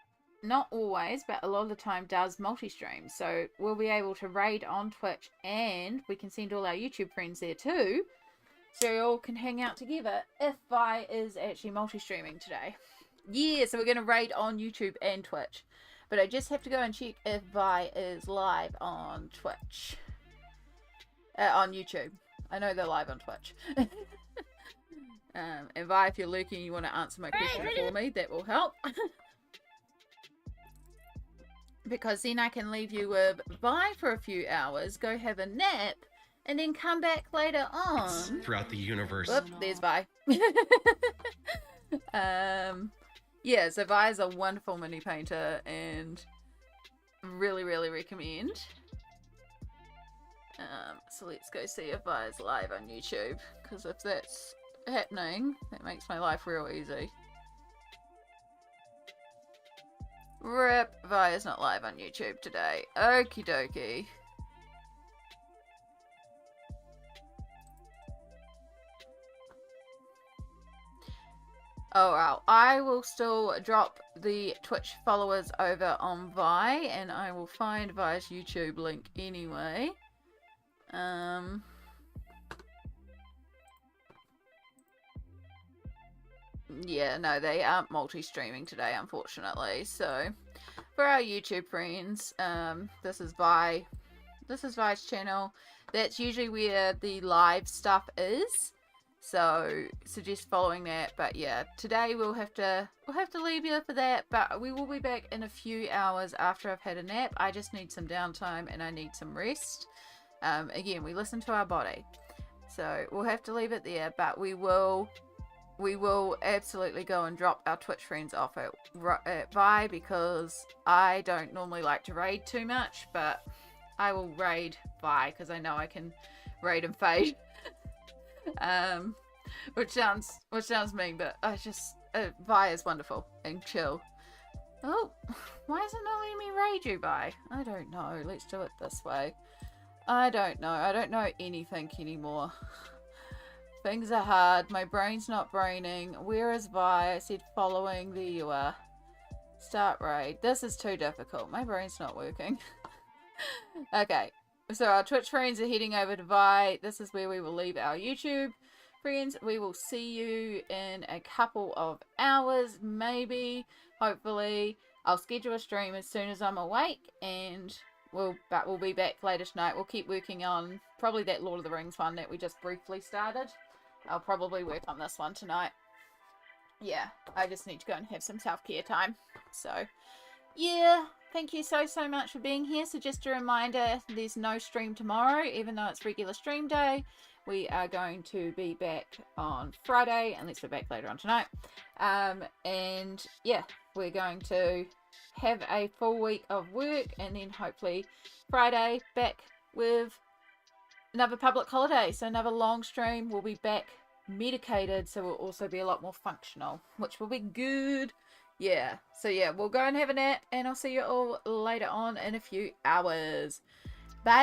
not always, but a lot of the time does multi-stream. So, we'll be able to raid on Twitch and we can send all our YouTube friends there too. So you all can hang out together if Vi is actually multi-streaming today. Yeah, so we're going to raid on YouTube and Twitch. But I just have to go and check if Vi is live on Twitch. On YouTube. I know they're live on Twitch. And Vi, if you're lurking and you want to answer my question for me, that will help. Because then I can leave you with Vi for a few hours, go have a nap, and then come back later on throughout the universe. Whoop, there's Vi. Yeah, so Vi is a wonderful mini painter and really, really recommend. So let's go see if Vi is live on YouTube, because if that's happening, that makes my life real easy. Rip, Vi is not live on YouTube today. Okie dokie. Oh well, I will still drop the Twitch followers over on Vi, and I will find Vi's YouTube link anyway. Yeah, no, they aren't multi-streaming today, unfortunately. So, for our YouTube friends, this is Vi. This is Vi's channel. That's usually where the live stuff is. So suggest following that. But yeah, today we'll have to leave you for that. But we will be back in a few hours after I've had a nap. I just need some downtime and I need some rest. Again, we listen to our body. So we'll have to leave it there. But we will absolutely go and drop our Twitch friends off at Vi, because I don't normally like to raid too much, but I will raid Vi because I know I can raid and fade. Which sounds mean, but I just Vi is wonderful and chill. Oh, why is it not letting me raid you, Vi? I don't know. Let's do it this way. I don't know. I don't know anything anymore. Things are hard. My brain's not braining. Where is Vi? I said following. There you are. Start raid. This is too difficult. My brain's not working. Okay. So our Twitch friends are heading over to Vi. This is where we will leave our YouTube friends. We will see you in a couple of hours, maybe, hopefully. I'll schedule a stream as soon as I'm awake, and we'll be back later tonight. We'll keep working on probably that Lord of the Rings one that we just briefly started. I'll probably work on this one tonight. Yeah, I just need to go and have some self-care time. So, yeah, thank you so much for being here. So just a reminder, there's no stream tomorrow, even though it's regular stream day. We are going to be back on Friday, unless we're back later on tonight. And yeah, we're going to have a full week of work, and then hopefully Friday back with another public holiday. So another long stream. We'll be back medicated, so we'll also be a lot more functional, which will be good. Yeah, so yeah, we'll go and have a nap, and I'll see you all later on in a few hours. Bye!